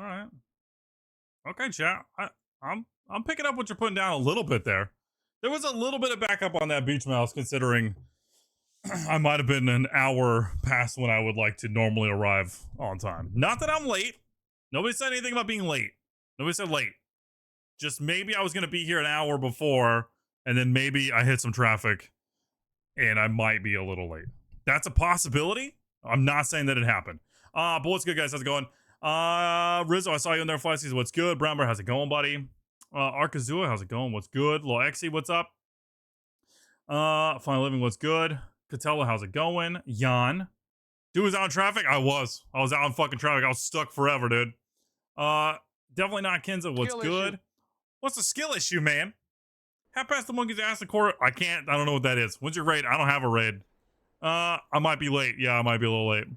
All right. Okay, chat. I'm picking up what you're putting down a little bit there. There was a little bit of backup on that beach mouse, considering I might have been an hour past when I would like to normally arrive on time. Not that I'm late. Nobody said anything about being late. Nobody said late. Just maybe I was going to be here an hour before, and then maybe I hit some traffic, and I might be a little late. That's a possibility. I'm not saying that it happened. But what's good, guys? How's it going? Rizzo, I saw you in there, Fly Season. What's good? Brown Bear, how's it going, buddy? Arkazua, how's it going? What's good? Lil Exy, what's up? Fine Living, what's good? Catella, how's it going? Jan. Dude was out in traffic? I was out in fucking traffic. I was stuck forever, dude. Definitely not Kenza. What's good? What's the skill issue, man? Half past the monkey's ass the quarter. I don't know what that is. When's your raid? I don't have a raid. I might be late. Yeah, I might be a little late.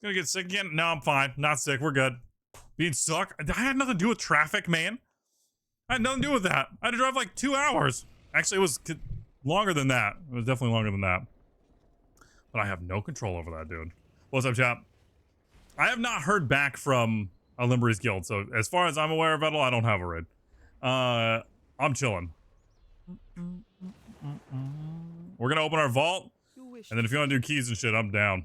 Gonna get sick again? No, I'm fine. Not sick. We're good. Being stuck? I had nothing to do with traffic, man. I had nothing to do with that. I had to drive like 2 hours. Actually, it was longer than that. It was definitely longer than that. But I have no control over that, dude. What's up, chap? I have not heard back from Limbury's Guild, so as far as I'm aware, Vettel, I don't have a raid. I'm chilling. We're gonna open our vault, and then if you want to do keys and shit, I'm down.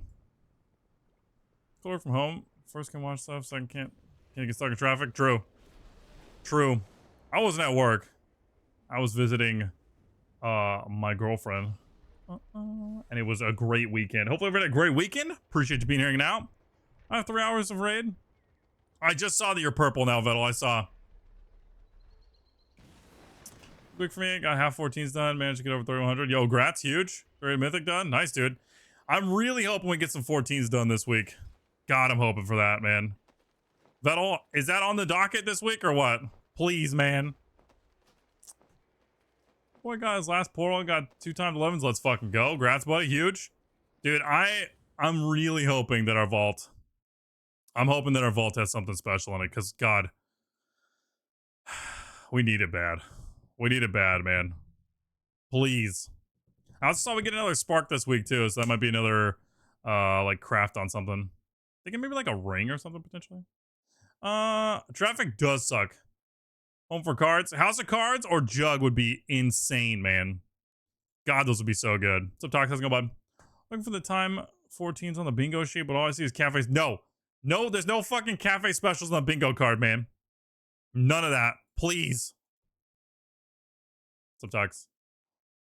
Work from home. First can watch stuff, second can't get stuck in traffic. True. I wasn't at work. I was visiting my girlfriend. And it was a great weekend. Hopefully everyone had a great weekend. Appreciate you being here hanging out. I have 3 hours of raid. I just saw that you're purple now, Vettel. I saw. Quick for me. Got half 14s done. Managed to get over 3100. Yo, grats. Huge. Very mythic done. Nice, dude. I'm really hoping we get some 14s done this week. God, I'm hoping for that, man. Vettel, is that on the docket this week or what? Please, man. Boy got his last portal, got 2 times 11s. Let's fucking go. Grats, buddy. Huge. Dude, I'm really hoping that our vault, has something special in it, because God, we need it bad. We need it bad, man. Please. I also saw we get another spark this week too, so that might be another like craft on something. Thinking maybe like a ring or something potentially. Traffic does suck. Home for cards. House of Cards or Jug would be insane, man. God, those would be so good. What's up, Talk? How's it going, bud? Looking for the time 14s on the bingo sheet, but all I see is cafes. No, there's no fucking cafe specials on the bingo card, man. None of that. Please. What's up, Talks?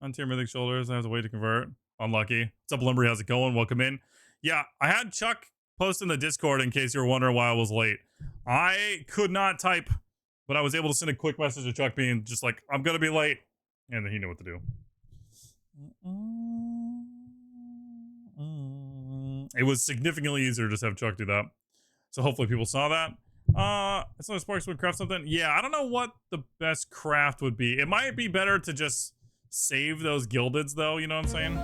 On tier mythic shoulders, I have a way to convert. Unlucky. What's up, Limbury? How's it going? Welcome in. Yeah, I had Chuck post in the Discord in case you were wondering why I was late. I could not type, but I was able to send a quick message to Chuck being just like, I'm gonna be late. And then he knew what to do. It was significantly easier to just have Chuck do that. So hopefully people saw that. So Sparks would craft something. Yeah, I don't know what the best craft would be. It might be better to just save those gildeds though, you know what I'm saying?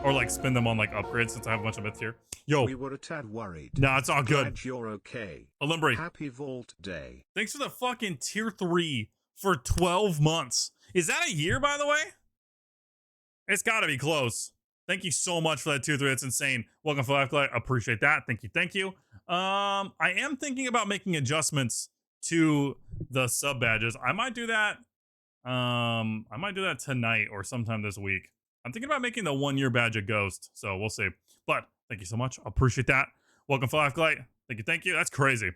Or like spend them on like upgrades since I have a bunch of myths here. Yo. We were a tad worried. Nah, it's all good. Glad you're okay. Limbury. Happy Vault Day. Thanks for the fucking tier 3 for 12 months. Is that a year, by the way? It's gotta be close. Thank you so much for that tier 3. That's insane. Welcome for Life. Appreciate that. Thank you. I am thinking about making adjustments to the sub badges. I might do that. Tonight or sometime this week. I'm thinking about making the 1-year badge a ghost, so we'll see. But thank you so much. I appreciate that. Welcome for Life. Thank you. That's crazy.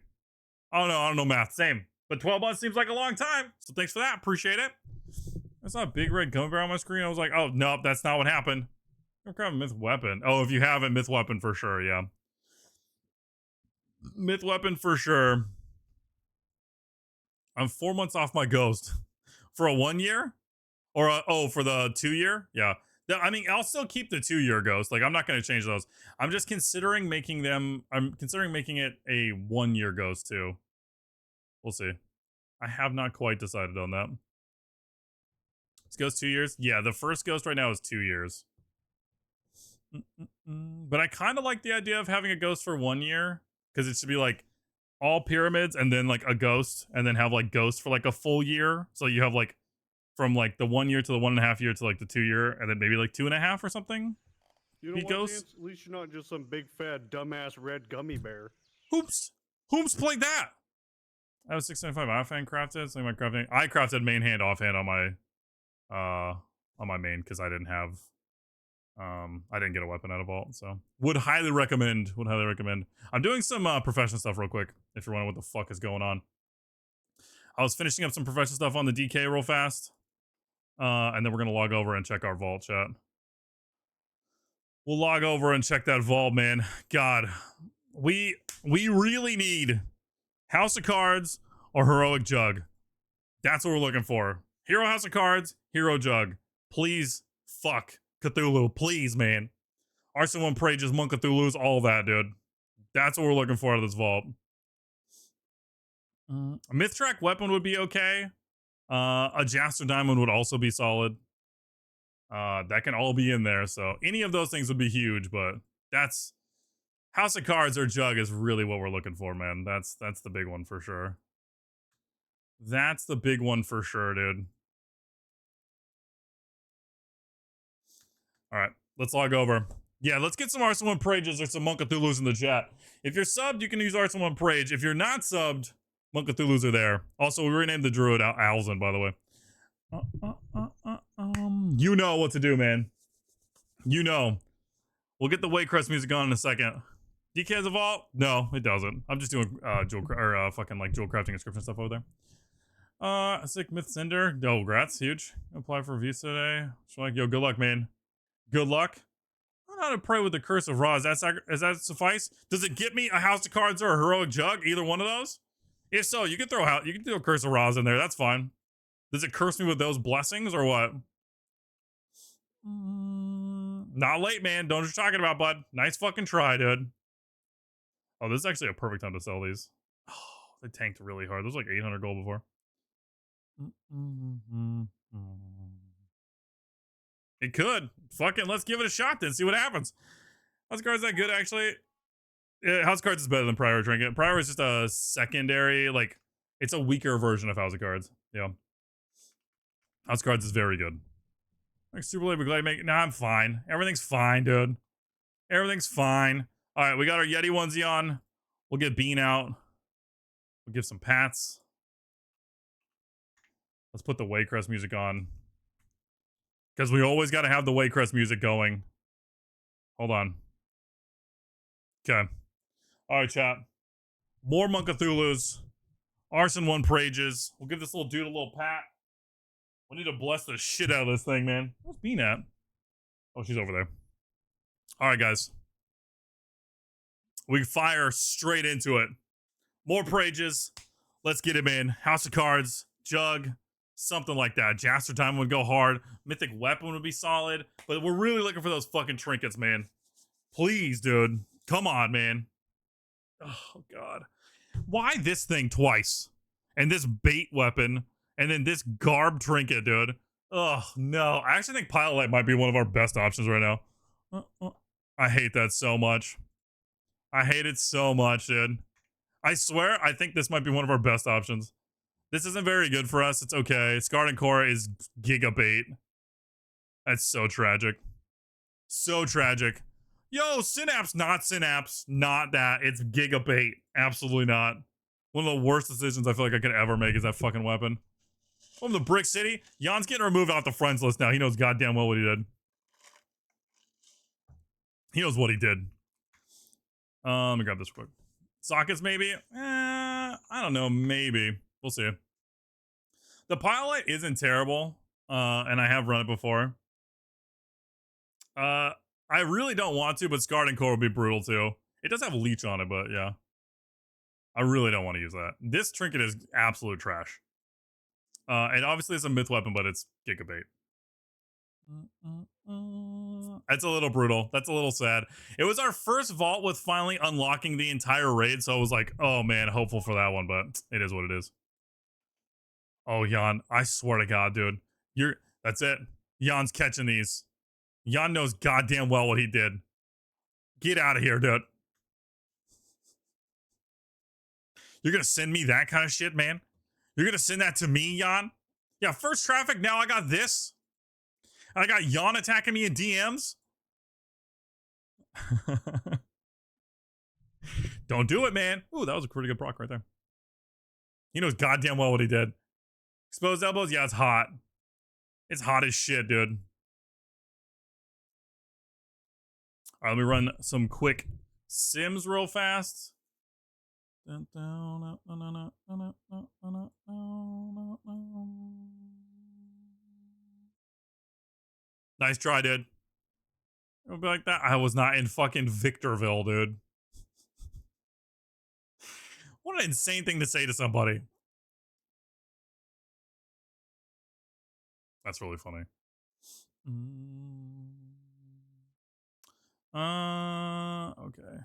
I don't know math. Same. But 12 months seems like a long time. So thanks for that. Appreciate it. I saw a big red gummy bear on my screen. I was like, oh, nope, that's not what happened. I'm grabbing myth weapon. Oh, if you have it, myth weapon for sure, yeah. Myth weapon for sure. I'm 4 months off my ghost. For a 1 year? Or for the 2 year? Yeah. I mean, I'll still keep the 2 year ghost. Like, I'm not going to change those. I'm just considering making it a 1 year ghost too. We'll see. I have not quite decided on that. This ghost 2 years? Yeah, the first ghost right now is 2 years. But I kind of like the idea of having a ghost for 1 year. Because it should be like all pyramids and then like a ghost. And then have like ghosts for like a full year. So you have like from like the 1 year to the 1.5 year to like the 2 year. And then maybe like 2.5 or something. You know what, Chance? At least you're not just some big fat dumbass red gummy bear. Whomst played that? I have a 675 offhand crafted. So I crafted main hand offhand on my main because I didn't have I didn't get a weapon out of vault. So would highly recommend. I'm doing some professional stuff real quick if you're wondering what the fuck is going on. I was finishing up some professional stuff on the DK real fast. And then we're gonna log over and check our vault, chat. We'll log over and check that vault, man. God, we really need House of Cards or Heroic Jug. That's what we're looking for. Hero House of Cards, Hero Jug. Please, fuck Cthulhu, please, man. Arson 1 Prages, Monk Cthulhu's, all that, dude. That's what we're looking for out of this vault. A Myth Track weapon would be okay. A Jaster Diamond would also be solid. That can all be in there, so any of those things would be huge, but that's House of Cards or Jug is really what we're looking for, man. That's the big one for sure. That's the big one for sure, dude. All right, let's log over. Yeah, let's get some Arson 1 Prages or some Monk Cthulhu's in the chat. If you're subbed, you can use Arson 1 Prage. If you're not subbed, Monk Cthulhu's are there. Also, we renamed the Druid Alzin, by the way. You know what to do, man. You know. We'll get the Waycrest music on in a second. DK has a vault? No, it doesn't. I'm just doing jewel crafting inscription stuff over there. Sick Myth Cinder. Oh, grats, huge. Apply for a visa today. So like, yo, good luck, man. Good luck. I don't know how to pray with the Curse of Ra. Does that suffice? Does it get me a House of Cards or a Heroic Jug? Either one of those? If so, you can throw Curse of Ra's in there. That's fine. Does it curse me with those blessings or what? Not late, man. Don't know what you're talking about, bud. Nice fucking try, dude. Oh, this is actually a perfect time to sell these. Oh, they tanked really hard. There was like 800 gold before. It could. Fucking let's give it a shot then. See what happens. House Cards that good, actually. Yeah, House Cards is better than Prior Trinket. Prior is just a secondary, like, it's a weaker version of House of Cards. Yeah. House Cards is very good. Like Super Labor Glade make. Nah, I'm fine. Everything's fine, dude. Everything's fine. All right, we got our Yeti onesie on. We'll get Bean out. We'll give some pats. Let's put the Waycrest music on. Because we always got to have the Waycrest music going. Hold on. Okay. All right, chat. More Monk Cthulhu's. Arson 1 Prages. We'll give this little dude a little pat. We need to bless the shit out of this thing, man. Where's Bean at? Oh, she's over there. All right, guys. We fire straight into it. More Prages. Let's get him in. House of Cards. Jug. Something like that. Jaster Time would go hard. Mythic Weapon would be solid. But we're really looking for those fucking trinkets, man. Please, dude. Come on, man. Oh, God. Why this thing twice? And this bait weapon. And then this garb trinket, dude. Oh, no. I actually think Pilot Light might be one of our best options right now. I hate that so much. I hate it so much, dude. I swear, I think this might be one of our best options. This isn't very good for us. It's okay. Scarred and Core is gigabait. That's so tragic. So tragic. Yo, Synapse, not Synapse. Not that. It's gigabait. Absolutely not. One of the worst decisions I feel like I could ever make is that fucking weapon. From the Brick City, Jan's getting removed off the friends list now. He knows goddamn well what he did. He knows what he did. Let me grab this quick. Sockets, maybe? I don't know. Maybe. We'll see. The Pilot isn't terrible, and I have run it before. I really don't want to, but Scarred and Core would be brutal too. It does have a leech on it, but yeah. I really don't want to use that. This trinket is absolute trash. And obviously it's a myth weapon, but it's gigabait. That's a little brutal. That's a little sad. It was our first vault with finally unlocking the entire raid, so I was like, oh man, hopeful for that one, but it is what it is. Oh, Jan, I swear to God, dude. That's it. Jan's catching these. Jan knows goddamn well what he did. Get out of here, dude. You're gonna send me that kind of shit, man? You're gonna send that to me, Jan? Yeah, first traffic, now I got this? I got Jan attacking me in DMs? Don't do it, man. Ooh, that was a pretty good proc right there. He knows goddamn well what he did. Exposed elbows? Yeah, it's hot. It's hot as shit, dude. All right, let me run some quick sims real fast. Nice try, dude. It'll be like that. I was not in fucking Victorville, dude. What an insane thing to say to somebody. That's really funny. Okay.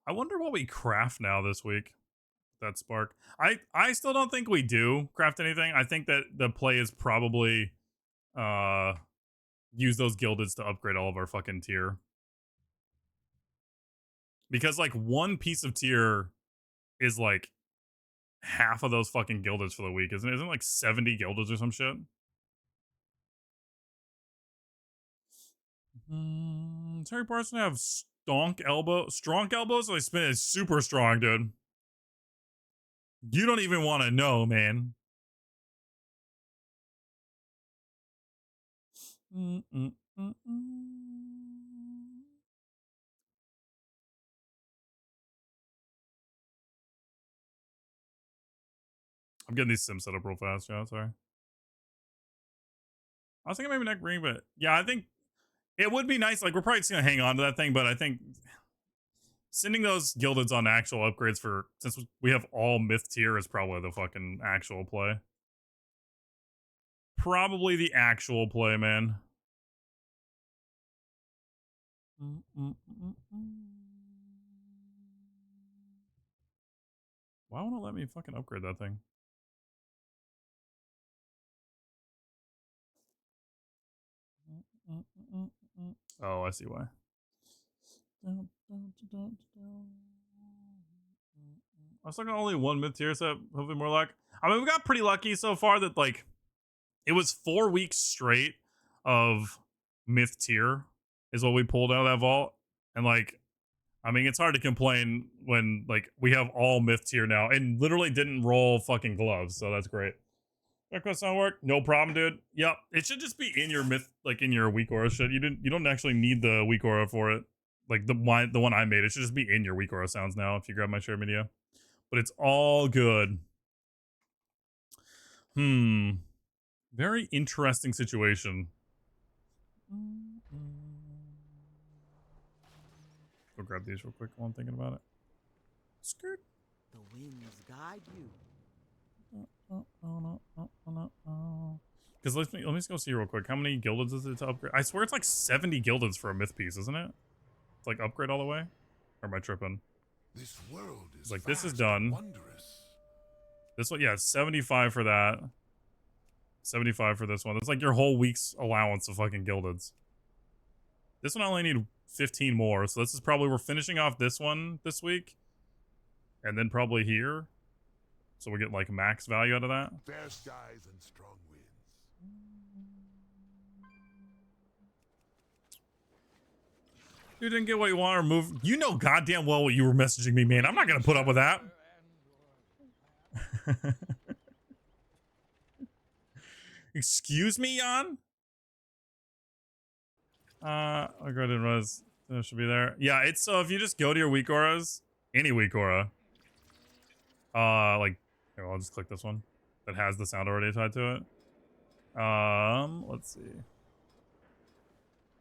I wonder what we craft now this week. That spark. I still don't think we do craft anything. I think that the play is probably use those gildeds to upgrade all of our fucking tier. Because like one piece of tier is like half of those fucking gildeds for the week, isn't it? Isn't it like 70 gildeds or some shit? Terry Parson have strong elbows. Like spin is super strong, dude. You don't even want to know, man. I'm getting these sims set up real fast, yeah, sorry. I was thinking maybe neck ring, but yeah, I think it would be nice. Like, we're probably just gonna hang on to that thing, but I think sending those gildeds on actual upgrades for, since we have all myth tier, is probably the fucking actual play. Probably the actual play, man. Why won't it let me fucking upgrade that thing? Oh, I see why. I was looking at only one myth tier set. Hopefully more luck. I mean, we got pretty lucky so far that like it was 4 weeks straight of myth tier is what we pulled out of that vault, and like, I mean, it's hard to complain when like we have all myth tier now and literally didn't roll fucking gloves, so that's great. Request not work, no problem, dude. Yep, it should just be in your myth, like in your weak aura shit. You don't actually need the weak aura for it. Like the one I made, it should just be in your weak aura sounds now if you grab my share media. But it's all good. Very interesting situation. Go grab these real quick while I'm thinking about it. Skirt. The winds guide you. Because let me just go see real quick. How many gildeds is it to upgrade? I swear it's like 70 gildeds for a myth piece, isn't it? It's like upgrade all the way? Or am I tripping? This world is it's like this is done. Wondrous. This one, yeah, 75 for that. 75 for this one. That's like your whole week's allowance of fucking gildeds. This one I only need 15 more, so this is probably, we're finishing off this one this week. And then probably here. So we get like max value out of that. Fair skies and strong winds. You didn't get what you want or move. You know goddamn well what you were messaging me, man. I'm not gonna put up with that. Excuse me, Jan? I didn't realize it should be there. Yeah, it's so if you just go to your weak auras, any weak aura, like, here, I'll just click this one that has the sound already tied to it. Let's see.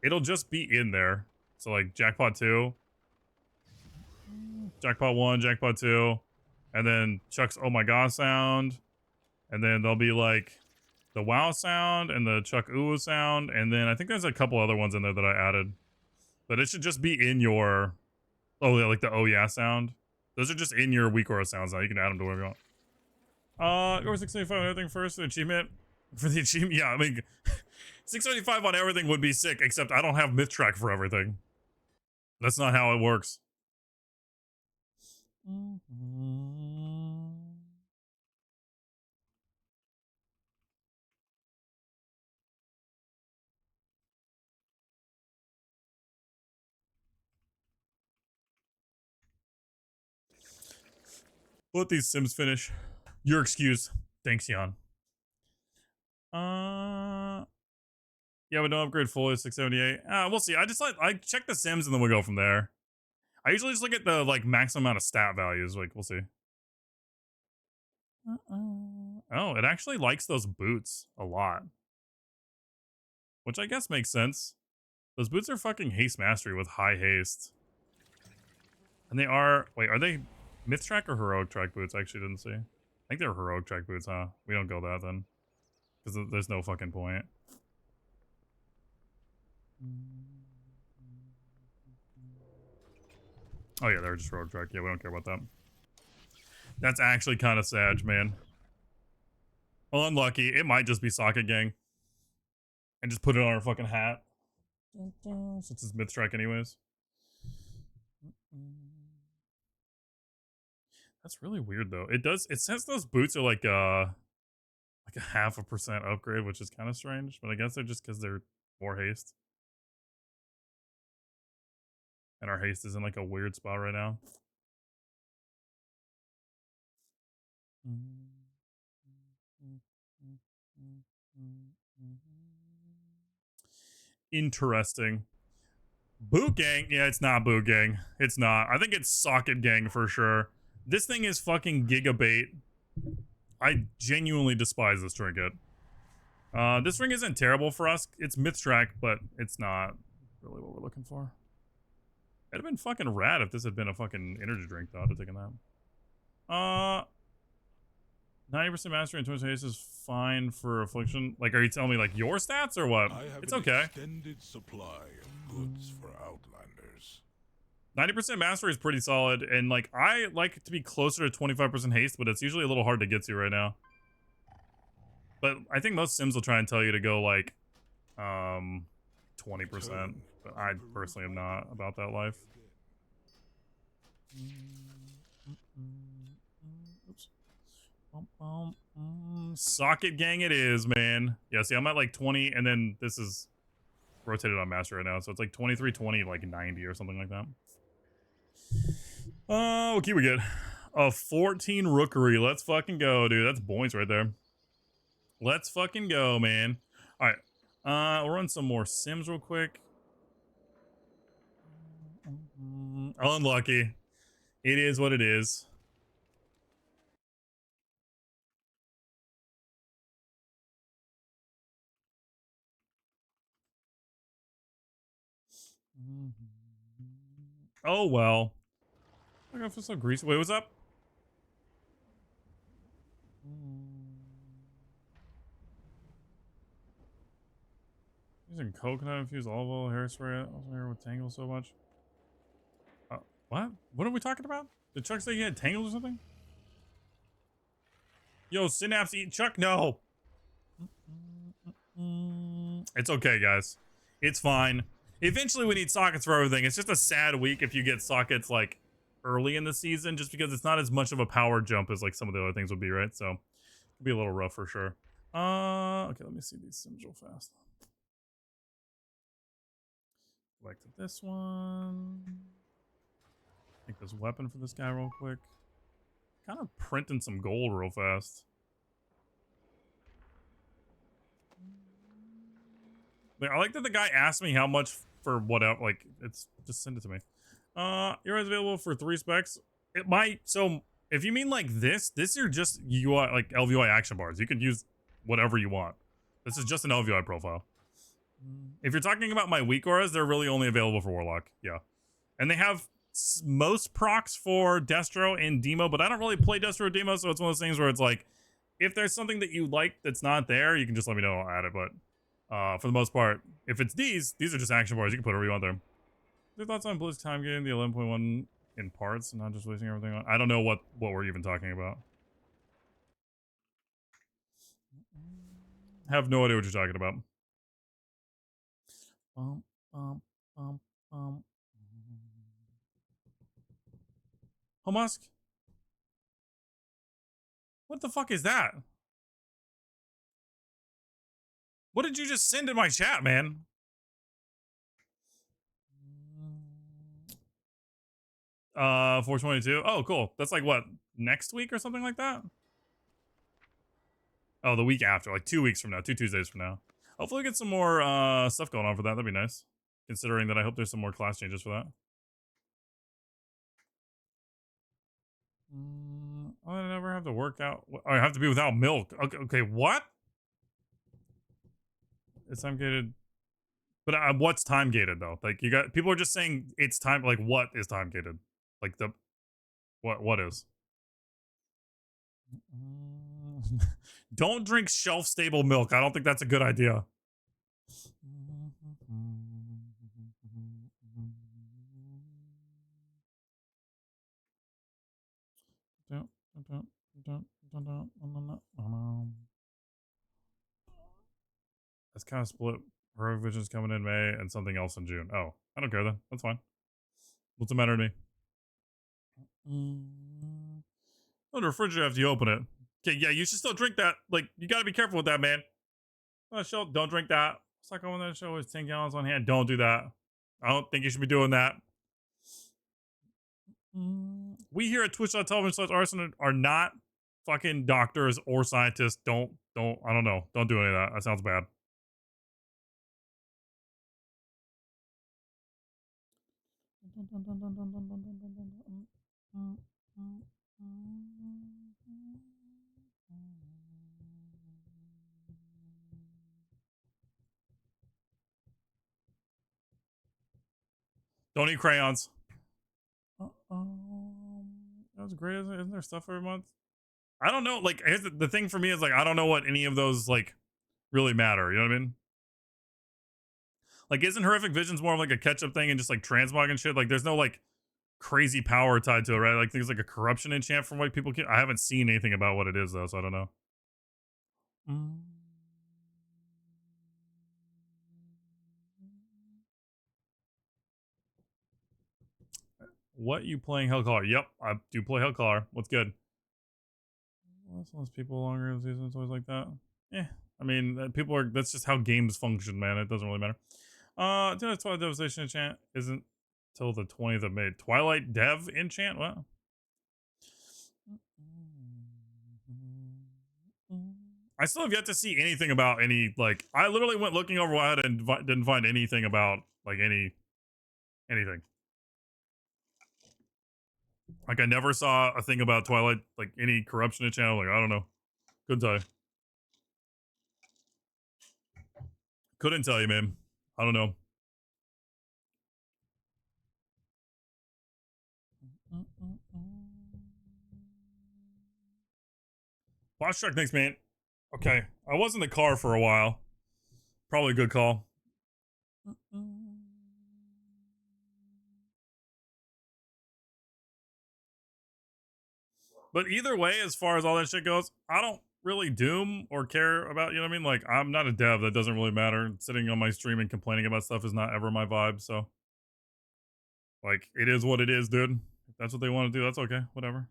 It'll just be in there. So like jackpot 2, jackpot 1, jackpot 2, and then Chuck's oh my god sound, and then there'll be like the wow sound and the Chuck ooh sound, and then I think there's a couple other ones in there that I added. But it should just be in your, oh yeah, like the oh yeah sound. Those are just in your weak aura sounds now. You can add them to whatever you want. Go 675 on everything first for the achievement. For the achievement, yeah, I mean 675 on everything would be sick, except I don't have myth track for everything. That's not how it works. Let these Sims finish. Your excuse. Thanks, Jan. Yeah, but no upgrade fully 678. We'll see. I check the Sims and then we'll go from there. I usually just look at the like maximum amount of stat values. Like we'll see. Oh, it actually likes those boots a lot, which I guess makes sense. Those boots are fucking haste mastery with high haste, and they are. Wait, are they myth track or heroic track boots? I actually didn't see. I think they're heroic track boots, huh? We don't go that then, because there's no fucking point. Oh yeah, they're just road track. Yeah, we don't care about that. That's actually kind of sad, man. Well, unlucky. It might just be Socket Gang. And just put it on our fucking hat. Since it's myth track anyways. That's really weird though. It says those boots are like a 0.5% upgrade, which is kind of strange, but I guess they're just because they're more haste. And our haste is in like a weird spot right now. Interesting. Boot Gang? Yeah, it's not Boot Gang. It's not. I think it's Socket Gang for sure. This thing is fucking gigabait. I genuinely despise this trinket. This ring isn't terrible for us. It's myth track, but it's not really what we're looking for. It'd have been fucking rad if this had been a fucking energy drink, though. I'd have taken that. 90% mastery and 20 haste is fine for Affliction. Like, are you telling me like your stats or what? I have It's an okay. extended supply of goods for Outlanders. 90% mastery is pretty solid, and like I like it to be closer to 25% haste, but it's usually a little hard to get to right now. But I think most Sims will try and tell you to go like 20%, but I personally am not about that life. Oops. Socket Gang it is, man. Yeah, see, I'm at like 20, and then this is rotated on master right now, so it's like 23, 20, like 90 or something like that. Oh, okay, we good. A 14 rookery. Let's fucking go, dude. That's points right there. Let's fucking go, man. All right. We'll run some more Sims real quick. Unlucky. It is what it is. Oh, well. I don't feel so greasy. Wait, what's up? Using coconut infused olive oil hairspray. I was here with Tangle so much. What? What are we talking about? Did Chuck say he had tangles or something? Yo, Synapse eat Chuck? No. It's okay, guys. It's fine. Eventually we need sockets for everything. It's just a sad week if you get sockets like early in the season, just because it's not as much of a power jump as like some of the other things would be, right? So it'll be a little rough for sure. Okay, let me see these Sims real fast. Go back to this one. Make this weapon for this guy real quick. Kind of printing some gold real fast. I like that the guy asked me how much for whatever. Like, it's just send it to me. You're available for 3 specs. It might. So if you mean like this are just UI like LVI action bars. You can use whatever you want. This is just an LVI profile. If you're talking about my weak auras, they're really only available for Warlock. Yeah, and they have most procs for Destro and Demo, but I don't really play Destro or Demo, so it's one of those things where it's like, if there's something that you like that's not there, you can just let me know, I'll add it. But for the most part, if it's these are just action bars. You can put whatever you want there. Your thoughts on Blizz time getting the 11.1 in parts and not just wasting everything on? I don't know what we're even talking about. Have no idea what you're talking about. Homusk? What the fuck is that? What did you just send in my chat, man? 422. Oh, cool. That's like what, next week or something like that? Oh, the week after, like 2 weeks from now, 2 Tuesdays from now. Hopefully we get some more stuff going on for that. That'd be nice. Considering that I hope there's some more class changes for that. I never have to work out. I have to be without milk. Okay, what? It's time gated. But what's time gated though? Like you got people are just saying it's time. Like what is time gated? Like the what is? Don't drink shelf stable milk. I don't think that's a good idea. It's kind of split. Her Vision's coming in May and something else in June. Oh, I don't care then. That's fine. What's the matter to me? Oh, the refrigerator after you open it. Okay, yeah, you should still drink that. Like, you gotta be careful with that, man. Don't drink that. It's like on that show is 10 gallons on hand. Don't do that. I don't think you should be doing that. We here at twitch.tv/arson are not fucking doctors or scientists. I don't know. Don't do any of that. That sounds bad. Don't eat crayons. That was great. Isn't there stuff every month? I don't know. Like, here's the thing for me is like, I don't know what any of those like really matter. You know what I mean? Like, isn't Horrific Visions more of like a catch-up thing and just like transmog and shit? Like, there's no like crazy power tied to it, right? Like, things like a corruption enchant from what people can. I haven't seen anything about what it is though, so I don't know. What you playing Hellcaller? Yep, I do play Hellcaller. What's good? Less people longer in season. It's always like that. Yeah, I mean, people are. That's just how games function, man. It doesn't really matter. Twilight Devastation enchant isn't till the 20th of May. Twilight Dev enchant? What? I still have yet to see anything about any, like, I literally went looking over WoW and didn't find anything about, like, anything. Like, I never saw a thing about Twilight, like, any corruption in channel. Like, I don't know. Couldn't tell you. Couldn't tell you, man. I don't know. Boss truck, thanks, man. Okay, I was in the car for a while. Probably a good call. But either way, as far as all that shit goes, I don't really doom or care about, you know what I mean? Like, I'm not a dev. That doesn't really matter. Sitting on my stream and complaining about stuff is not ever my vibe, so. Like, it is what it is, dude. If that's what they want to do, that's okay. Whatever.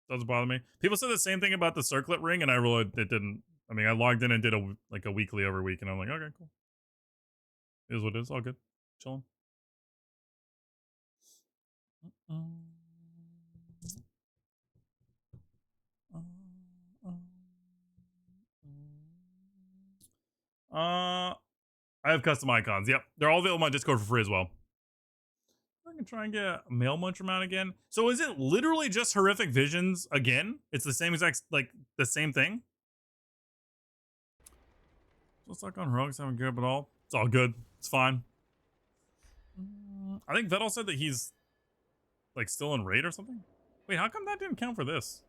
Doesn't bother me. People said the same thing about the circlet ring, and I really, it didn't. I mean, I logged in and did a weekly every week, and I'm like, okay, cool. It is what it is. All good. Chilling. I have custom icons. Yep. They're all available on my Discord for free as well. I can try and get a Mail Muncher mount again. So is it literally just Horrific Visions again? It's the same exact, like, the same thing? Still stuck on Rogues, haven't given up at all. It's all good. It's fine. I think Vettel said that he's, like, still in raid or something. Wait, how come that didn't count for this?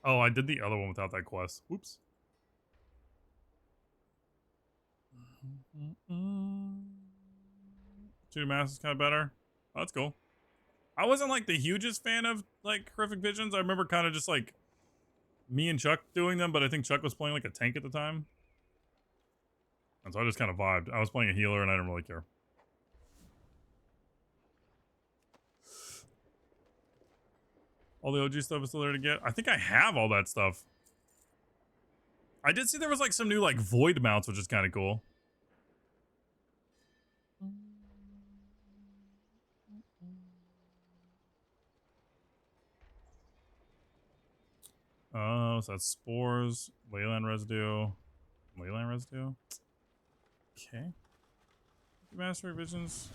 Oh, I did the other one without that quest. Whoops. Two Mass is kind of better. Oh, that's cool. I wasn't like the hugest fan of like Horrific Visions. I remember kind of just like me and Chuck doing them, but I think Chuck was playing like a tank at the time. And so I just kind of vibed. I was playing a healer and I didn't really care. All the OG stuff is still there to get. I think I have all that stuff. I did see there was like some new like void mounts, which is kind of cool. Oh, so that's spores, leyland residue, leyland residue. Okay. Master revisions.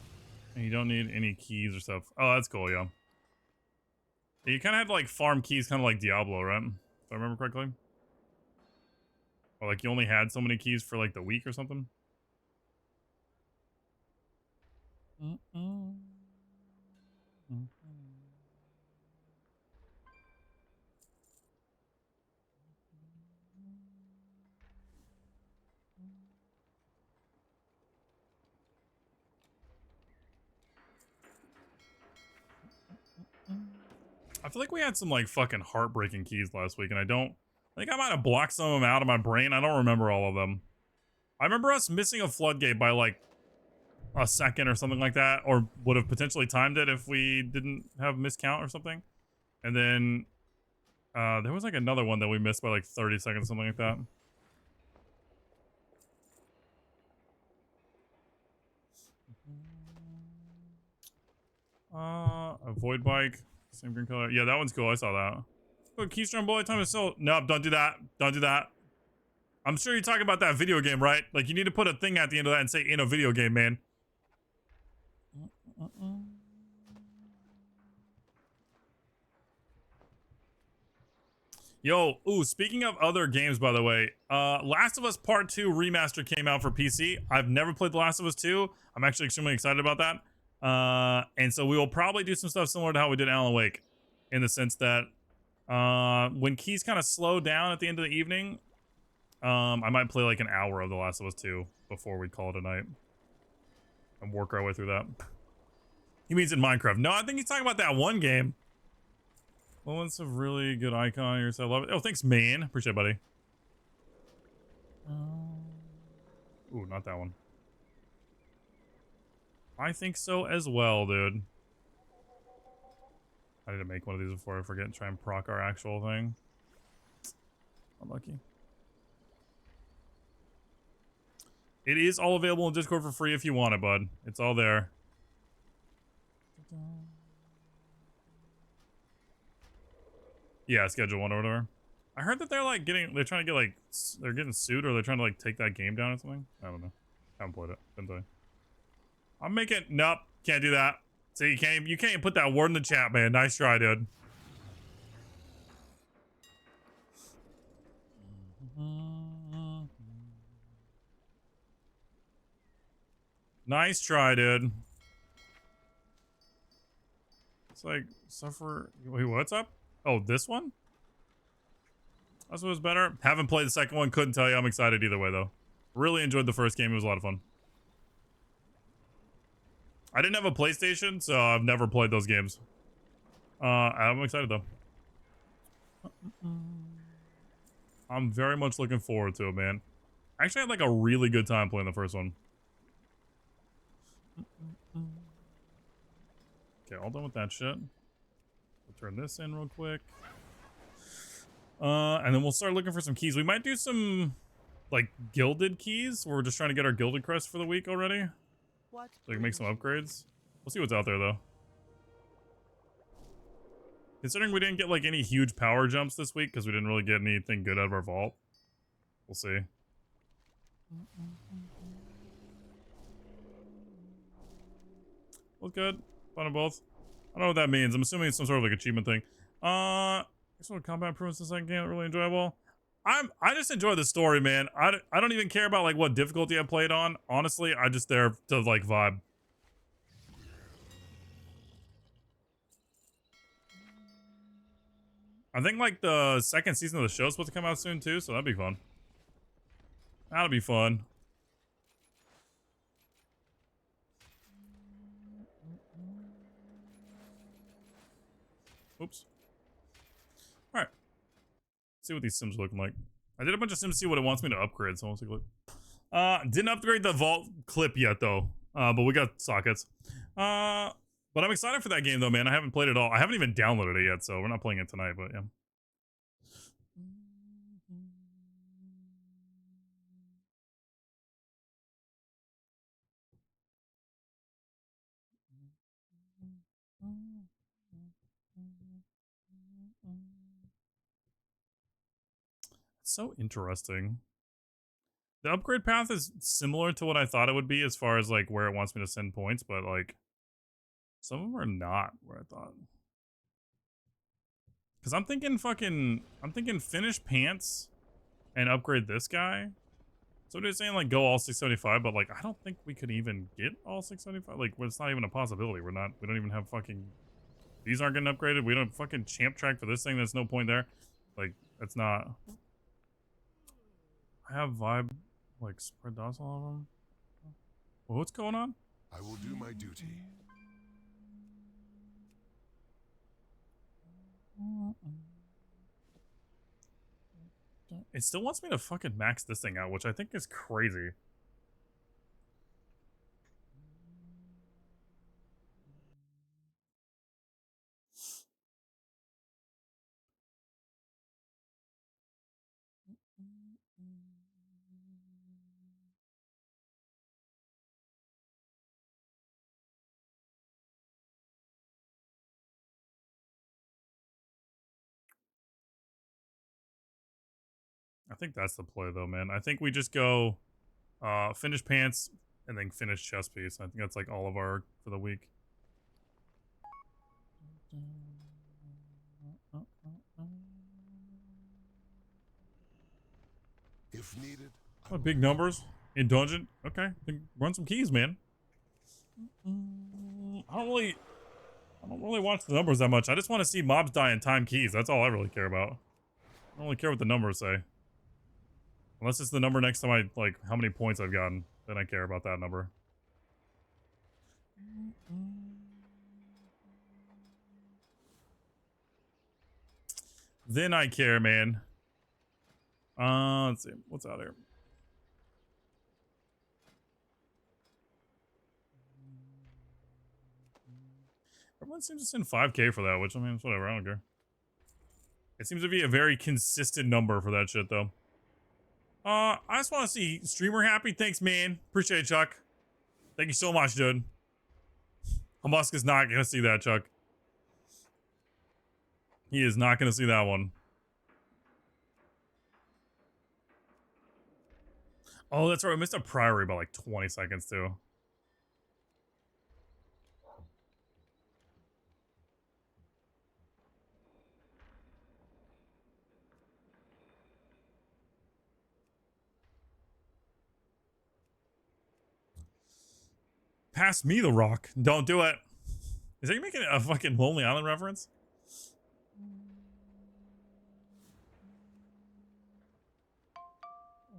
And you don't need any keys or stuff. Oh, that's cool, yeah. You kind of had to like farm keys, kind of like Diablo, right? If I remember correctly. Or like you only had so many keys for like the week or something. I feel like we had some like fucking heartbreaking keys last week, and I think I might have blocked some of them out of my brain. I don't remember all of them. I remember us missing a floodgate by like a second or something like that, or would have potentially timed it if we didn't have miscount or something. And then there was like another one that we missed by like 30 seconds, something like that. A void bike, same green color. Yeah, that one's cool. I saw that. Oh, keystone bullet time is so. Nope, don't do that. Don't do that. I'm sure you're talking about that video game, right? Like you need to put a thing at the end of that and say in a video game, man. Yo, ooh, speaking of other games, by the way, Last of Us Part 2 Remaster came out for PC. I've never played The Last of Us 2. I'm actually extremely excited about that. And so we will probably do some stuff similar to how we did Alan Wake, in the sense that when keys kind of slow down at the end of the evening, I might play like an hour of The Last of Us 2 before we call it a night and work our way through that. He means in Minecraft. No, I think he's talking about that one game. Well, it's a really good icon here, so I love it. Oh, thanks, man. Appreciate it, buddy. Ooh, not that one. I think so as well, dude. I need to make one of these before I forget and try and proc our actual thing. Unlucky. It is all available in Discord for free if you want it, bud. It's all there. Yeah, schedule one or whatever. I heard that they're like they're trying to get like, they're getting sued or they're trying to like take that game down or something. I don't know. Haven't played it. Didn't I? I'm making, nope, can't do that. See, you can't even put that word in the chat, man. Nice try, dude. Nice try, dude. It's like, suffer, wait, what's up? Oh, this one? That's what was better. Haven't played the second one, couldn't tell you. I'm excited either way, though. Really enjoyed the first game. It was a lot of fun. I didn't have a PlayStation, so I've never played those games. I'm excited, though. I'm very much looking forward to it, man. I actually had like a really good time playing the first one. Okay, all done with that shit. We'll turn this in real quick. And then we'll start looking for some keys. We might do some like gilded keys. We're just trying to get our gilded crest for the week already. So we can make some upgrades. We'll see what's out there though. Considering we didn't get like any huge power jumps this week because we didn't really get anything good out of our vault. We'll see. Look good. Fun of both. I don't know what that means. I'm assuming it's some sort of like achievement thing. Sort of combat improvements in the second game really enjoyable. I just enjoy the story, man. I don't even care about like what difficulty I played on. Honestly, I just there to like vibe. I think like the second season of the show is supposed to come out soon too, so that'd be fun. That'll be fun. Oops. All right. See what these sims are looking like. I did a bunch of sims to see what it wants me to upgrade, so let's take a look. Didn't upgrade the vault clip yet though. But we got sockets. But I'm excited for that game though, man. I haven't played it all. I haven't even downloaded it yet, so we're not playing it tonight, but yeah. It's so interesting. The upgrade path is similar to what I thought it would be as far as like where it wants me to send points, but like some of them are not where I thought. Cause I'm thinking finish pants and upgrade this guy. So they're saying like go all 675, but like I don't think we could even get all 675. Like it's not even a possibility. We don't even have fucking, these aren't getting upgraded. We don't fucking champ track for this thing. There's no point there. Like that's not. I have vibe like spread dots all of them. Well, what's going on? I will do my duty. It still wants me to fucking max this thing out, which I think is crazy. I think that's the play though, man. I think we just go finish pants and then finish chest piece. I think that's like all of our for the week. If needed, Oh, big numbers in dungeon. Okay, then run some keys, man. I don't really watch the numbers that much. I just want to see mobs die in time keys. That's all I really care about. I don't really care what the numbers say. Unless it's the number next to my, like, how many points I've gotten. Then I care about that number. Then I care, man. Let's see. What's out here? Everyone seems to send 5K for that, which, I mean, it's whatever. I don't care. It seems to be a very consistent number for that shit, though. I just want to see streamer happy. Thanks, man. Appreciate it, Chuck. Thank you so much, dude. Hamusk is not going to see that, Chuck. He is not going to see that one. Oh, that's right. We missed a priory by like 20 seconds, too. Pass me the rock. Don't do it. Is that you making a fucking Lonely Island reference?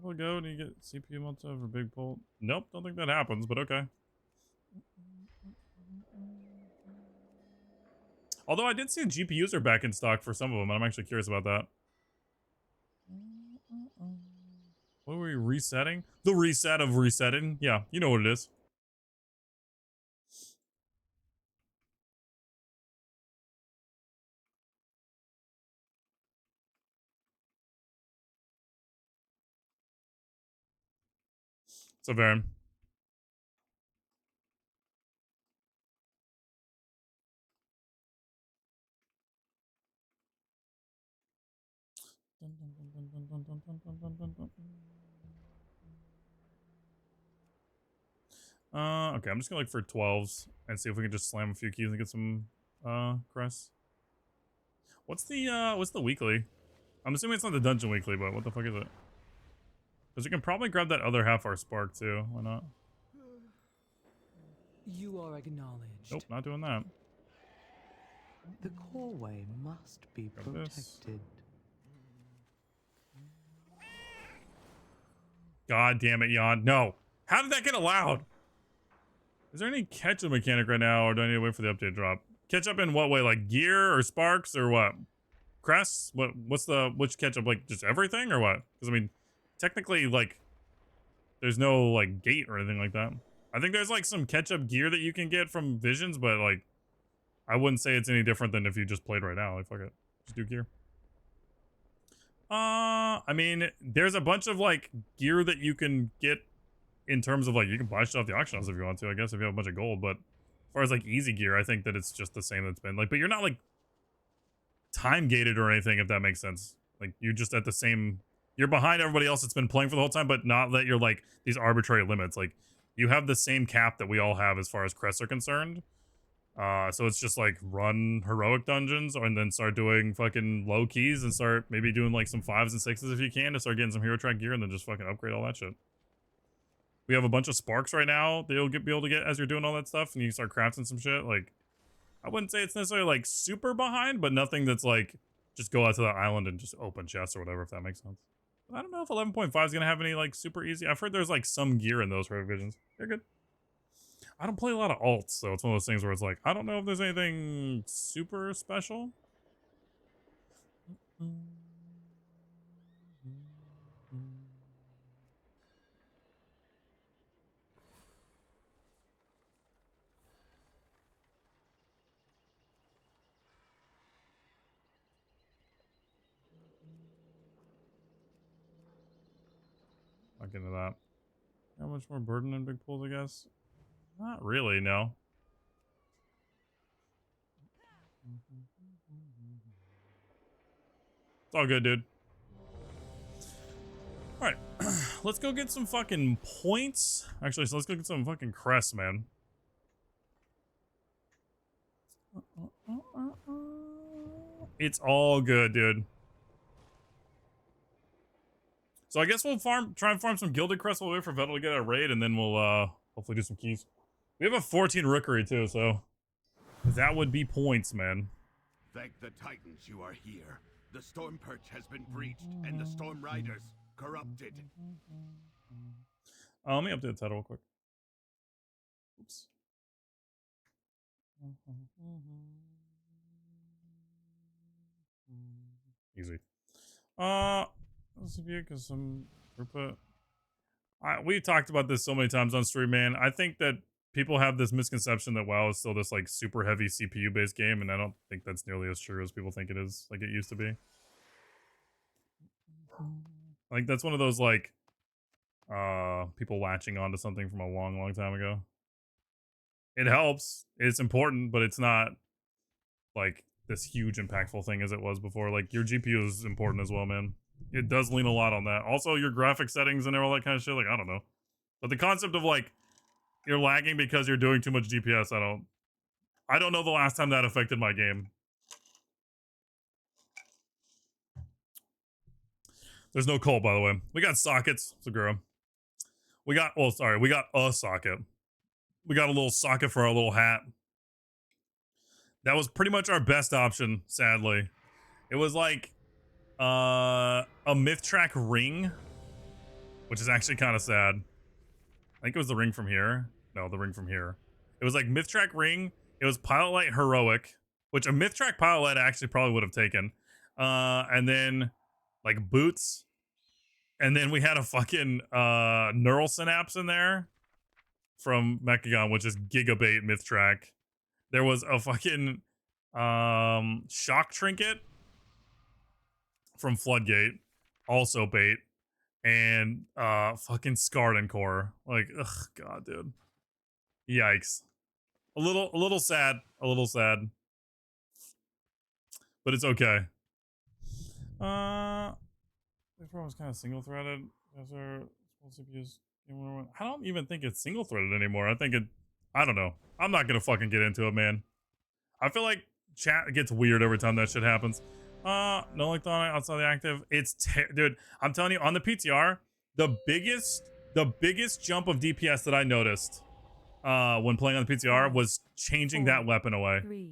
We'll go and you get CPU multi over big pull. Nope, don't think that happens, but okay. Although I did see the GPUs are back in stock for some of them, and I'm actually curious about that. What were we resetting? The reset of resetting. Yeah, you know what it is. So Varen. Okay, I'm just gonna look for 12s and see if we can just slam a few keys and get some crests. What's the weekly? I'm assuming it's not the dungeon weekly, but what the fuck is it? Because we can probably grab that other half our spark too. Why not? You are acknowledged. Nope, not doing that. The coreway must be Grab this. protected. God damn it, Jan. No. How did that get allowed? Is there any catch-up mechanic right now, or do I need to wait for the update drop? Catch-up in what way? Like gear or sparks or what? Crests? Which catch-up? Like just everything or what? Because I mean, technically, like, there's no like gate or anything like that. I think there's like some catch-up gear that you can get from Visions, but like, I wouldn't say it's any different than if you just played right now. Like, fuck it. Just do gear. I mean, there's a bunch of like gear that you can get in terms of like, you can buy shit off the auction house if you want to, I guess, if you have a bunch of gold. But as far as like easy gear, I think that it's just the same that's been like, but you're not like time gated or anything, if that makes sense. Like you just at the same, You're behind everybody else that's been playing for the whole time, but not that you're like these arbitrary limits. Like you have the same cap that we all have as far as crests are concerned. So it's just like run heroic dungeons and then start doing fucking low keys and start maybe doing like some 5s and 6s if you can to start getting some hero track gear and then just fucking upgrade all that shit. We have a bunch of sparks right now that you'll be able to get as you're doing all that stuff and you start crafting some shit. Like, I wouldn't say it's necessarily like super behind, but nothing that's like just go out to the island and just open chests or whatever, if that makes sense. I don't know if 11.5 is going to have any like super easy. I've heard there's like some gear in those revisions. They're good. I don't play a lot of alts, so it's one of those things where it's like, I don't know if there's anything super special. Not getting to that. How much more burden in big pools, I guess? Not really, no. It's all good, dude. Alright. Let's go get some fucking points. Actually, so let's go get some fucking crests, man. It's all good, dude. So I guess we'll try and farm some gilded crests while we wait for Vettel to get a raid, and then we'll hopefully do some keys. We have a 14 rookery too, so that would be points, man. Thank the Titans you are here. The storm perch has been breached, and the storm riders corrupted. Let me update the title real quick. Oops. Easy. Let's see because some throughput. We talked about this so many times on stream, man. I think that people have this misconception that WoW is still this like super heavy CPU based game, and I don't think that's nearly as true as people think it is, like it used to be. I think that's one of those like people latching onto something from a long time ago. It helps, it's important, but it's not like this huge impactful thing as it was before. Like your GPU is important as well, man. It does lean a lot on that. Also your graphic settings and all that kind of shit, like I don't know. But the concept of like you're lagging because you're doing too much DPS, I don't know the last time that affected my game. There's no coal, by the way. We got sockets, Sagura. We got a socket. We got a little socket for our little hat. That was pretty much our best option, sadly. It was like a myth track ring, which is actually kind of sad. I think it was the ring from here. No, the ring from here. It was like myth track ring. It was pilot light heroic, which a myth track pilot light actually probably would have taken. And then like boots. And then we had a fucking neural synapse in there from Mechagon, which is gigabait myth track. There was a fucking shock trinket from Floodgate, also bait, and fucking scarred and core. Like, ugh, god, dude. Yikes. A little sad, but it's okay. This one was kind of single threaded. I don't even think it's single threaded anymore. I think I don't know. I'm not gonna fucking get into it, man. I feel like chat gets weird every time that shit happens. No like the outside the active. Dude, I'm telling you, on the PTR, the biggest jump of DPS that I noticed when playing on the PTR was changing that weapon away.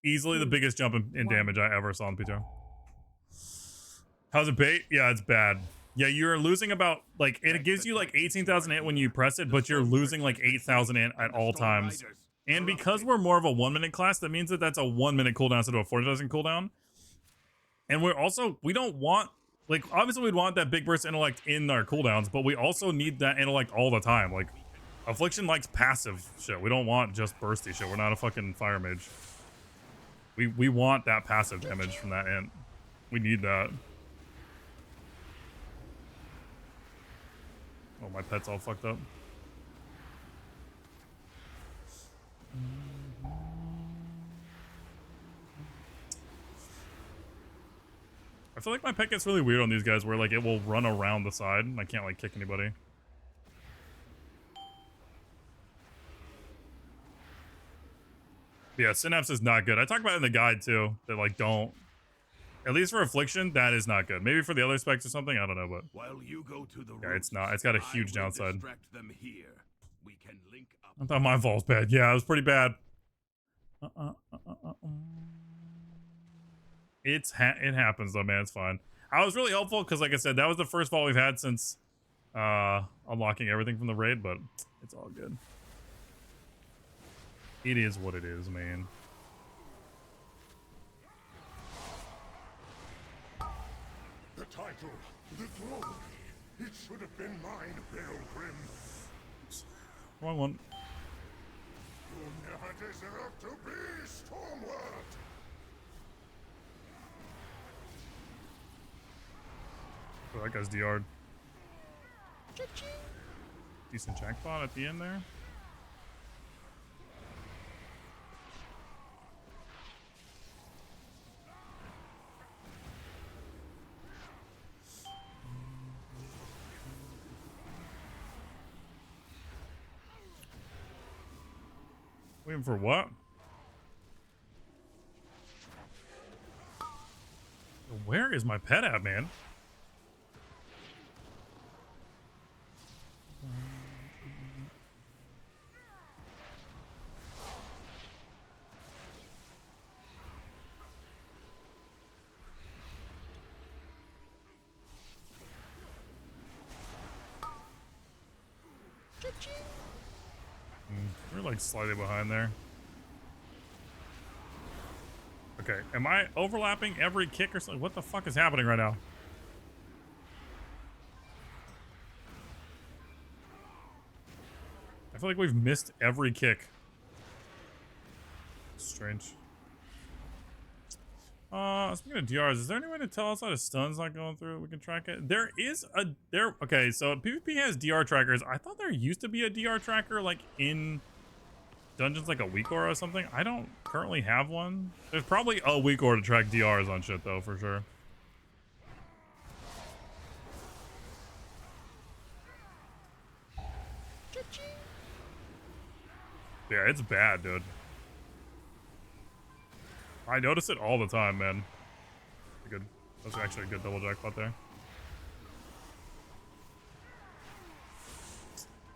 Easily the biggest jump in damage I ever saw on the PTR. How's it bait? Yeah, it's bad. Yeah, you're losing about, like, it gives you like 18,000 int when you press it, but you're losing like 8,000 int at all times. And because we're more of a 1 minute class, that means that that's a 1 minute cooldown instead of a 40,000 cooldown. And we don't want, like, obviously we'd want that big burst intellect in our cooldowns, but we also need that intellect all the time. Like, Affliction likes passive shit. We don't want just bursty shit. We're not a fucking fire mage. We want that passive damage from that int. We need that. Oh, my pet's all fucked up. I feel like my pet gets really weird on these guys where like it will run around the side and I can't like kick anybody. Yeah, Synapse is not good. I talked about it in the guide too. That like don't, at least for Affliction, that is not good. Maybe for the other specs or something, I don't know, but While you go to the yeah, it's not. It's got a huge I will downside. distract them here. We can link up. I thought my vault's bad. Yeah, it was pretty bad. It happens though, man. It's fine. I was really helpful because, like I said, that was the first vault we've had since unlocking everything from the raid, but it's all good. It is what it is, man. The title, the throne, it should have been mine, Pilgrim. Wrong one. You never deserved to be Stormward. Oh, that guy's DR'd. Decent jackpot at the end there. Waiting for what? Where is my pet at, man? We're like slightly behind there. Okay, am I overlapping every kick or something? What the fuck is happening right now? I feel like we've missed every kick. Strange. Speaking of DRs, is there any way to tell us that a stun's not going through? We can track it. There is a okay, so PvP has DR trackers. I thought there used to be a DR tracker like in dungeons like a weak aura or something. I don't currently have one. There's probably a weak aura to track DRs on shit though, for sure. Yeah, it's bad, dude. I notice it all the time, man. Good. That's actually a good double jackpot there.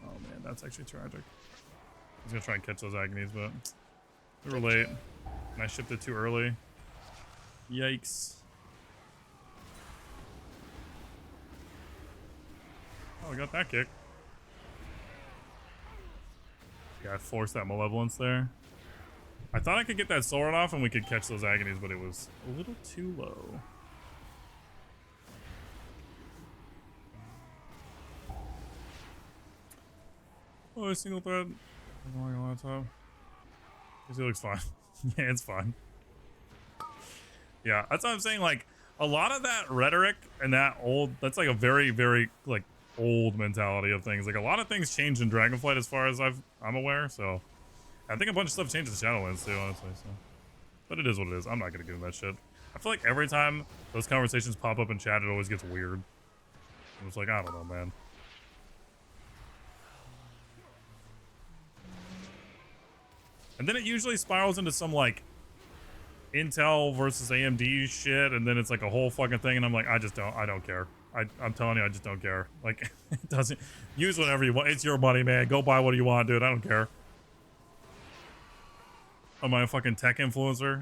Oh man, that's actually tragic. I was gonna try and catch those agonies, but we were late. And I shipped it too early. Yikes. Oh, we got that kick. Yeah, I forced that malevolence there. I thought I could get that sword off and we could catch those agonies, but it was a little too low. Oh, a single thread. I'm going on laptop. It looks fine. Yeah, it's fine. Yeah, that's what I'm saying. Like, a lot of that rhetoric and that old, that's like a very, very, like, old mentality of things. Like, a lot of things changed in Dragonflight as far as I'm aware, so. I think a bunch of stuff changed in Shadowlands too, honestly, so. But it is what it is. I'm not gonna get into that shit. I feel like every time those conversations pop up in chat, it always gets weird. I'm just like, I don't know, man. And then it usually spirals into some, like, Intel versus AMD shit, and then it's like a whole fucking thing, and I'm like, I don't care. I'm telling you, I just don't care. Like, it doesn't, use whatever you want. It's your money, man. Go buy what you want, dude. I don't care. Am I a fucking tech influencer?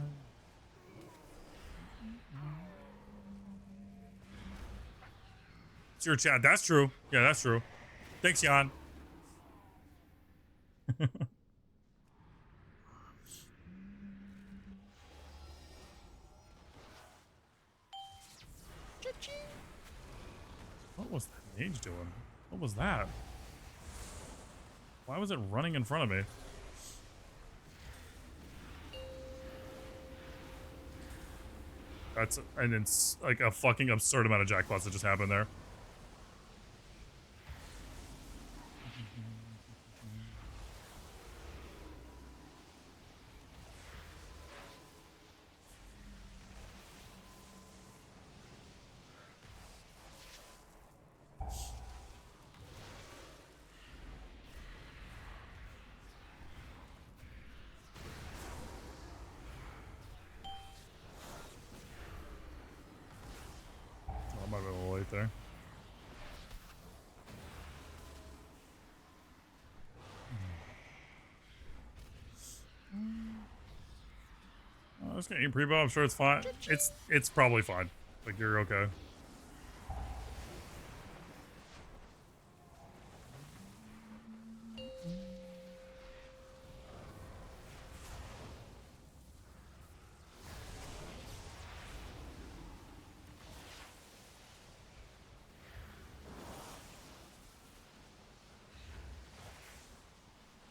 It's your chat. That's true. Yeah, that's true. Thanks, Jan. What was that mage doing? What was that? Why was it running in front of me? That's and it's like a fucking absurd amount of jackpots that just happened there. just gonna eat pre-bow. I'm sure it's fine. It's probably fine. Like, you're okay.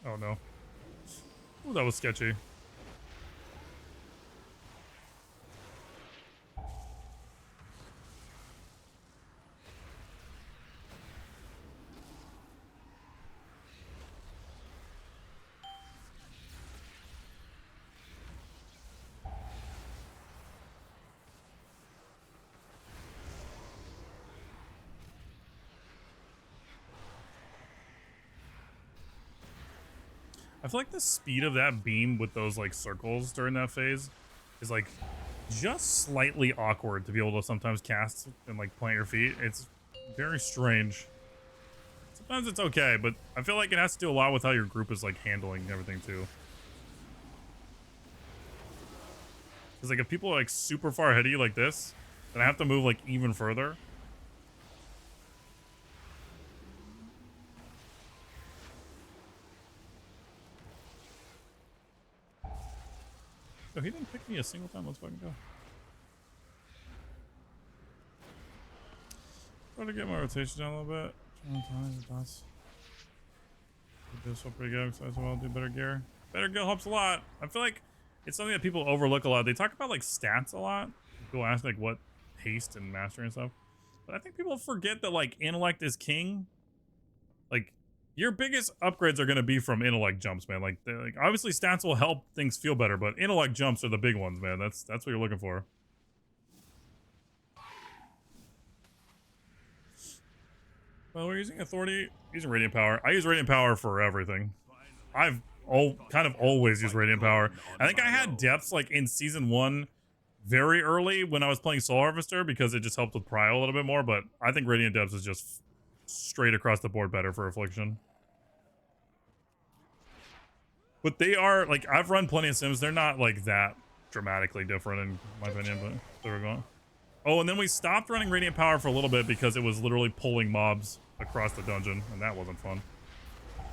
Oh no. Ooh, that was sketchy. I feel like the speed of that beam with those like circles during that phase is like just slightly awkward to be able to sometimes cast and like plant your feet. It's very strange. Sometimes it's okay, but I feel like it has to do a lot with how your group is like handling everything too. Because like if people are like super far ahead of you like this, then I have to move like even further. Oh, he didn't pick me a single time. Let's fucking go. Try to get my rotation down a little bit. Do this pretty good. So I'll do better gear. Better gear helps a lot. I feel like it's something that people overlook a lot. They talk about like stats a lot. People ask like what haste and mastery and stuff. But I think people forget that like intellect is king. Like your biggest upgrades are going to be from intellect jumps, man. Like obviously stats will help things feel better, but intellect jumps are the big ones, man. That's what you're looking for. Well, we're using authority, using radiant power. I use radiant power for everything. I've kind of always used radiant power. I think I had depths like in season 1 very early when I was playing Soul Harvester because it just helped with prio a little bit more, but I think radiant depths is just straight across the board better for affliction. But they are like, I've run plenty of sims. They're not like that dramatically different in my opinion, but there we go. Oh, and then we stopped running radiant power for a little bit because it was literally pulling mobs across the dungeon, and that wasn't fun. Oh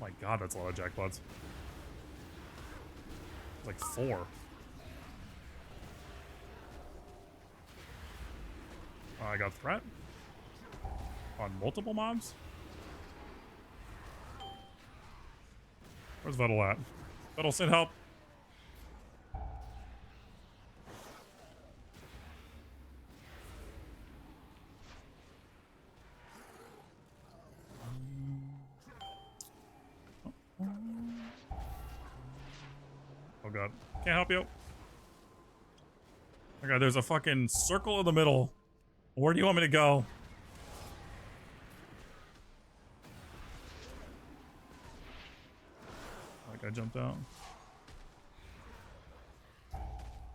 my god, that's a lot of jackpots. Like 4. I got threat on multiple mobs. Where's Vettel at? Vettel, send help. Oh god, can't help you. Oh god, there's a fucking circle in the middle. Where do you want me to go? Like I jumped out.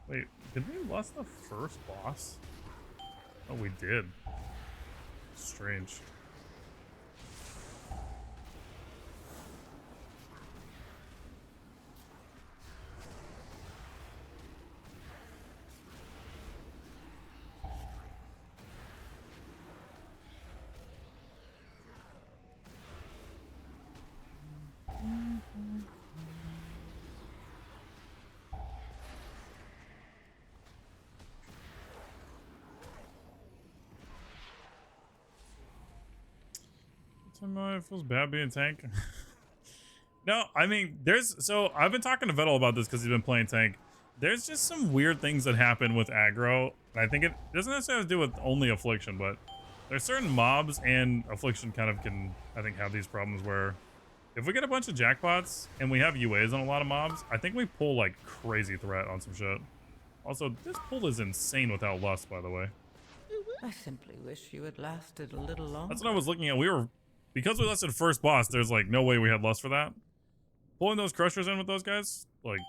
Wait, did we lose the first boss? Oh, we did. Strange. It feels bad being tank. No, I mean, so I've been talking to Vettel about this because he's been playing tank. There's just some weird things that happen with aggro. And I think it doesn't necessarily have to do with only affliction, but there's certain mobs and affliction kind of can, I think, have these problems where if we get a bunch of jackpots and we have UAs on a lot of mobs, I think we pull like crazy threat on some shit. Also, this pull is insane without lust, by the way. I simply wish you had lasted a little longer. That's what I was looking at. Because we lusted first boss, there's like no way we had lust for that. Pulling those crushers in with those guys, like,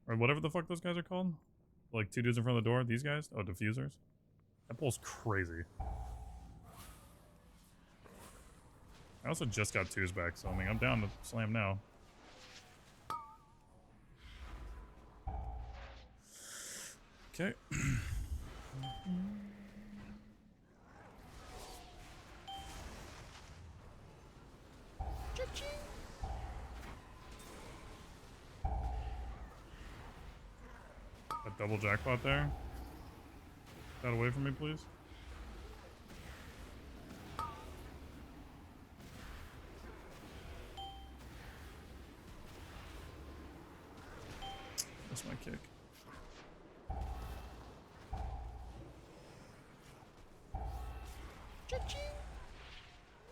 or whatever the fuck those guys are called. Like 2 dudes in front of the door, these guys? Oh, diffusers. That pulls crazy. I also just got 2s back, so I mean, I'm down to slam now. Okay. A double jackpot there. Get that away from me, please. That's my kick.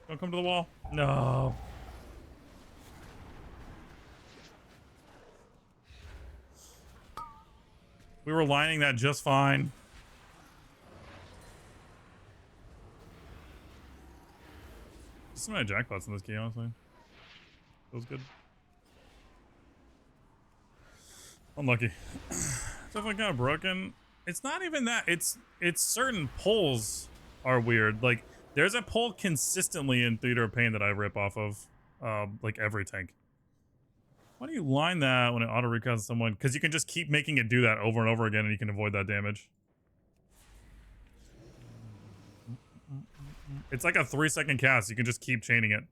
Don't come to the wall. No. We were lining that just fine. There's so many jackpots in this game, honestly. Feels good. Unlucky. Definitely kind of broken. It's not even that. It's certain pulls are weird. Like, there's a pull consistently in Theater of Pain that I rip off of, like every tank. Why do you line that when it auto recasts someone? Because you can just keep making it do that over and over again, and you can avoid that damage. It's like a 3-second cast. You can just keep chaining it,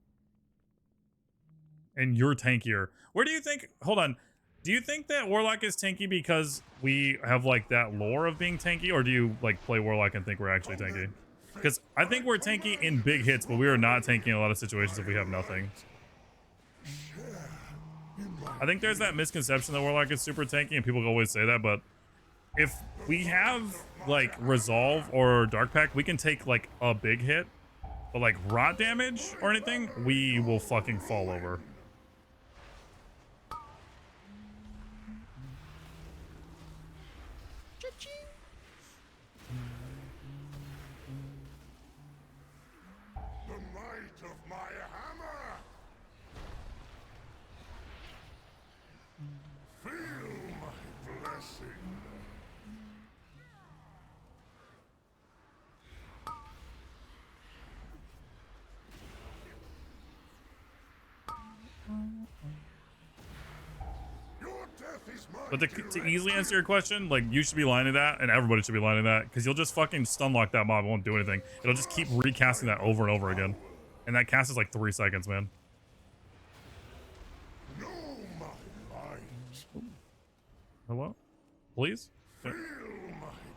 and you're tankier. Where do you think? Hold on. Do you think that Warlock is tanky because we have like that lore of being tanky, or do you like play Warlock and think we're actually tanky? Because I think we're tanky in big hits, but we are not tanky in a lot of situations if we have nothing. I think there's that misconception that Warlock is super tanky, and people always say that, but if we have like Resolve or Dark Pact, we can take like a big hit, but like rot damage or anything, we will fucking fall over. The might of my hammer! Feel my blessing! Your death is my But to easily answer your question, like, you should be lining that, and everybody should be lining that, because you'll just fucking stun lock that mob. It won't do anything. It'll just keep recasting that over and over again. And that cast is like 3 seconds, man. Know my might. Hello? Please? Feel my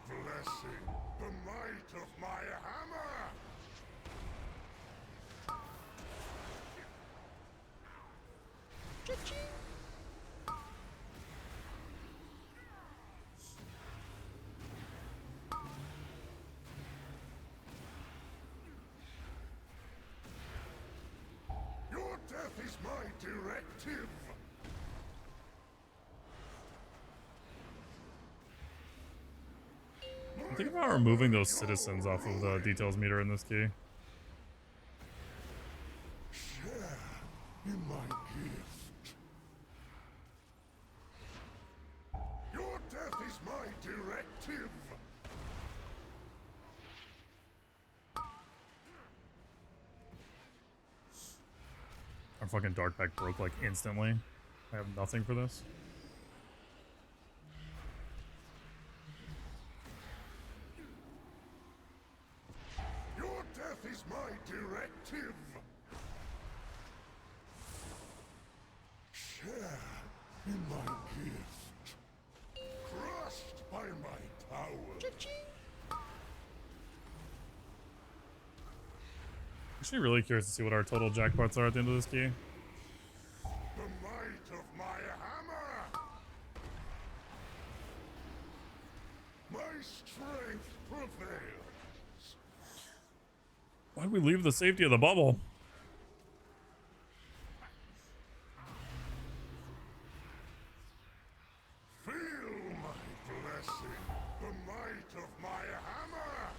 blessing. The might of my hammer! Your death is my directive. I'm thinking about removing those citizens off of the details meter in this key. Share in my gift. Your death is my directive. Our fucking Dark Pact broke like instantly. I have nothing for this. Your death is my directive. Share in my gift. Crushed by my power. Actually, really curious to see what our total jackpots are at the end of this key. The might of my hammer. My strength prevails. Why'd we leave the safety of the bubble? Feel my blessing. The might of my hammer.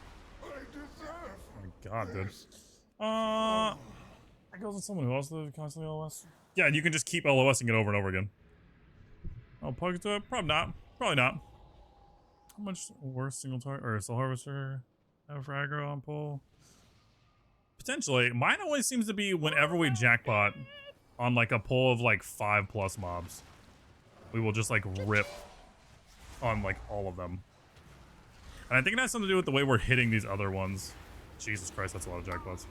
I deserve. Oh my god, dude. It goes to someone who also constantly LOS. Yeah, and you can just keep LOSing it over and over again. Oh, Pug to it? Probably not. Probably not. How much worse single target or Soul Harvester have for aggro on pull? Potentially. Mine always seems to be whenever we jackpot on like a pull of like 5+ mobs. We will just like rip on like all of them. And I think it has something to do with the way we're hitting these other ones. Jesus Christ, that's a lot of jackpots.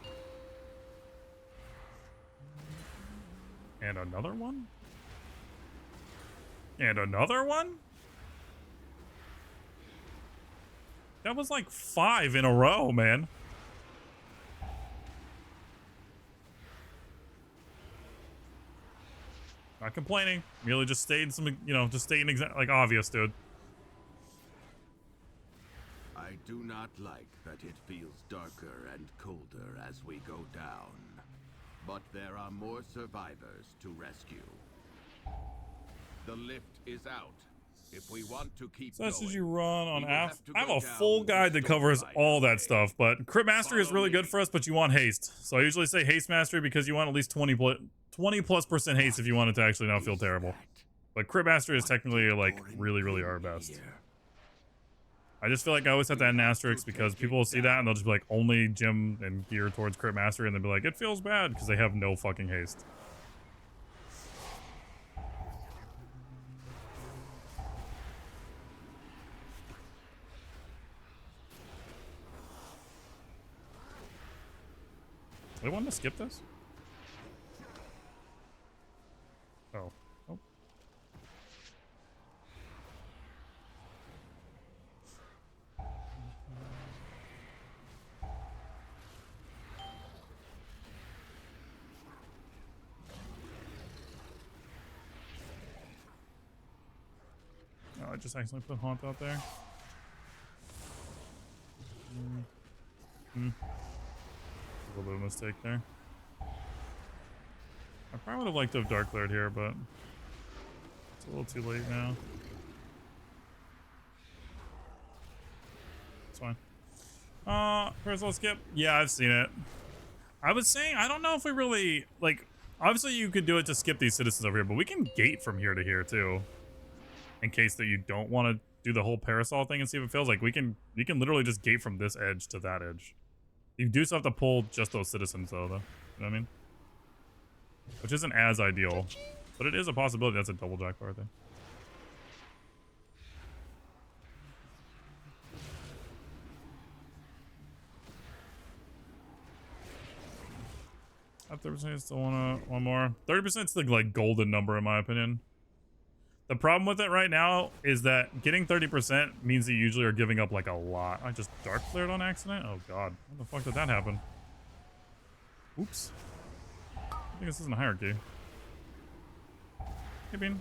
And another one? And another one? That was like 5 in a row, man. Not complaining. Merely just stayed some, you know, just staying like obvious, dude. I do not like that it feels darker and colder as we go down. But there are more survivors to rescue. The lift is out. If we want to keep So that's going, as you run on we will app. to I have go a down full the guide that Storm covers Rider all that way. stuff, but crit mastery is Follow really good me. for us, but you want haste. So I usually say haste mastery because you want at least 20+% haste if you want it to actually not feel terrible. But crit mastery is technically like really our best. I just feel like I always have to add an asterisk because people will see that and they'll just be like only gym and gear towards crit mastery and they'll be like it feels bad because they have no fucking haste. Do they want to skip this? Oh. Oh. Oh, I just accidentally put Haunt out there. A little bit of a mistake there. I probably would have liked to have Dark Layered here, but it's a little too late now. It's fine. Personal skip? Yeah, I've seen it. I was saying, I don't know if we really, like, obviously you could do it to skip these citizens over here, but we can gate from here to here too. In case that you don't want to do the whole parasol thing and see if it fails. Like, we can literally just gate from this edge to that edge. You do still have to pull just those citizens though, you know what I mean? Which isn't as ideal, but it is a possibility. That's a double jackpot right there. At 30%, still want one more. 30% is the like golden number in my opinion. The problem with it right now is that getting 30% means that you usually are giving up like a lot. I just dark flared on accident? Oh god. How the fuck did that happen? Oops. I think this isn't a hierarchy. Hey, Bean.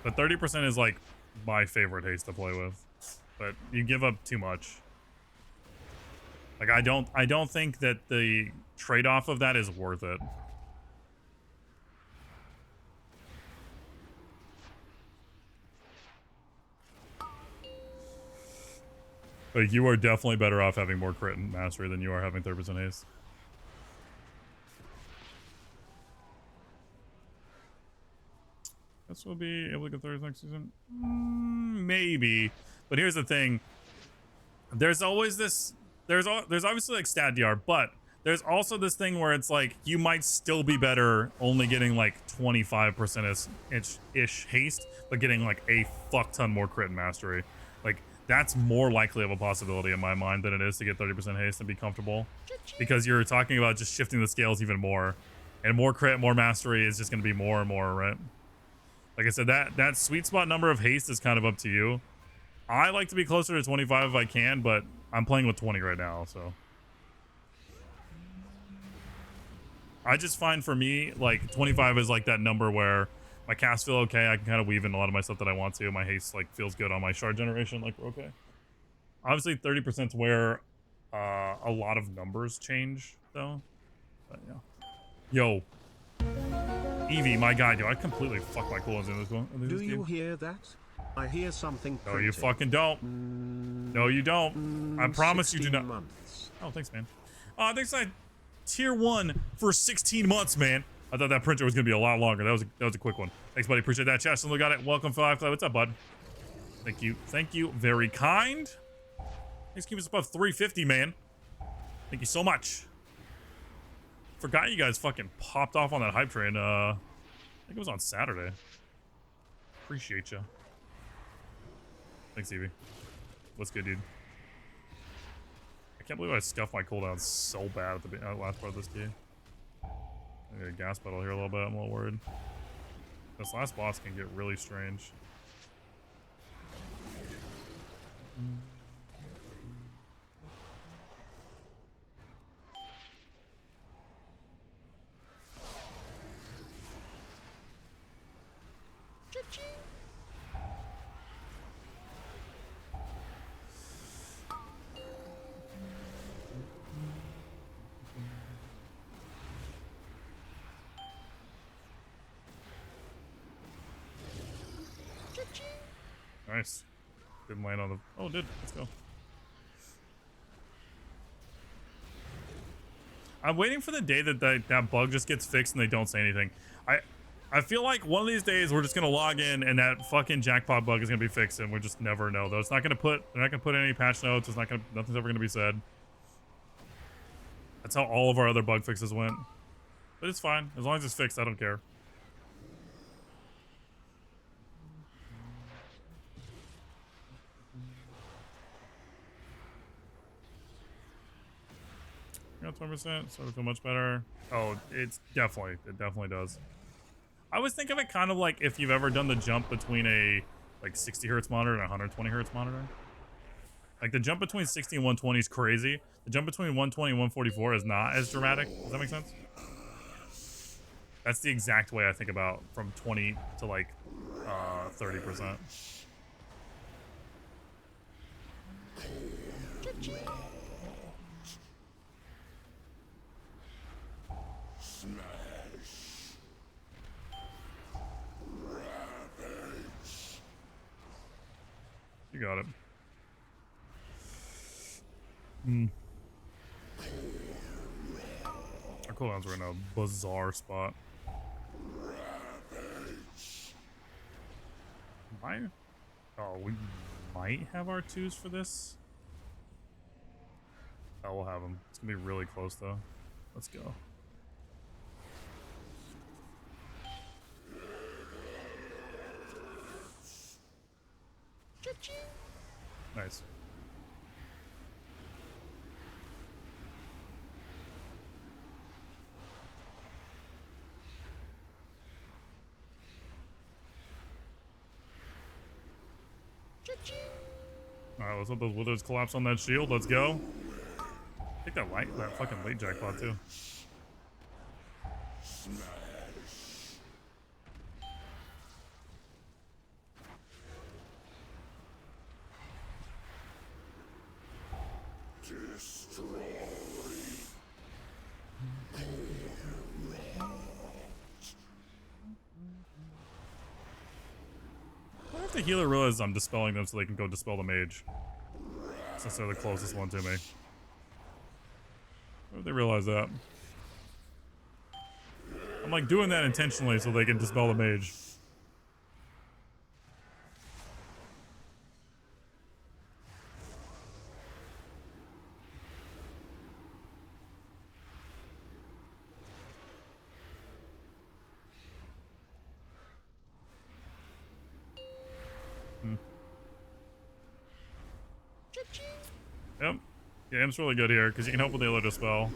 But 30% is like my favorite haste to play with. But you give up too much. Like I don't think that the trade-off of that is worth it. Like, you are definitely better off having more crit and mastery than you are having 30% haste. Guess we'll be able to get 30 next season? Maybe. But here's the thing. There's always this... There's obviously, like, stat DR, but there's also this thing where it's like, you might still be better only getting, like, 25%-ish haste, but getting, like, a fuck ton more crit and mastery. Like... That's more likely of a possibility in my mind than it is to get 30% haste and be comfortable. Because you're talking about just shifting the scales even more. And more crit, more mastery is just going to be more and more, right? Like I said, that sweet spot number of haste is kind of up to you. I like to be closer to 25 if I can, but I'm playing with 20 right now, so. I just find for me, like, 25 is like that number where my casts feel okay. I can kind of weave in a lot of my stuff that I want to. My haste like feels good on my shard generation. Like we're okay. Obviously, 30% is where a lot of numbers change, though. But yeah. Yo, Evie, my guy, dude, I completely fucked my cooldowns in this one. Do you hear that? I hear something. No, you fucking don't. No, you don't. I promise you do not. Months. Oh, thanks, man. Thanks, tier 1 for 16 months, man. I thought that printer was gonna be a lot longer. That was a quick one. Thanks, buddy. Appreciate that. Chest and look at it. Welcome, Firefly. What's up, bud? Thank you. Thank you. Very kind. Thanks, keep us above 350, man. Thank you so much. Forgot you guys fucking popped off on that hype train. I think it was on Saturday. Appreciate you. Thanks, Evie. What's good, dude? I can't believe I scuffed my cooldown so bad at the last part of this game. I got a gas pedal here a little bit. I'm a little worried. This last boss can get really strange. Nice. Didn't land on the... Oh, it did. Let's go. I'm waiting for the day that that bug just gets fixed and they don't say anything. I feel like one of these days we're just gonna log in and that fucking jackpot bug is gonna be fixed and we'll just never know. Though it's not gonna put... They're not gonna put any patch notes. It's not gonna... Nothing's ever gonna be said. That's how all of our other bug fixes went. But it's fine. As long as it's fixed, I don't care. Got 20%, so I feel much better. Oh, it definitely does. I always think of it kind of like if you've ever done the jump between a like 60 hertz monitor and a 120 hertz monitor. Like the jump between 60 and 120 is crazy. The jump between 120 and 144 is not as dramatic. Does that make sense? That's the exact way I think about from 20 to like 30%. You got it. Our cooldowns were in a bizarre spot. Oh, we might have our twos for this. Oh, we'll have them. It's gonna be really close though. Let's go. Nice. Alright, let's let those withers collapse on that shield. Let's go. Take that fucking late jackpot too. I wonder if the healer realizes I'm dispelling them so they can go dispel the mage. Since they're the closest one to me. Why would they realize that? I'm like doing that intentionally so they can dispel the mage. Yep. Yeah, Im's really good here because you can help with the other dispel.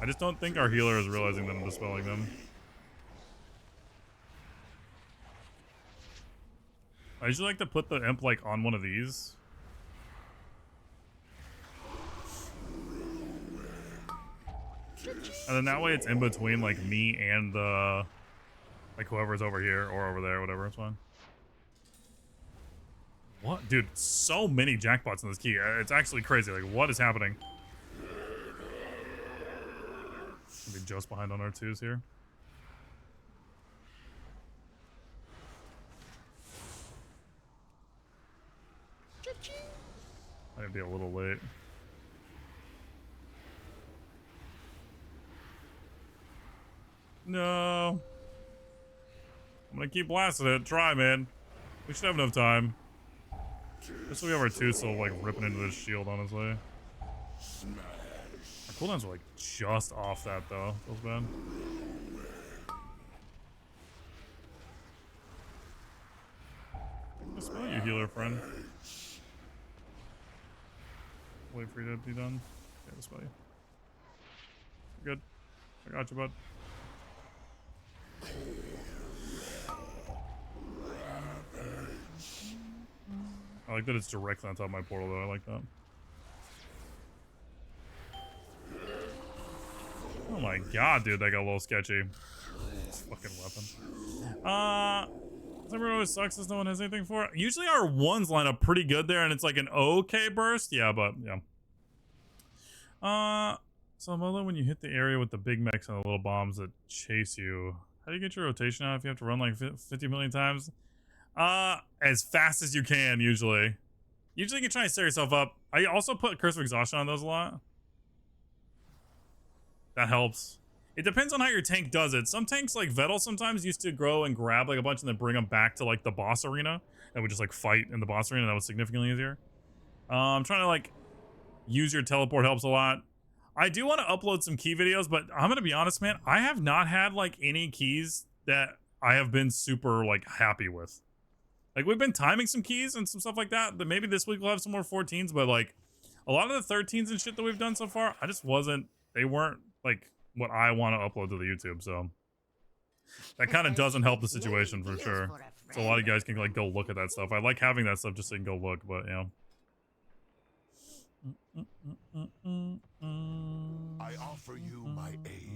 I just don't think our healer is realizing them dispelling them. I usually like to put the imp like on one of these. And then that way it's in between like me and the like whoever's over here or over there, whatever, it's fine. What? Dude, so many jackpots in this key. It's actually crazy. Like, what is happening? Gonna be just behind on our twos here. Might be a little late. No. I'm gonna keep blasting it. Try, man. We should have enough time. Just so we have our two still like ripping into this shield, honestly. Our cooldowns are like just off that though. Feels bad. your healer friend. Wait for you to be done. Yeah, this way. You're good. I got you, bud. I like that it's directly on top of my portal, though. I like that. Oh my god, dude, that got a little sketchy. This fucking weapon. Everyone always sucks as no one has anything for it. Usually our ones line up pretty good there, and it's like an okay burst. Yeah, but yeah. So Mola, when you hit the area with the big mechs and the little bombs that chase you, how do you get your rotation out if you have to run like 50 million times? As fast as you can, usually. Usually you can try and set yourself up. I also put Curse of Exhaustion on those a lot. That helps. It depends on how your tank does it. Some tanks like Vettel sometimes used to grow and grab like a bunch and then bring them back to like the boss arena and would just like fight in the boss arena. That was significantly easier. I'm trying to like use your teleport helps a lot. I do want to upload some key videos, but I'm gonna be honest, man. I have not had like any keys that I have been super like happy with. Like we've been timing some keys and some stuff like that. But maybe this week we'll have some more 14s. But like a lot of the 13s and shit that we've done so far, I just wasn't. They weren't like what I want to upload to the YouTube. So that kind of doesn't help the situation for sure. So a lot of you guys can like go look at that stuff. I like having that stuff just so you can go look. But yeah. I offer you my aid.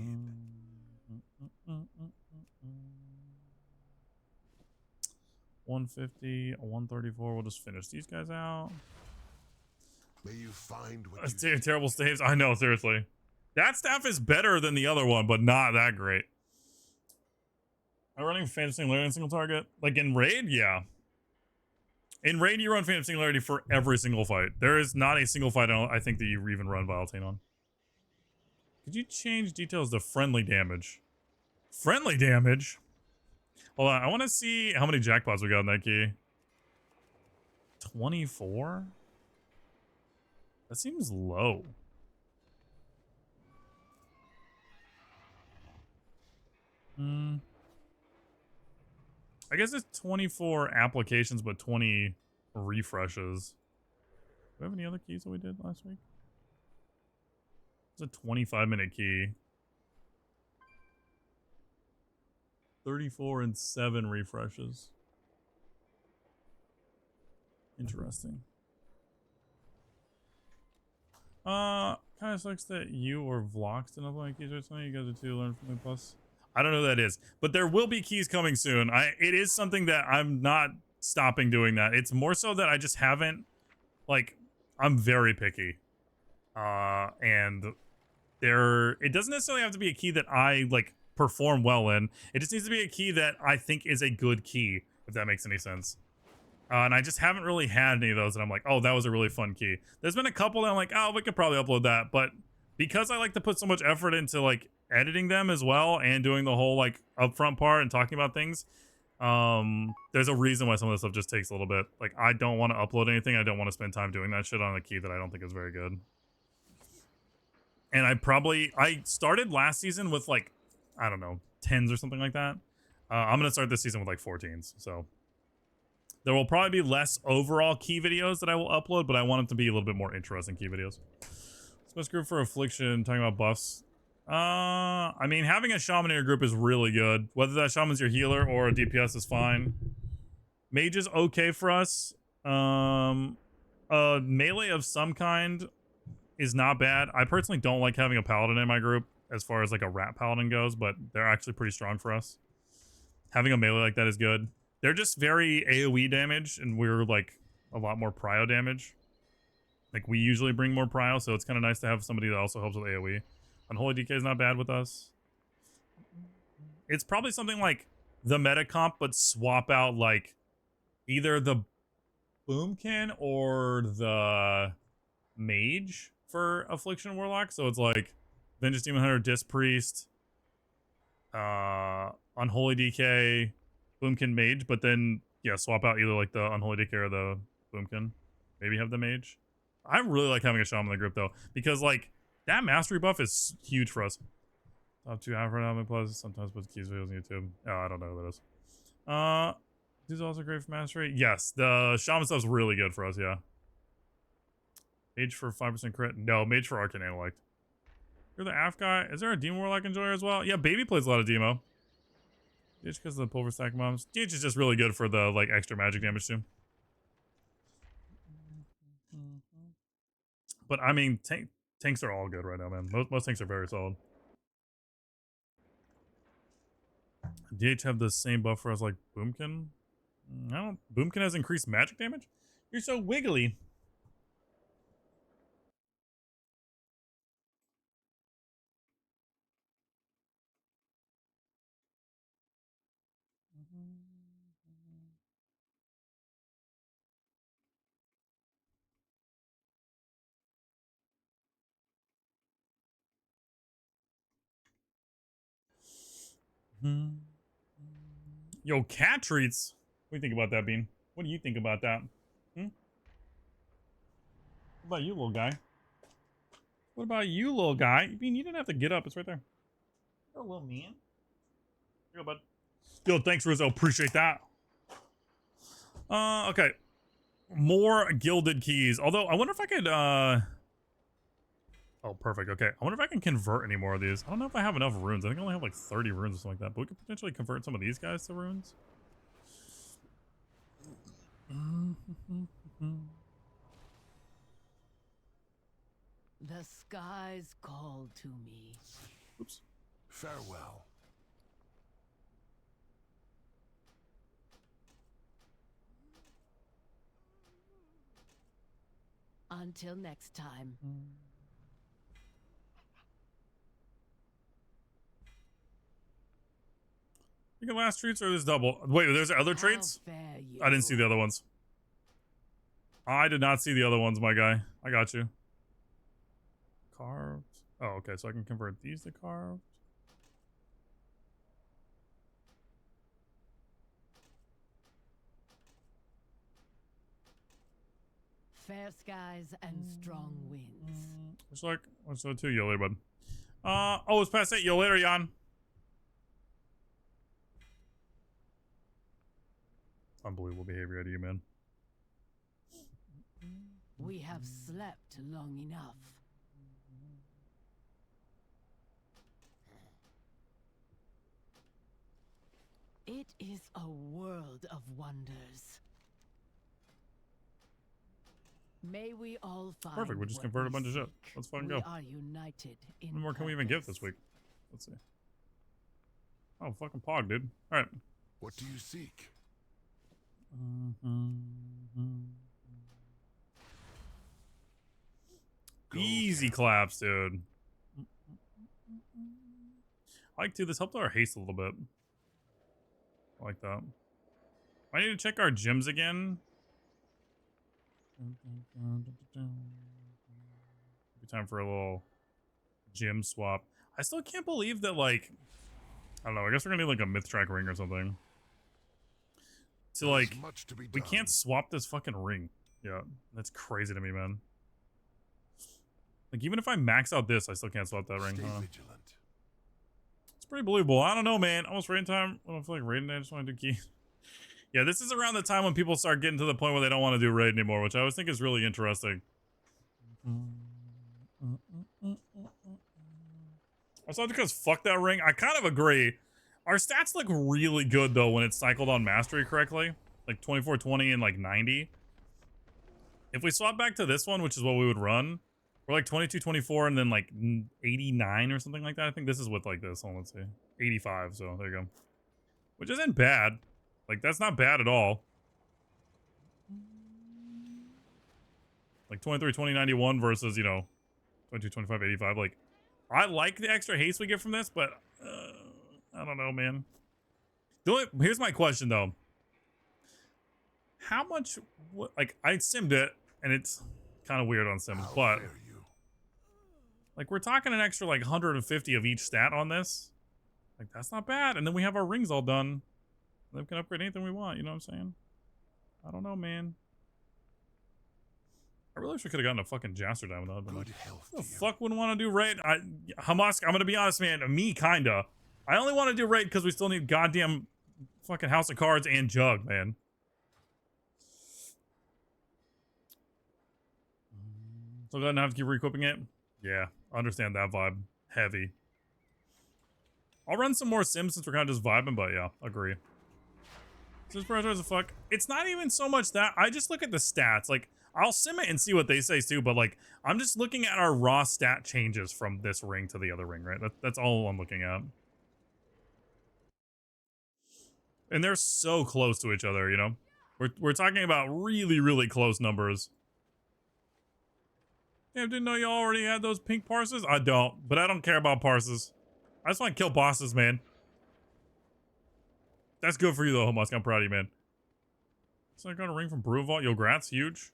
150, 134. We'll just finish these guys out. May you find what That's you terrible staves. I know, seriously. That staff is better than the other one, but not that great. Am I running Phantom Singularity in single target? Like in Raid? Yeah. In Raid, you run Phantom Singularity for every single fight. There is not a single fight I think that you even run Vilatane on. Could you change details to friendly damage? Friendly damage? Hold on, I want to see how many jackpots we got in that key. 24? That seems low. I guess it's 24 applications, but 20 refreshes. Do we have any other keys that we did last week? It's a 25-minute key. 34 and 7 refreshes. Interesting. Kind of sucks that you or Vlox didn't upload keys or something. You guys are too learn from me plus. I don't know who that is, but there will be keys coming soon. It is something that I'm not stopping doing that. It's more so that I just haven't, like, I'm very picky. And it doesn't necessarily have to be a key that I, like, perform well in. It just needs to be a key that I think is a good key, if that makes any sense. And I just haven't really had any of those, and I'm like, oh, that was a really fun key. There's been a couple that I'm like, oh, we could probably upload that, but because I like to put so much effort into, like, editing them as well and doing the whole, like, upfront part and talking about things, there's a reason why some of this stuff just takes a little bit. Like, I don't want to upload anything. I don't want to spend time doing that shit on a key that I don't think is very good. And I started last season with, like, I don't know, 10s or something like that. I'm going to start this season with, like, 14s, so there will probably be less overall key videos that I will upload, but I want them to be a little bit more interesting key videos. Best group for Affliction, talking about buffs. I mean, having a shaman in your group is really good. Whether that shaman's your healer or a DPS is fine. Mage is okay for us. A melee of some kind is not bad. I personally don't like having a paladin in my group as far as like a rat paladin goes, but they're actually pretty strong for us. Having a melee like that is good. They're just very AoE damage, and we're like a lot more prio damage. Like we usually bring more prio, so it's kind of nice to have somebody that also helps with AoE. Unholy DK is not bad with us. It's probably something like the meta comp, but swap out like either the Boomkin or the Mage for Affliction Warlock. So it's like Vengeance Demon Hunter, Disc Priest, Unholy DK, Boomkin Mage, but then yeah, swap out either like the Unholy DK or the Boomkin. Maybe have the Mage. I really like having a shaman in the group though, because like that mastery buff is huge for us. Top 2 Afro Plus sometimes puts keys videos on YouTube. Oh, I don't know who that is. This is also great for mastery. Yes, the shaman stuff's really good for us. Yeah. Mage for 5% crit. No, mage for arcane intellect. You're the AF guy. Is there a Demon Warlock enjoyer as well? Yeah, Baby plays a lot of Demo. DH because of the pulver stack moms. DH is just really good for the like extra magic damage too. But I mean, tanks are all good right now, man. Most tanks are very solid. DH have the same buffer as like Boomkin. I don't. Boomkin has increased magic damage. You're so wiggly. Yo, cat treats. What do you think about that, Bean? What do you think about that? What about you, little guy? What about you, little guy? Bean, you didn't have to get up. It's right there. You're a little man. Here you go, bud. Yo, thanks, Rizzo. Appreciate that. Okay. More gilded keys. Although, I wonder if I could, Oh, perfect. Okay. I wonder if I can convert any more of these. I don't know if I have enough runes. I think I only have like 30 runes or something like that. But we could potentially convert some of these guys to runes. The skies call to me. Oops. Farewell. Until next time. You can last treats or this double. Wait, there's other traits? I didn't see the other ones. I did not see the other ones, my guy. I got you. Carved. Oh, okay. So I can convert these to carved. Fair skies and strong winds. Looks like what's that too? You later, bud. Oh, it's past 8. You later, Jan. Unbelievable behavior out of you, man. We have slept long enough. It is a world of wonders. May we all find Perfect. We just what converted a we bunch of shit. seek. Let's fucking We go. are united in How many more can we even give this purpose. week? Let's see. Oh, fucking pog, dude. All right. What do you seek? Easy claps, dude. I like to. This helped our haste a little bit. I like that. I need to check our gyms again. Be time for a little gym swap. I still can't believe that, like, I don't know. I guess we're gonna need like a myth track ring or something. So There's like, much to be we done. can't swap this fucking ring. Yeah, that's crazy to me, man. Like, even if I max out this, I still can't swap that ring. Stay Huh? vigilant. It's pretty believable. I don't know, man. Almost raiding time. I don't feel like raiding. I just want to do key. Yeah, this is around the time when people start getting to the point where they don't want to do raid anymore, which I always think is really interesting. Also, because fuck that ring. I kind of agree. Our stats look really good, though, when it's cycled on mastery correctly. Like 2420 and like 90. If we swap back to this one, which is what we would run, we're like 2224 and then like 89 or something like that. I think this is with like this. Hold on, let's see. 85, so there you go. Which isn't bad. Like, that's not bad at all. Like 23, 20, 91 versus, you know, 22, 25, 85. Like, I like the extra haste we get from this, but I don't know, man. Here's my question, though. How much, like, I simmed it, and it's kind of weird on sims, How but, fare you? like, we're talking an extra, like, 150 of each stat on this. Like, that's not bad. And then we have our rings all done. Then we can upgrade anything we want, you know what I'm saying? I don't know, man. I really wish we could have gotten a fucking Jaster Diamond. That would have been Good like, health who the to you. fuck wouldn't want to do raid? Hamas, I'm gonna be honest, man. Me, kinda. I only want to do raid because we still need goddamn fucking House of Cards and Jug, man. So gonna have to keep re-equipping it. Yeah, understand that vibe. Heavy. I'll run some more Sims since we're kind of just vibing, but yeah, agree. Sims pressure as a fuck. It's not even so much that. I just look at the stats. Like, I'll sim it and see what they say too, but like, I'm just looking at our raw stat changes from this ring to the other ring, right? That's all I'm looking at. And they're so close to each other, you know? We're talking about really, really close numbers. Damn, didn't know you already had those pink parses? I don't, but I don't care about parses. I just want to kill bosses, man. That's good for you though, Musk. I'm proud of you, man. So I got a ring from Brew Vault. Yo, Grat's huge.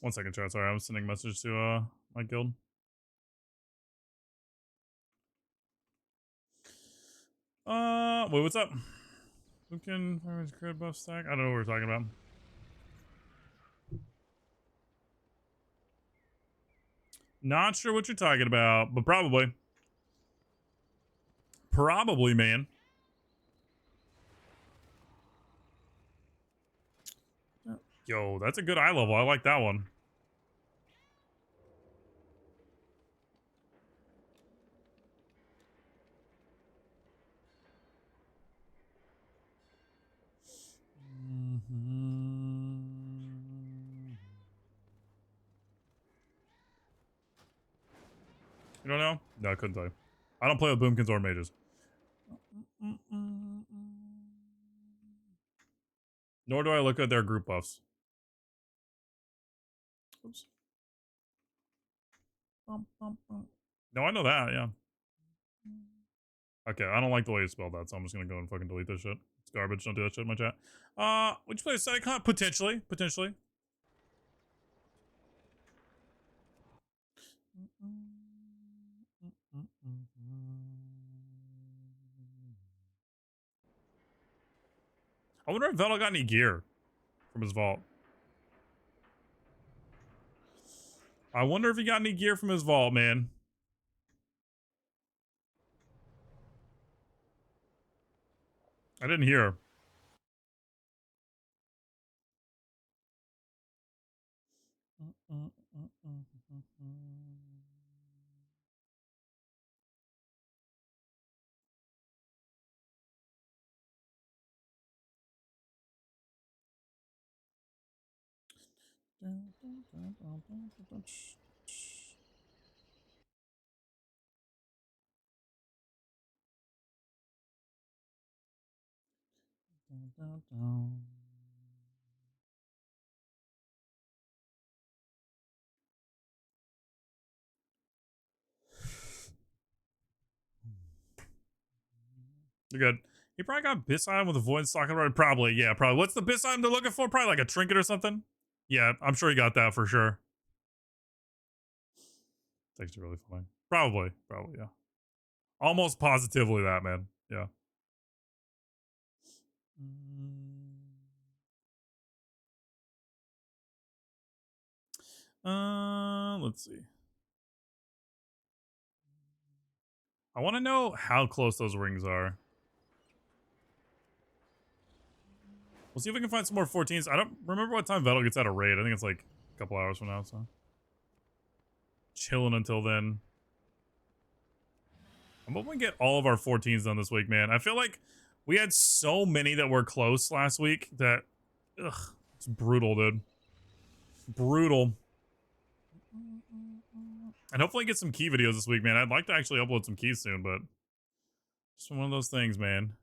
One second, chat. Sorry, I was sending a message to my guild. Wait, what's up? Who can crit buff stack? I don't know what we're talking about. Not sure what you're talking about, but probably. Probably, man. Yo, that's a good eye level. I like that one. You don't know? No, I couldn't tell you. I don't play with boomkins or mages. Nor do I look at their group buffs. Oops. No, I know that, yeah. Okay, I don't like the way you spelled that, so I'm just gonna go and fucking delete this shit. It's garbage. Don't do that shit in my chat. Would you play a side con? Potentially. Potentially. I wonder if Vettel got any gear from his vault. I wonder if he got any gear from his vault, man. I didn't hear. You're good. He probably got Biss item with a void socket right. Probably, yeah, probably. What's the Biss item they're looking for? Probably like a trinket or something. Yeah, I'm sure he got that for sure. It's actually really funny. Probably, yeah. Almost positively that, man. Yeah. Let's see. I want to know how close those rings are. We'll see if we can find some more 14s. I don't remember what time Vettel gets out of raid. I think it's like a couple hours from now, so. Chilling until then. I'm hoping we get all of our 14s done this week, man. I feel like we had so many that were close last week that, ugh, It's brutal, dude. Brutal. And hopefully get some key videos this week, man. I'd like to actually upload some keys soon, but just one of those things, man.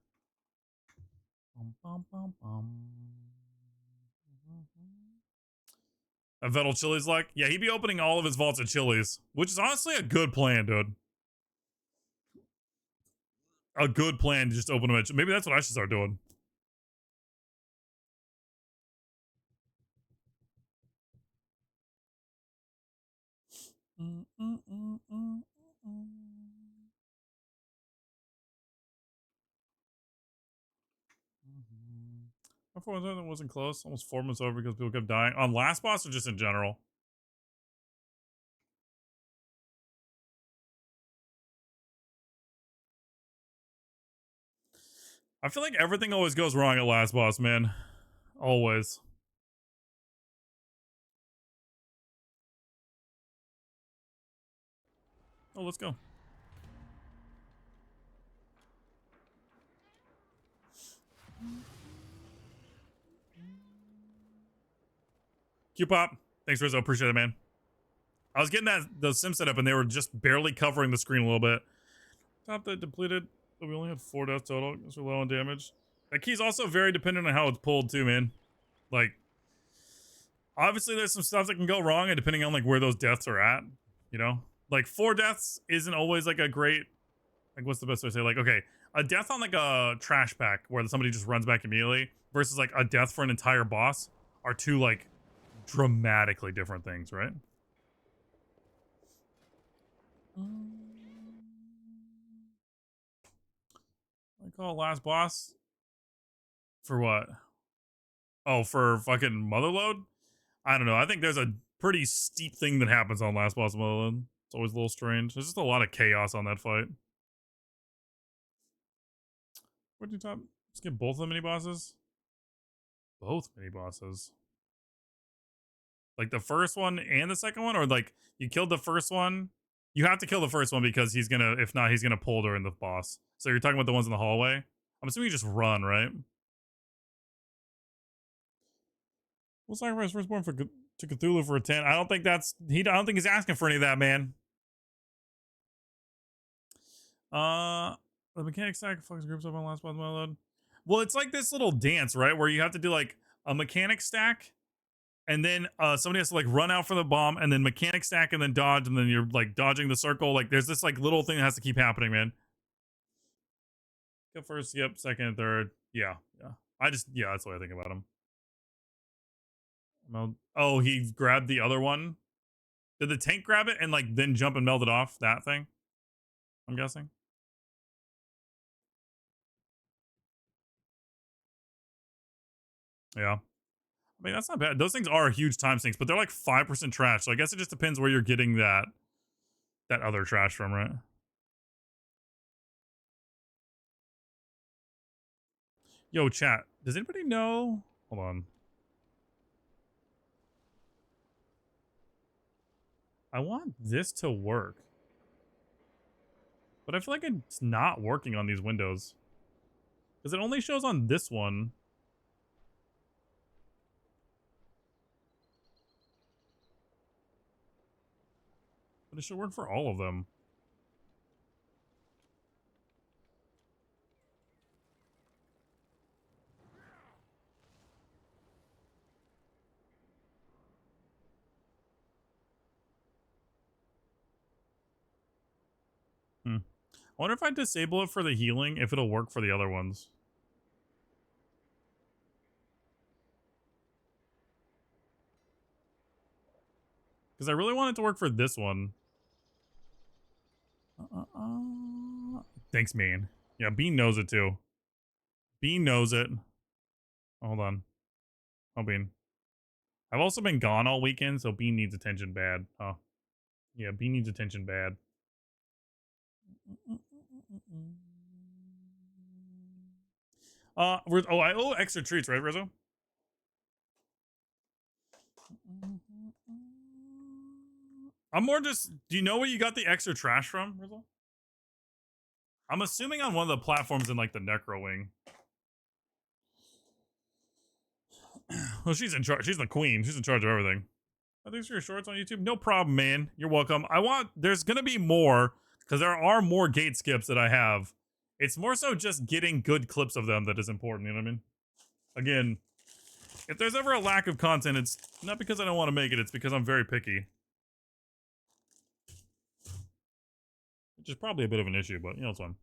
A Vettel Chili's like, yeah, he'd be opening all of his vaults at Chili's, which is honestly a good plan, dude. A good plan to just open them at. Maybe that's what I should start doing. Before that wasn't close. Almost 4 months over because people kept dying. On last boss or just in general? I feel like everything always goes wrong at last boss, man. Always. Oh, let's go. Q-Pop. Thanks, Rizzo. Appreciate it, man. I was getting the sim setup and they were just barely covering the screen a little bit. Top that depleted, but we only had 4 deaths total. Because we're low on damage. That key's also very dependent on how it's pulled too, man. Like, obviously there's some stuff that can go wrong and depending on like where those deaths are at, you know? Like 4 deaths isn't always like a great, like what's the best way to say? Like, okay, a death on like a trash pack where somebody just runs back immediately versus like a death for an entire boss are 2 like dramatically different things, right? I call last boss for what? Oh, for fucking Motherload? I don't know. I think there's a pretty steep thing that happens on last boss Motherload. It's always a little strange. There's just a lot of chaos on that fight. What do you top? Let's get both of the mini bosses. Both mini bosses. Like the first one and the second one, or like you killed the first one. You have to kill the first one because he's gonna, if not, he's gonna pull during the boss. So you're talking about the ones in the hallway. I'm assuming you just run, right? We'll sacrifice firstborn to Cthulhu for a 10. I don't think that's I don't think he's asking for any of that, man. The mechanic stack fucks groups up on last boss mode. Well, it's like this little dance, right? Where you have to do like a mechanic stack, and then somebody has to like run out for the bomb, and then mechanic stack, and then dodge, and then you're like dodging the circle. Like there's this like little thing that has to keep happening, man. Go first, yep, second, and third. Yeah. That's the way I think about him. Oh, he grabbed the other one. Did the tank grab it and like then jump and melt it off? That thing? I'm guessing. Yeah. I mean, that's not bad. Those things are huge time sinks, but they're like 5% trash. So I guess it just depends where you're getting that other trash from, right? Yo, chat. Does anybody know? Hold on. I want this to work. But I feel like it's not working on these windows. Because it only shows on this one. But it should work for all of them. I wonder if I disable it for the healing, if it'll work for the other ones. Because I really want it to work for this one. Thanks, man. Yeah, Bean knows it too. Bean knows it. Hold on. Oh, Bean. I've also been gone all weekend, so Bean needs attention bad. Oh. Yeah, Bean needs attention bad. I owe extra treats, right, Rizzo? I'm more just, do you know where you got the extra trash from, Rizzo? I'm assuming on one of the platforms in like the Necro Wing. Well, she's in charge. She's the queen. She's in charge of everything. Thanks for your shorts on YouTube. No problem, man. You're welcome. There's gonna be more because there are more gate skips that I have. It's more so just getting good clips of them that is important. You know what I mean? Again, if there's ever a lack of content, it's not because I don't want to make it. It's because I'm very picky, which is probably a bit of an issue, but you know, it's fine.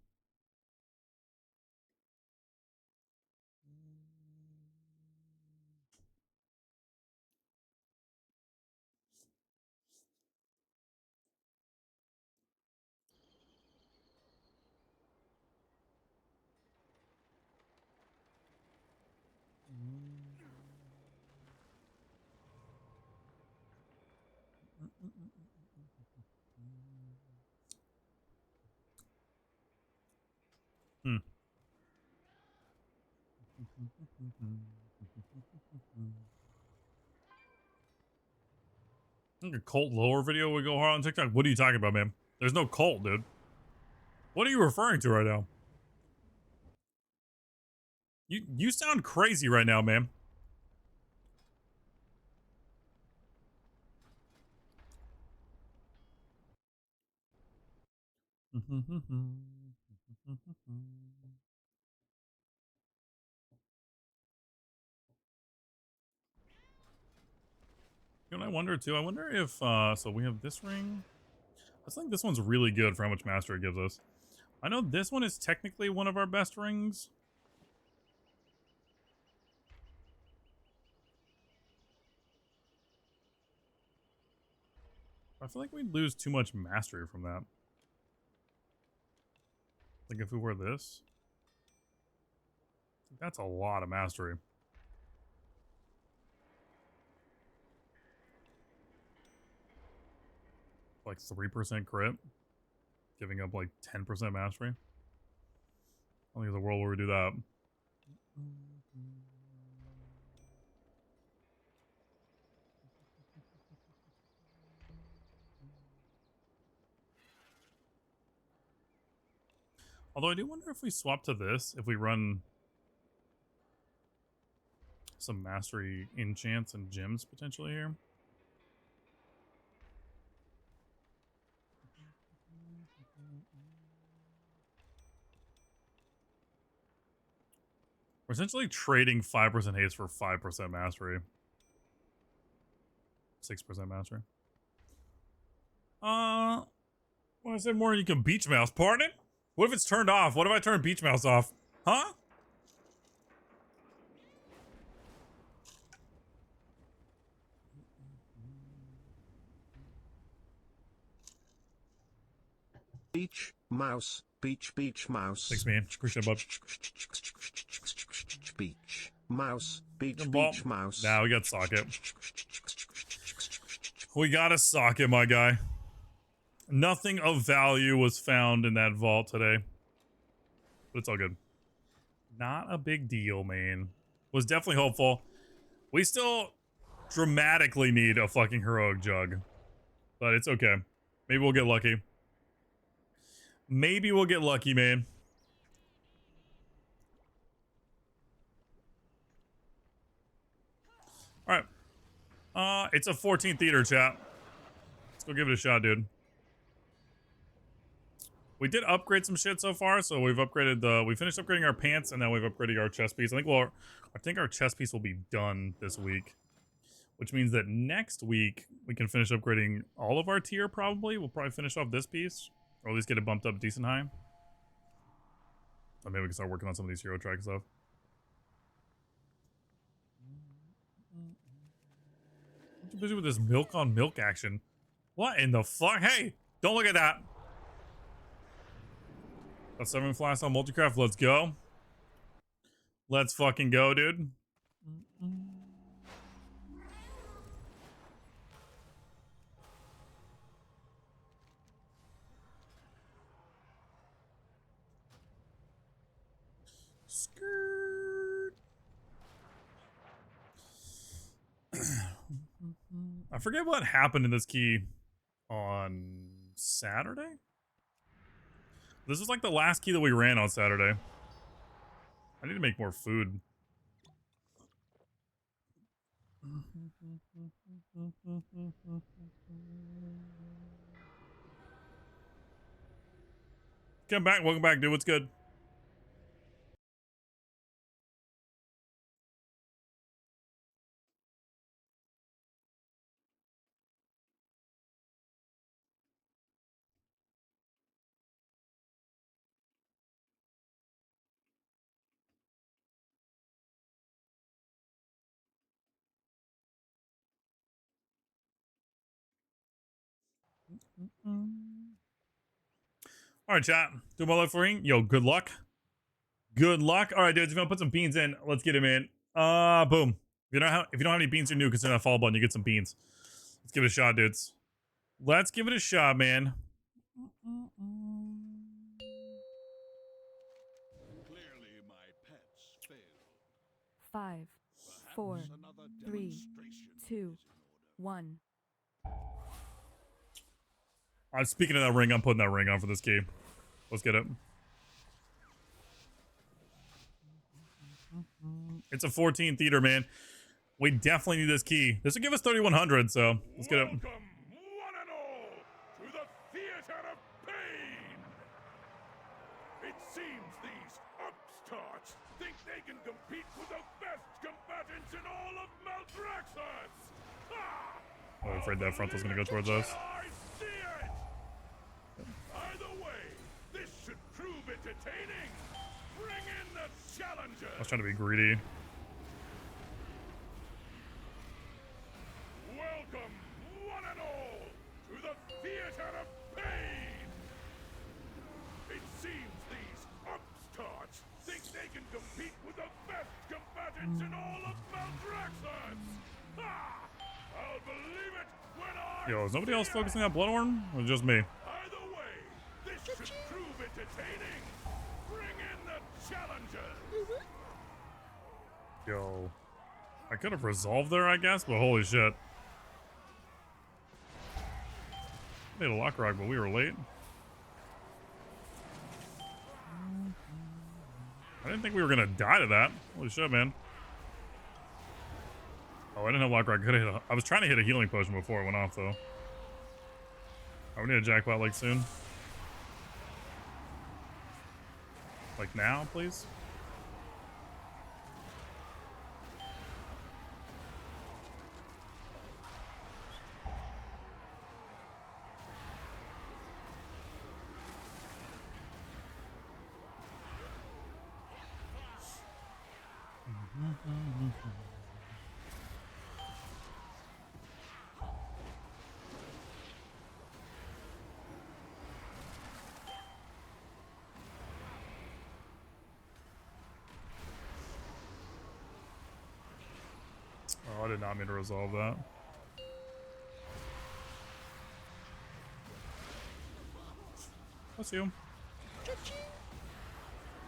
Hmm. I think a cult lower video would go hard on TikTok. What are you talking about, man? There's no cult, dude. What are you referring to right now? You sound crazy right now, man. You know what I wonder too? I wonder if so we have this ring. I think this one's really good for how much mastery it gives us. I know this one is technically one of our best rings. I feel like we'd lose too much mastery from that. Like if we wear this. That's a lot of mastery. Like 3% crit. Giving up like 10% mastery. I think there's a world where we do that. Although I do wonder if we swap to this, if we run some mastery enchants and gems potentially here. We're essentially trading 5% haste for 5% mastery. 6% mastery. When I said more, you can beach mouse. Pardon? What if it's turned off? What if I turn beach mouse off? Huh? Beach mouse, beach mouse. Thanks, man. Appreciate it, bud. Beach mouse, beach mouse. Now we got socket. We got a socket, my guy. Nothing of value was found in that vault today. But it's all good. Not a big deal, man. Was definitely hopeful. We still dramatically need a fucking heroic jug. But it's okay. Maybe we'll get lucky. Maybe we'll get lucky, man. Alright. It's a 14th theater, chat. Let's go give it a shot, dude. We did upgrade some shit so far, so we've upgraded we finished upgrading our pants, and now we've upgraded our chest piece. I think our chest piece will be done this week. Which means that next week, we can finish upgrading all of our tier, probably. We'll probably finish off this piece. Or at least get it bumped up decent high. Or maybe we can start working on some of these hero track stuff. I'm too busy with this milk on milk action. What in the fuck? Hey, don't look at that. Got 7 flasks on multicraft. Let's go. Let's fucking go, dude. Skirt. I forget what happened in this key on Saturday. This was like the last key that we ran on Saturday. I need to make more food. Come back. Welcome back, dude. What's good? All right, chat. Do my life for ring. Yo, good luck. Good luck. All right, dudes. If you want to put some beans in, let's get them in. Boom. If you don't have any beans, you're new. Consider that follow button. You get some beans. Let's give it a shot, dudes. Let's give it a shot, man. Clearly my pets failed. 5, 4, 3, 2, 1. Speaking of that ring, I'm putting that ring on for this key. Let's get it. It's a 14 theater, man. We definitely need this key. This will give us 3,100, so let's get it. Welcome, one and all, to the theater of pain. It seems these upstarts think they can compete with the best combatants in all of Maldraxxus. Ha! Oh, I'm afraid that frontal's gonna go towards us. I see it. Either way, this should prove entertaining. Bring in the challenger. I was trying to be greedy. Welcome, one and all, to the theater of pain. It seems these upstarts think they can compete with the best combatants in all of Maldraxxus. Ha! I'll believe it when I Yo, is nobody see else it. focusing on Bloodhorn? Or just me? Either way, this should prove entertaining. Bring in the challengers. Yo. I could have resolved there, I guess, but holy shit. Made a lock rock, but we were late. I didn't think we were gonna die to that. Holy shit, man. Oh, I didn't have lock rock. I was trying to hit a healing potion before it went off, though. Oh, we need a jackpot like soon. Like now, please. Oh, I did not mean to resolve that. Bless you.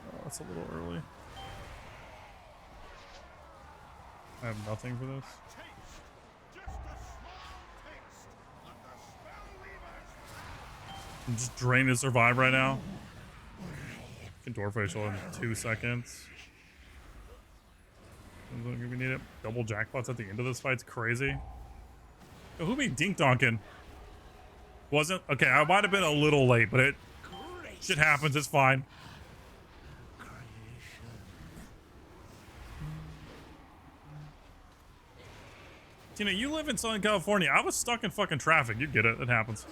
Oh, that's a little early. I have nothing for this. I'm just drained to survive right now. Can door facial in 2 seconds. We need it. Double jackpots at the end of this fight's crazy. Yo, who be dink donking? Wasn't okay. I might have been a little late, but shit happens. It's fine. Tina, you live in Southern California. I was stuck in fucking traffic. You get it. It happens. Is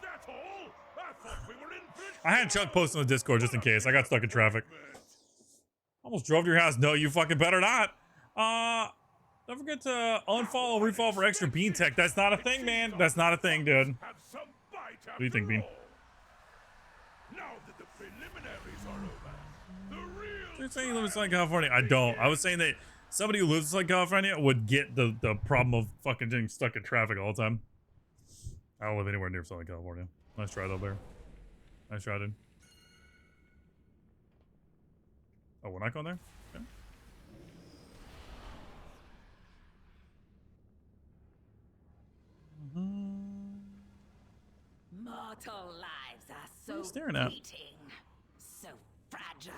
that all? I thought we were in Bridge. I had Chuck post on the Discord just in case. I got stuck in traffic. Almost drove to your house. No, you fucking better not. Don't forget to unfollow, refollow for extra bean tech. That's not a thing, man. That's not a thing, dude. Have some bite What do you think, after Bean? all. Now that the preliminaries are over, the real You're saying you live in Southern California. I don't. I was saying that somebody who lives in Southern California would get the problem of fucking getting stuck in traffic all the time. I don't live anywhere near Southern California. Nice try, though, Bear. Nice try, dude. Oh, we're not going there? Okay. Mortal lives are What are so you staring at? fleeting, so fragile.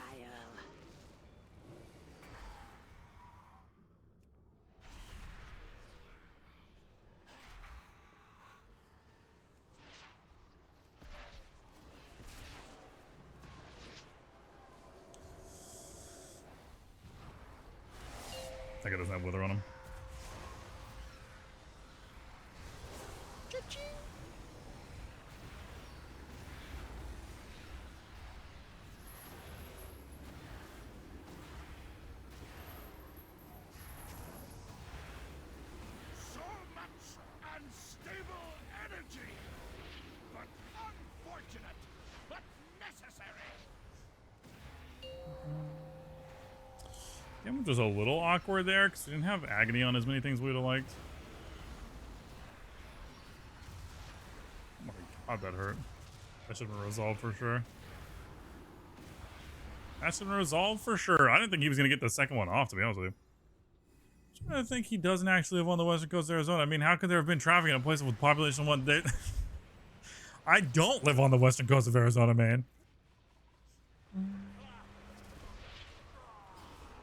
That guy doesn't have wither on him. So much unstable energy, but unfortunate, but necessary. Damage was a little awkward there because we didn't have agony on as many things we would have liked. Oh my god, that hurt. That should have been resolved for sure. That should have been resolved for sure. I didn't think he was going to get the second one off, to be honest with you. I think he doesn't actually live on the western coast of Arizona. I mean, how could there have been traffic in a place with population one day? I don't live on the western coast of Arizona, man.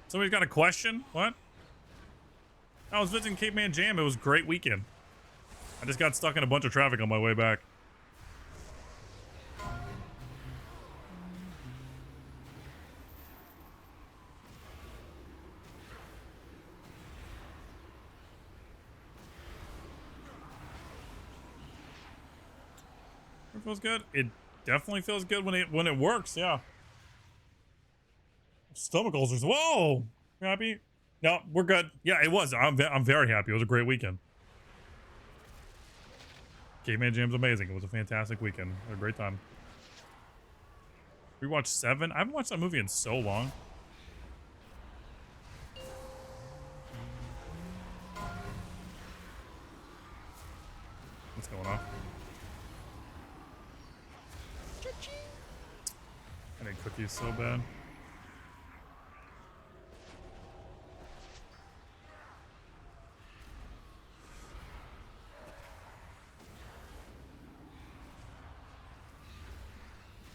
Somebody's got a question? What? I was visiting Cape Man Jam. It was a great weekend. I just got stuck in a bunch of traffic on my way back. It feels good. It definitely feels good when it works. Yeah. Stomach ulcers. Whoa. You happy? No, we're good. Yeah, it was. I'm very happy. It was a great weekend. Caveman Jam's amazing. It was a fantastic weekend. We had a great time. We watched 7. I haven't watched that movie in so long. What's going on? I need cookies so bad.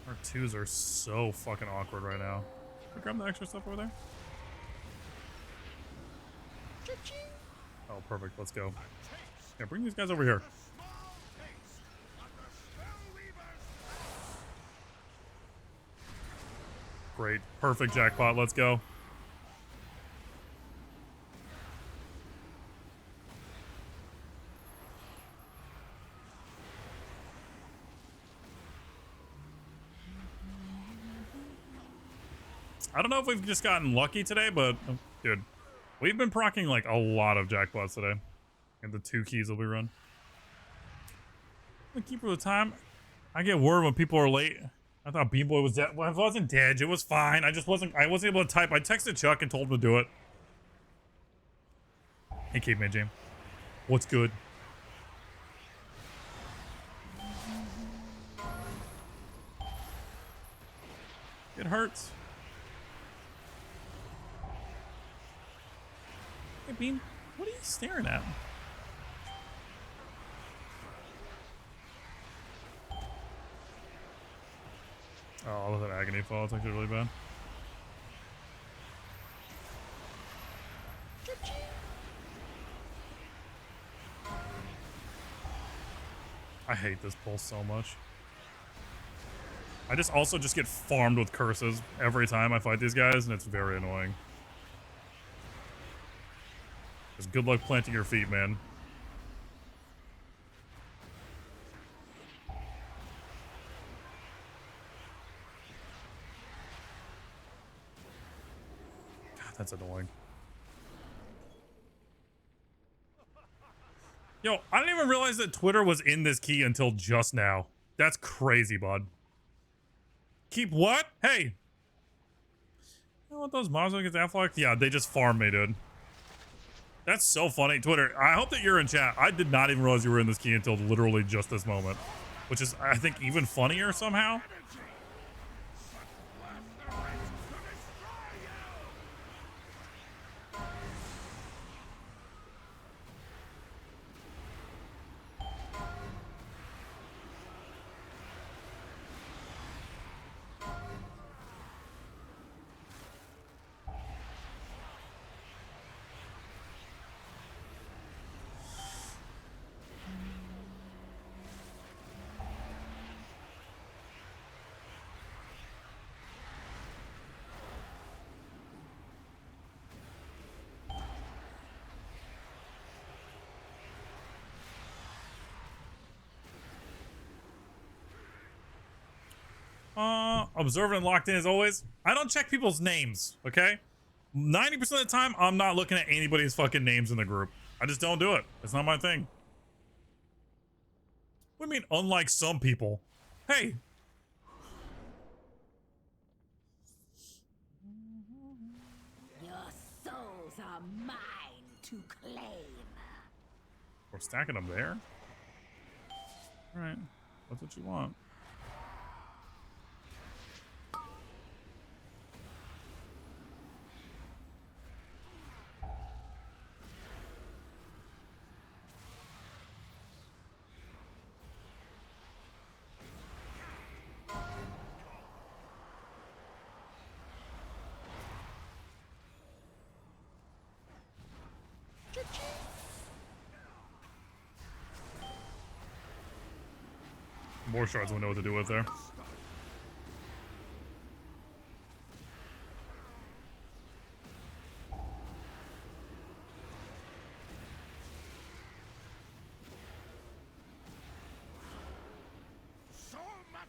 Our 2s are so fucking awkward right now. Can I grab the extra stuff over there? Oh, perfect. Let's go. Yeah, bring these guys over here. Great. Perfect jackpot. Let's go. I don't know if we've just gotten lucky today, but dude, we've been procking like a lot of jackpots today. And the 2 keys that we run. The keeper of the time. I get word when people are late. I thought Bean Boy was dead. Well, I wasn't dead. It was fine. I wasn't able to type. I texted Chuck and told him to do it. Hey, Caveman Jam. What's good? It hurts. Hey, Bean. What are you staring at? Oh, I love that agony fall. It's actually really bad. I hate this pulse so much. I also get farmed with curses every time I fight these guys, and it's very annoying. Just good luck planting your feet, man. God, that's annoying. Yo, I didn't even realize that Twitter was in this key until just now. That's crazy, bud. Keep what? Hey. You know what those mobs against Affliction? Yeah, they just farm me, dude. That's so funny. Twitter, I hope that you're in chat. I did not even realize you were in this key until literally just this moment. Which is, I think, even funnier somehow. Observant and locked in as always. I don't check people's names, okay? 90% of the time, I'm not looking at anybody's fucking names in the group. I just don't do it. It's not my thing. What do you mean, unlike some people? Hey. Your souls are mine to claim. We're stacking them there? Alright. That's what you want. More shards will know what to do with there. So much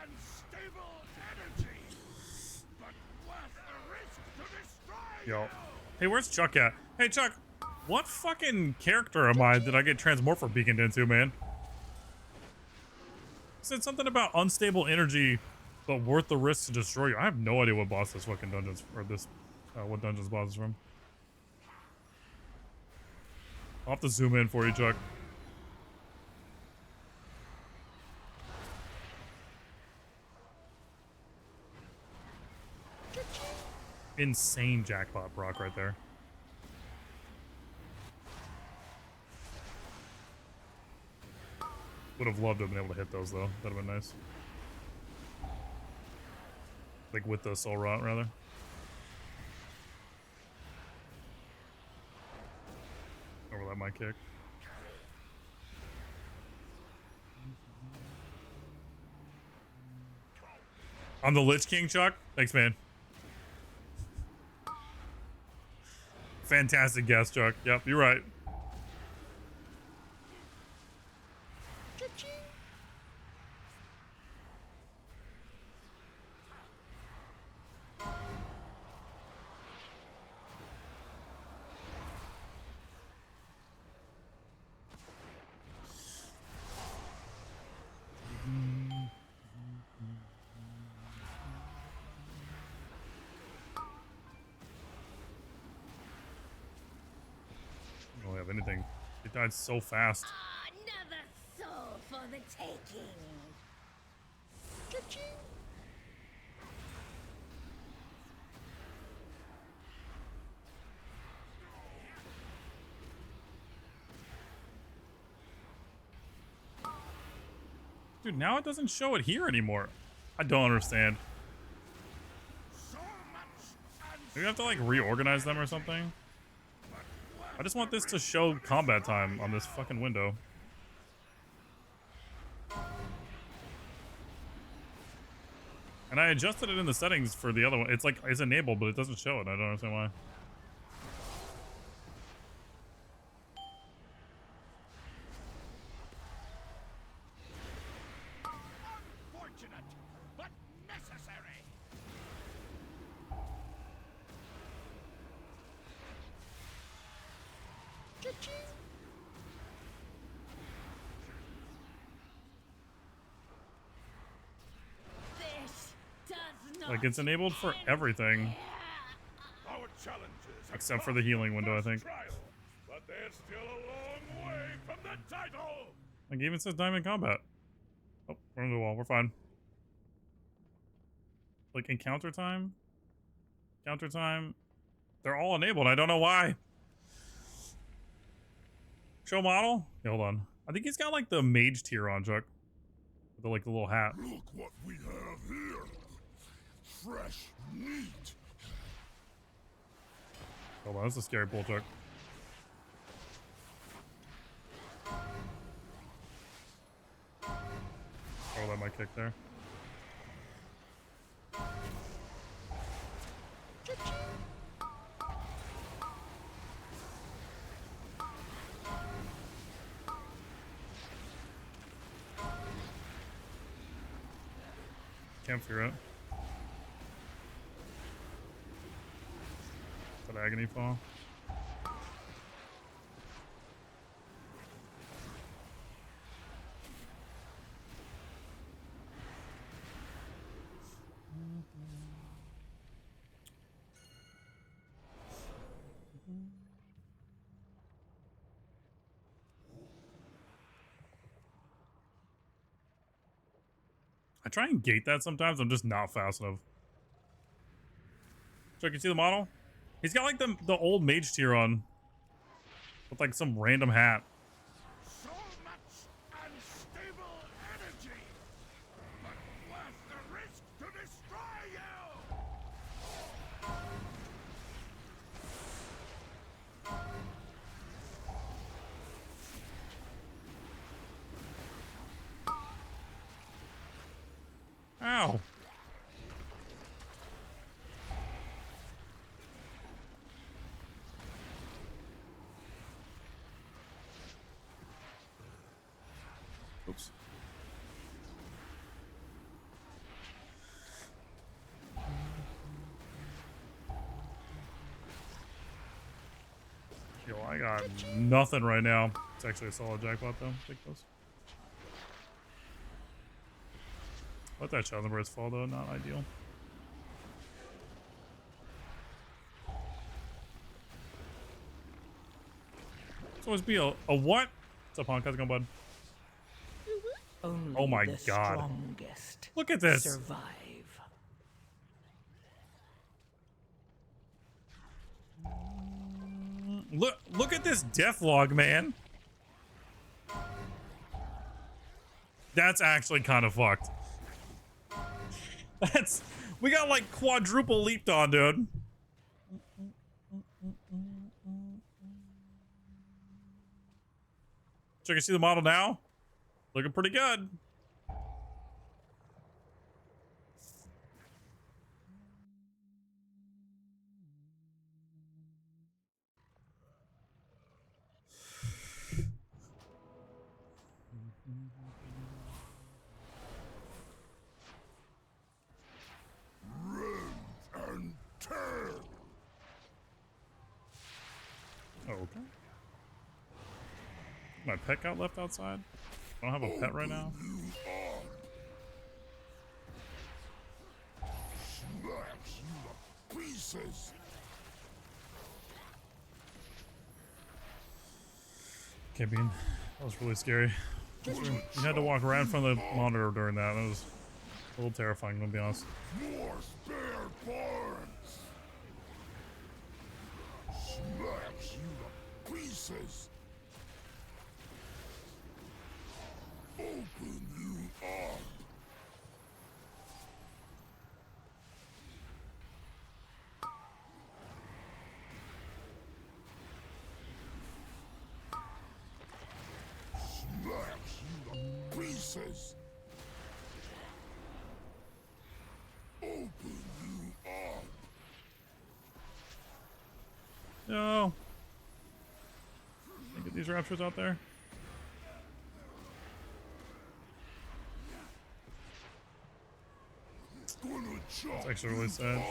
unstable energy, but worth the risk to destroy Yo. you. Hey, where's Chuck at? Hey, Chuck, what fucking character am I that I get Transmorpher beaconed into, man? Said something about unstable energy, but worth the risk to destroy you. I have no idea what boss this fucking dungeon's, or this, what dungeon's boss is from. I'll have to zoom in for you, Chuck. Insane jackpot proc right there. Would have loved to have been able to hit those though. That'd have been nice. Like with the soul rot rather. Overlap my kick. I'm the Lich King, Chuck. Thanks, man. Fantastic guess, Chuck. Yep, you're right. I don't have anything. It died so fast. Another soul for the taking. Cha-ching. Dude, now it doesn't show it here anymore. I don't understand. Maybe I have to like reorganize them or something. I just want this to show combat time on this fucking window. And I adjusted it in the settings for the other one. It's like, it's enabled, but it doesn't show it. I don't understand why. Unfortunate, but necessary. This does not Like, it's enabled for everything. Our challenges Except for the healing window, I think. trial, but they're still a long way from the title. Like, it even says Diamond Combat. Oh, we're on the wall. We're fine. Like, encounter time? Counter time? They're all enabled. I don't know why. Show model? Yeah, hold on. I think he's got, like, the mage tier on, Chuck. With the, like, the little hat. Look what we have here. Fresh meat. Hold on, this is a scary pull, Chuck. Oh, that might kick there. Can't figure it. That agony fall. I try and gate that sometimes. I'm just not fast enough. So I can see the model. He's got like the old mage tier on, with like some random hat. So much unstable energy, but worth the risk to destroy you! Ow. Oops. Yo, I got nothing right now. It's actually a solid jackpot though. Take those. Let that Shadow Birds fall though, not ideal. It's always be a what? What's up, Honk? How's it going, bud? Only Oh my the God. strongest Look at this. survive. Look at this death log, man. That's actually kind of fucked. We got like quadruple leaped on, dude. So you can see the model now. Looking pretty good. And turn! Oh, okay. My pet got left outside. I don't have a pet right now. Smash you to pieces! Okay, Bean. That was really scary. You had to walk right in front of the monitor during that. That was a little terrifying, I'm gonna be honest. More spare parts! Smash you to pieces! Open you up! Smash you to pieces! Open you up! No. Get these raptors out there. That's actually really sad.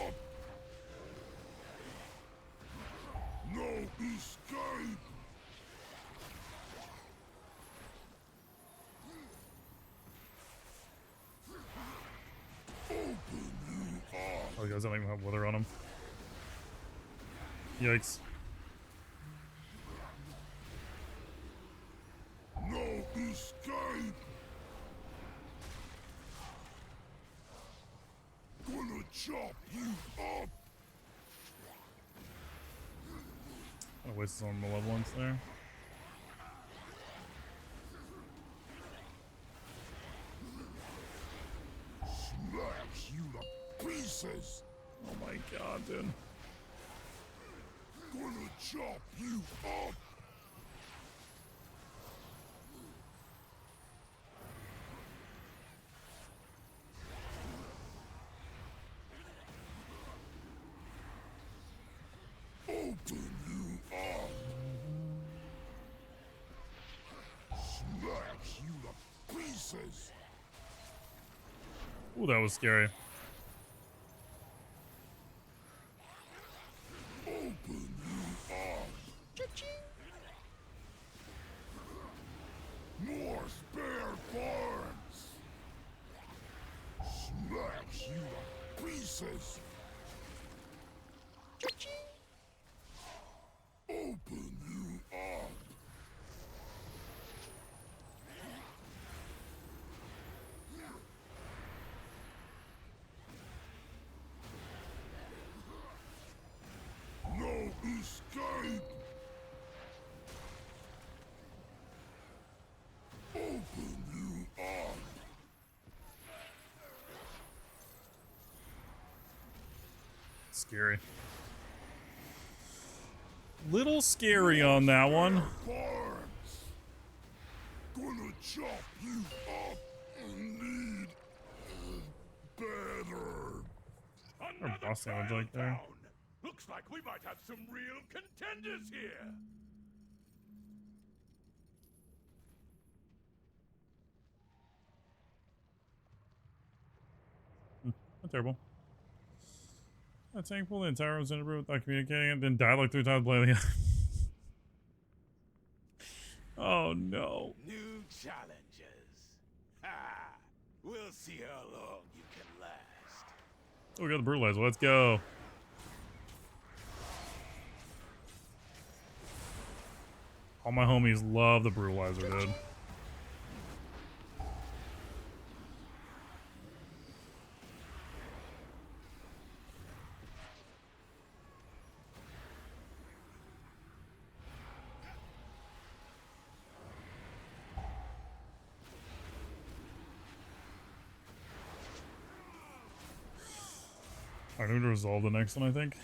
No escape! Oh, he doesn't even have wither on him. Yikes. No escape! Gonna chop you up! Gonna waste some malevolence there. Smash you to pieces! Oh my god, dude. Gonna chop you up! Open you up! Smash you to pieces! Ooh, that was scary. More spare parts! Smash you to pieces! Open you up! No escape! Open you up! Scary. Little scary on that one. Parts! Gonna chop you up and need better. Or boss damage like there. Down. Looks like we might have some real contenders here. Not terrible. That tank pulled the entire room's in without communicating and then died like 3 times lately. Oh no. New challenges. Ha! We'll see how long you can last. Oh, we got the brutalizer. Let's go. All my homies love the brutalizer, dude. I need to resolve the next one, I think.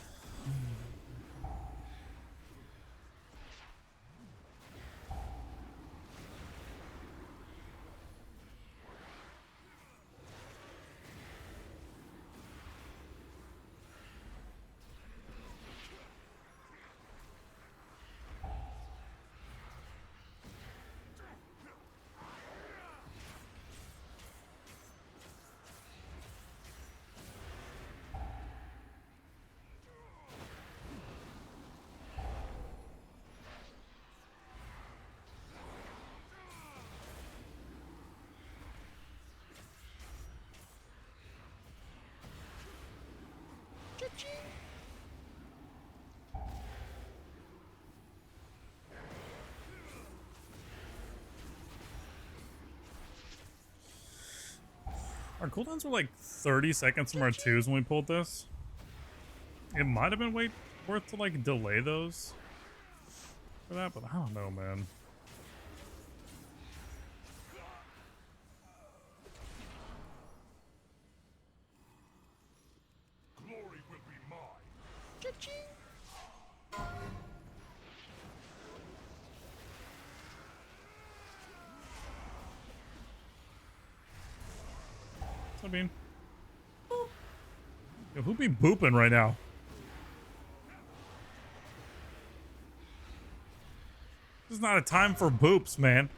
Our cooldowns were like 30 seconds from our 2s when we pulled this. It might have been worth to like delay those for that, but I don't know, man. Glory will be mine. What's up, Bean? Yo, who be booping right now? This is not a time for boops, man.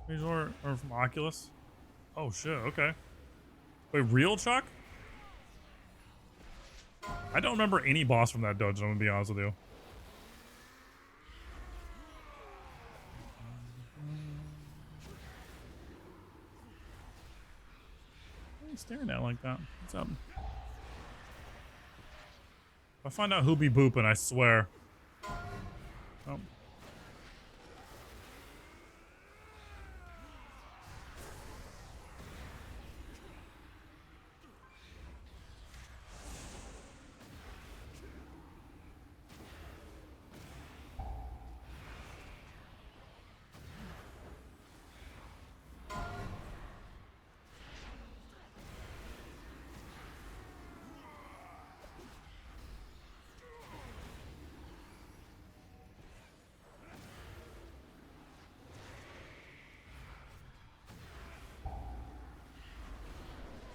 These are from Oculus. Oh shit, okay. Wait, real Chuck? I don't remember any boss from that dungeon, I'm gonna be honest with you. What are you staring at like that? What's up? If I find out who be booping, I swear. Oh.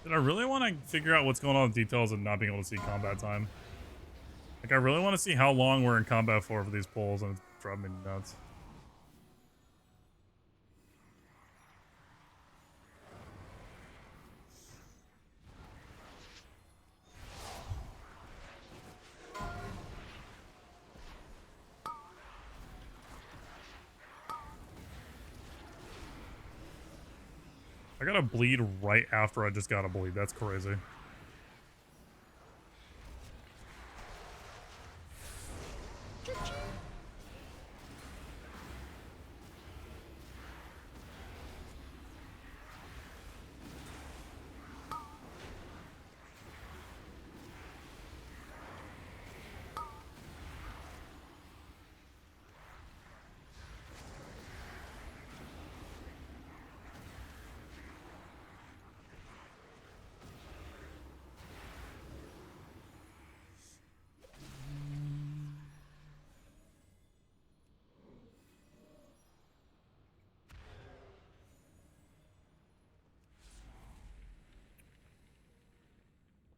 Did I really want to figure out what's going on with details and not being able to see combat time? Like, I really want to see how long we're in combat for these poles, and it's driving me nuts. I gotta bleed right after I just gotta bleed. That's crazy.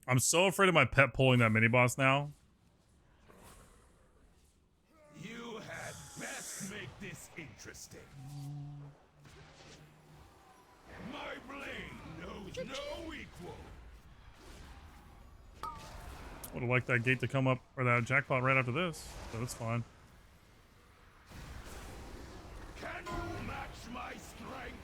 I'm so afraid of my pet pulling that mini boss now. You had best make this interesting. My blade knows no equal. Would have liked that gate to come up, or that jackpot right after this, but it's fine. Can you match my strength?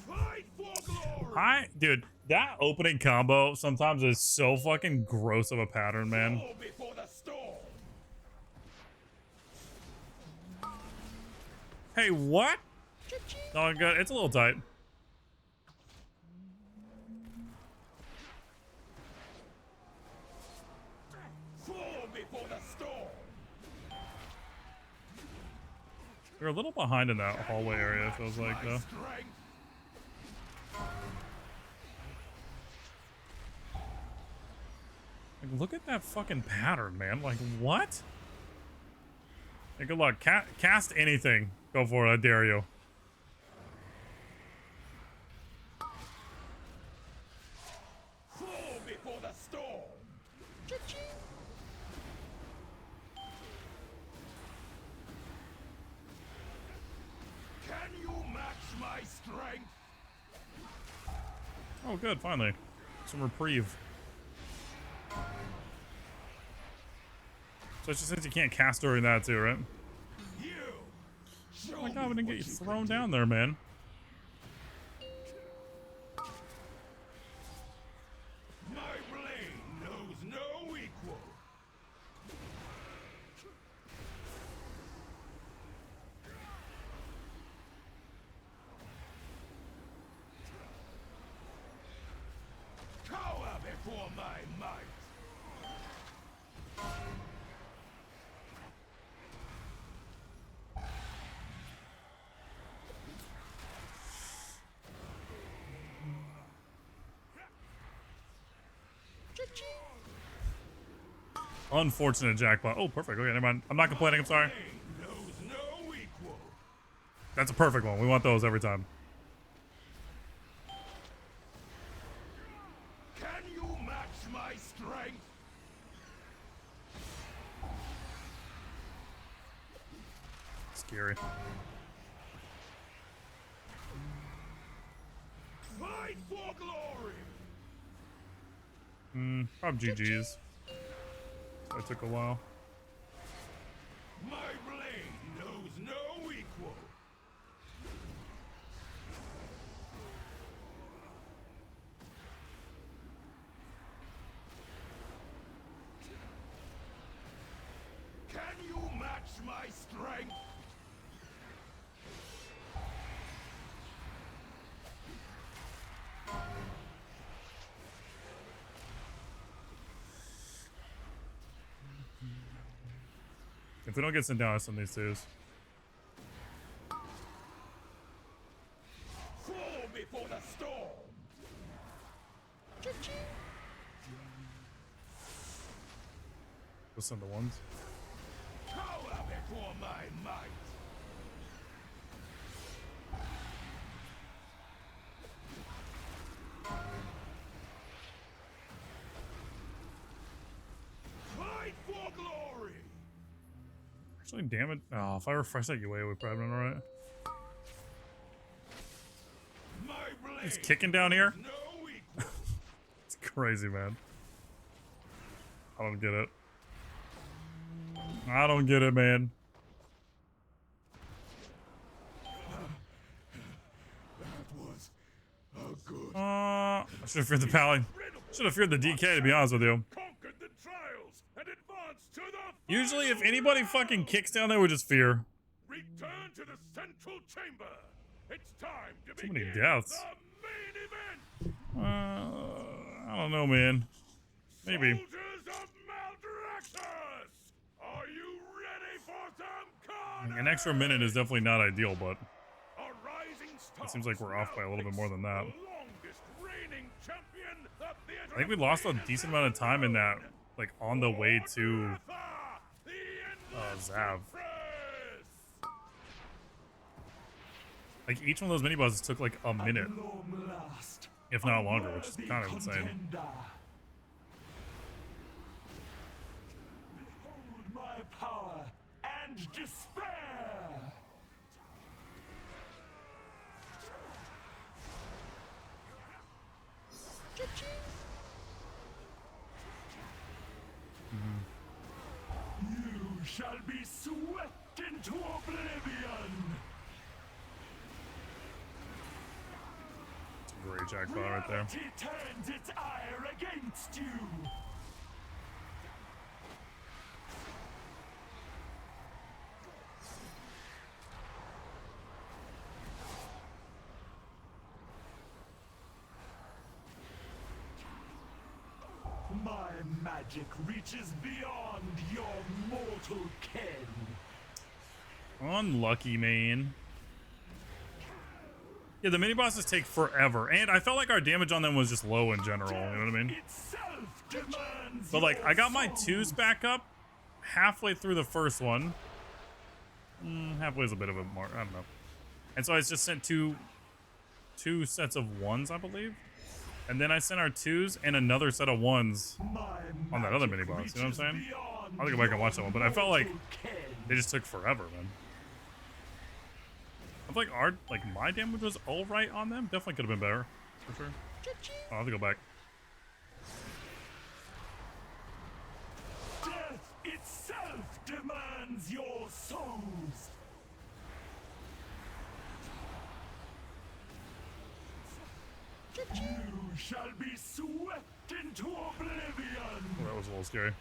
Fight for glory! Dude, that opening combo sometimes is so fucking gross of a pattern, man. Fall before the storm. Hey, what? Oh, good. It's a little tight. Fall before the storm. We're a little behind in that hallway area, it feels like, though. Strength. Like, look at that fucking pattern, man. Like, what? Hey, good luck. Cast anything. Go for it, I dare you. Fall before the storm. Can you match my strength? Oh, good, finally. Some reprieve. Especially since you can't cast during that, too, right? You. Oh my god, we didn't get you thrown down there, man. My blade knows no equal. Cower before my might. Unfortunate jackpot. Oh, perfect. Okay, never mind. I'm not complaining. I'm sorry. Blade knows no equal. That's a perfect one. We want those every time. Can you match my strength? Scary. Fight for glory. Probably GG's. That took a while. My blade knows no equal. Can you match my strength? If we don't get sent down, some of these twos. Fall before the storm. Just send the ones. Cower before my might. Actually, damn it. Oh, if I refresh that UA, we probably been alright. He's kicking down here. It's crazy, man. I don't get it. I don't get it, man. I should have feared the pally. Should have feared the DK, to be honest with you. Usually, if anybody fucking kicks down there, we just fear. Return to the central chamber. It's time to Too many begin deaths. the main event. I don't know, man. Maybe. Soldiers of Maldraxxus, are you ready for some carnage? An extra minute is definitely not ideal, but A rising star it seems like we're off by a little bit more than that. the longest reigning champion the theater I think we lost a decent amount of time in that, like on the way to Zav. Like each one of those mini bosses took like a minute, if not longer, which is kind of insane. Behold my power and despair. You shall be swept into oblivion. It's a great jackpot right there. Reality turns its ire against you. My magic reaches beyond your mortal ken. Unlucky, man. Yeah, the mini bosses take forever, and I felt like our damage on them was just low in general. You know what I mean? Itself demands But like, your I got my soul. twos back up halfway through the first one. Halfway is a bit of a mark. I don't know. And so I just sent two sets of ones, I believe. And then I sent our twos and another set of ones on that other mini boss. You know what I'm saying? I'll go back and watch that one. But I felt like they just took forever, man. I feel like my damage was all right on them. Definitely could have been better, for sure. I'll have to go back. Death itself demands your souls. You shall be swept into oblivion. Oh, that was a little scary.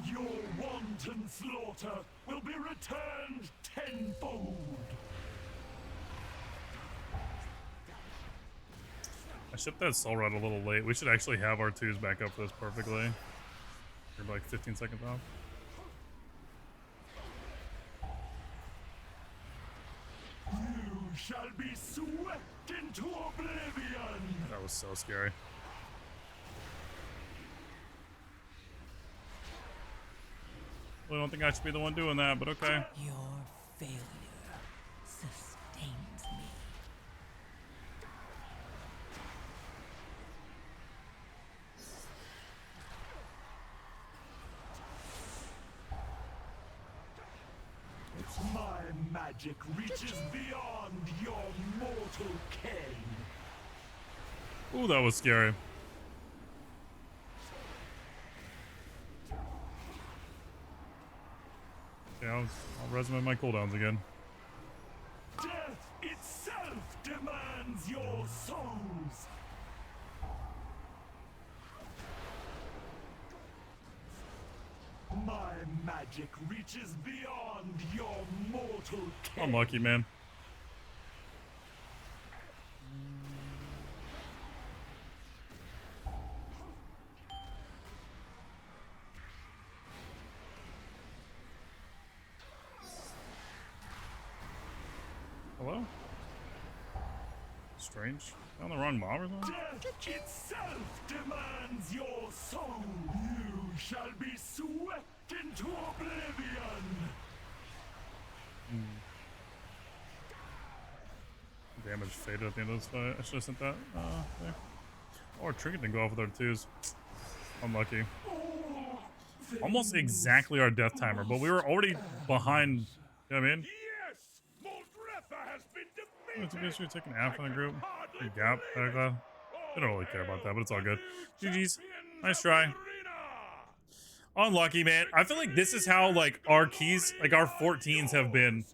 Your wanton slaughter will be returned tenfold. I shipped that soul rod a little late. We should actually have our twos back up for this perfectly. We're like 15 seconds off. You shall be swept into oblivion. That was so scary. Well, I don't think I should be the one doing that, but okay. Your failure sustains me. My magic reaches beyond your mortal ken. Ooh, that was scary. Yeah, I'll resume my cooldowns again. Death itself demands your souls. My magic reaches beyond your mortal ken. Unlucky, man. Hello? Strange. On the wrong mob or something? Death itself demands your soul. You shall be swept into oblivion. Damage faded at the end of this fight. I should have sent that. There. Or Trinket didn't go off with our twos. Unlucky. Almost exactly our death timer, but we were already behind. You know what I mean? Yes! Moldretha has been It's defeated! basically taking Aff in the group. Good gap. Back that. I don't really care about that, but it's all good. GG's. Nice try. Unlucky, man. I feel like this is how like our keys, like our 14s have been.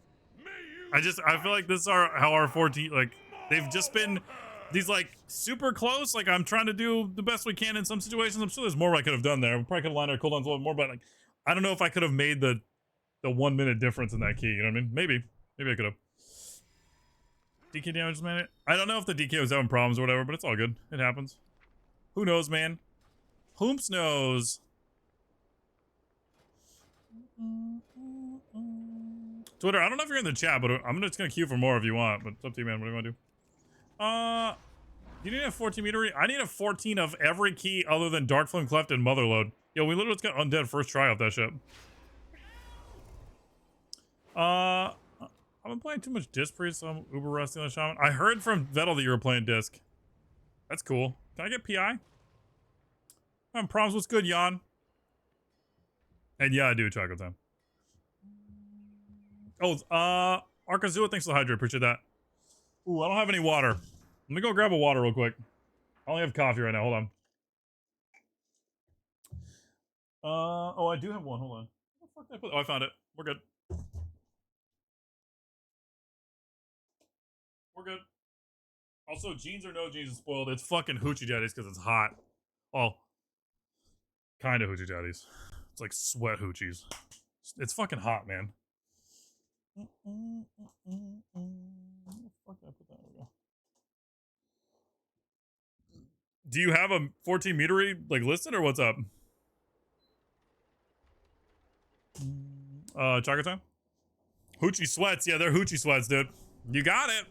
I feel like this is how our 14, like they've just been these like super close. Like I'm trying to do the best we can in some situations. I'm sure there's more I could have done there. We probably could have lined our cooldowns a little more, but like I don't know if I could have made the 1 minute difference in that key. You know what I mean? Maybe I could have. DK damage, man. I don't know if the DK was having problems or whatever, but it's all good. It happens. Who knows, man? Whomps knows. Twitter, I don't know if you're in the chat, but I'm just gonna queue for more if you want, but it's up to you, man. What do you want to do? You need a 14 meter. I need a 14 of every key other than Dark Flame Cleft and Motherload. Yo, we literally just got undead first try off that shit. I've been playing too much Disc Priest, so I'm uber rusty on the Shaman. I heard from Vettel that you were playing Disc. That's cool. Can I get PI? I'm having problems. What's good, Jan? And yeah, I do. Chocolate time. Oh, Arkazua, thanks for the hydrate. Appreciate that. Ooh, I don't have any water. Let me go grab a water real quick. I only have coffee right now. Hold on. Oh, I do have one. Hold on. Where the fuck did I put? Oh, I found it. We're good. We're good. Also, jeans or no jeans is spoiled. It's fucking hoochie daddies because it's hot. Oh, kind of hoochie daddies. It's like sweat hoochies. It's fucking hot, man. Where the fuck did I put that? There we go. Do you have a 14 metery like listed or what's up? Chaka time? Hoochie sweats. Yeah, they're hoochie sweats, dude. You got it.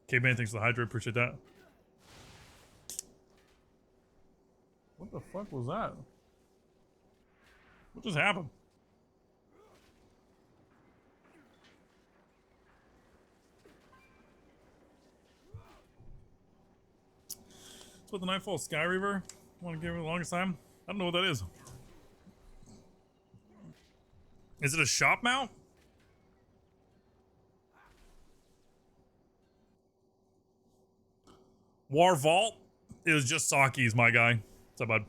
K-Man, thanks for the hydrate. Appreciate that. What the fuck was that? What just happened? It's what the Nightfall Sky Reaver. Want to give it the longest time? I don't know what that is. Is it a shop mount? War Vault is just Saki's, my guy. What's up, bud?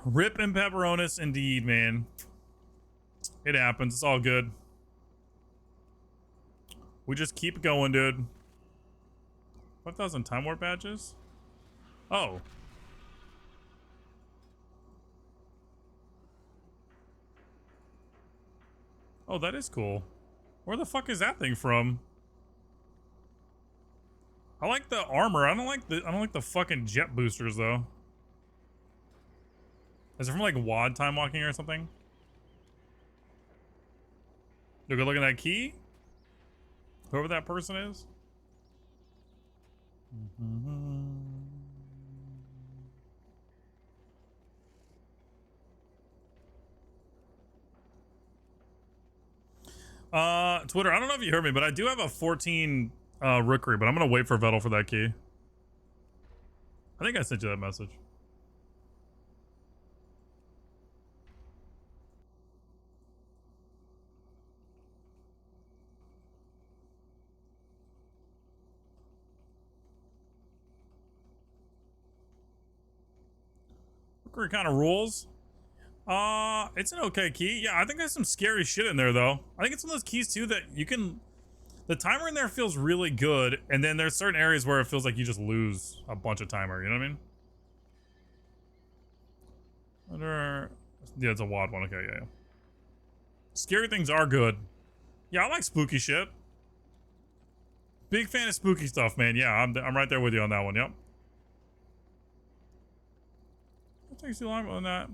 Rip and pepperonis, indeed, man. It happens. It's all good. We just keep going, dude. 5,000 Time Warp badges? Oh. Oh, that is cool. Where the fuck is that thing from? I like the armor. I don't like the fucking jet boosters though. Is it from like WAD time walking or something? Do we look at that key? Whoever that person is. Twitter, I don't know if you heard me, but I do have a 14 Rookery, but I'm gonna wait for Vettel for that key. I think I sent you that message. Rookery kind of rules. It's an okay key. Yeah, I think there's some scary shit in there though. I think it's one of those keys too that you can, the timer in there feels really good, and then there's certain areas where it feels like you just lose a bunch of timer, you know what I mean? Yeah, it's a WAD one. Okay, yeah. Scary things are good. Yeah, I like spooky shit. Big fan of spooky stuff, man. Yeah, I'm right there with you on that one. Yep. It takes too long on that.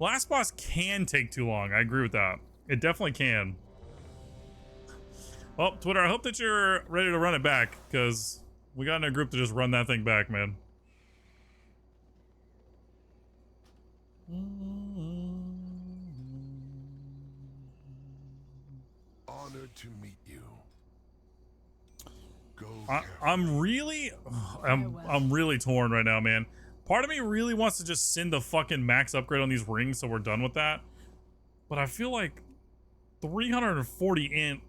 Last boss can take too long. I agree with that. It definitely can. Well, Twitter, I hope that you're ready to run it back, because we got in a group to just run that thing back, man. Honored to meet you. I'm really torn right now, man. Part of me really wants to just send the fucking max upgrade on these rings so we're done with that. But I feel like 340 int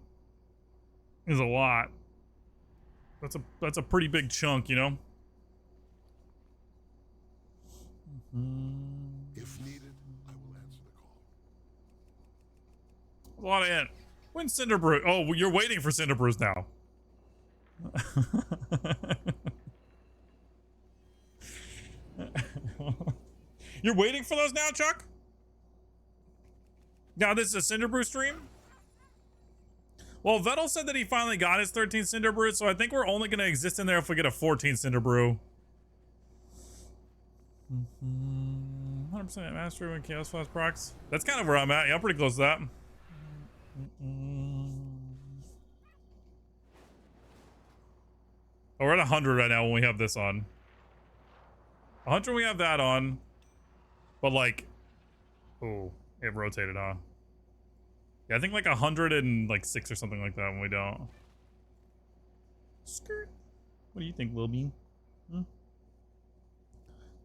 is a lot. That's a pretty big chunk, you know? If needed, I will answer the call. A lot of int. When's Cinder Brew? Oh, well, you're waiting for Cinder Brews now. You're waiting for those now, Chuck? Now this is a Cinder Brew stream? Well, Vettel said that he finally got his 13 Cinder Brew, so I think we're only going to exist in there if we get a 14 Cinder Brew. 100% mastery when Chaos Flash procs. That's kind of where I'm at. Yeah, I'm pretty close to that. Oh, we're at 100 right now when we have this on. 100 we have that on. But like, oh, it rotated, huh? Yeah, I think like 106 or something like that when we don't. Skirt. What do you think, Lil Bean?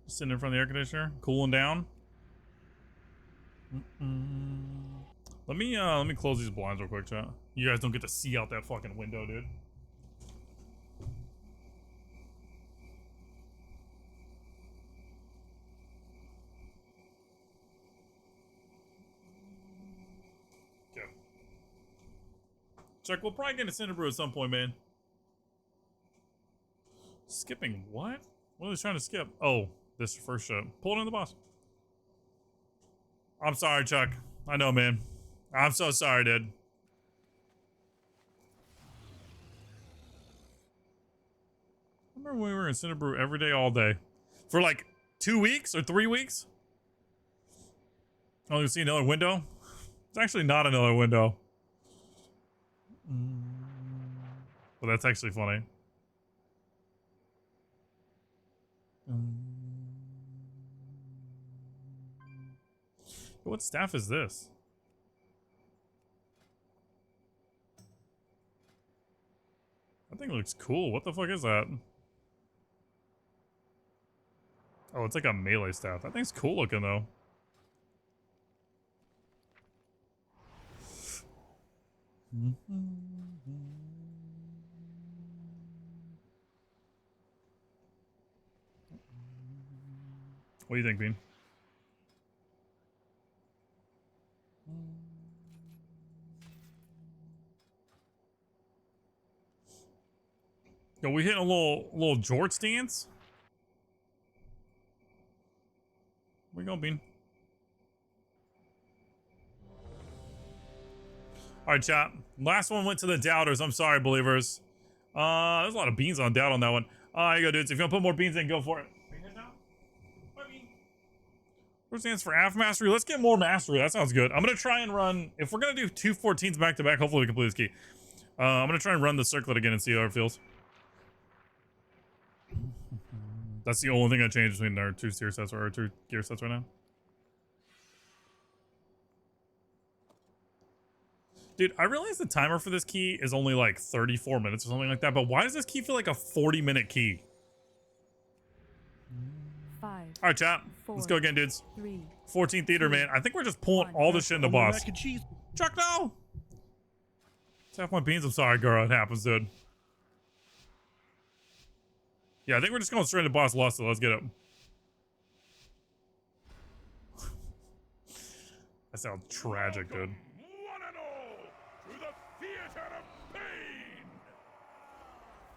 Just sitting in front of the air conditioner, cooling down. Let me close these blinds real quick, chat. You guys don't get to see out that fucking window, dude. Okay. Chuck, we'll probably get a Cinder Brew at some point, man. Skipping what? What was he trying to skip? Oh, this first shot. Pull it in the boss. I'm sorry, Chuck. I know, man. I'm so sorry, dude. I remember when we were in Cinder Brew every day, all day. For like 2 weeks or 3 weeks? Oh, you see another window? It's actually not another window. Well, that's actually funny. What staff is this? That thing looks cool. What the fuck is that? Oh, it's like a melee staff. That thing's cool looking though. What do you think, Bean? Yo, we hitting a little Jorts dance? Where you going, Bean? Alright, chat. Last one went to the doubters. I'm sorry, believers. There's a lot of beans on doubt on that one. Here you go, dudes. If you want to put more beans in, go for it. What stands for Aff Mastery? Let's get more Mastery. That sounds good. I'm going to try and run... If we're going to do 2 14s back to back, hopefully we complete this key. I'm going to try and run the circlet again and see how it feels. That's the only thing I changed between our 2 tier sets or our 2 gear sets right now. Dude, I realize the timer for this key is only like 34 minutes or something like that, but why does this key feel like a 40-minute key? 5. All right, chat. 4, Let's go again, dudes. 3. 14 theater, man. I think we're just pulling all this shit in the boss. Chuck, no! Tap my beans. I'm sorry, girl. It happens, dude. Yeah, I think we're just going straight to boss lost, so let's get it. That sounds tragic, dude. One and all, to the theater of pain!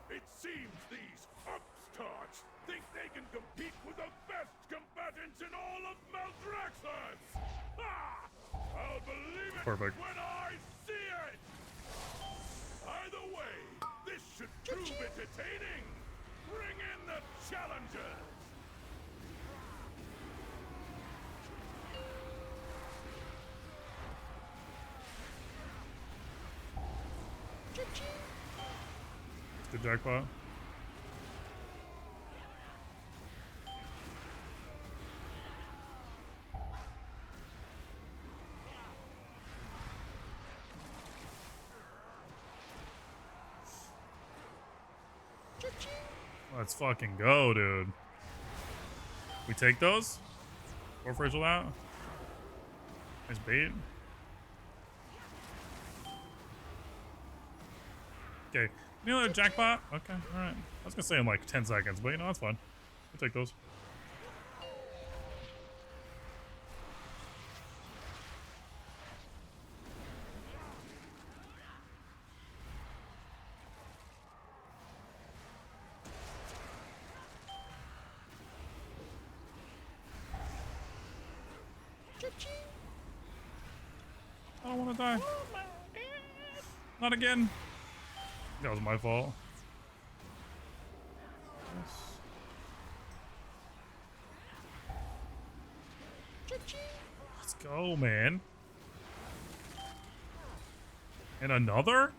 It seems these upstarts think they can compete with the best combatants in all of Maldraxxus! Ha! I'll believe it Perfect. when I see it! Either way, this should prove entertaining! Bring in the challengers! Good jackpot. Let's fucking go, dude. We take those? 4 frames with that? Nice bait. Okay. You know, jackpot? Okay, alright. I was gonna say in like 10 seconds, but you know, that's fine. We'll take those. I don't want to die. Not again. That was my fault. Let's go, man. And another?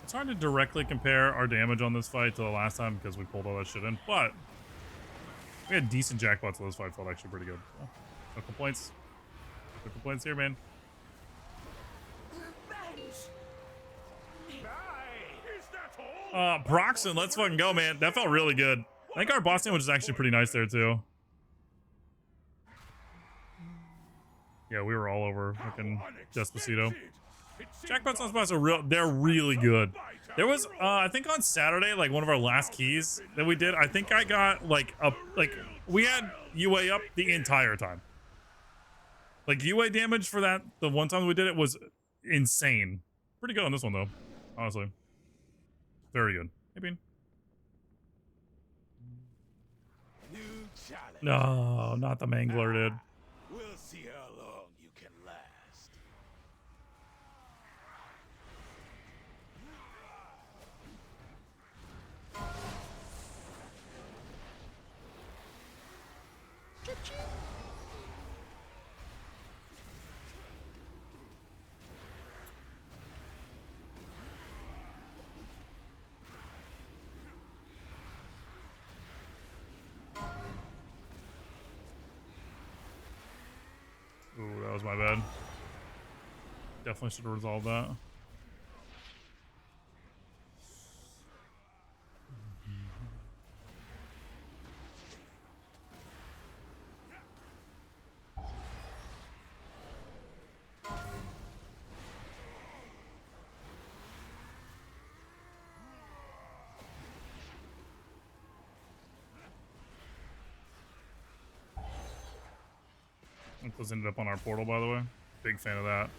It's hard to directly compare our damage on this fight to the last time because we pulled all that shit in, but we had decent jackpots, so this fight felt actually pretty good. So, no complaints. No complaints here, man. Proxon, let's fucking go, man. That felt really good. I think our boss damage was actually pretty nice there, too. Yeah, we were all over fucking Despacito. Jackpots on spots are they're really good. There was I think on Saturday, like one of our last keys that we did, I think I got like we had UA up the entire time. Like UA damage for that the one time we did it was insane. Pretty good on this one though, honestly. Very good. Hey Bean. No, not the mangler, dude. We'll see how long you can last. Ooh, that was my bad. Definitely should have resolved that. Those ended up on our portal, by the way. Big fan of that.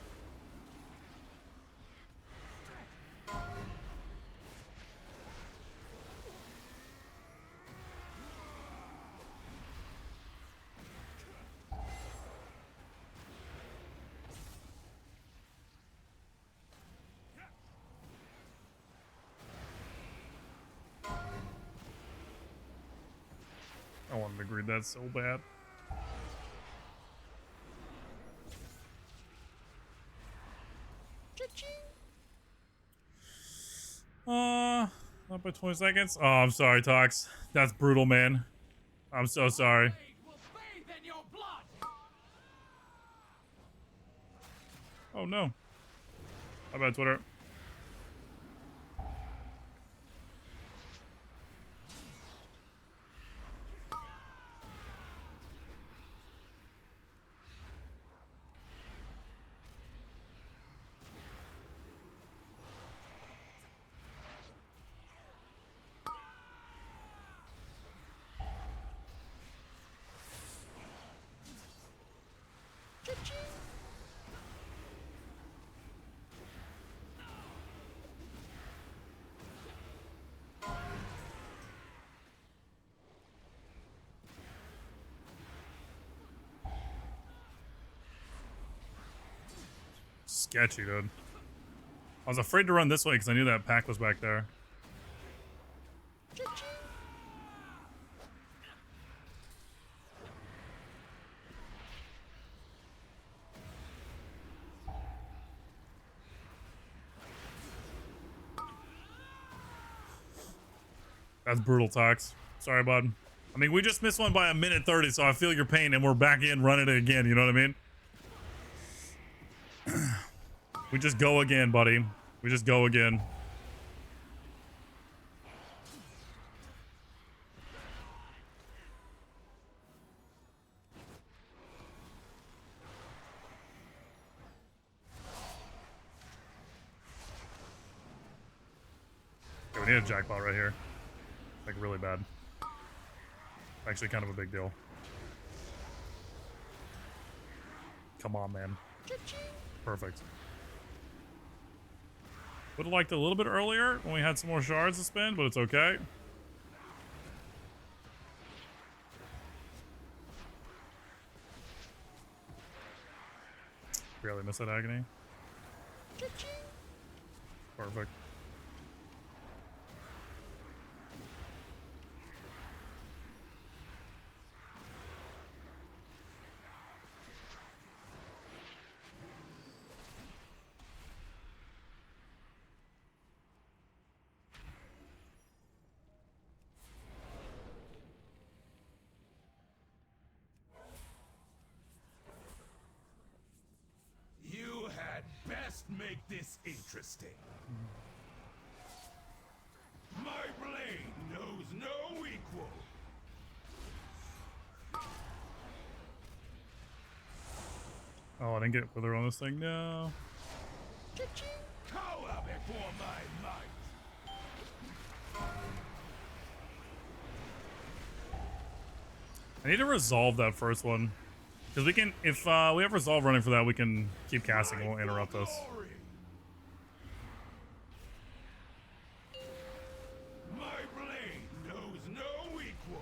I wanted to greed that so bad. Not by 20 seconds. Oh, I'm sorry, Tox. That's brutal, man. I'm so sorry. Oh no. My bad, Twitter. sketchy, dude. I was afraid to run this way because I knew that pack was back there. That's brutal, Tox. Sorry, bud. I mean, we just missed one by a minute 30, so I feel your pain, and we're back in running it again. You know what I mean? We just go again, buddy. We just go again. Okay, we need a jackpot right here. Like, really bad. Actually, kind of a big deal. Come on, man. Perfect. Would have liked it a little bit earlier when we had some more shards to spend, but it's okay. Barely missed that agony. Perfect. You had best make this interesting. My blade knows no equal. Oh, I didn't get wither on this thing. No. Cower before my might. I need to resolve that first one. Because we can, if we have resolve running for that, we can keep casting. It won't interrupt us. My blade knows no equal.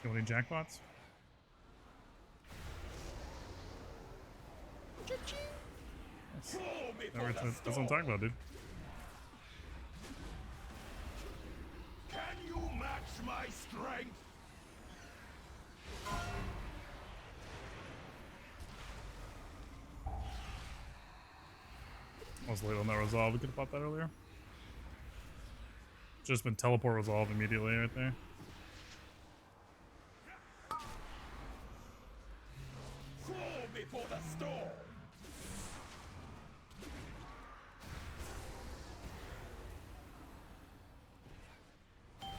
You want any jackpots? That's what I'm talking about, dude. Can you match my strength? I was late on that resolve. We could have fought that earlier. Just been teleport resolved immediately right there. Fall before the storm.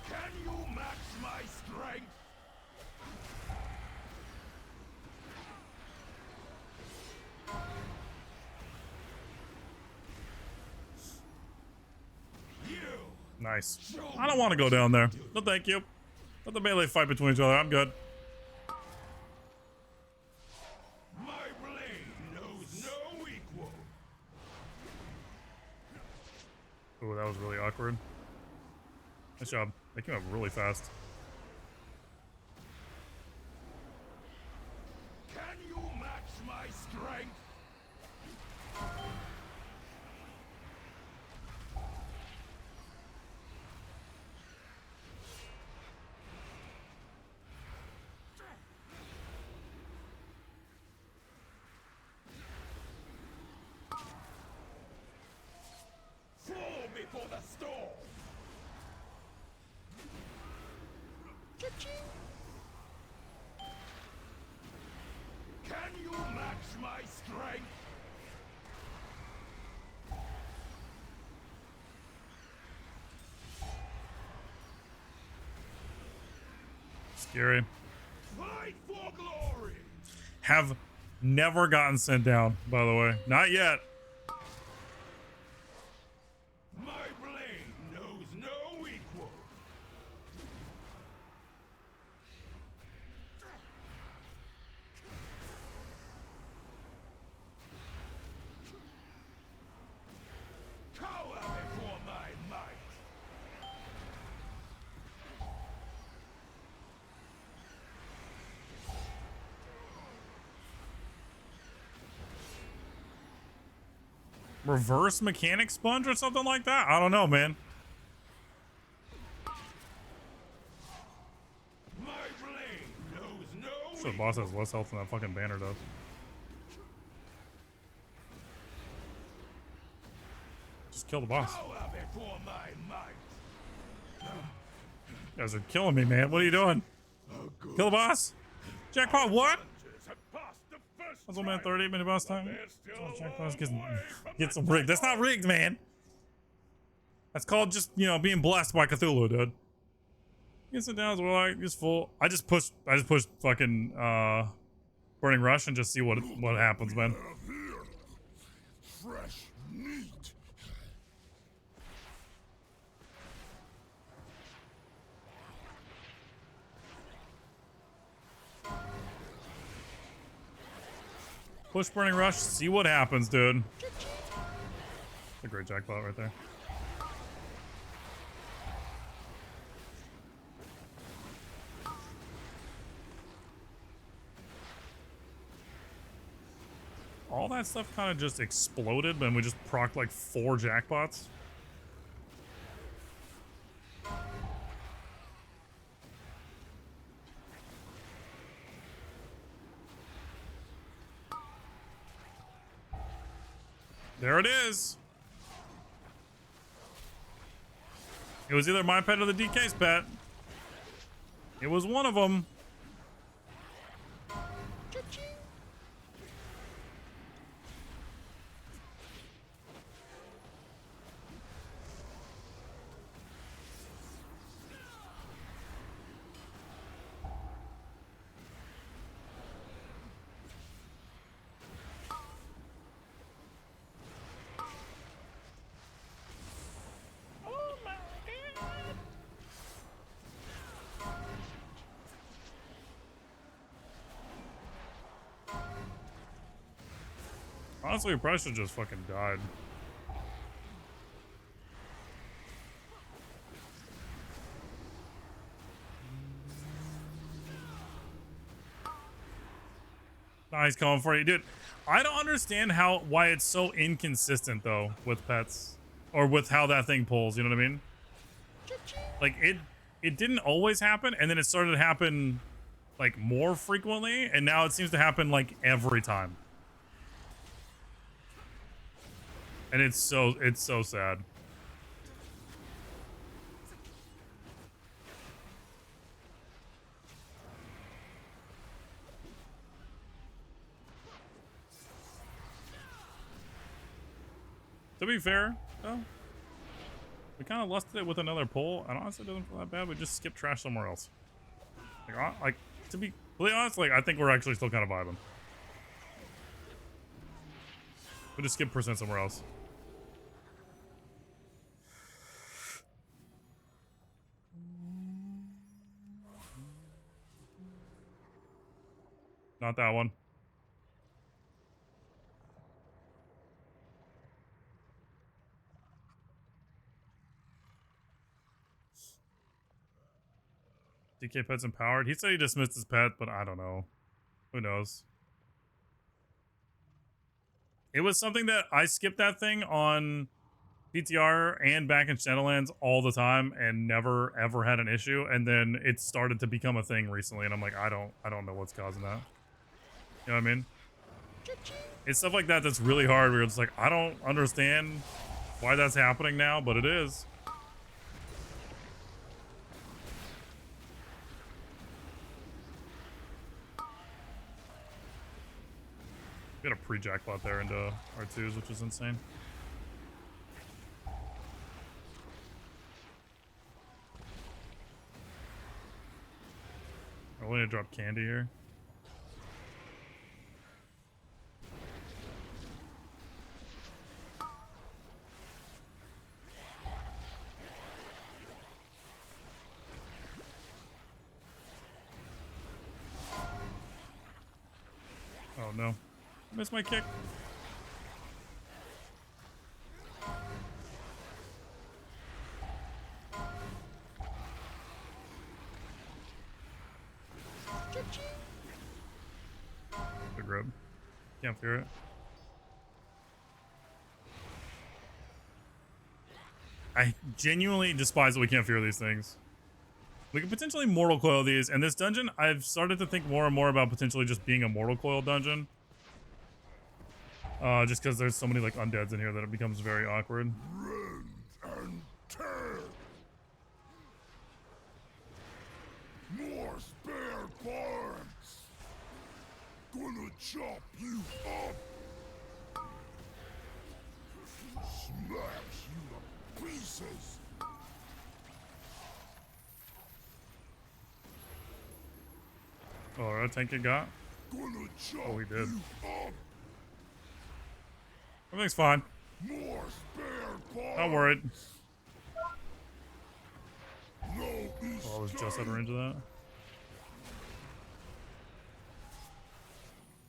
Can you match my strength? You. Nice. I don't want to go down there. No, thank you. Let the melee fight between each other. I'm good. My blade knows no equal. Ooh, that was really awkward. Nice job. They came up really fast. Can you match my strength? Fall before the storm. Can you match my strength? Scary. Fight for glory. Have never gotten sent down, by the way. Not yet. My blade knows no equal. Cower before my might. reverse mechanic sponge or something like that? I don't know, man. My blade knows no So the boss has less health than that fucking banner does. Just kill the boss. power before my might. You guys are killing me, man. What are you doing? Kill the boss. Jackpot, what? Hunters have passed the first That's 1 minute trial, 38 minute boss time. but there's still a Jackpot long gets, way from gets the some rigged. That's not rigged, man. That's called just, you know, being blessed by Cthulhu, dude. Gets it down as well, like just full. I just pushed fucking Burning Rush and just see what happens, man. fresh meat. Push Burning Rush, see what happens, dude. A great jackpot right there. All that stuff kind of just exploded, and we just procced like 4 jackpots. There it is. It was either my pet or the DK's pet. It was one of them. Honestly, we probably should just fucking died. Nah, he's coming for you, dude. I don't understand why it's so inconsistent though with pets, or with how that thing pulls. You know what I mean? Like it didn't always happen, and then it started to happen like more frequently, and now it seems to happen like every time. And it's so sad. To be fair, though, we kind of lusted it with another pull, and honestly, it doesn't feel that bad. We just skip trash somewhere else. Like, to be completely honest, like I think we're actually still kind of vibing. We just skip percent somewhere else. Not that one. DK Pet's empowered. He said he dismissed his pet, but I don't know. Who knows? It was something that I skipped that thing on PTR and back in Shadowlands all the time and never ever had an issue. And then it started to become a thing recently, and I'm like, I don't know what's causing that. You know what I mean? It's stuff like that that's really hard where it's like, I don't understand why that's happening now, but it is. We got a pre-jackpot there into R2s, which is insane. I want to drop candy here. Oh no. Missed my kick. Good grab. Can't fear it. I genuinely despise that we can't fear these things. We could potentially mortal coil these, and this dungeon, I've started to think more and more about potentially just being a mortal coil dungeon. Just because there's so many like undeads in here that it becomes very awkward. Rend and tear. More spare parts. Gonna chop you up. Smash you to pieces. Oh, our tank it got? Gonna chop Oh, we did. you up. Everything's fine. More spare parts. Not worried. No Oh, I was just out of range of that.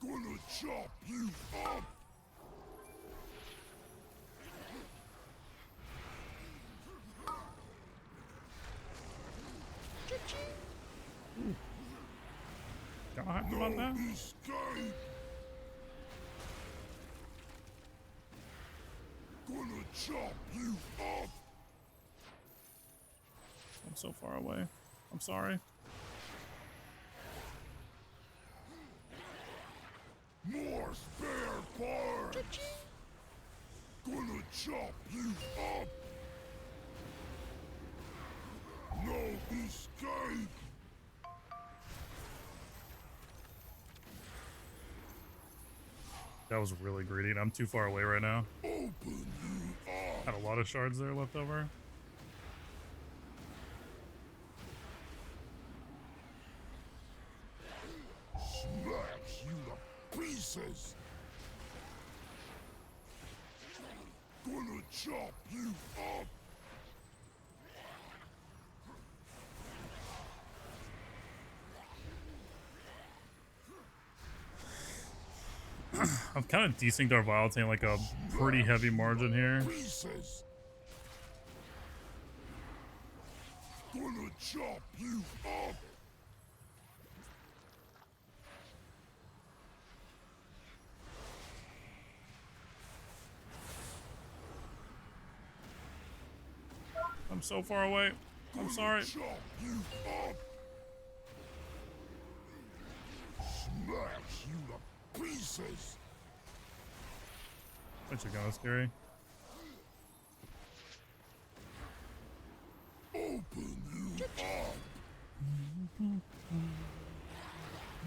Gonna chop you up. Got hyped about that? Escape. Gonna chop you up. I'm so far away. I'm sorry. More spare parts. Gonna chop you up. No escape. That was really greedy, and I'm too far away right now. Open you up. Had a lot of shards there left over. Smash you to pieces. Gonna chop you up. I'm kind of desynced our Violetane like a pretty heavy margin here. Pieces. Gonna chop you up. I'm so far away. I'm sorry. Chop you up. Smash you to pieces. That's kind of scary. Open you up.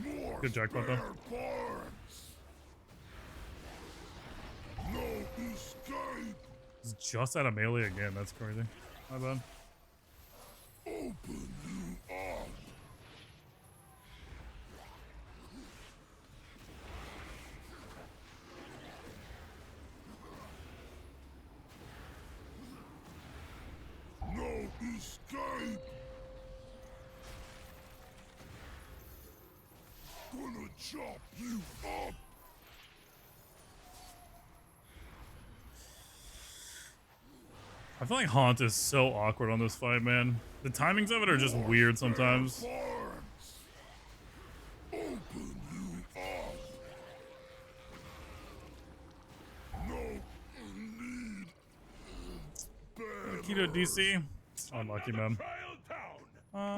More Good jackpot, spare though. parts. No escape. It's just out of melee again. That's crazy. My bad. Open you up. No escape. Gonna chop you up. I feel like Haunt is so awkward on this fight, man. The timings of it are just weird sometimes. Parts. Open you up. No need. Keto DC. Unlucky, man. Trial town.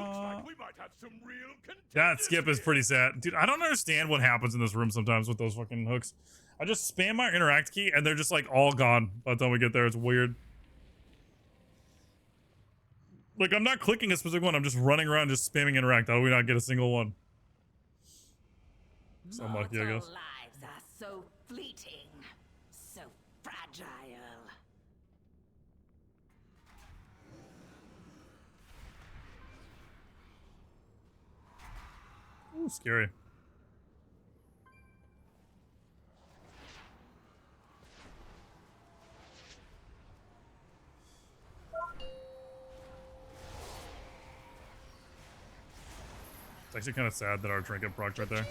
Looks like we might have some real That skip is pretty sad. Dude, I don't understand what happens in this room sometimes with those fucking hooks. I just spam my interact key and they're just like all gone by the time we get there. It's weird. Like, I'm not clicking a specific one. I'm just running around just spamming interact. How do we not get a single one? So unlucky, I guess. Mortal lives are so fleeting, so fragile. Ooh, scary. It's actually kind of sad that our trinket procced right there.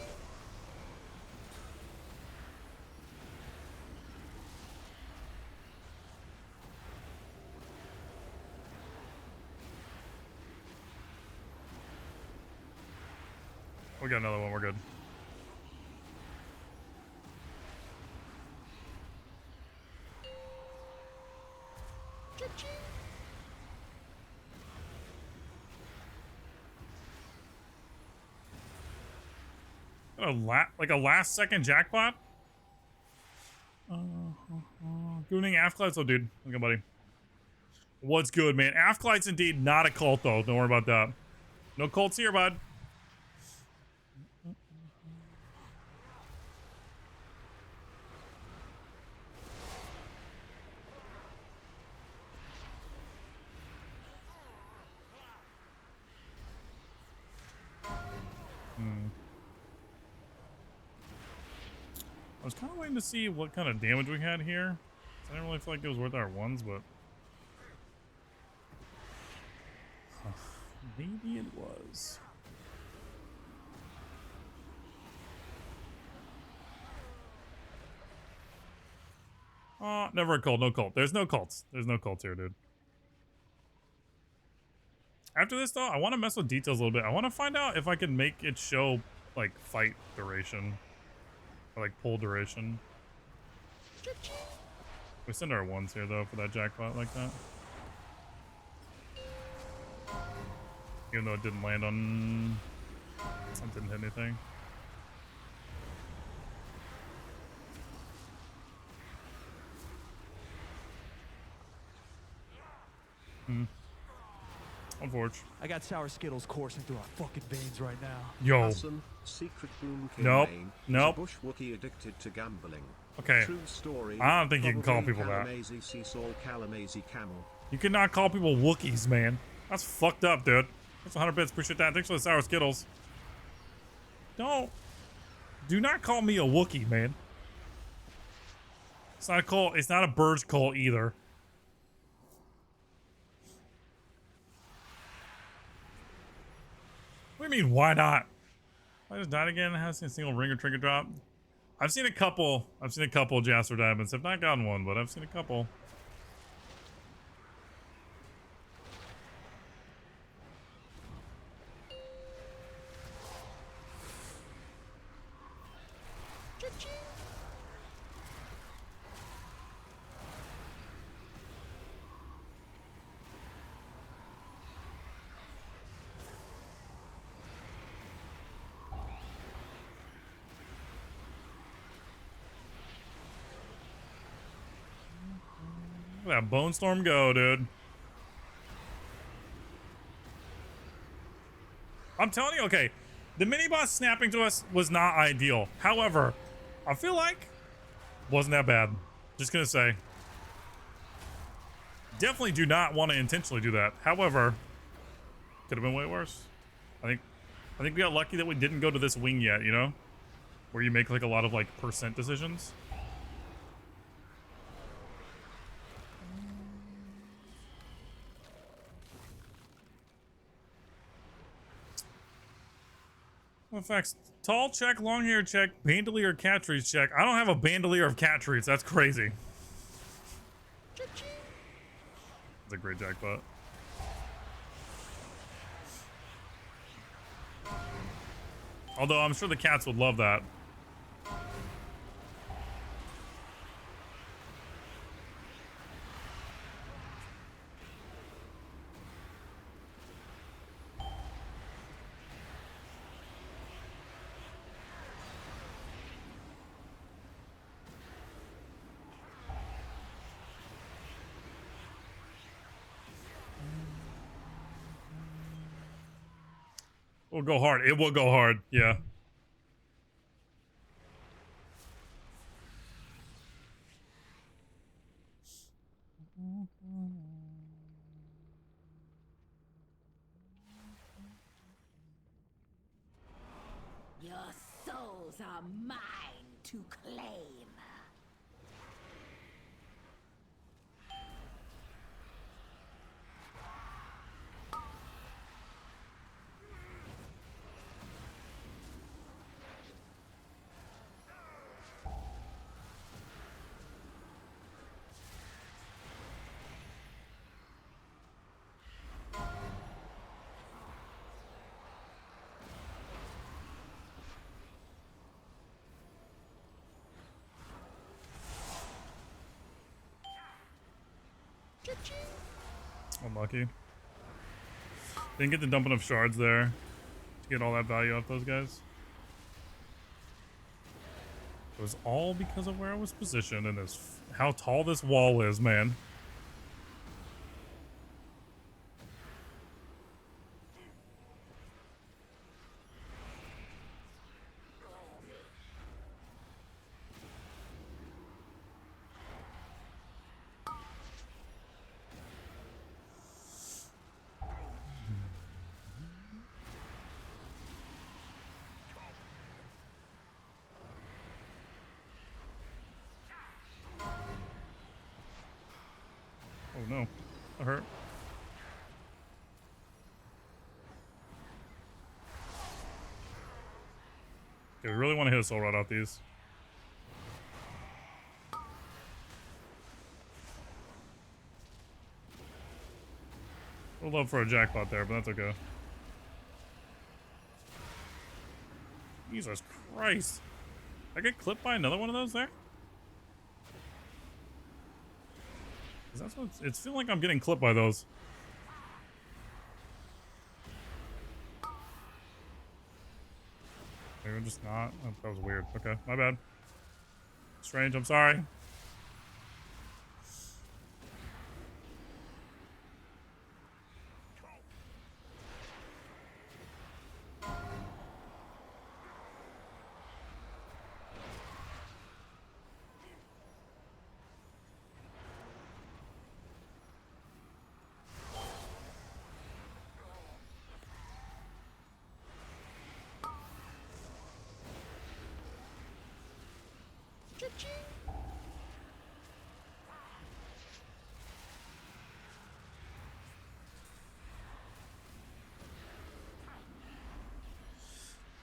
We got another one, we're good. like a last second jackpot? Gooning Afflights, oh dude, okay, buddy. What's good, man? Afflight's indeed not a cult, though. Don't worry about that. No cults here, bud. I was kind of waiting to see what kind of damage we had here. I didn't really feel like it was worth our ones, but maybe it was. Oh, never a cult, no cult. There's no cults. There's no cults here, dude. After this, though, I want to mess with details a little bit. I want to find out if I can make it show, like, fight duration. Or, like, pull duration. We send our ones here, though, for that jackpot like that. Even though it didn't land on... It didn't hit anything. Unfortunate. I got sour Skittles coursing through our fucking veins right now. Yo. Awesome. Secret Boom King Nope. Maine is Nope. a bush Wookiee addicted to gambling. Okay. True story. I don't think you can call Probably people that. Kalamazoo Seesaw Kalamazoo Camel. You cannot call people Wookiees, man. That's fucked up, dude. That's 100 bits. Appreciate that. Thanks for the sour Skittles. Do not call me a Wookiee, man. It's not a cult. It's not a Burge cult either. What do you mean, why not? I just died again. I haven't seen a single ring or trigger drop. I've seen a couple. I've seen a couple Jasper diamonds. I've not gotten one, but I've seen a couple. Look at that Bone Storm go, dude. I'm telling you, okay, the mini-boss snapping to us was not ideal. However, I feel like wasn't that bad. Just gonna say. Definitely do not want to intentionally do that. However, could have been way worse. I think we got lucky that we didn't go to this wing yet, you know? Where you make like a lot of like percent decisions. Effects. Tall check, long hair check, bandolier cat trees check. I don't have a bandolier of cat trees. That's crazy. That's a great jackpot. Although I'm sure the cats would love that. We'll go hard. It will go hard. Yeah. Your souls are mine to claim. Unlucky. Didn't get to dump enough shards there to get all that value off those guys. It was all because of where I was positioned and this, how tall this wall is, man. Oh no, that hurt. Okay, we really want to hit a soul rod out these. We'll love for a jackpot there, but that's okay. Jesus Christ. I get clipped by another one of those there? That's what it's feeling like. I'm getting clipped by those. Maybe I'm just not. Oh, that was weird. Okay, my bad. Strange, I'm sorry.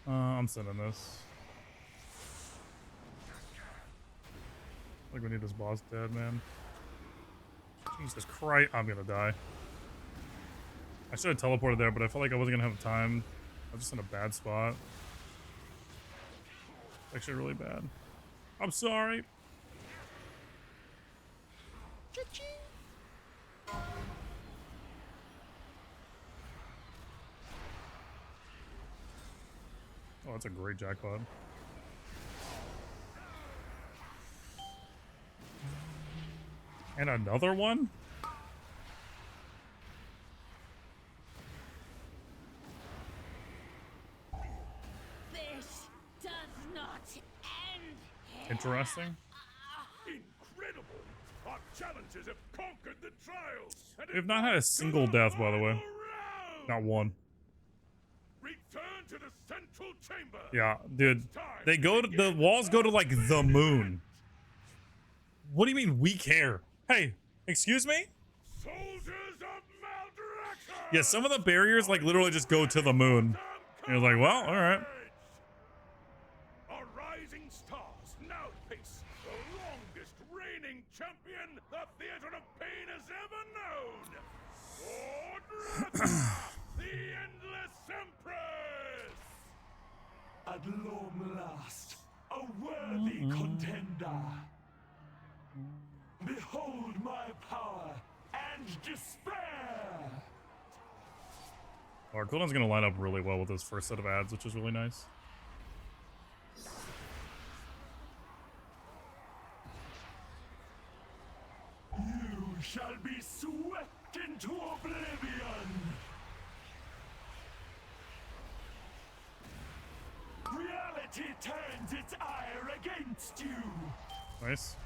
I'm sending this. Like we need this boss dead, man. Jesus Christ, I'm gonna die. I should have teleported there, but I felt like I wasn't gonna have time. I was just in a bad spot. Actually, really bad. I'm sorry. Oh, that's a great jackpot. And another one? This does not end here. Interesting. Incredible! Our challenges have conquered the trials. We have not had a single death, by the way. Not one. Return to the central chamber. Yeah, dude. They go to the walls go to like the moon. What do you mean we care? Hey, excuse me? Soldiers of Maldraxxus. Yeah, some of the barriers like literally just go to the moon. And you're like, well, all right. Our rising stars now face the longest reigning champion the Theater of Pain has ever known. Audrey, the Endless Empress. At long last, a worthy contender. Behold my power and despair. Our cooldown's gonna line up really well with this first set of ads, which is really nice. You shall be swept into oblivion. Reality turns its ire against you. Nice.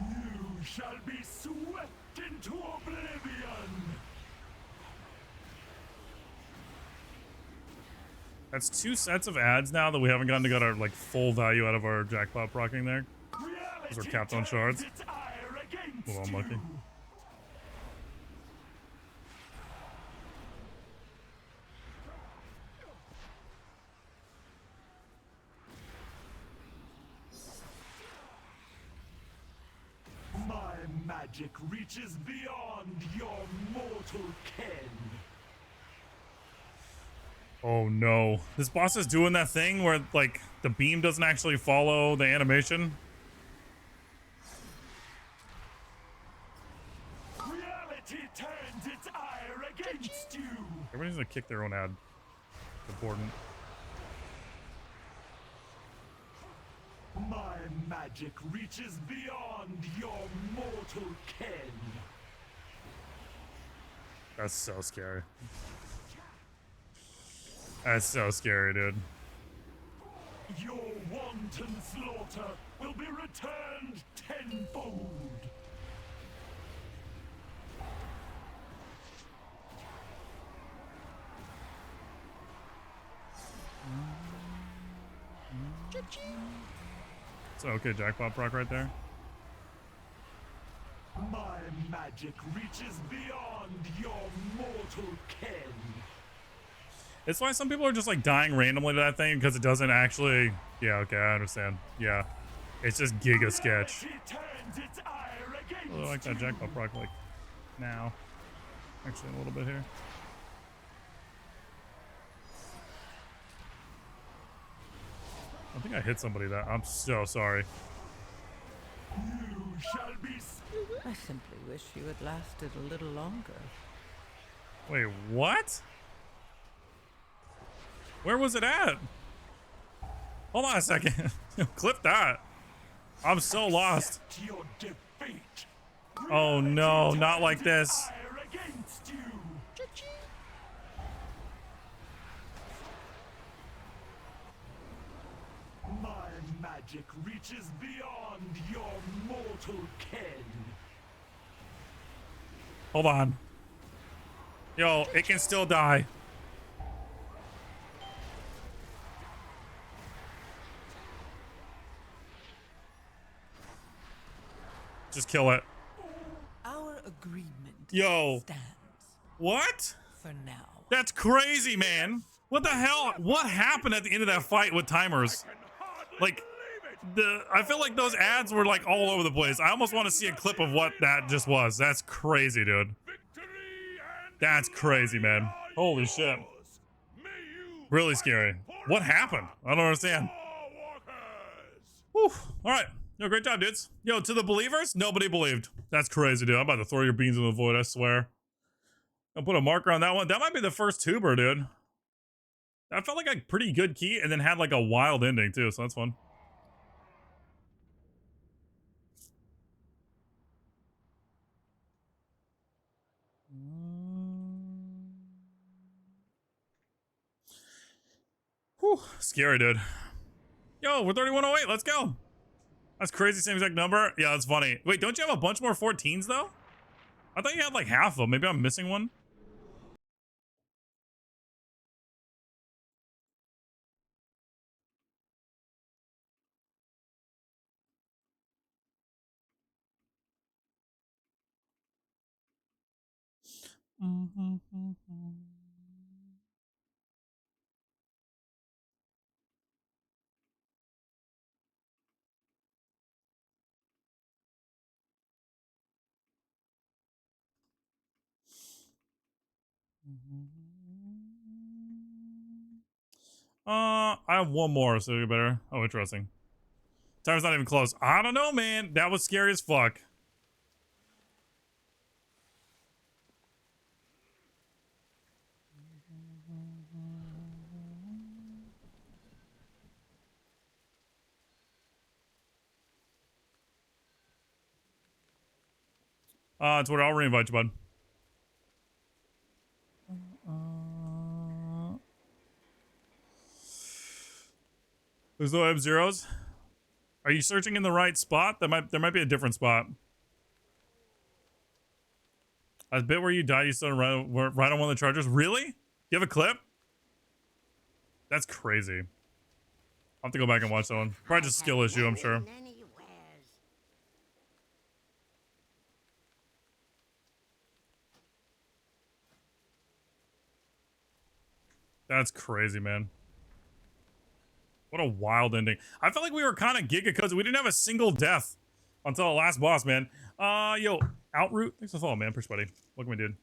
You shall be swept into oblivion. That's 2 sets of ads now that we haven't gotten to get our like full value out of our jackpot procking there. Because we're capped on shards. A little unlucky. My magic reaches beyond your mortal ken. Oh no. This boss is doing that thing where like the beam doesn't actually follow the animation. against you. Everybody's gonna kick their own ad. It's important. My magic reaches beyond your mortal ken. That's so scary. That's so scary, dude. Your wanton slaughter will be returned tenfold. It's an okay jackpot proc right there. My magic reaches beyond your mortal ken. It's why some people are just like dying randomly to that thing because it doesn't actually. Yeah, okay, I understand. Yeah, it's just giga sketch. I really like that jackpot proc like now. Actually, a little bit here. I think I hit somebody that. I'm so sorry. You shall be. I simply wish you had lasted a little longer. Wait, what? Where was it at? Hold on a second. Clip that. I'm so lost. Your defeat. Oh no, not like this. Against you. My magic reaches beyond your mortal ken. Hold on. Yo, it can still die. Just kill it. Our agreement Yo. stands What? for now. That's crazy, man. What the hell? What happened at the end of that fight with timers? Like, I feel like those ads were like all over the place. I almost want to see a clip of what that just was. That's crazy, dude. That's crazy, man. Holy shit. Really scary. What happened? I don't understand. Whew. All right. Yo, great job, dudes. Yo, to the believers, nobody believed. That's crazy, dude. I'm about to throw your beans in the void, I swear. I'll put a marker on that one. That might be the first tuber, dude. That felt like a pretty good key and then had like a wild ending, too, so that's fun. Whew, scary, dude. Yo, we're 3108. Let's go. That's crazy. Same exact number. Yeah, that's funny. Wait, don't you have a bunch more 14s, though? I thought you had like half of them. Maybe I'm missing one. I have one more, so you better. Oh, interesting. Time's not even close. I don't know, man. That was scary as fuck. Twitter, I'll reinvite you, bud. There's no M0s. Are you searching in the right spot? There might be a different spot. A bit where you died, you still right on one of the chargers. Really? You have a clip? That's crazy. I'll have to go back and watch that one. Probably just a skill issue, I'm sure. That's crazy, man. What a wild ending. I felt like we were kind of giga because we didn't have a single death until the last boss, man. Yo, Outroot. Thanks for the follow, man. Appreciate it, buddy. Welcome, dude.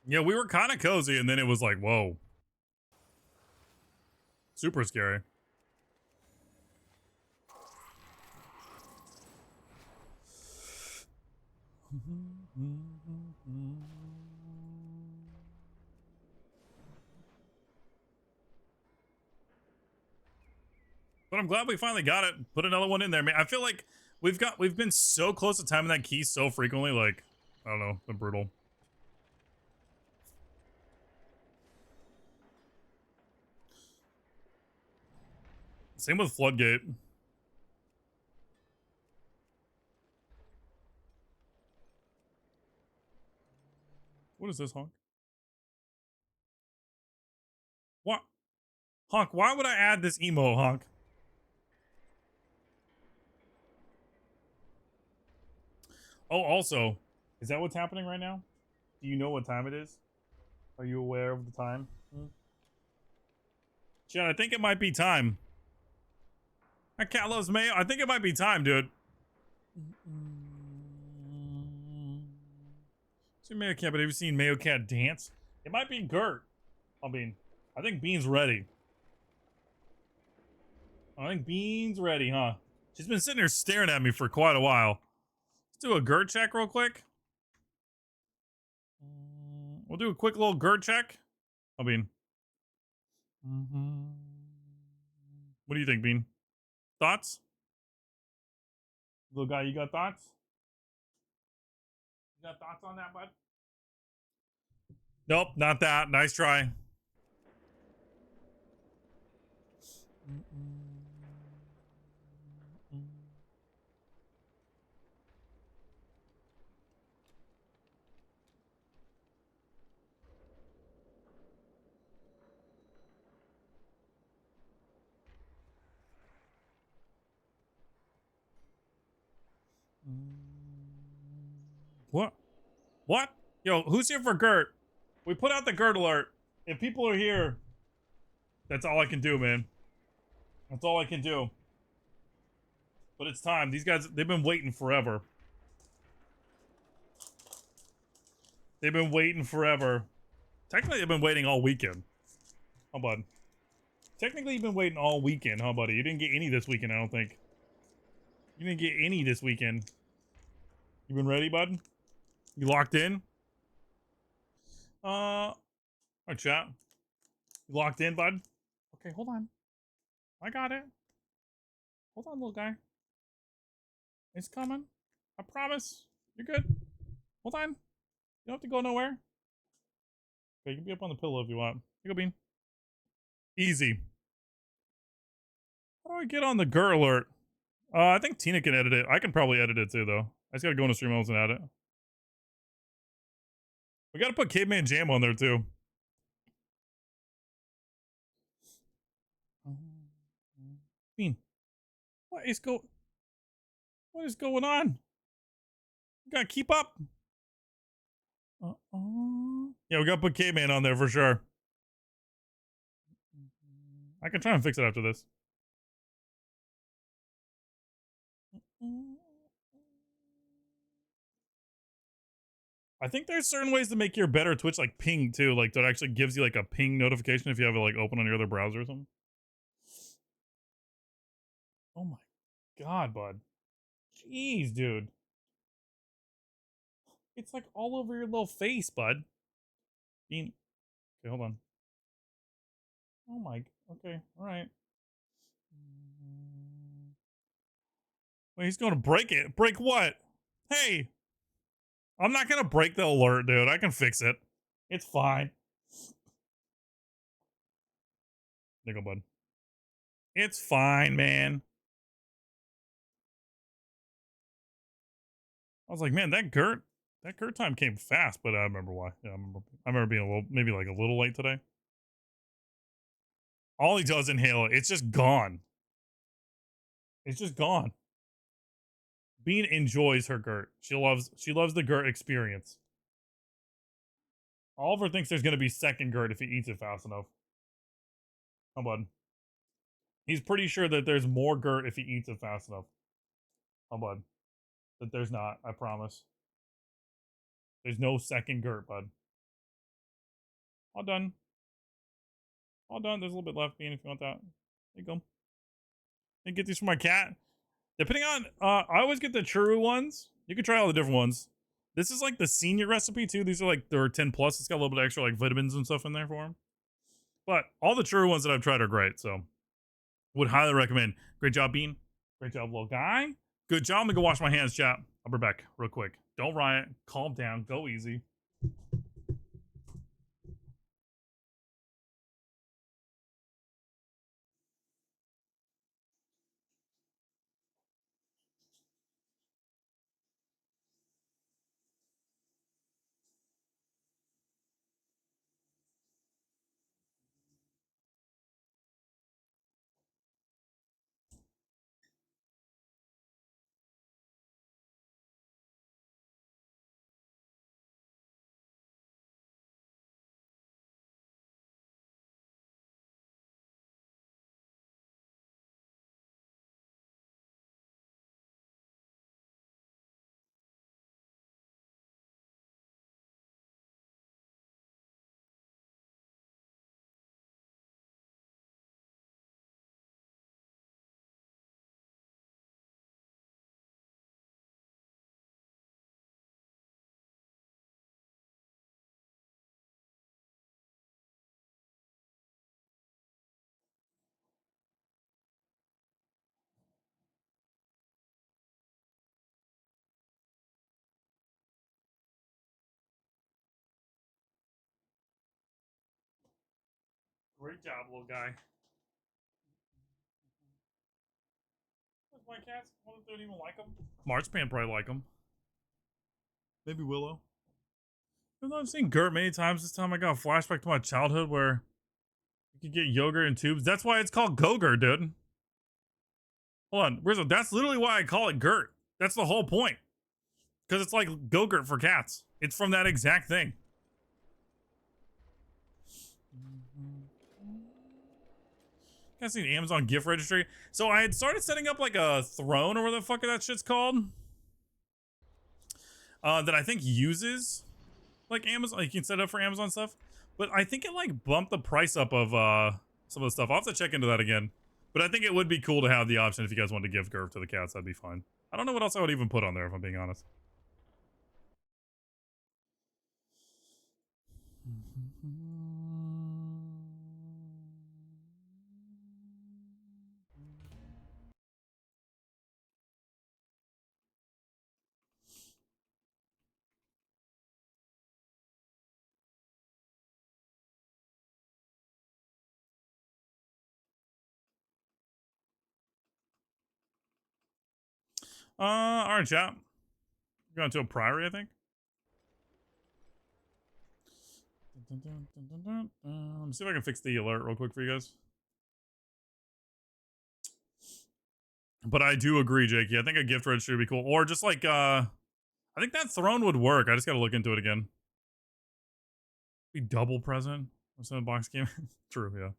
Yeah, we were kind of cozy, and then it was like, whoa. Super scary. But I'm glad we finally got it. Put another one in there, man. I feel like we've been so close to timing that key so frequently, like, I don't know, been brutal. Same with Floodgate. What is this, Honk? What? Honk, why would I add this emo, Honk? Oh, also, is that what's happening right now? Do you know what time it is? Are you aware of the time? Chad, I think it might be time. That cat loves mayo. I think it might be time, dude. See Mayo Cat, but have you seen Mayo Cat dance? It might be Gert. I think Bean's ready. I think Bean's ready, huh? She's been sitting here staring at me for quite a while. Let's do a Gert check real quick. We'll do a quick little Gert check. What do you think, Bean? Thoughts? Little guy, you got thoughts? You got thoughts on that, bud? Nope, not that. Nice try. What? What? Yo, who's here for Gert? We put out the Gert alert. If people are here, that's all I can do, man. That's all I can do. But it's time. These guys, they've been waiting forever. They've been waiting forever. Technically, they've been waiting all weekend. Huh, bud? Technically, you've been waiting all weekend, huh, buddy? You didn't get any this weekend, I don't think. You didn't get any this weekend. You been ready, bud? You locked in? Alright, chat. You locked in, bud? Okay, hold on. I got it. Hold on, little guy. It's coming. I promise. You're good. Hold on. You don't have to go nowhere. Okay, you can be up on the pillow if you want. Here you go, Bean. Easy. How do I get on the GUR alert? I think Tina can edit it. I can probably edit it too, though. I just gotta go into stream modes and add it. We gotta put Caveman Jam on there too. Bean, what is going on? You gotta keep up. Yeah, we gotta put Caveman on there for sure. I can try and fix it after this. I think there's certain ways to make your better Twitch like ping too, like that actually gives you like a ping notification if you have it like open on your other browser or something. Oh my god, bud. Jeez, dude. It's like all over your little face, bud. Bean. Okay, hold on. Oh my. Okay, alright. Wait, he's gonna break it. Break what? Hey! I'm not gonna break the alert, dude. I can fix it. It's fine. Nickel, bud. It's fine, man. I was like, man, that Gert time came fast, but I remember why. Yeah, I remember being a little, maybe like a little late today. All he does inhale it. It's just gone. It's just gone. Bean enjoys her Gert. She loves the Gert experience. Oliver thinks there's gonna be second Gert if he eats it fast enough. Oh, bud. He's pretty sure that there's more Gert if he eats it fast enough. Oh, bud. That there's not, I promise. There's no second Gert, bud. All done. All done. There's a little bit left, Bean, if you want that. There you go. And get these for my cat. Depending on, I always get the Churu ones. You can try all the different ones. This is like the senior recipe too. These are like, they're 10 plus. It's got a little bit extra like vitamins and stuff in there for them. But all the Churu ones that I've tried are great. So would highly recommend. Great job, Bean. Great job, little guy. Good job. I'm gonna go wash my hands, chat. I'll be back real quick. Don't riot. Calm down. Go easy. Great job, little guy. Where's my cats? One don't even like them. Marchpan probably like them. Maybe Willow. Even though I've seen Gert many times, this time I got a flashback to my childhood where you could get yogurt in tubes. That's why it's called Go-Gurt, dude. Hold on, Rizzo. That's literally why I call it Gert. That's the whole point. Because it's like Go-Gurt for cats. It's from that exact thing. Guys seen Amazon gift registry? So I had started setting up like a throne or whatever the fuck that shit's called. That I think uses like Amazon. You can set it up for Amazon stuff. But I think it like bumped the price up of some of the stuff. I'll have to check into that again. But I think it would be cool to have the option if you guys wanted to give Gert to the cats. That'd be fine. I don't know what else I would even put on there if I'm being honest. All right, chat. Going to a priory, I think. Let me see if I can fix the alert real quick for you guys. But I do agree, Jakey. I think a gift registry would be cool. Or just like, I think that throne would work. I just gotta look into it again. Be double present. What's in the box game? True, yeah.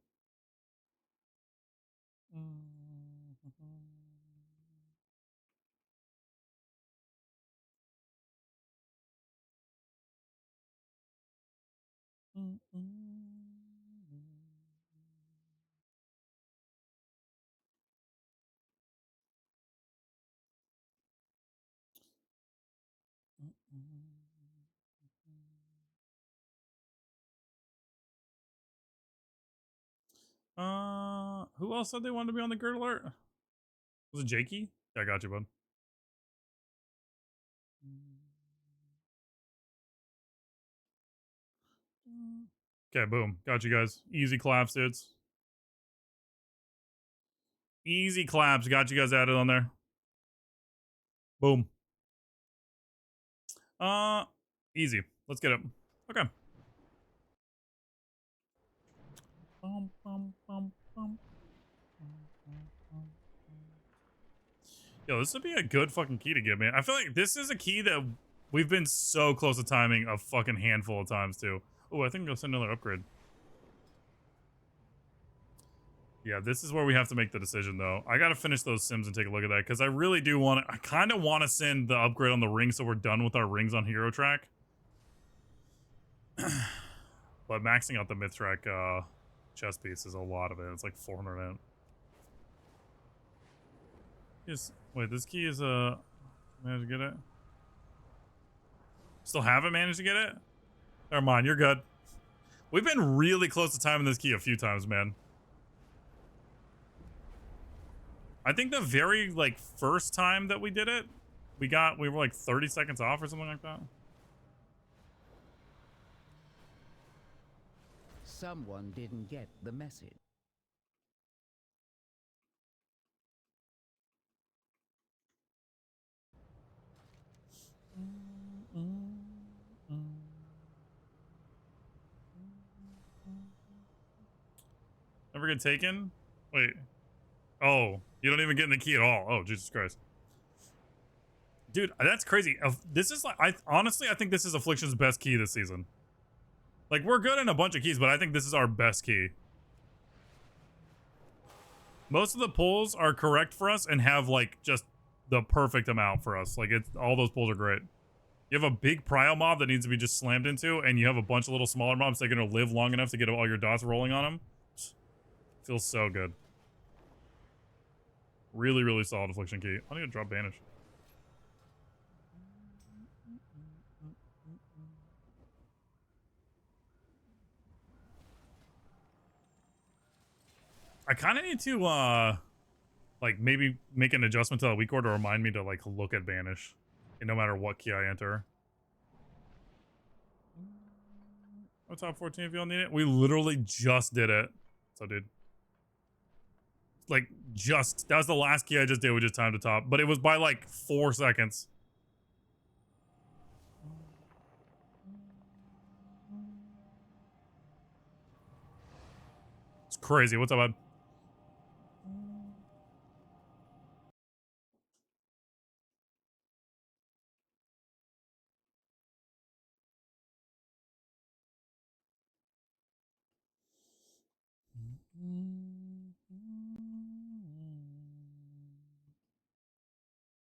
Who else said they wanted to be on the Gert alert? Was it Jakey? Yeah, I got you, bud. Okay, boom. Got you guys. Easy claps, dudes. Easy claps. Got you guys added on there. Boom. Easy. Let's get it. Okay. Yo, this would be a good fucking key to get, man. I feel like this is a key that we've been so close to timing a fucking handful of times, too. Oh, I think I'm gonna send another upgrade. Yeah, this is where we have to make the decision, though. I gotta finish those sims and take a look at that, because I really do want to... I kind of want to send the upgrade on the ring so we're done with our rings on Hero Track. But maxing out the Mithrak chest piece is a lot of it. It's like 400 in. Wait, this key is managed to get it? Still haven't managed to get it? Never mind, you're good. We've been really close to timing this key a few times, man. I think the very like first time that we did it, we were like 30 seconds off or something like that. Someone didn't get the message. Never get taken? Wait. Oh, you don't even get in the key at all. Oh, Jesus Christ. Dude, that's crazy. This is like, honestly, I think this is Affliction's best key this season. Like, we're good in a bunch of keys, but I think this is our best key. Most of the pulls are correct for us and have, like, just the perfect amount for us. Like, all those pulls are great. You have a big prio mob that needs to be just slammed into, and you have a bunch of little smaller mobs that are going to live long enough to get all your dots rolling on them. Feels so good. Really, really solid Affliction key. I need to drop Banish. I kind of need to, like, maybe make an adjustment to that weak order to remind me to, like, look at Banish. No matter what key I enter. Oh, top 14 if y'all need it. We literally just did it. So, dude. Like, that was the last key I just did. We just timed the top. But it was by, like, 4 seconds. It's crazy. What's up, bud?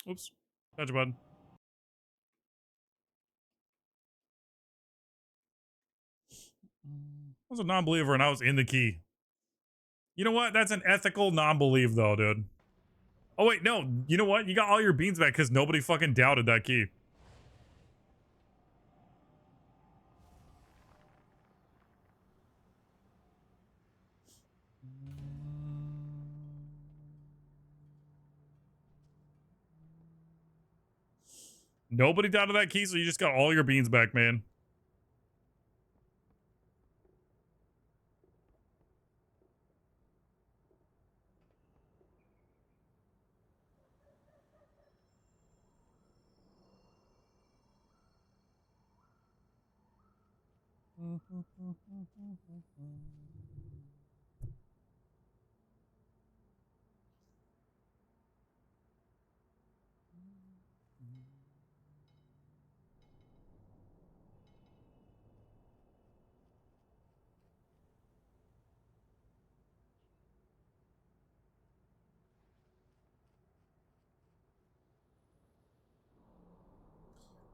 Oops. Gotcha, bud. I was a non-believer and I was in the key. You know what? That's an ethical non-believe, though, dude. Oh, wait, no. You know what? You got all your beans back because nobody fucking doubted that key. Nobody doubted that key, so you just got all your beans back, man.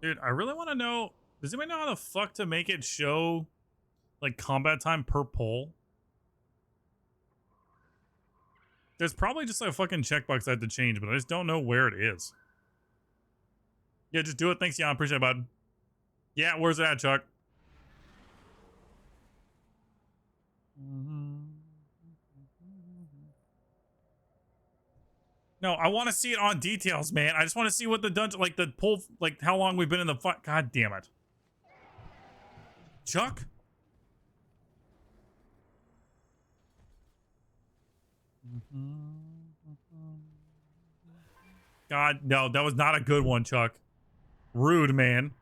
Dude, I really want to know, does anybody know how the fuck to make it show, like, combat time per pull? There's probably just like a fucking checkbox I had to change, but I just don't know where it is. Yeah, just do it. Thanks, Jan. Appreciate it, bud. Yeah, where's it at, Chuck? No, I want to see it on details, man. I just want to see what the dungeon, like the pull, like how long we've been in the fight. God damn it. Chuck? God, no, that was not a good one, Chuck. Rude, man.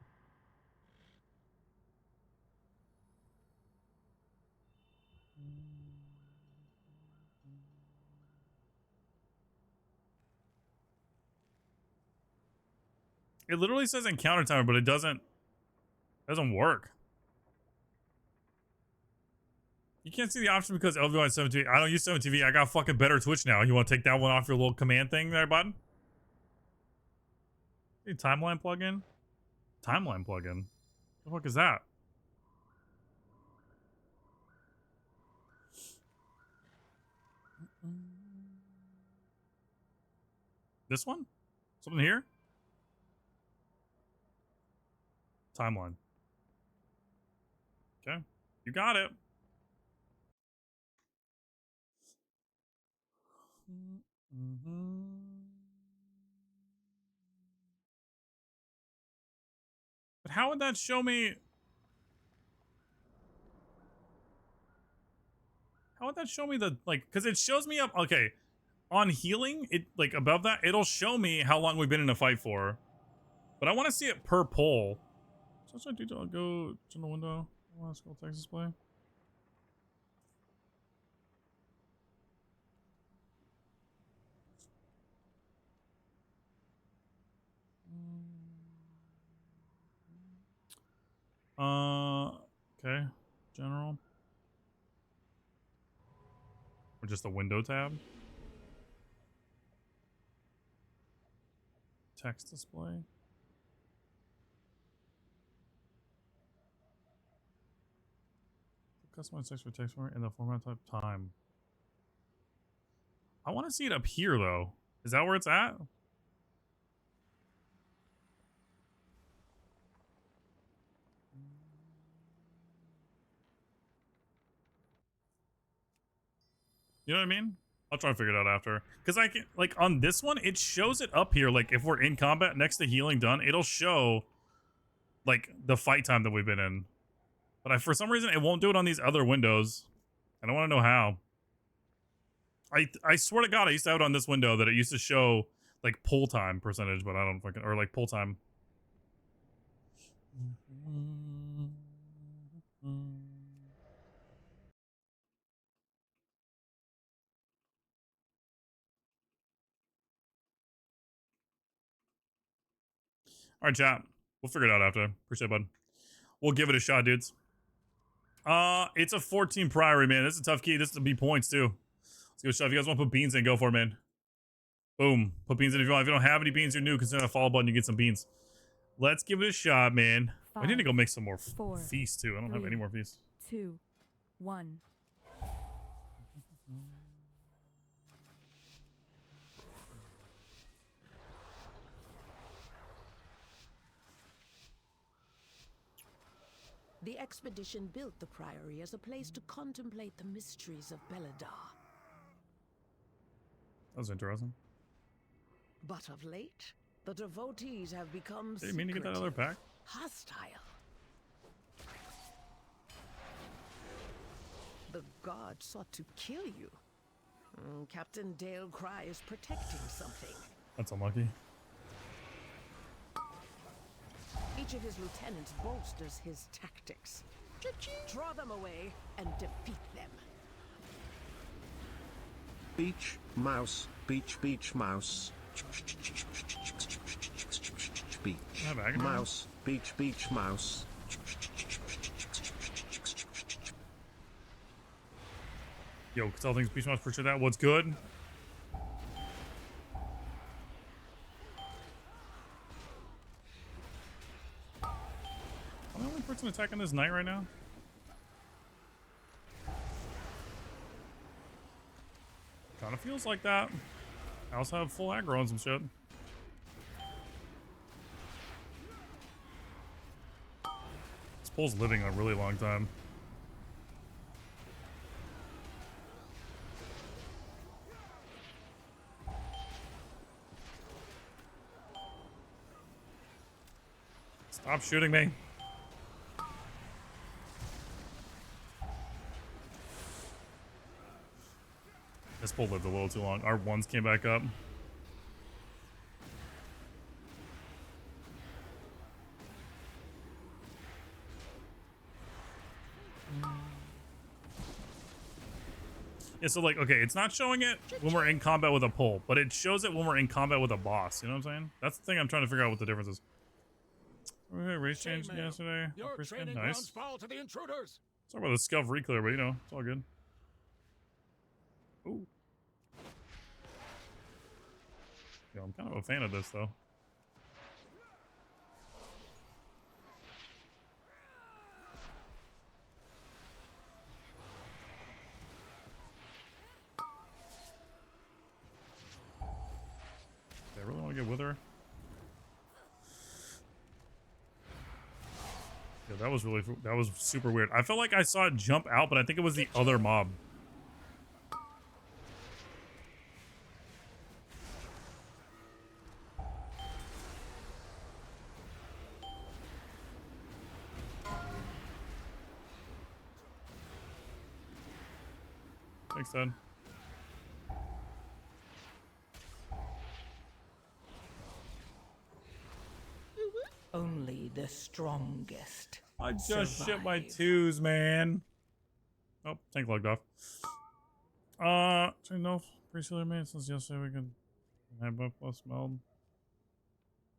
It literally says encounter timer, but it doesn't work. You can't see the option because LV on 7TV. I don't use 7TV. I got fucking better Twitch now. You want to take that one off your little command thing there, bud? Hey, timeline plugin? Timeline plugin? What the fuck is that? This one? Something here? Timeline. Okay. You got it. But how would that show me? How would that show me the, like, because it shows me up, okay, on healing, it, like, above that, it'll show me how long we've been in a fight for. But I want to see it per pull. So I'll go to the window. I want to scroll text display. Okay. General. Or just the window tab. Text display. Customize text for text format and the format type time. I want to see it up here though. Is that where it's at? You know what I mean? I'll try to figure it out after. Because I can, like, on this one, it shows it up here. Like, if we're in combat next to healing done, it'll show, like, the fight time that we've been in. But for some reason, it won't do it on these other windows. I don't want to know how. I swear to God, I used to have it on this window that it used to show, like, pull time percentage, but I don't fucking, or, like, pull time. All right, chat. We'll figure it out after. Appreciate it, bud. We'll give it a shot, dudes. It's a 14 priory, man. This is a tough key. This is a B points, too. Let's give it a shot. If you guys want to put beans in, go for it, man. Boom. Put beans in if you want. If you don't have any beans, you're new. Consider that follow button. You get some beans. Let's give it a shot, man. 5, I need to go make some more 4, feasts, too. I don't have any more feasts. 2, 1. The expedition built the Priory as a place to contemplate the mysteries of Belladar. That was interesting. But of late, the devotees have become Did you mean to get that other pack? hostile. The gods sought to kill you. Captain Dale Cry is protecting something. That's unlucky. Each of his lieutenants bolsters his tactics. Draw them away and defeat them. Beach, mouse, beach, beach, mouse. Beach, mouse, beach, beach, mouse. Yo, tell things beach mouse for sure that. What's good? Am I the only person attacking this knight right now? Kinda feels like that. I also have full aggro on some shit. This pole's living a really long time. Stop shooting me. This pole lived a little too long. Our ones came back up. Yeah, so like, okay, it's not showing it when we're in combat with a pole, but it shows it when we're in combat with a boss. You know what I'm saying? That's the thing I'm trying to figure out what the difference is. Okay, race change yesterday. Your training grounds fall to the intruders. Talk about the scuff reclear, but you know, it's all good. Ooh. Yo, I'm kind of a fan of this though. They either. Yeah, that was super weird. I felt like I saw it jump out, but I think it was the other mob. Thanks, Dad. Only the strongest. I just shit my survive. twos, man. Oh, tank logged off. So no, recently made since yesterday we could have both plus meld.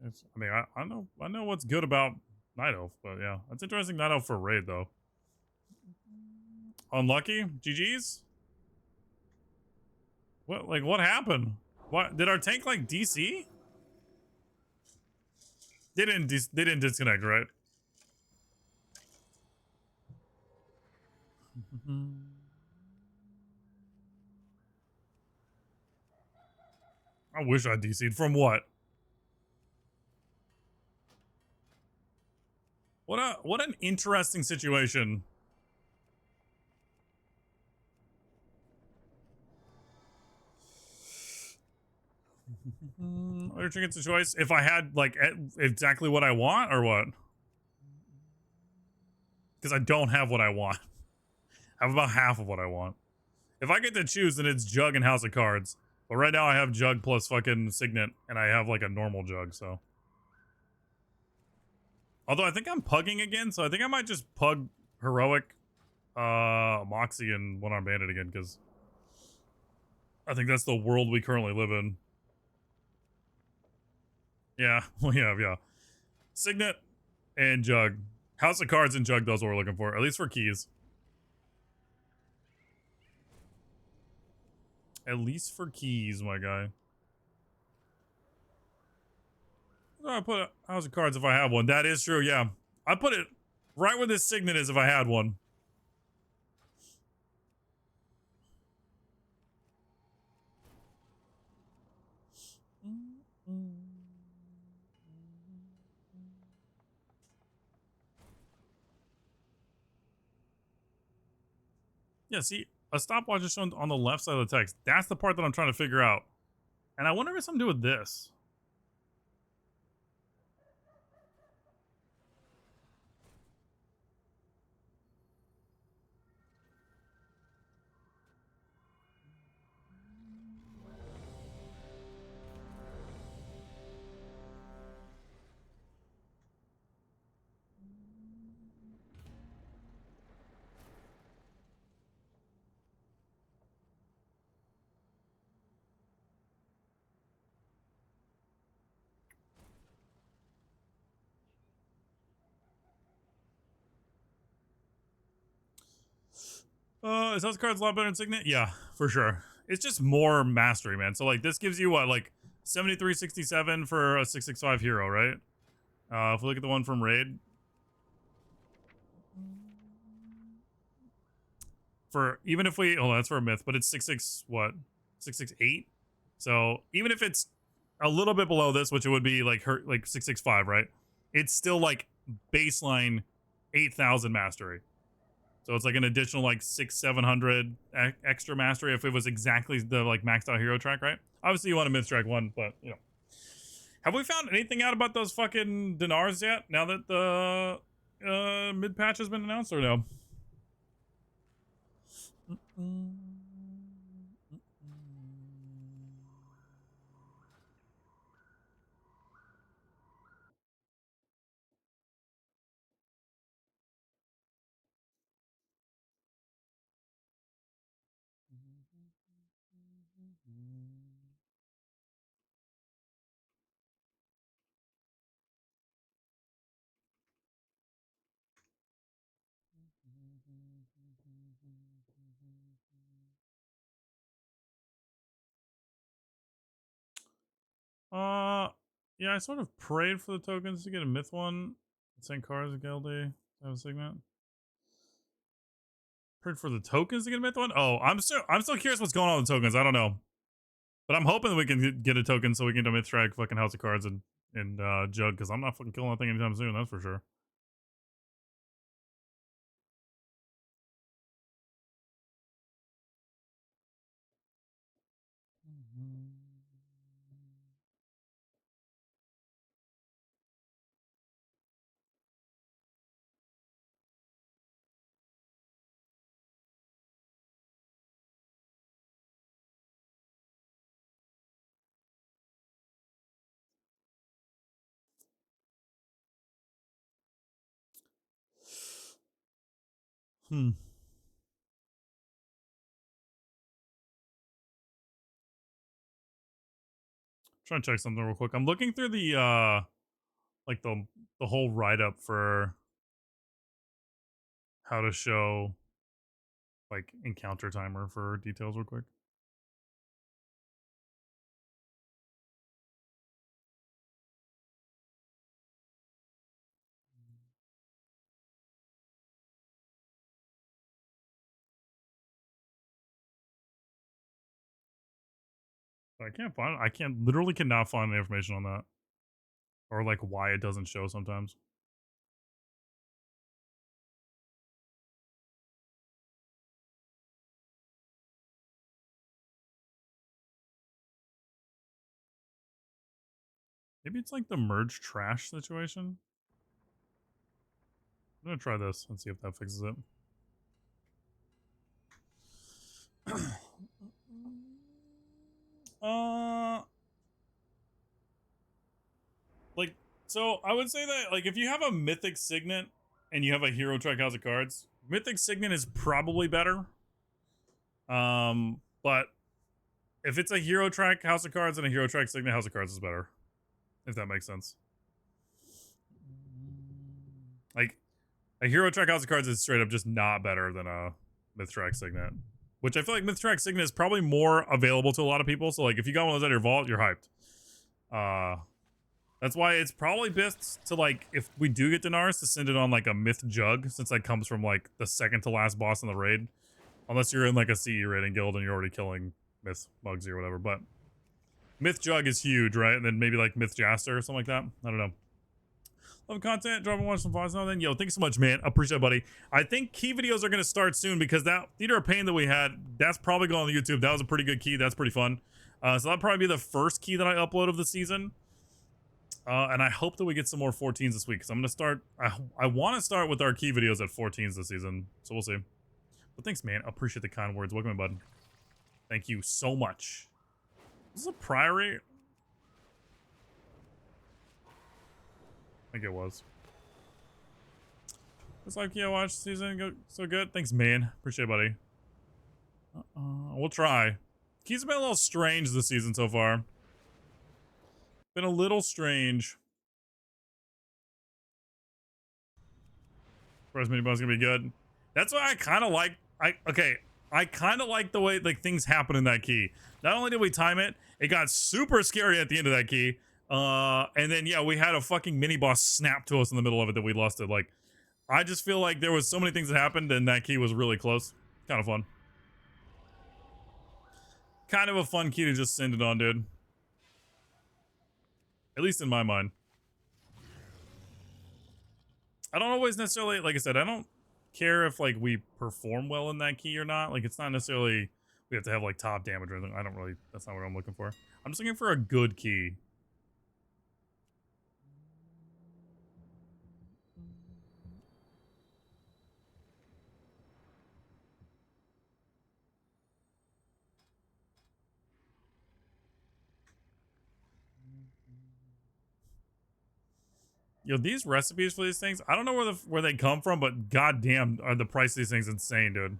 It's, I mean, I know what's good about Night Elf, but yeah, that's interesting. Night Elf for raid though. Unlucky, GG's. What happened? What did our tank like DC? They didn't disconnect, right? I wish I DC'd. From what? What an interesting situation. Other trinkets of choice. If I had like exactly what I want, or what? Because I don't have what I want. I have about half of what I want. If I get to choose, then it's Jug and House of Cards. But right now I have Jug plus fucking Signet, and I have like a normal Jug, so. Although I think I'm pugging again, so I think I might just pug Heroic, Moxie, and One Arm Bandit again, because I think that's the world we currently live in. Yeah, well, yeah. Signet and Jug. House of Cards and Jug, those what we're looking for, at least for keys. At least for keys, my guy. I put House of Cards if I have one. That is true, yeah. I put it right where this Signet is if I had one. Yeah, see, a stopwatch is shown on the left side of the text. That's the part that I'm trying to figure out. And I wonder if it's something to do with this. Is House of Cards a lot better than Signet? Yeah, for sure. It's just more mastery, man. So like this gives you what, like 7367 for a 665 hero, right? If we look at the one from Raid. For even if we, oh, that's for a myth, but it's 66 what? 668. So even if it's a little bit below this, which it would be like her like 665, right? It's still like baseline 8,000 mastery. So it's like an additional like 700 extra mastery if it was exactly the like maxed out hero track, right? Obviously you want a myth track one, but you know. Have we found anything out about those fucking dinars yet? Now that the mid patch has been announced, or no? Yeah, I sort of prayed for the tokens to get a myth one. St. Cars Gildy. Have a Signet. Prayed for the tokens to get a myth one? Oh, I'm still curious what's going on with the tokens. I don't know. But I'm hoping that we can get a token so we can do Mythrack fucking House of Cards and Jug, because I'm not fucking killing that thing anytime soon, that's for sure. Trying to check something real quick. I'm looking through the like the whole write up for how to show like encounter timer for details real quick. I can't find. I can't literally cannot find the information on that, or like why it doesn't show sometimes. Maybe it's like the merge trash situation. I'm gonna try this and see if that fixes it. Like, so I would say that like if you have a mythic signet and you have a hero track House of Cards, mythic signet is probably better. But if it's a hero track House of Cards and a hero track signet, House of Cards is better. If that makes sense. Like, a hero track House of Cards is straight up just not better than a myth track signet. Which I feel like myth track signet is probably more available to a lot of people. So like if you got one of those out of your vault, you're hyped. That's why it's probably best to like, if we do get Denars, to send it on like a myth jug, since that comes from like the second to last boss in the raid. Unless you're in like a CE raiding guild and you're already killing myth Mugsy or whatever. But myth jug is huge, right? And then maybe like myth Jaster or something like that. I don't know. Love content, drop and watch some vlogs now then. Yo, thanks so much, man. Appreciate it, buddy. I think key videos are going to start soon because that Theater of Pain that we had, that's probably going on YouTube. That was a pretty good key. That's pretty fun. So that'll probably be the first key that I upload of the season. And I hope that we get some more 14s this week. Because I'm going to start, I want to start with our key videos at 14s this season. So we'll see. But thanks, man. I appreciate the kind words. Welcome, bud. Thank you so much. Is this a priory? I think it was. Looks like you watched the season go so good. Thanks, man. Appreciate it, buddy. We'll try. Keys have been a little strange this season so far. Been a little strange. First mini boss gonna be good. That's why I kind of like. I kind of like the way like things happen in that key. Not only did we time it, it got super scary at the end of that key. And then yeah, we had a fucking mini boss snap to us in the middle of it that we lost it. Like, I just feel like there was so many things that happened and that key was really close. Kind of fun. Kind of a fun key to just send it on, dude. At least in my mind. I don't always necessarily, like I said, I don't care if like we perform well in that key or not. Like, it's not necessarily we have to have like top damage or anything. I don't really, that's not what I'm looking for. I'm just looking for a good key. Yo, these recipes for these things, I don't know where they come from, but goddamn, are the price of these things insane, dude.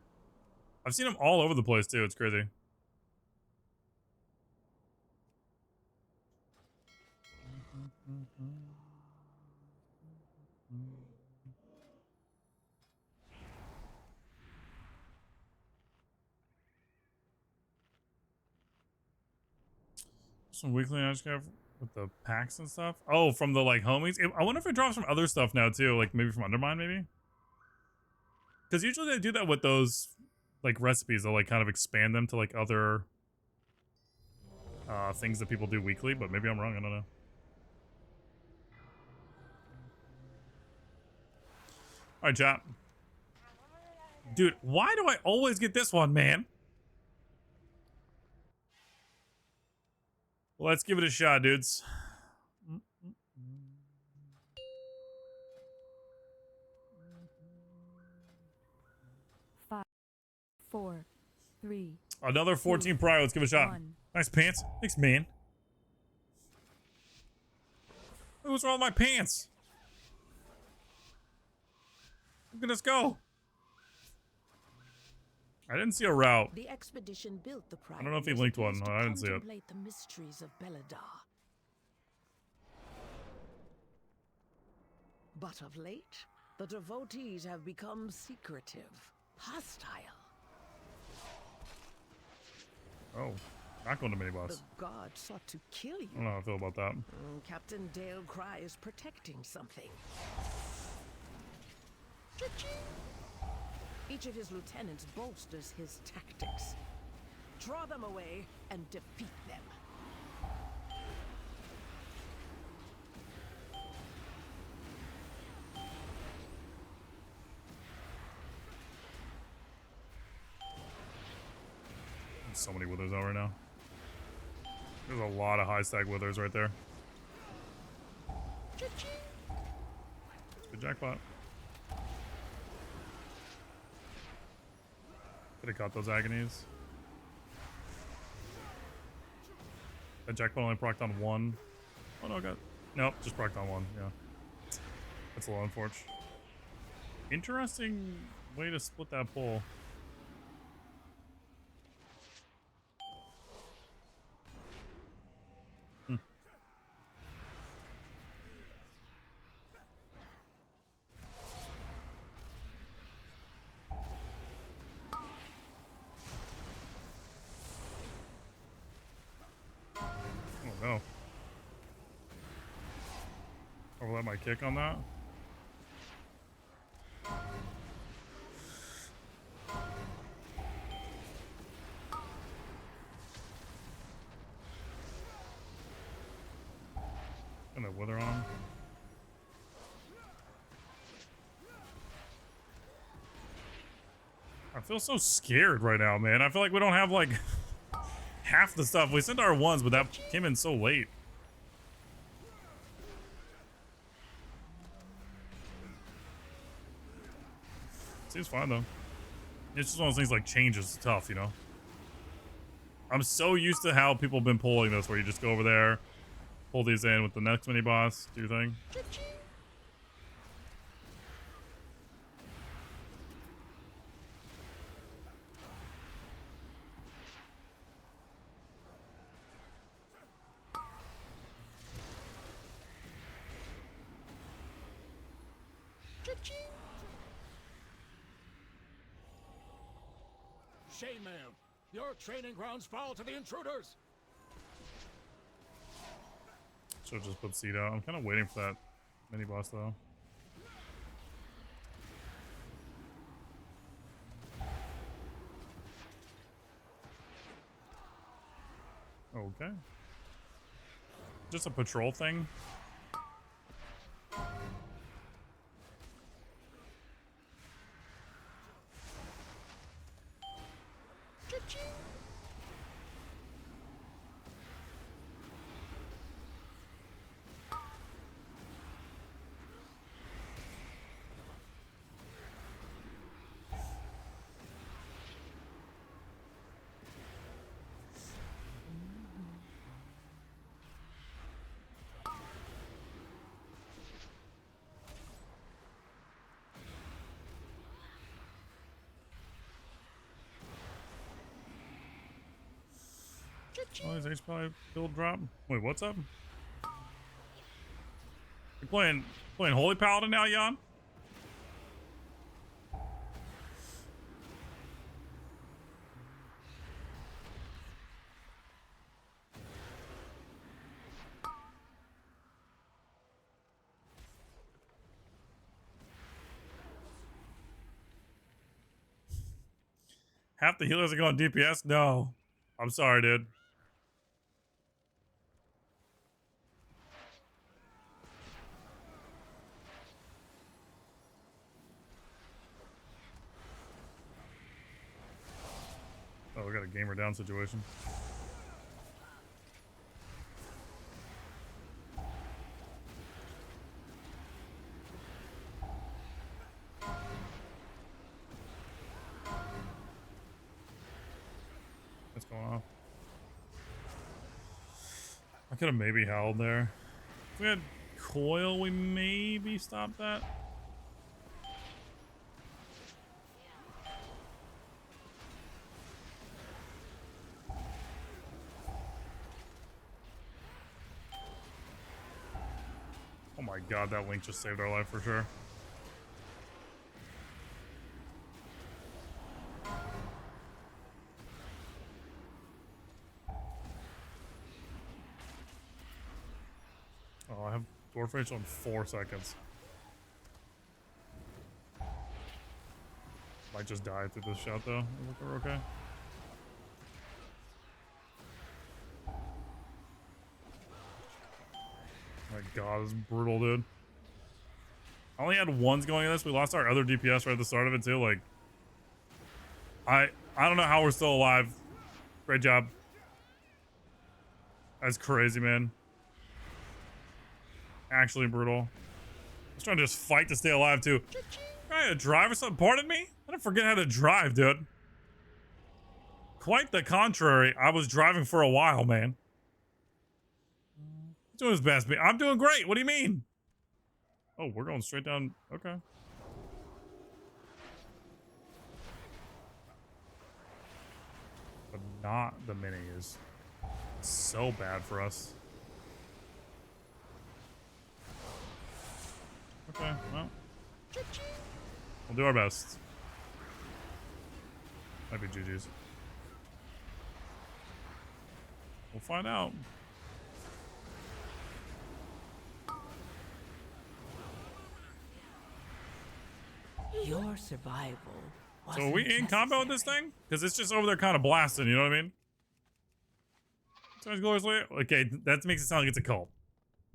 I've seen them all over the place too. It's crazy. Some weekly Ashcraft with the packs and stuff. Oh, from the like homies. I wonder if it drops from other stuff now too, like maybe from Undermine, maybe. Because usually they do that with those like recipes. They'll like kind of expand them to like other things that people do weekly, but maybe I'm wrong. I don't know. All right, chat. Dude, why do I always get this one, man? Let's give it a shot, dudes. 5, 4, 3. Another 14 prio. Let's give it a shot. 1. Nice pants. Thanks, man. What's wrong with my pants? Look at us go. I didn't see a route. The expedition built the I don't know if he linked one. I didn't see it. Contemplate the mysteries of Belladar. But of late, the devotees have become secretive, hostile. Oh, not going to mini boss. The god sought to kill you. I don't know how I feel about that. Captain Dale Cry is protecting something. Each of his lieutenants bolsters his tactics. Draw them away and defeat them. There's so many withers out right now. There's a lot of high stack withers right there. Good jackpot. Could have caught those agonies. That jackpot only procced on one. Oh no, I got. Nope, just procced on one. Yeah. That's a little unfortunate. Interesting way to split that pull. Oh. Overlap my kick on that. And the wither on him. I feel so scared right now, man. I feel like we don't have like half the stuff. We sent our ones, but that came in so late. Seems fine though. It's just one of those things like change is tough, you know? I'm so used to how people have been pulling this, where you just go over there, pull these in with the next mini boss, do your thing. Shame, man. Your training grounds fall to the intruders. Should just put seed out. I'm kind of waiting for that mini boss though. Okay. Just a patrol thing. Oh, his HP build drop. Wait, what's up? You playing Holy Paladin now, Jan? Half the healers are going DPS? No. I'm sorry, dude. gamer down situation. What's going on? I could have maybe held there. If we had coil, we maybe stopped that. Oh my god, that link just saved our life for sure. Oh, I have dwarf rage on 4 seconds. Might just die through this shot though. I think we're okay. My god, this is brutal, dude. I only had ones going in this. We lost our other DPS right at the start of it too. Like, I don't know how we're still alive. Great job. That's crazy, man. Actually brutal. I was trying to just fight to stay alive too. Trying to drive or something? Pardon me? I didn't forget how to drive, dude. Quite the contrary. I was driving for a while, man. He's doing his best. I'm doing great. What do you mean? Oh, we're going straight down. Okay. But not the mini is so bad for us. Okay, well. We'll do our best. Might be GG's. We'll find out. Your survival. So are we in combo with this thing? Because it's just over there kind of blasting, you know what I mean? Sounds gloriously. Okay, that makes it sound like it's a cult.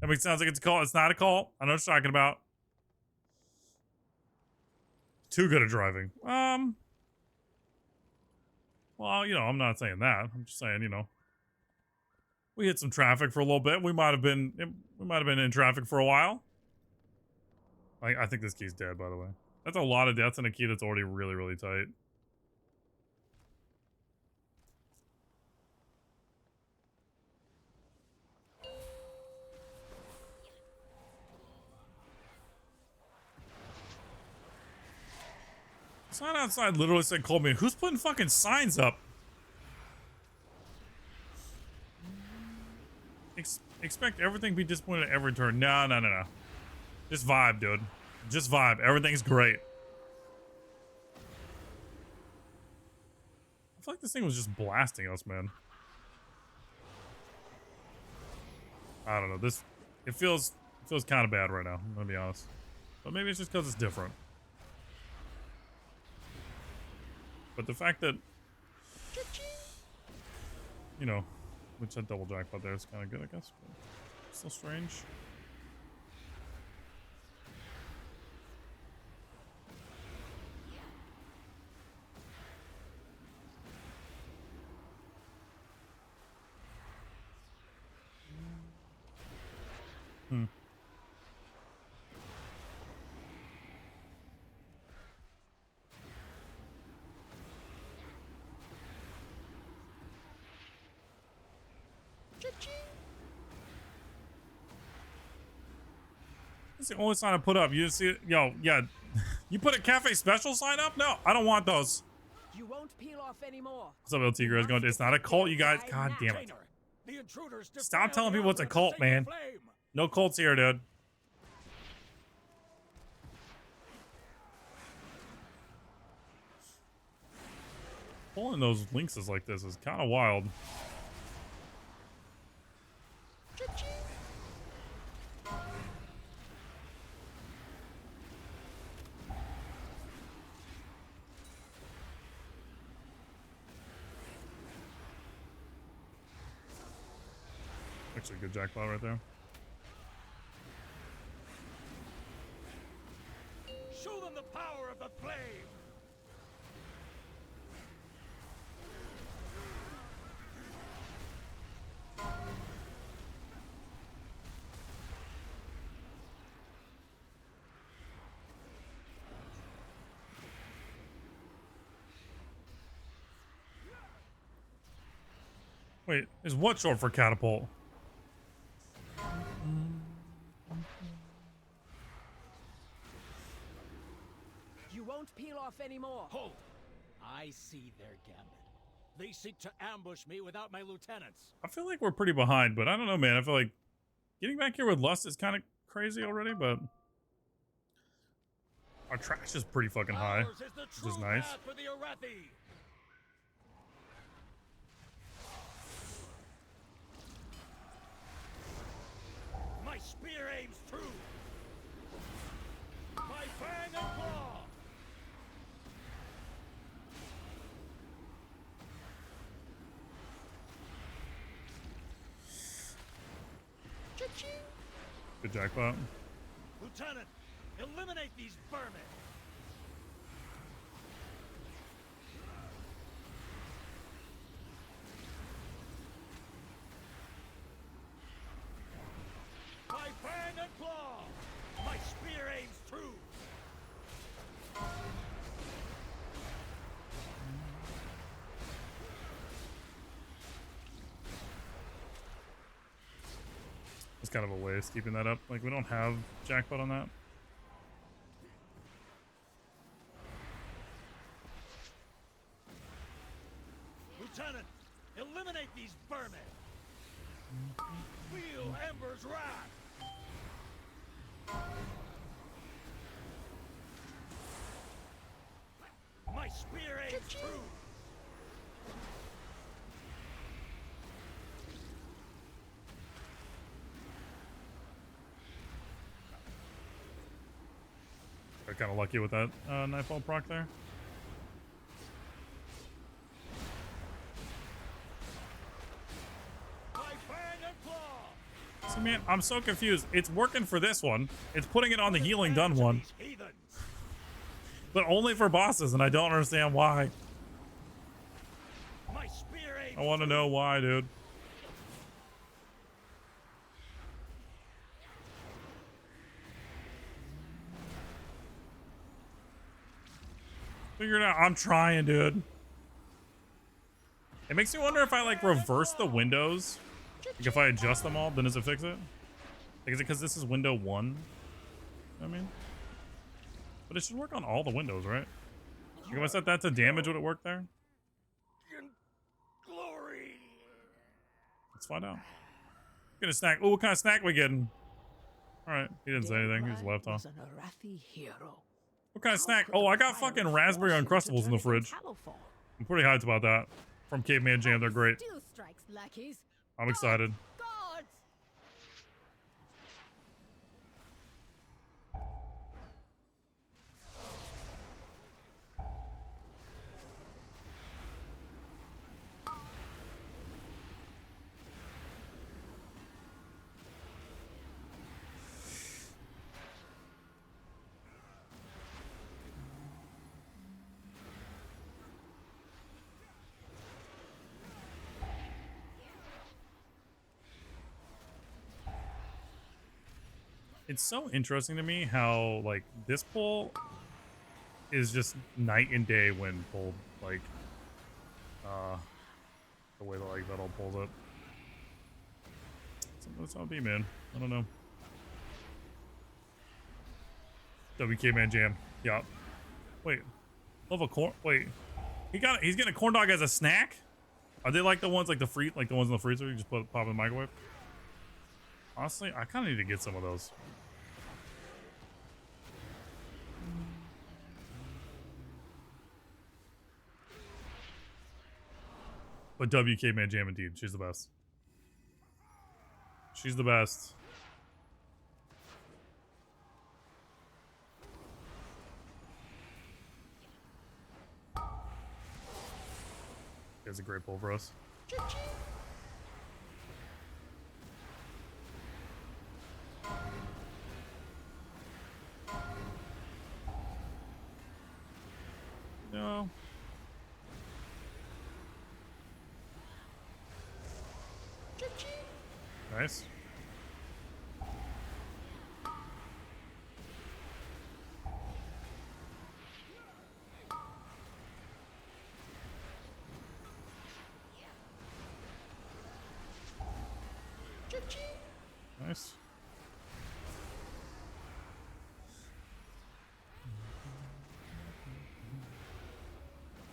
That makes it sound like it's a cult. It's not a cult. I know what you're talking about. Too good at driving. Well, you know, I'm not saying that. I'm just saying, you know, we hit some traffic for a little bit. We might have been in traffic for a while. I think this key's dead, by the way. That's a lot of deaths in a key that's already really, really tight. Sign outside literally said call me. Who's putting fucking signs up? Expect everything to be disappointed at every turn. No. Just vibe, dude. Just vibe. Everything's great. I feel like this thing was just blasting us, man. I don't know. It feels kind of bad right now. I'm gonna be honest. But maybe it's just because it's different. But the fact that, you know, which that double jackpot there is kind of good, I guess. But still strange. That's the only sign I put up. You see it? Yo, yeah. You put a cafe special sign up? No, I don't want those. You won't peel off anymore. What's up, LT Girls? Going, it's not a cult, you guys. God damn it. Stop telling people it's a cult, man. No cults here, dude. Pulling those lynxes like this is kind of wild. Actually, good jackpot right there. Show them the power of the flame. Wait, is what short for catapult? You won't peel off anymore. Hold! I see their gambit. They seek to ambush me without my lieutenants. I feel like we're pretty behind, but I don't know, man. I feel like getting back here with Lust is kind of crazy already, but our trash is pretty fucking high, Ours is the which is true nice. path for the Arathi. My spear aims true. My fang and claw. Good jackpot. Lieutenant, eliminate these vermin. My fang and claw. My spear aims true. It's kind of a waste keeping that up. Like, we don't have jackpot on that. Lieutenant, eliminate these vermin. Feel Ember's wrath. My spear aims true. Got kind of lucky with that Nightfall proc there. My fang and claw. See, man, I'm so confused. It's working for this one. It's putting it on the healing done one, These heathens. but only for bosses, and I don't understand why. My spear aims I want to know why, dude. Figure it out. I'm trying, dude. It makes me wonder if I like reverse the windows. Like if I adjust them all, then does it fix it? Like, is it because this is window 1? You know what I mean? But it should work on all the windows, right? Like if I set that to damage, would it work there? glory. Let's find out. Get a snack. Oh, what kind of snack we getting? Alright, he didn't say anything. He just left, huh? Was an Arathi hero. What kind of snack? Oh, I got fucking raspberry Uncrustables in the fridge. I'm pretty hyped about that. From Caveman Jam, they're great. Still strikes lackeys. I'm excited. Gods! It's so interesting to me how, like, this pull is just night and day when pulled, like, the way that, like, that all pulls it. That's how it be, man. I don't know. WK Man Jam. Yup. Wait. Love a corn. Wait. He's getting a corn dog as a snack? Are they like the ones, like the ones in the freezer you just pop in the microwave? Honestly, I kind of need to get some of those. But WK Man Jam indeed. She's the best. She's the best. He has a great pull for us. No. Nice. Nice.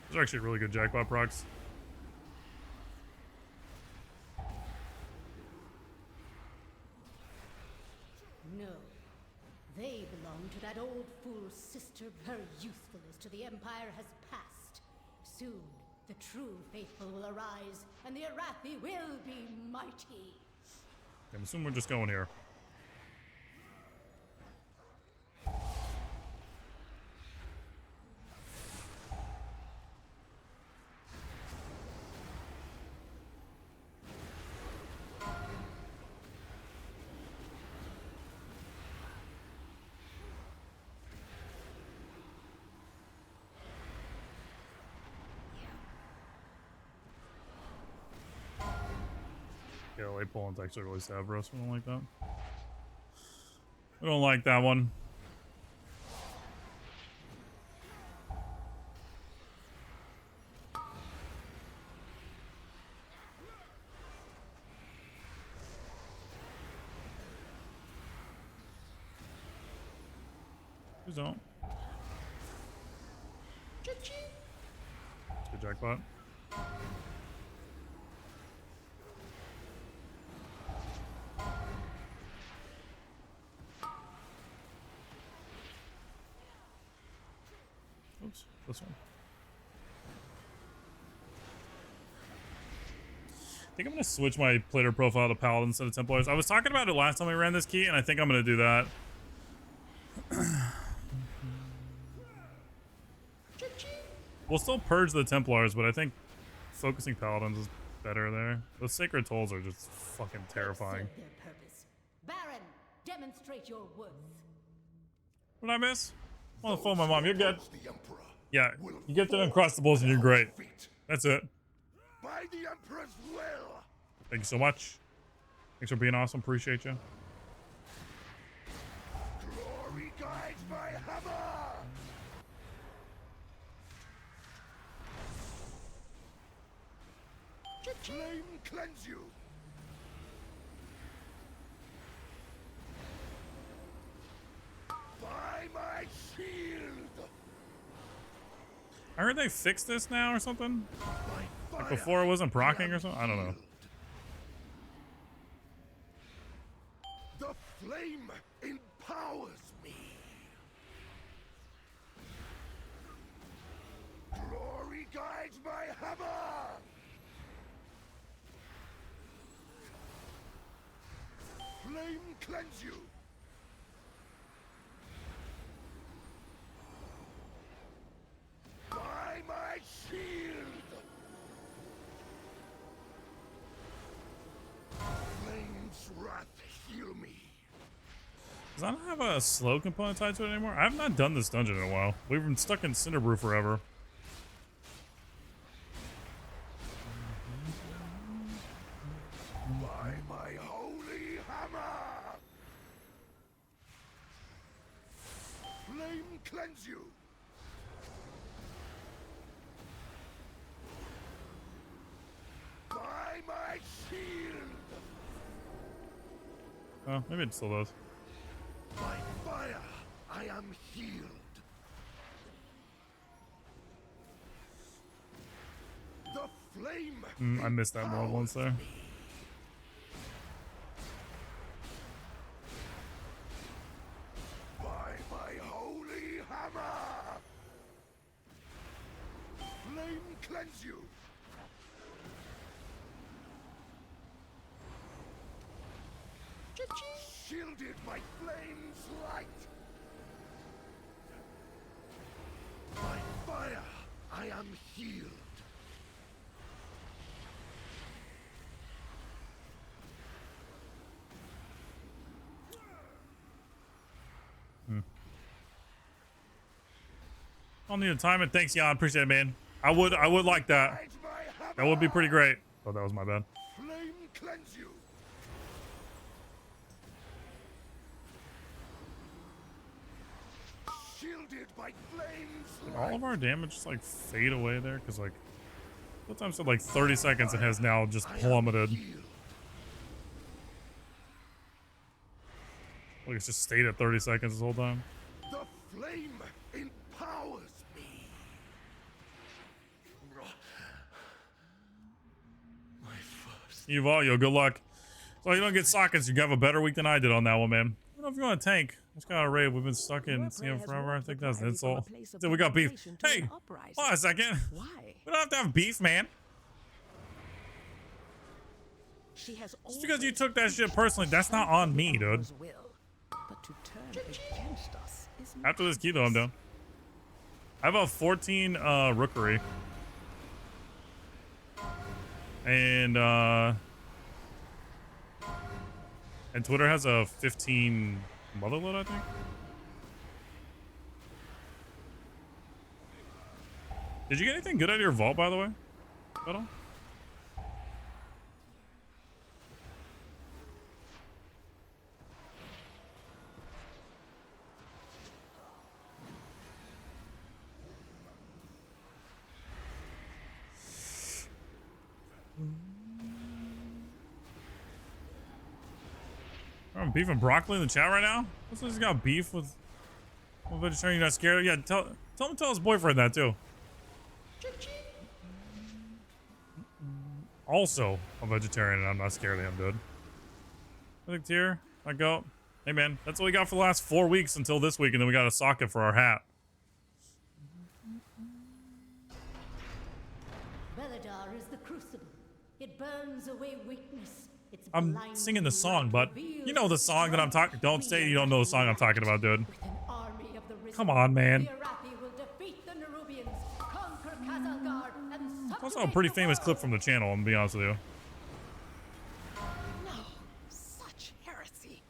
Those are actually really good jackpot procs. No. They belong to that old fool's sister. Her usefulness to the Empire has passed. Soon, the true faithful will arise, and the Arathi will be mighty. I'm assuming we're just going here. Yeah, late Poland's actually really sad for us. We don't like that. We don't like that one. Please don't. It's good jackpot. Oops, this one. I think I'm going to switch my player profile to Paladin instead of Templars. I was talking about it last time we ran this key, and I think I'm going to do that. We'll still purge the Templars, but I think focusing Paladins is better there. Those Sacred Tolls are just fucking terrifying. Their purpose. Baron, demonstrate your worth. What did I miss? I'm on the phone with my mom. You're good. Yeah, you get to Uncrustables and you're great. That's it. By the Emperor's will. Thank you so much. Thanks for being awesome. Appreciate you. Glory guides my hammer. Flame cleanse you. By my shield. I heard they fixed this now or something. Like before it wasn't proccing or something. I don't know. The flame empowers me. Glory guides my hammer. Flame cleanse you. By my shield. Flame's wrath heal me. Does that not have a slow component tied to it anymore? I have not done this dungeon in a while. We've been stuck in Cinderbrew forever. By my holy hammer. Flame cleanse you. By my shield. Oh, maybe it still does. By fire, I am healed. The flame. I missed that mold once there. By my holy hammer. Flame cleanse you. Shielded by flame's light. By fire, I am healed. I'll need a time and thanks, Jan. Appreciate it, man. I would like that. That would be pretty great. Oh, that was my bad. Flame cleanse you. Shielded by flames. Did all of our damage just like fade away there? Because like, what time said like 30 seconds and has now just plummeted. Like it's just stayed at 30 seconds this whole time. The flame empowers me. My first. Yo, good luck. So you don't get sockets, you have a better week than I did on that one, man. I don't know if you want to tank. Just got a raid. We've been stuck in CM forever. I think that's an insult. So we got beef. Hey, hold on a second. Why? We don't have to have beef, man. She has Just because you took that shit personally, that's not on me, dude. But to turn against us is After this key, though, I'm done. I have a 14 rookery. And Twitter has a 15 motherload, I think. Did you get anything good out of your vault, by the way? Battle? I'm beefing broccoli in the chat right now. What's this got beef with a vegetarian? You're not scared? Yeah, tell him to tell his boyfriend that too. Also a vegetarian, and I'm not scared of him, dude. I think tier, I go. Hey man, that's what we got for the last 4 weeks until this week, and then we got a socket for our hat. Belladar is the crucible. It burns away weakness. It's I'm singing the song, but you know the song that I'm talking. Don't say you don't know the song I'm talking about, dude. Come on, man. It's also a pretty famous clip from the channel, I'm gonna be honest with you. No, such heresy.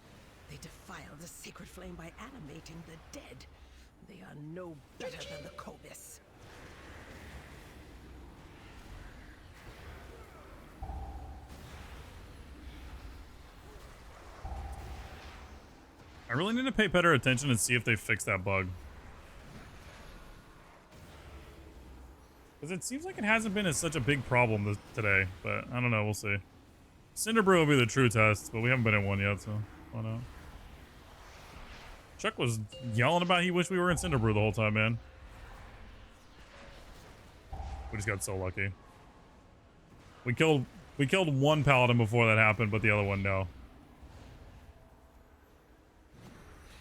They defile the sacred flame by animating the dead. They are no better than the Kobis. I really need to pay better attention and see if they fix that bug. Because it seems like it hasn't been such a big problem today, but I don't know, we'll see. Cinderbrew will be the true test, but we haven't been in one yet, so why not? Chuck was yelling about he wished we were in Cinderbrew the whole time, man. We just got so lucky. We killed one paladin before that happened, but the other one, no.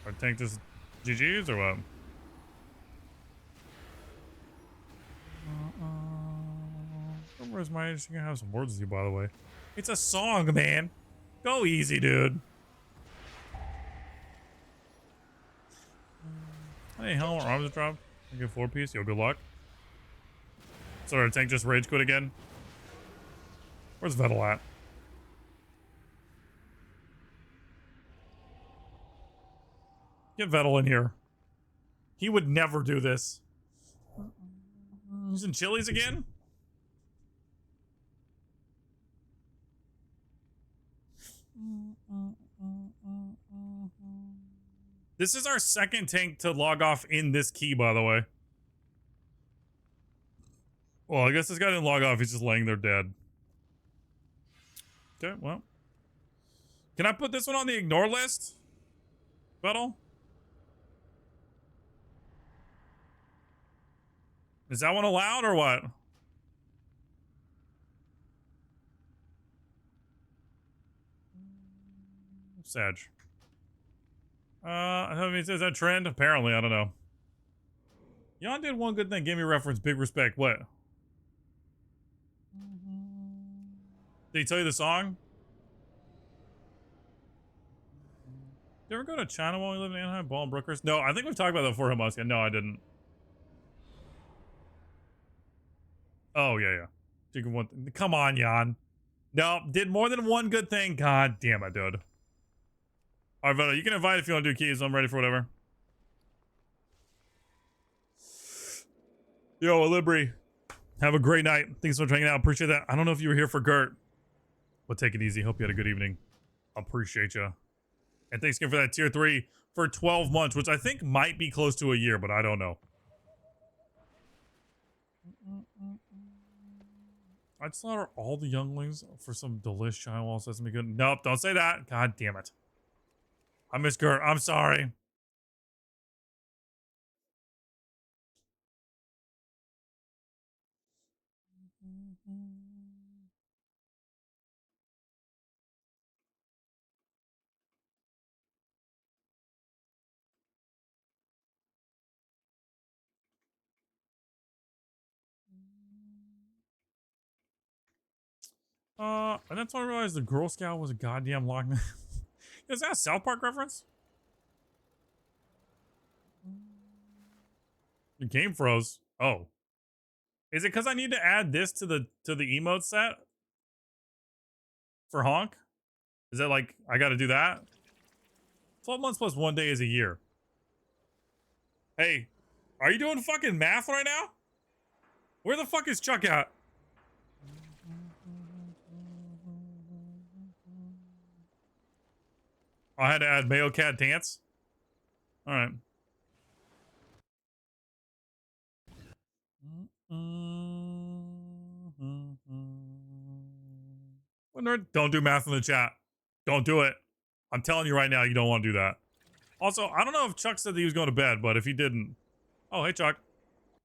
Our tank just GG's or what? Where's my age? You can have some words with you, by the way. It's a song, man. Go easy, dude. Hey, helmet arms drop. I get 4-piece. Yo, good luck. Sorry, our tank just rage quit again. Where's Vettel at? Get Vettel in here. He would never do this. He's in Chili's again? This is our second tank to log off in this key, by the way. Well, I guess this guy didn't log off. He's just laying there dead. Okay, well. Can I put this one on the ignore list? Vettel? Is that one allowed or what? Sag. I mean, is that trend? Apparently, I don't know. Jan did one good thing. Gave me a reference. Big respect. What? Did he tell you the song? Did you ever go to China while we lived in Anaheim? Ball and Brookers? No, I think we've talked about that before, Humuskia. No, I didn't. Oh, yeah. Come on, Jan. No, did more than one good thing. God damn it, dude. All right, Vito, you can invite if you want to do keys. I'm ready for whatever. Yo, Libri. Have a great night. Thanks so much for hanging out. Appreciate that. I don't know if you were here for Gert, but take it easy. Hope you had a good evening. Appreciate you. And thanks again for that tier 3 for 12 months, which I think might be close to a year, but I don't know. I'd slaughter all the younglings for some delish China wall sesame good. Nope, don't say that. God damn it. I miss Gert. I'm sorry. And that's when I realized the Girl Scout was a goddamn lockman. Is that a South Park reference? The game froze. Oh. Is it because I need to add this to the emote set? For Honk? Is that like, I gotta do that? 12 months plus 1 day is a year. Hey, are you doing fucking math right now? Where the fuck is Chuck at? I had to add Mayo Cat Dance. Alright. Don't do math in the chat. Don't do it. I'm telling you right now, you don't want to do that. Also, I don't know if Chuck said that he was going to bed, but if he didn't. Oh, hey, Chuck.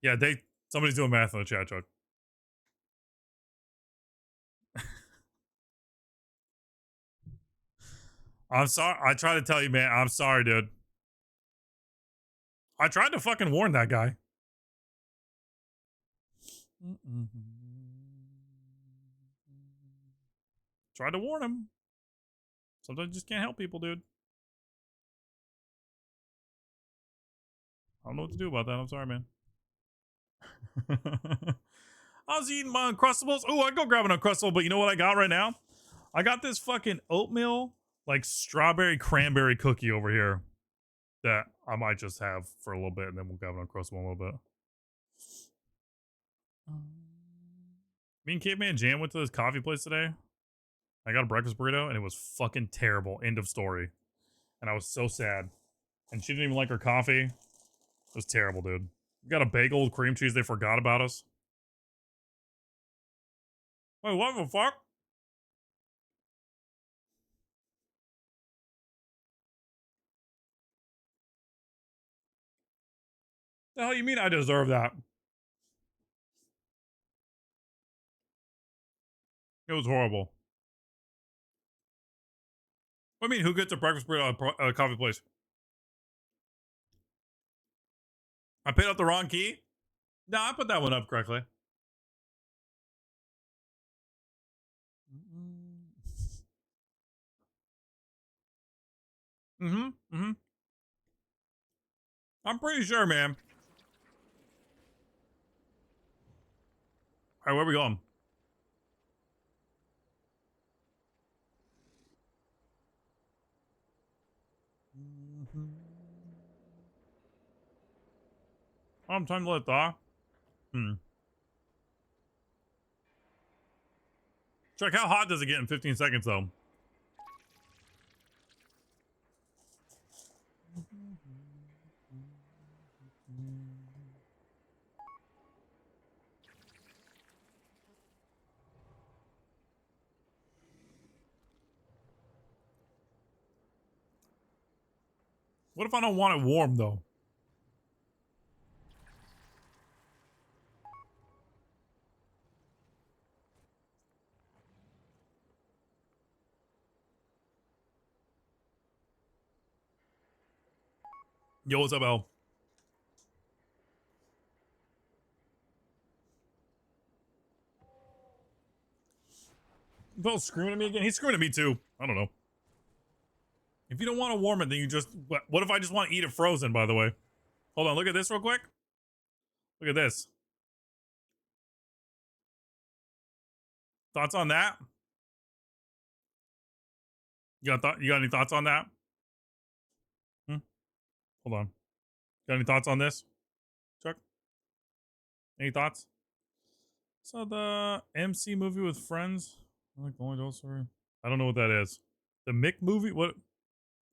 Yeah, somebody's doing math in the chat, Chuck. I'm sorry. I tried to tell you, man. I'm sorry, dude. I tried to fucking warn that guy. Tried to warn him. Sometimes you just can't help people, dude. I don't know what to do about that. I'm sorry, man. I was eating my Uncrustables. Oh, I'd go grab an Uncrustable, but you know what I got right now? I got this fucking oatmeal, like strawberry cranberry cookie over here that I might just have for a little bit, and then we'll grab an Uncrustable in a little bit. Me and Caveman Jam went to this coffee place today. I got a breakfast burrito, and it was fucking terrible. End of story. And I was so sad. And she didn't even like her coffee. It was terrible, dude. We got a bagel with cream cheese. They forgot about us. Wait, what the fuck? The hell you mean I deserve that? It was horrible. What do you mean, who gets a breakfast burrito at a coffee place? I paid up the wrong key? No, I put that one up correctly. Mm-hmm. I'm pretty sure, man. All right, where are we going? I'm time to let thaw. Check how hot does it get in 15 seconds, though? What if I don't want it warm, though? Yo, what's up, Al? Bill's screaming at me again. He's screaming at me, too. I don't know. If you don't want to warm it, then you just... What if I just want to eat it frozen, by the way? Hold on, look at this real quick. Look at this. Thoughts on that? You got any thoughts on that? Hold on. Got any thoughts on this? Chuck? Any thoughts? So the MC movie with friends. I like the only adult story. I don't know what that is. The Mick movie? What?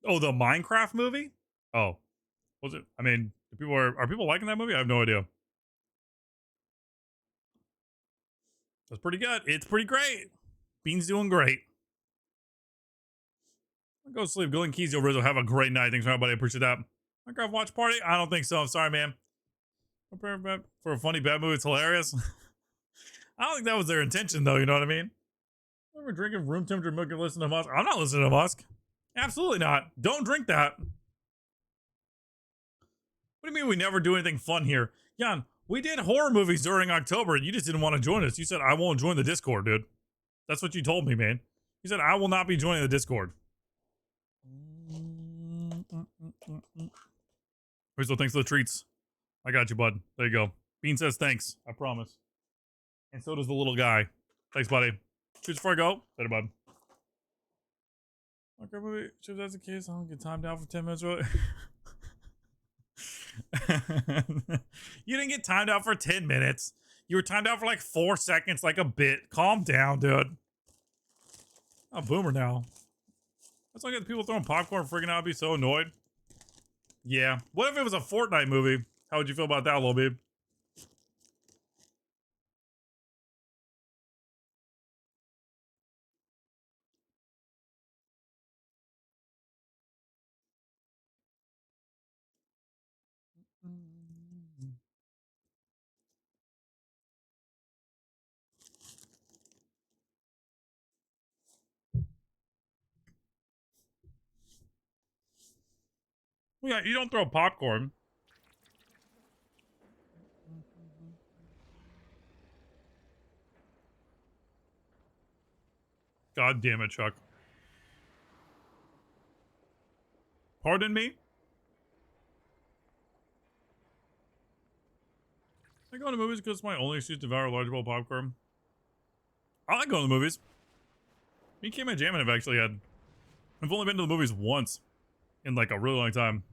Oh, the Minecraft movie? Oh. Was it? I mean, are people liking that movie? I have no idea. That's pretty good. It's pretty great. Bean's doing great. Go to sleep. Glenn Keys, yo, Rizzo. Have a great night. Thanks for everybody. I appreciate that. Minecraft watch party? I don't think so. I'm sorry, man. For a funny bad movie, it's hilarious. I don't think that was their intention, though. You know what I mean? Ever drinking room temperature milk and listen to Musk? I'm not listening to Musk. Absolutely not. Don't drink that. What do you mean we never do anything fun here? Jan, we did horror movies during October and you just didn't want to join us. You said, I won't join the Discord, dude. That's what you told me, man. You said, I will not be joining the Discord. Rizzo, thanks for the treats. I got you, bud. There you go. Bean says thanks. I promise. And so does the little guy. Thanks, buddy. Treats before I go. Later, bud. Okay, if that's the case, I'll get timed out for 10 minutes. You didn't get timed out for 10 minutes. You were timed out for like 4 seconds, like a bit. Calm down, dude. I'm a boomer now. That's like the people throwing popcorn freaking out. I'd be so annoyed. Yeah. What if it was a Fortnite movie? How would you feel about that, little babe? Yeah, you don't throw popcorn. God damn it, Chuck. Pardon me? I go to movies because it's my only excuse to devour a large bowl of popcorn. I like going to the movies. Me, Kim, and Jammin have actually had... I've only been to the movies once in like a really long time.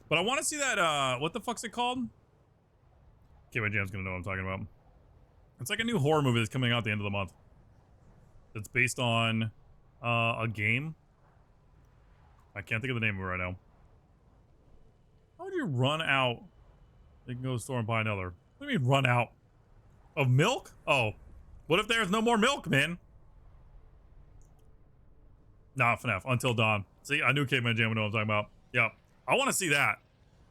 But I want to see that, what the fuck's it called? Kim and Jam's gonna know what I'm talking about. It's like a new horror movie that's coming out at the end of the month. It's based on a game. I can't think of the name of it right now. How would you run out? You can go to the store and buy another. What do you mean run out? Of milk? Oh. What if there's no more milk, man? Nah, FNAF. Until Dawn. See, I knew Caveman Jam would know what I'm talking about. Yeah. I want to see that.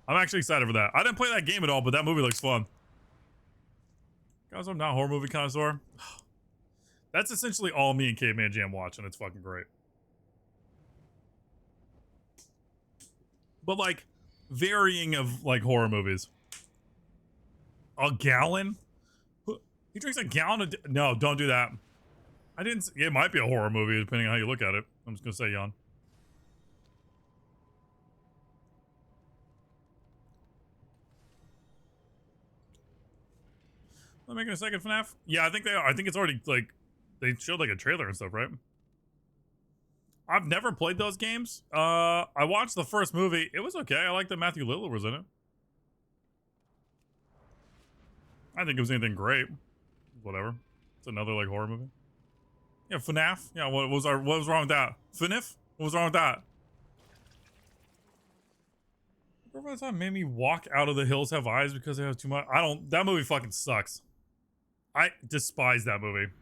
I'm actually excited for that. I didn't play that game at all, but that movie looks fun. Guys, I'm not a horror movie connoisseur. That's essentially all me and Caveman Jam watch, and it's fucking great. But like, varying of like horror movies. A gallon? He drinks a gallon of... No, don't do that. I didn't... It might be a horror movie, depending on how you look at it. I'm just gonna say, Jan. They're making a second FNAF? Yeah, I think they are. I think it's already, like... They showed, like, a trailer and stuff, right? I've never played those games. I watched the first movie. It was okay. I like that Matthew Lillard was in it. I think it was anything great. Whatever. It's another, like, horror movie. Yeah, FNAF. Yeah, what was wrong with that? FNF? What was wrong with that? Remember that time made me walk out of the hills have eyes because they have too much? That movie fucking sucks. I despise that movie.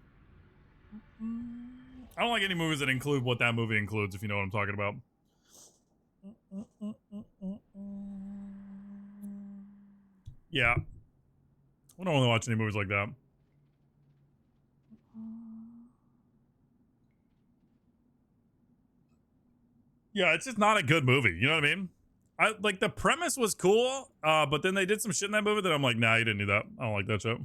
I don't like any movies that include what that movie includes, if you know what I'm talking about. Yeah. I don't want to watch any movies like that. Yeah, it's just not a good movie. You know what I mean? Like, the premise was cool, but then they did some shit in that movie that I'm like, nah, you didn't do that. I don't like that shit.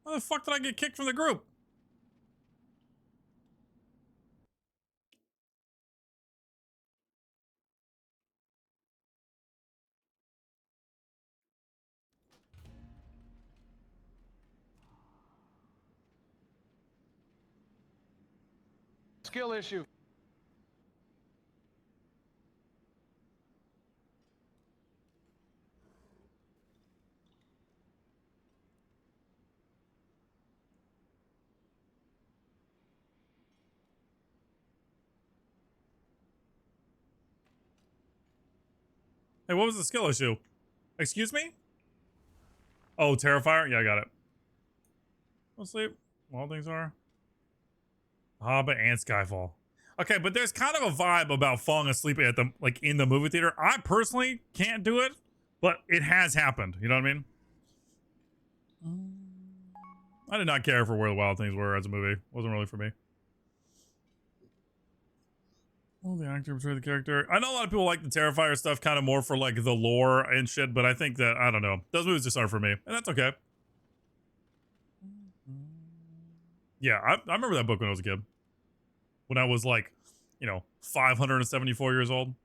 How the fuck did I get kicked from the group? Skill issue. Hey, what was the skill issue? Excuse me? Oh, Terrifier? Yeah, I got it. I'll sleep. All things are. Hobbit and Skyfall. Okay, but there's kind of a vibe about falling asleep at the in the movie theater. I personally can't do it, but it has happened. You know what I mean? I did not care for where the Wild Things were as a movie. Wasn't really for me. Well, the actor portrayed the character. I know a lot of people like the Terrifier stuff kind of more for like the lore and shit, but I think that, I don't know. Those movies just aren't for me, and that's okay. Yeah, I remember that book when I was a kid. When I was like, 574 years old.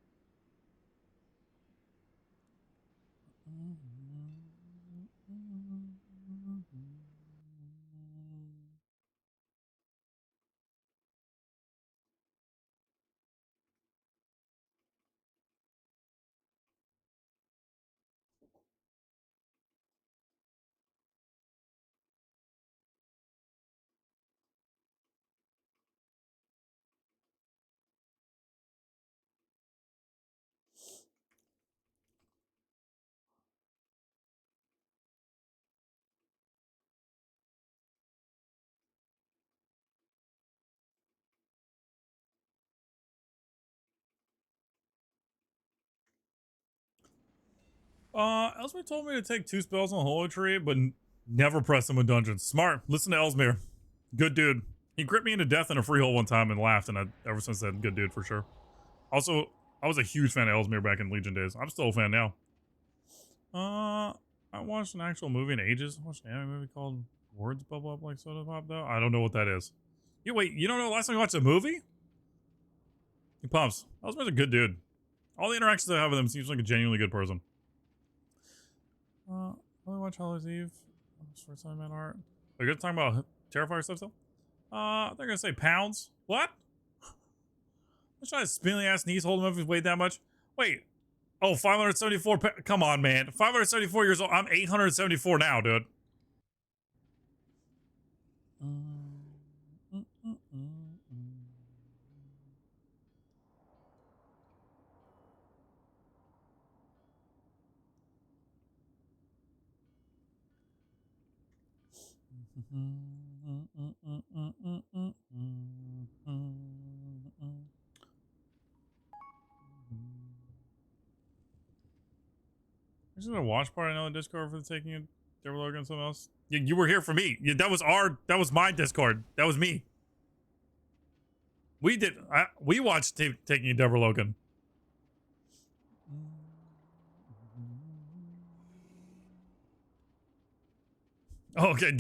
Ellesmere told me to take 2 spells on Holy Tree, but never press them in dungeons. Smart. Listen to Ellesmere. Good dude. He gripped me into death in a freehold one time and laughed, and ever since then, good dude for sure. Also, I was a huge fan of Ellesmere back in Legion days. I'm still a fan now. I watched an actual movie in ages. I watched an anime movie called Words Bubble Up Like Soda Pop, though. I don't know what that is. Wait, you don't know the last time you watched a movie? He pumps. Ellesmere's a good dude. All the interactions I have with him seems like a genuinely good person. Only watch Halloween's Eve. First time in art. Are you talking about Terrifier stuff still? They're gonna say pounds. What? I'm trying to spindly ass knees hold him up if he's weighed that much. Wait. Oh, 574. Come on, man. 574 years old. I'm 874 now, dude. Is it a watch party on the Discord for taking it? Deborah Logan, someone else? You were here for me. Yeah, that was my Discord. That was me. We watched taking Deborah Logan. Oh, okay.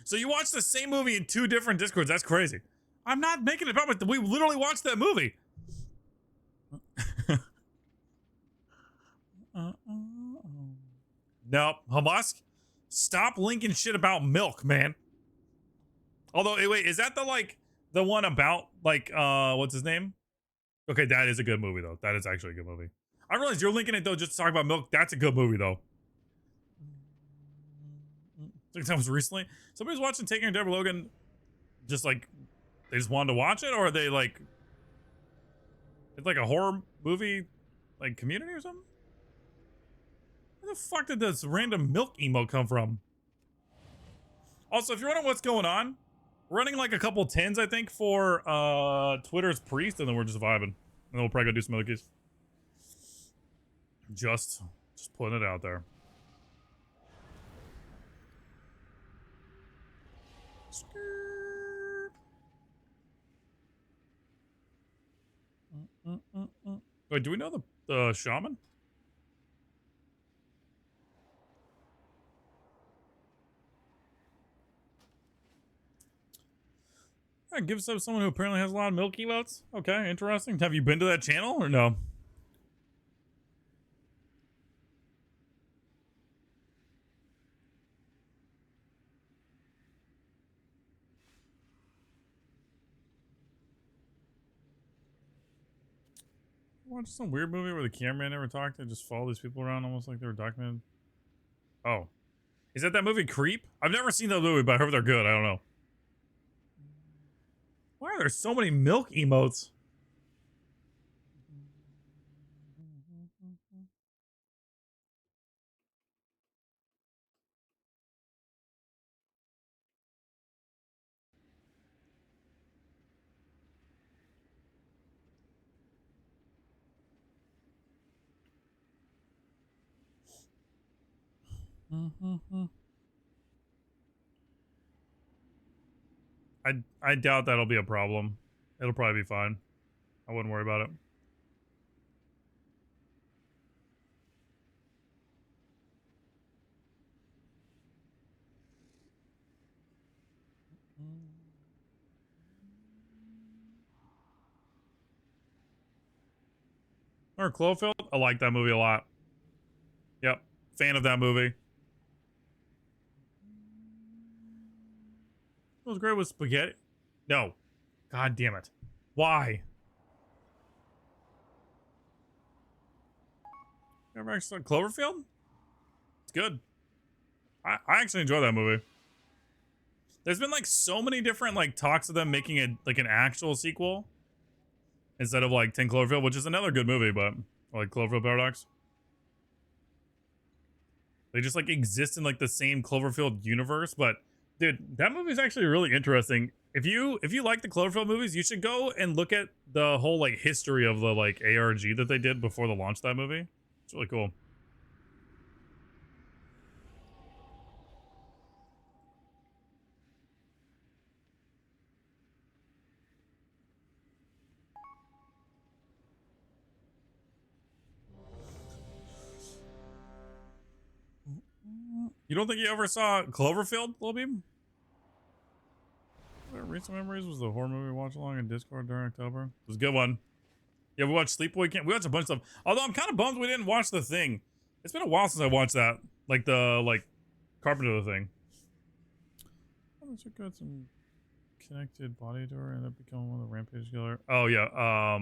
So you watched the same movie in 2 different Discords. That's crazy. I'm not making it up. We literally watched that movie. No, Hamas, stop linking shit about milk, man. Although, wait, is that the one about what's his name? Okay, that is a good movie though. That is actually a good movie. I realize you're linking it though just to talk about milk. That's a good movie though. I think that was recently. Somebody's watching Taking Deborah Logan. Just they just wanted to watch it, or are they it's like a horror movie, Community or something? Where the fuck did this random milk emote come from? Also, if you're wondering what's going on, we're running a couple 10s, I think, for Twitter's Priest, and then we're just vibing. And then we'll probably go do some other keys. Just putting it out there. Wait, do we know the shaman? Yeah, gives up someone who apparently has a lot of milk emotes. Okay, interesting. Have you been to that channel or no? Watch some weird movie where the cameraman never talked and just followed these people around almost like they were documented. Oh. Is that movie Creep? I've never seen that movie, but I heard they're good. I don't know. Why are there so many milk emotes? I doubt that'll be a problem. It'll probably be fine. I wouldn't worry about it. Or Cloverfield? I like that movie a lot. Yep. Fan of that movie. What was great with spaghetti? No. God damn it. Why? Ever actually saw Cloverfield? It's good. I actually enjoy that movie. There's been like so many different like talks of them making it like an actual sequel instead of like 10 Cloverfield, which is another good movie, but like Cloverfield Paradox. They just like exist in like the same Cloverfield universe, but dude, that movie is actually really interesting. If you like the Cloverfield movies, you should go and look at the whole like history of the like ARG that they did before the launch of that movie. It's really cool. You don't think you ever saw Cloverfield, Lil Beam? Recent Memories was the horror movie we watched along in Discord during October. It was a good one. Yeah, we watched Sleepaway Camp. We watched a bunch of stuff. Although I'm kind of bummed we didn't watch The Thing. It's been a while since I watched that. Like the Carpenter Thing. I also got some connected body to her and ended up becoming one of the Rampage killer. Oh yeah,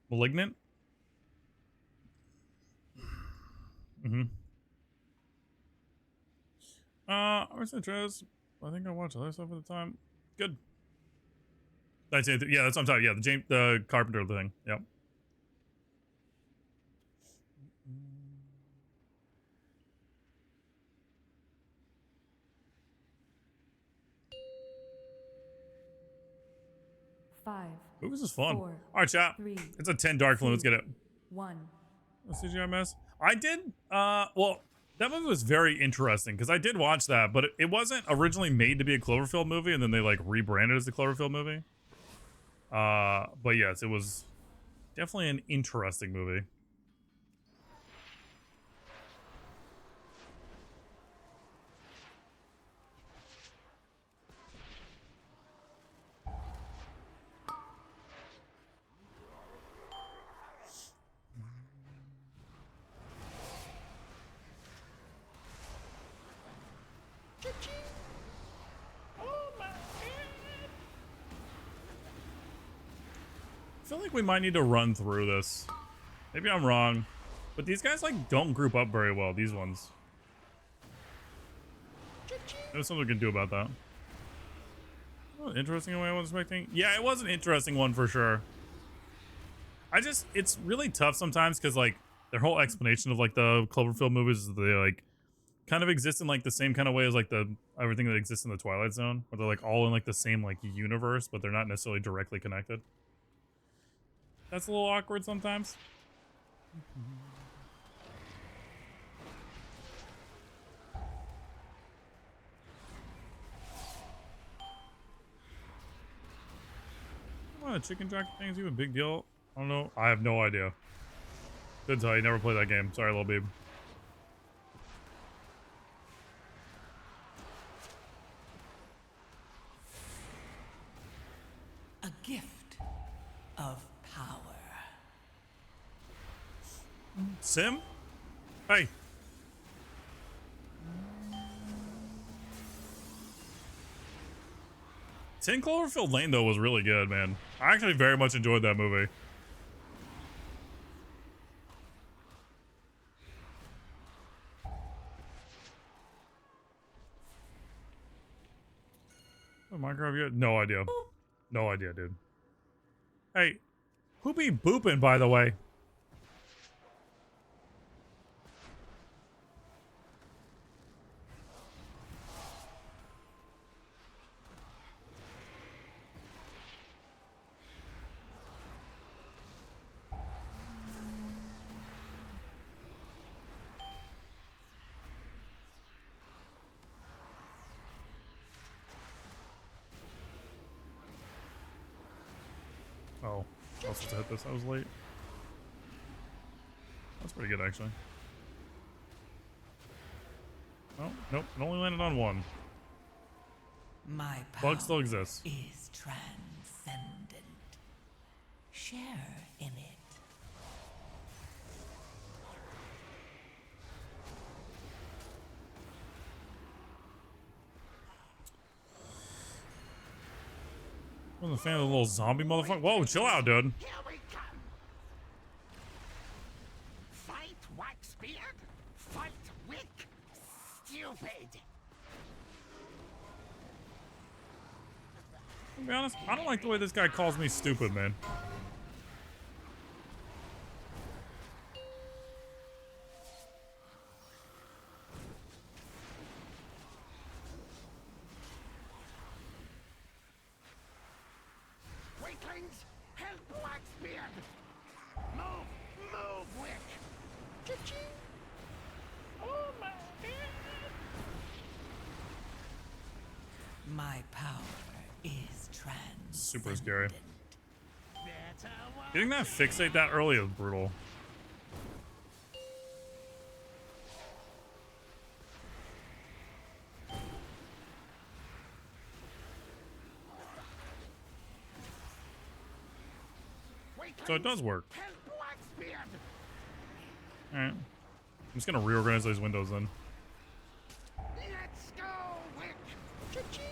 Malignant. I was interested. I think I watched other stuff at the time. Good. That's it. Yeah, that's what I'm talking. Yeah, the Carpenter thing. Yep. Movies is fun. All right, chat. It's a 10 dark film. Let's get it. 1. CGI mess. I did. Well, that movie was very interesting because I did watch that, but it wasn't originally made to be a Cloverfield movie, and then they like rebranded it as the Cloverfield movie. But yes, it was definitely an interesting movie. I feel like we might need to run through this. Maybe I'm wrong, but these guys like don't group up very well. These ones. There's something we can do about that. Oh, interesting way I was expecting. Yeah, it was an interesting one for sure. It's really tough sometimes because like their whole explanation of like the Cloverfield movies is they like kind of exist in like the same kind of way as like the everything that exists in the Twilight Zone, where they're like all in like the same like universe, but they're not necessarily directly connected. That's a little awkward sometimes. Oh, the chicken jockey thing is even a big deal. I don't know. I have no idea. Couldn't tell you. Never played that game. Sorry, little babe. A gift of power. Sim? Hey. 10 Cloverfield Lane, though, was really good, man. I actually very much enjoyed that movie. Oh, Minecraft, you had no idea. No idea, dude. Hey, who be booping, by the way? Oh, I was supposed to hit this. I was late. That's pretty good, actually. Oh, nope. It only landed on one. My power Bug still exists. is transcendent. Share in it. I'm a fan of the little zombie motherfucker. Whoa, chill out, dude. Here we come. Fight Waxbeard. Fight Wick. Stupid. To be honest, I don't like the way this guy calls me stupid, man. Weaklings, help Waxbeard. Move, Wick. Cha-ching. Oh my God. My power is transcendent. Super scary. Getting that fixate that early is brutal. So it does work. Alright. I'm just gonna reorganize those windows then. Let's go, Wick. Cha-ching.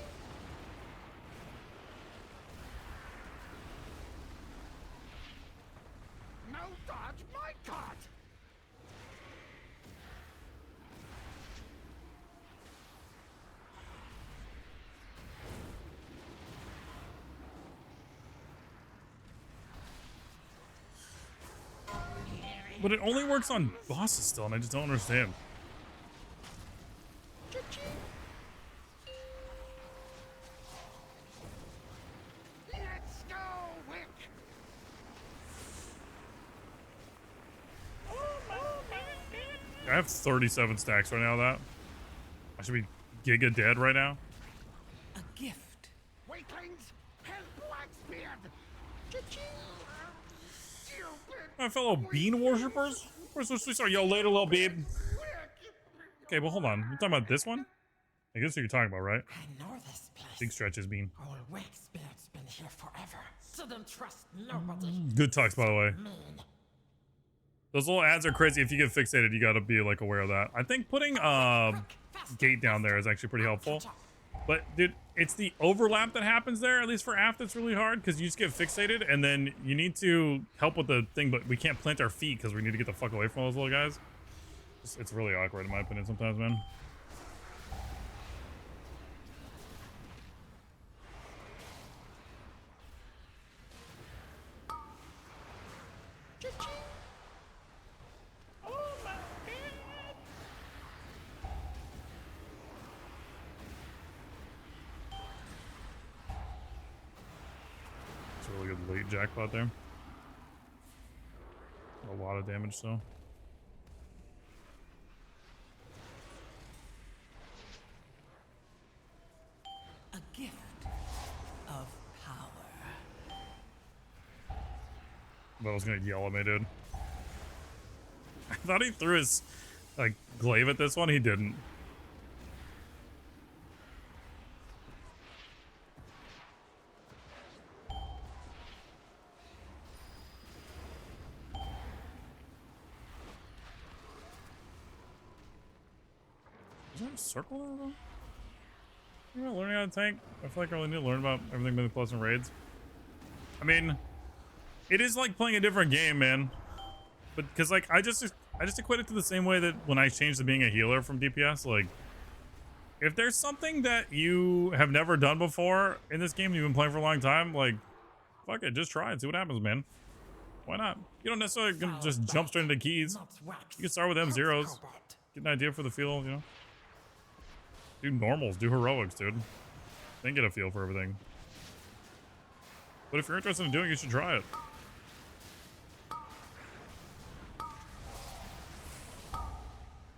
No dodge, my card. But it only works on bosses still, and I just don't understand. Let's go, Wick. I have 37 stacks right now. That I should be giga dead right now. A gift. Weaklings, help Waxbeard. Cha-ching. Stupid. My fellow bean worshippers? Where's the sweet? Yo, later, little babe. Okay, well, hold on. You're talking about this one? I guess what you're talking about, right? I know this place. Big stretches bean. Old Waxbeard's been here forever, so don't trust nobody. Good talks, by the way. Mean. Those little ads are crazy. If you get fixated, you gotta be like aware of that. I think putting gate down there is actually pretty helpful. But dude, it's the overlap that happens there, at least for Aft, that's really hard because you just get fixated and then you need to help with the thing, but we can't plant our feet because we need to get the fuck away from those little guys. It's really awkward in my opinion sometimes, man. It's a really good late jackpot there. A lot of damage though. A gift of power. But I was gonna yell at me, dude. I thought he threw his like glaive at this one. He didn't. Is there a circle there though? You know, learning how to tank. I feel like I really need to learn about everything being plus and raids. I mean, it is like playing a different game, man. But because like I just equate it to the same way that when I changed to being a healer from DPS, like if there's something that you have never done before in this game, you've been playing for a long time, like fuck it, just try it, see what happens, man. Why not? You don't necessarily just jump straight into keys. You can start with M0s, get an idea for the feel, you know. Do normals, do heroics, dude. Then get a feel for everything. But if you're interested in doing it, you should try it.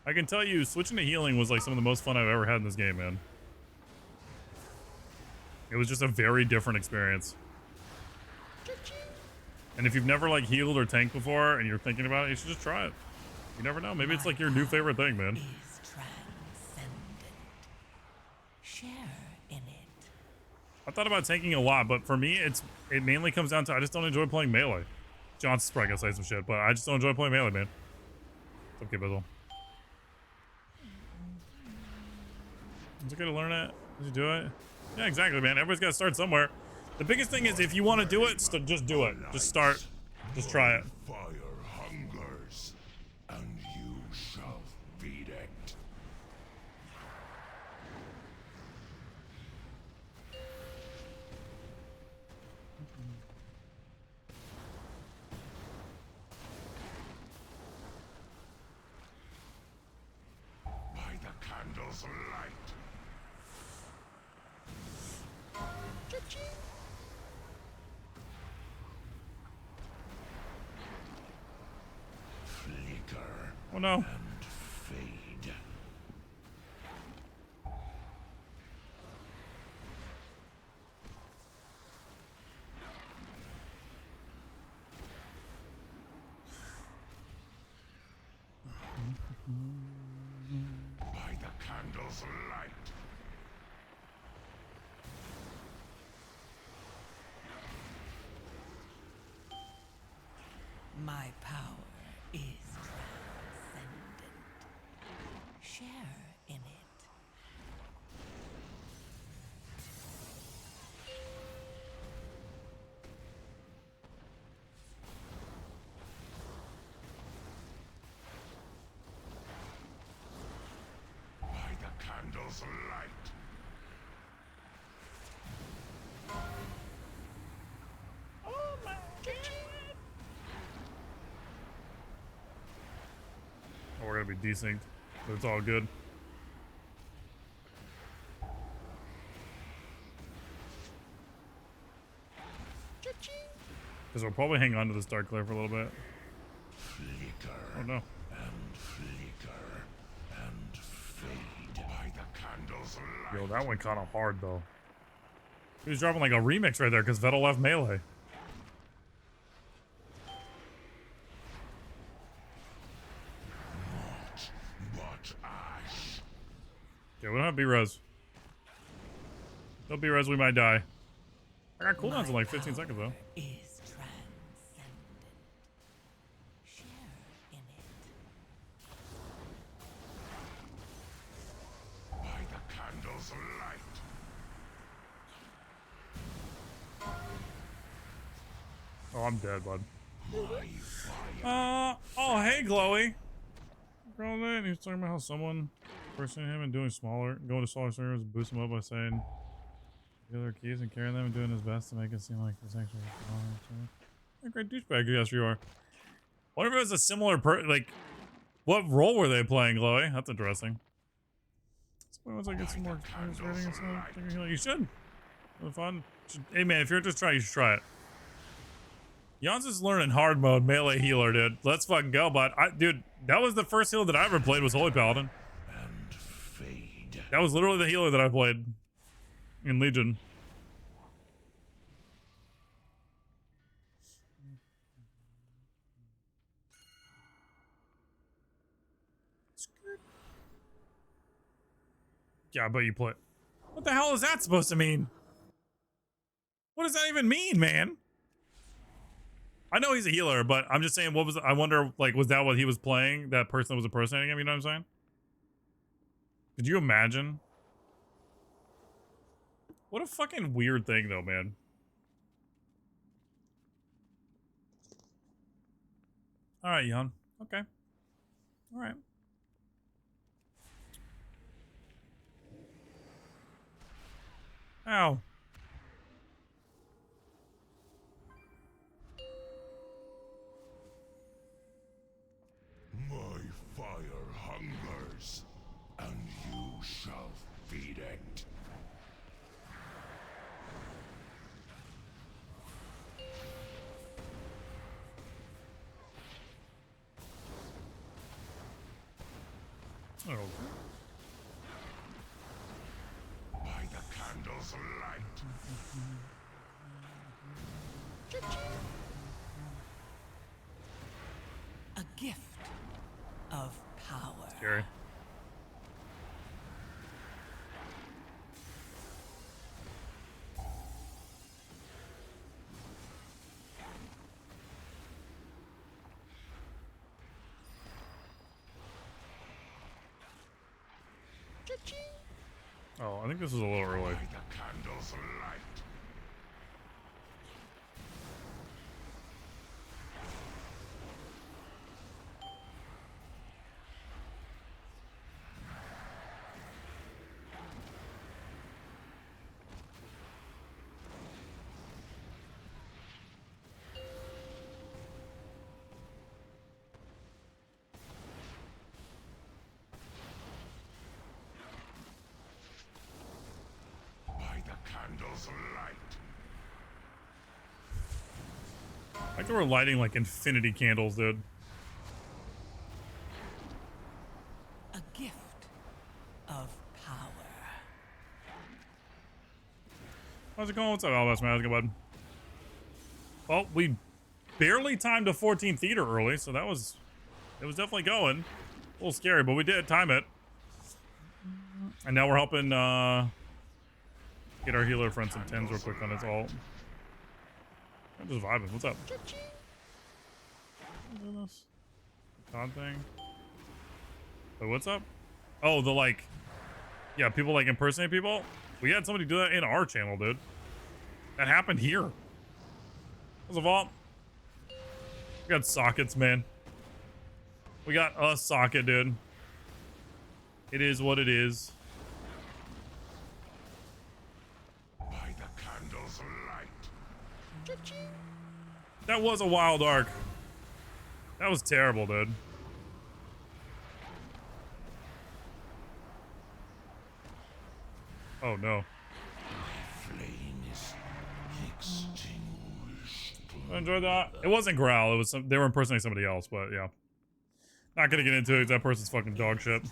I can tell you, switching to healing was like some of the most fun I've ever had in this game, man. It was just a very different experience. And if you've never like healed or tanked before and you're thinking about it, you should just try it. You never know. Maybe it's like your new favorite thing, man. Share in it. I thought about tanking a lot, but for me, it mainly comes down to I just don't enjoy playing melee. Johnson's probably gonna say some shit, but I just don't enjoy playing melee, man. It's okay, Bizzle. Is it good to learn it? Did you do it? Yeah, exactly, man. Everybody's got to start somewhere. The biggest thing is if you want to do it, just do it. Just start. Just try it. Fire hungers, and you shall feed it. By the candle's light. Flicker. Oh no. And fade. By the candle's light. My power is transcendent. Share in it. By the candle's light. Oh, we're gonna be desynced, but it's all good. Because we'll probably hang on to this Dark Glare for a little bit. Flicker. Oh no. And flicker. And fade. By the candle's light. Yo, that went kind of hard though. He was dropping like a remix right there because Vettel left melee. But ash. Yeah, we don't have B-Res. No B-Res, we might die. I got cooldowns in like 15 seconds though. Is transcendent. Share in it. By the candle's light. Oh, I'm dead, bud. My fire. Oh, hey, Chloe. Girl, that he was talking about how someone impersonating him and doing going to smaller servers, boost him up by saying the other keys and carrying them and doing his best to make it seem like he's actually a great douchebag. Yes, you are. Wonder if it was a similar like, what role were they playing, Chloe? That's interesting. Once I get some more experience rating and stuff, you should. Have fun. Hey man, if you're just trying, you should try it. Jans is learning hard mode melee healer, dude. Let's fucking go, bud. Dude, that was the first healer that I ever played was Holy Paladin. And fade. That was literally the healer that I played in Legion. Yeah, but you play. What the hell is that supposed to mean? What does that even mean, man? I know he's a healer, but I'm just saying, I wonder, like, was that what he was playing? That person that was impersonating him, you know what I'm saying? Could you imagine? What a fucking weird thing, though, man. All right, Jan. Okay. All right. Ow. My fire hungers, and you shall feed it. Oh. By the candle's light. A gift of power. Scary. Oh, I think this is a little early. By the candle's light. By the candle's light. Like they were lighting like infinity candles, dude. A gift of power. How's it going? What's up, Albus, man? How's it going, bud? Well, we barely timed a 14 theater early, so it was definitely going. A little scary, but we did time it. And now we're helping get our healer friend some 10s real quick on his ult. I'm just vibing. What's up? Con thing. Wait, what's up? Oh, the like, yeah, people like impersonate people. We had somebody do that in our channel, dude. That happened here. First of all, we got sockets, man. We got a socket, dude. It is what it is. By the candle's light. That was a wild arc. That was terrible, dude. Oh no. Flame is extinguished. I enjoyed that. It wasn't Growl. It was they were impersonating somebody else, but yeah. Not gonna get into it. That person's fucking dog shit.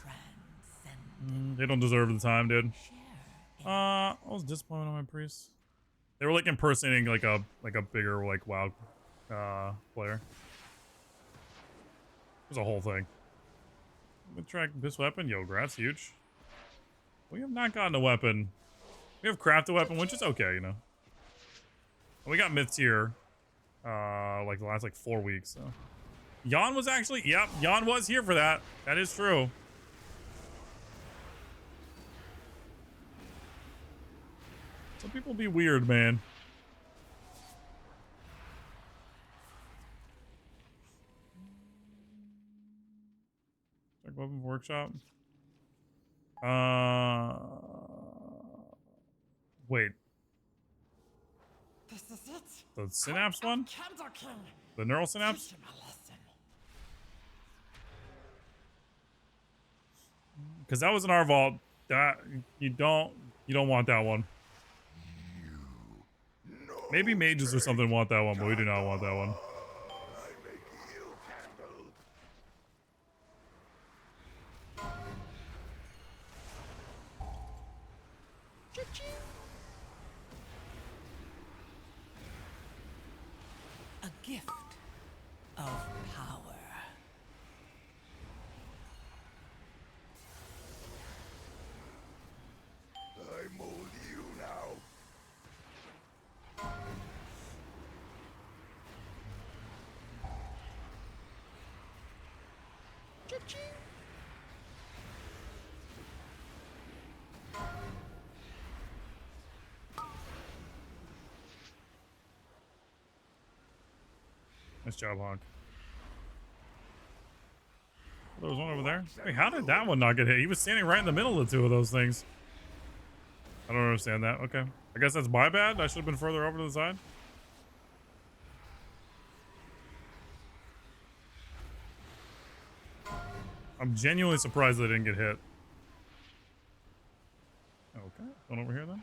They don't deserve the time, dude. I was disappointed on my priest. They were like impersonating like a bigger like WoW player. It was a whole thing. Good track this weapon. Yo, Grat's huge. We have not gotten a weapon. We have crafted a weapon, which is okay, you know. And we got myths here. Like the last like 4 weeks, so. Jan was actually, yep, Jan was here for that. That is true. Some people be weird, man. Check weapon workshop. Wait. This is it. The synapse one? Candle King. The neural synapse? Teach him a lesson. Because that was in our vault. That you don't want that one. Maybe mages or something want that one, but we do not want that one. A gift of power. I mold you now. Nice job, Hawk. There was one over there. Wait, how did that one not get hit? He was standing right in the middle of the two of those things. I don't understand that. Okay. I guess that's my bad. I should have been further over to the side. I'm genuinely surprised they didn't get hit. Okay. Going over here then.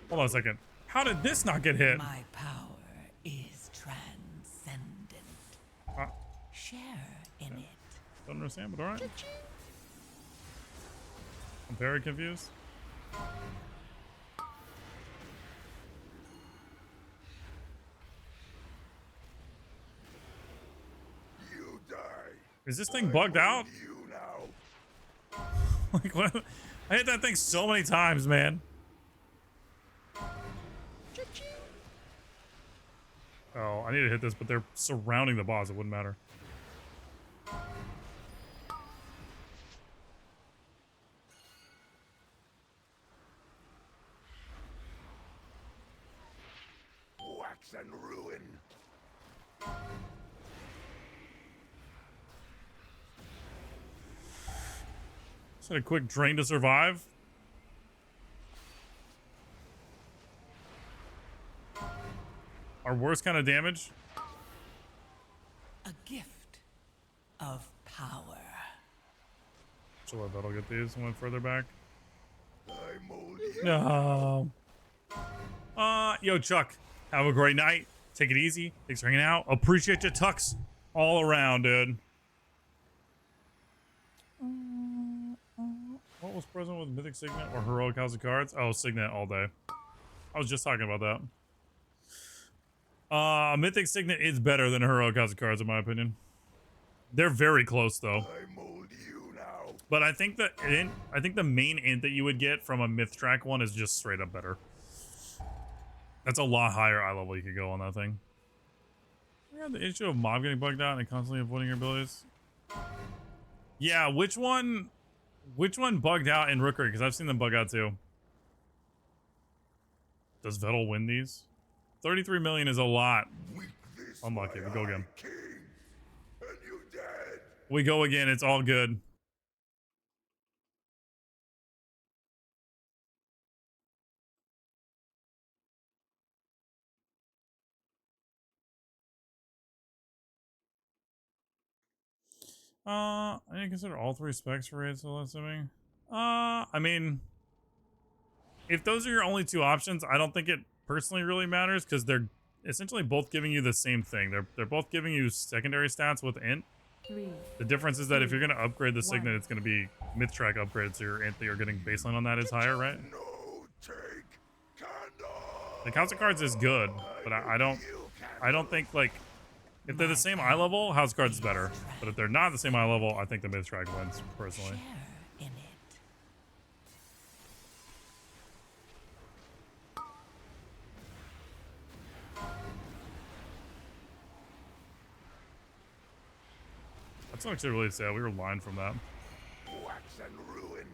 Hold on a second. How did this not get hit? My power is transcendent. Share in it. Don't understand, but alright. I'm very confused. You die. Is this thing bugged out? You now. Like what? I hit that thing so many times, man. Oh, I need to hit this, but they're surrounding the boss. It wouldn't matter. Wax and ruin. Just had a quick drain to survive. Our worst kind of damage. A gift of power. So I bet I'll get these. Went further back. I mold you. No. Yo, Chuck. Have a great night. Take it easy. Thanks for hanging out. Appreciate your tucks all around, dude. What was present with Mythic Signet or Heroic House of Cards? Oh, Signet all day. I was just talking about that. Mythic Signet is better than Heroic House of Cards in my opinion. They're very close though. I mold you now. But I think that I think the main int that you would get from a Myth Track one is just straight up better. That's a lot higher eye level you could go on that thing. Yeah, the issue of mob getting bugged out and constantly avoiding your abilities. Yeah, which one bugged out in Rookery? Because I've seen them bug out too. Does Vettel win these? 33 million is a lot. Unlucky. We go again. King, and you dead. We go again. It's all good. I didn't consider all three specs for raid, so assuming. I mean, if those are your only two options, I don't think it personally really matters because they're essentially both giving you the same thing. They're both giving you secondary stats with int. The difference is that if you're going to upgrade the Signet, it's going to be Myth Track upgrade, so your int that you're getting baseline on that is higher, right? No, take candle. The House of Cards is good, but I don't think, like, if they're the same eye level, House of Cards is better. But if they're not the same eye level, I think the Myth Track wins, personally. Share in it. That's actually really sad. We were lined from that. Wax and ruin.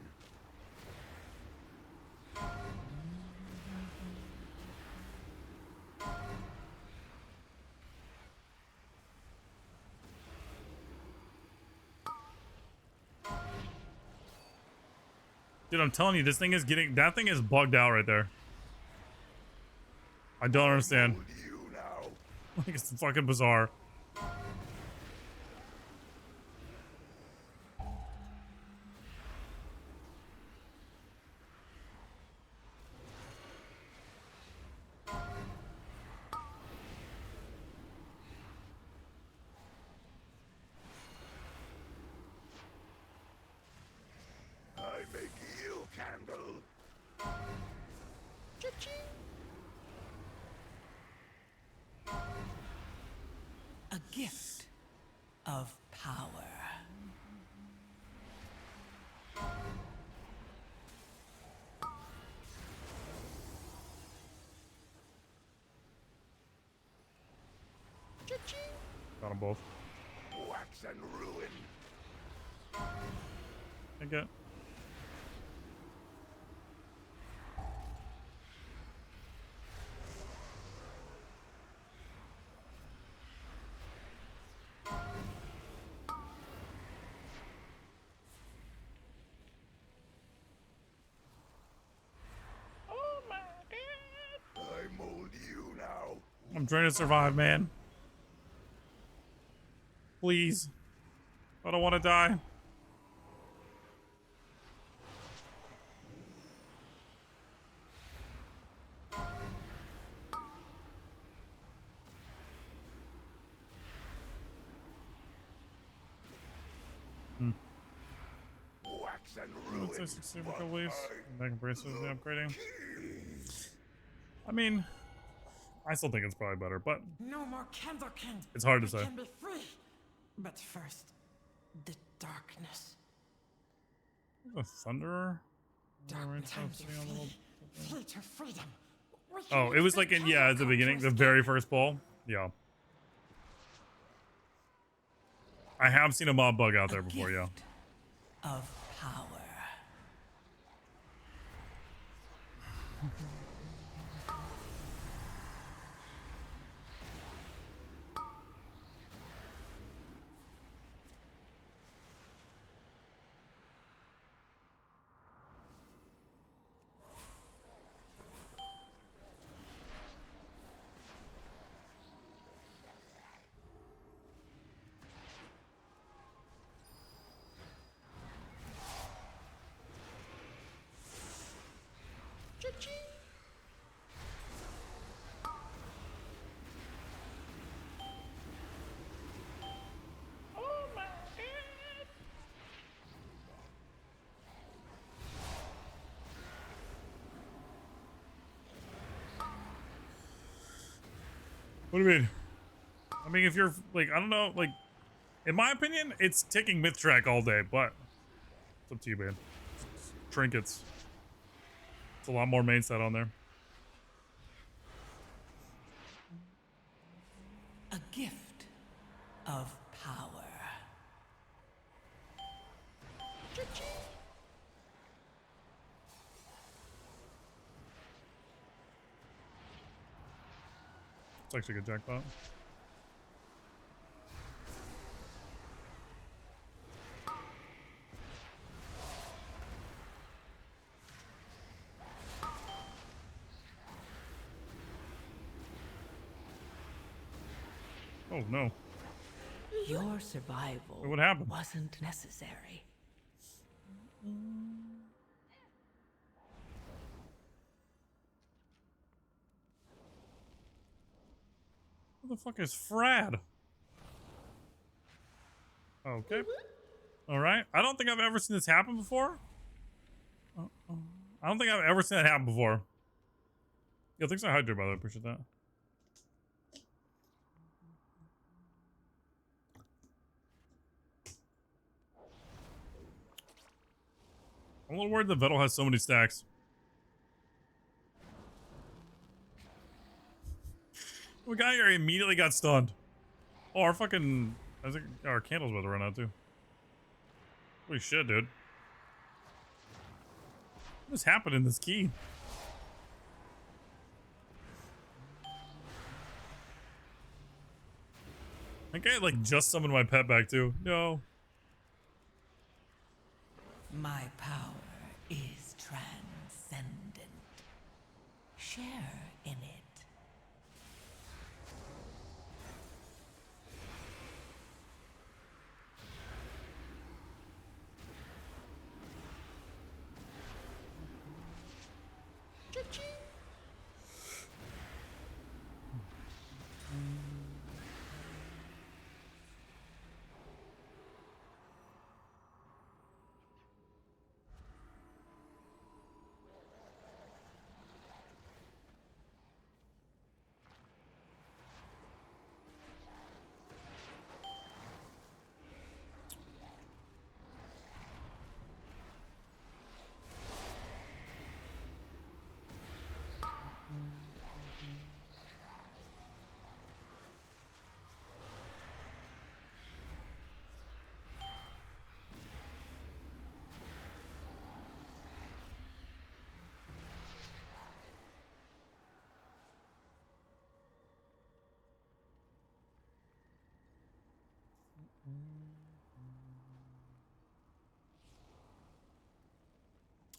Dude, I'm telling you, this thing is getting... That thing is bugged out right there. I don't understand. You now. Like, it's fucking bizarre. I make you candle. A gift of power. Got them both. Wax and ruin. I'm trying to survive, man. Please. I don't want to die. Wax and ruin. Cervical waves. Back braces upgrading. I mean, I still think it's probably better, but No more Candlekin. it's hard to I say. can be free. But first, the darkness. The Thunderer? Dark times you flee to freedom. Oh, it was like in, yeah, at the beginning, the very first bowl. Yeah. I have seen a mob bug out there before, yeah. Of power. What do you mean? I mean, if you're, like, I don't know, like, in my opinion, it's taking myth track all day, but it's up to you, man. Trinkets. It's a lot more main set on there. A gift of power. It's actually a good jackpot. Oh no. Your survival What happened? wasn't necessary. Who the fuck is Frad? Okay. Alright. I don't think I've ever seen this happen before. I don't think I've ever seen that happen before. Yeah, thanks for Hydra, by the way. Appreciate that. I'm a little worried that Vettel has so many stacks. The guy here immediately got stunned. Oh, our fucking... I think our candle's about to run out, too. Holy shit, dude. What's happened in this key? I think I like just summoned my pet back too. No. My power is transcendent. Share in it.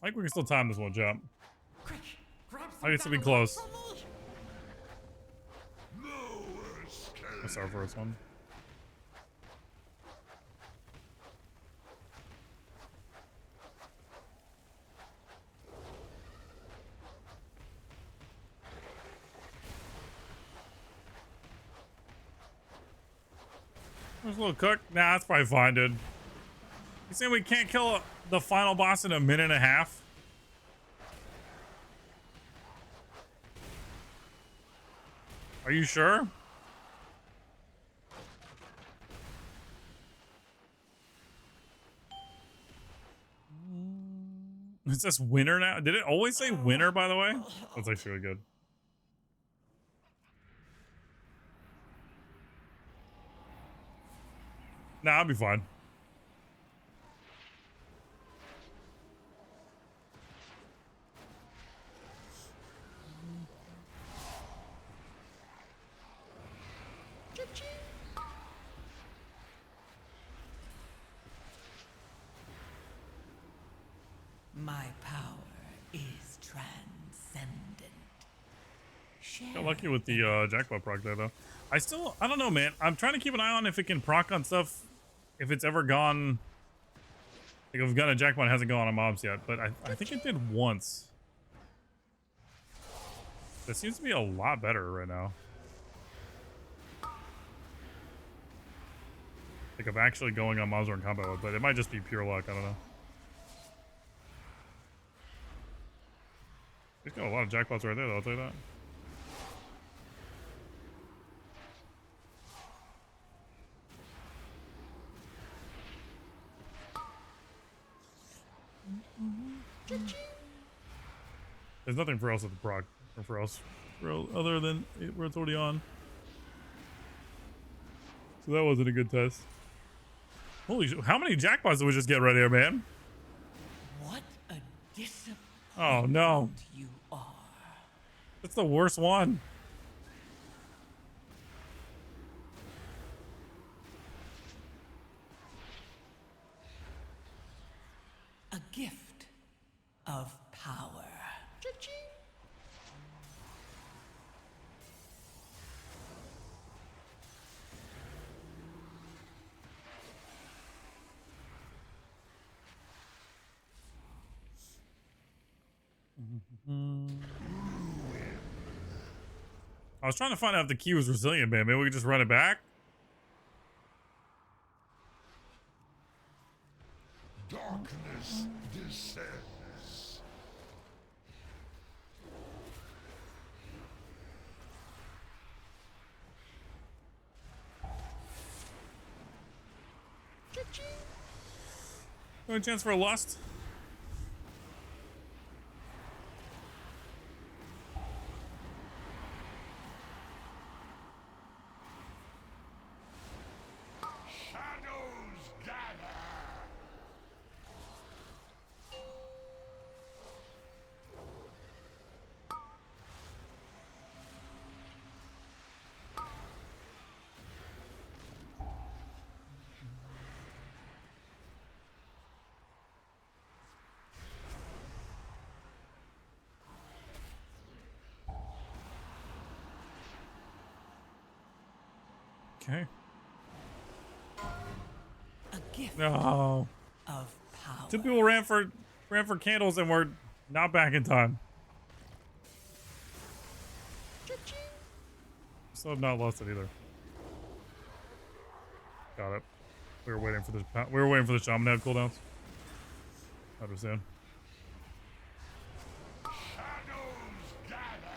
I think we can still time this one jump. Quick, grab I think it's gonna be close. No! That's our first one. There's a little cook. Nah, that's probably fine, dude. You saying we can't kill the final boss in a minute and a half? Are you sure? It says winner now. Did it always say winner, by the way? That's actually really good. Nah, I'll be fine. My power is transcendent. Got lucky with the jackpot proc there, though. I don't know, man. I'm trying to keep an eye on if it can proc on stuff, if it's ever gone. Like, if we've got a jackpot, it hasn't gone on mobs yet, but I think it did once. That seems to be a lot better right now. Like, of actually going on mobs or in combat mode, but it might just be pure luck. I don't know. He's got a lot of jackpots right there, though, I'll tell you that. There's nothing for else at the proc, or for else, other than where it's already on. So that wasn't a good test. Holy shit, how many jackpots did we just get right here, man? What a disappointment Oh no. you are. That's the worst one. A gift of power. I was trying to find out if the key was resilient, man. Maybe we could just run it back. Darkness descends. No chance for a lust? Shadows gather. Okay. A gift No. of power. Two people ran for candles and we're not back in time. Still have not lost it either. Got it. We were waiting for this. We were waiting for the shaman to have cooldowns. I understand. Shadows gather.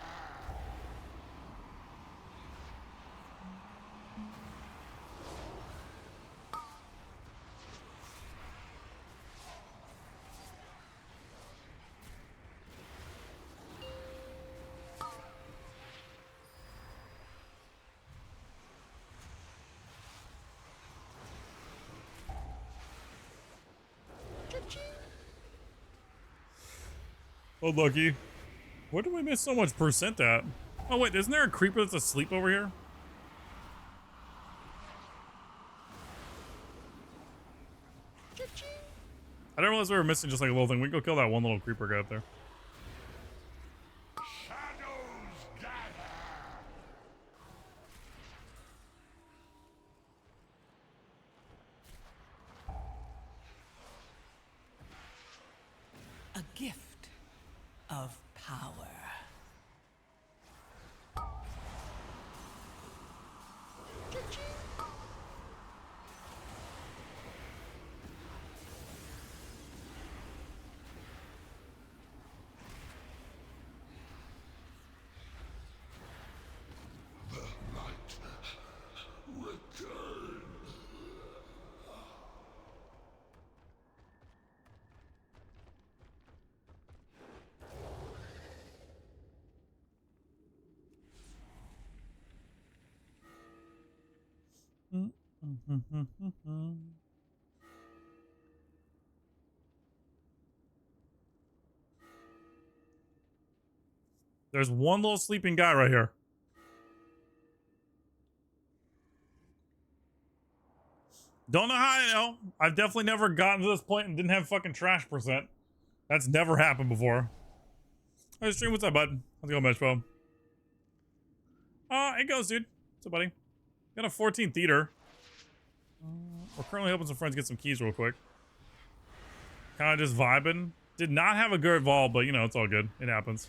Oh, lucky. Where did we miss so much percent at? Oh, wait, isn't there a creeper that's asleep over here? I didn't realize we were missing just like a little thing. We can go kill that one little creeper guy up there. Shadows gather. gift of power. There's one little sleeping guy right here. Don't know how I know. I've definitely never gotten to this point and didn't have fucking trash percent. That's never happened before. Hey, stream, what's up, bud? How's it going, Metro? It goes, dude. What's up, buddy? Got a 14 theater. We're currently helping some friends get some keys real quick. Kind of just vibing. Did not have a good vault, but you know, it's all good. It happens.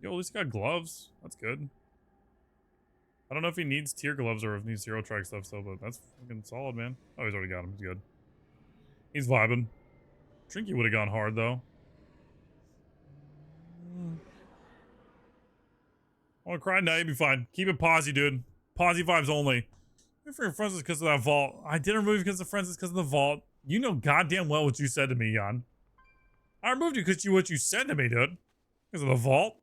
Yo, at least he got gloves. That's good. I don't know if he needs tier gloves or if he needs hero track stuff, so, but that's fucking solid, man. Oh, he's already got him. He's good. He's vibing. Trinky would have gone hard, though. I want to cry? No, you'll be fine. Keep it posy, dude. Posy vibes only. If your friends is because of that vault. I didn't remove you because of friends is because of the vault. You know goddamn well what you said to me, Jan. I removed you because what you said to me, dude. Because of the vault.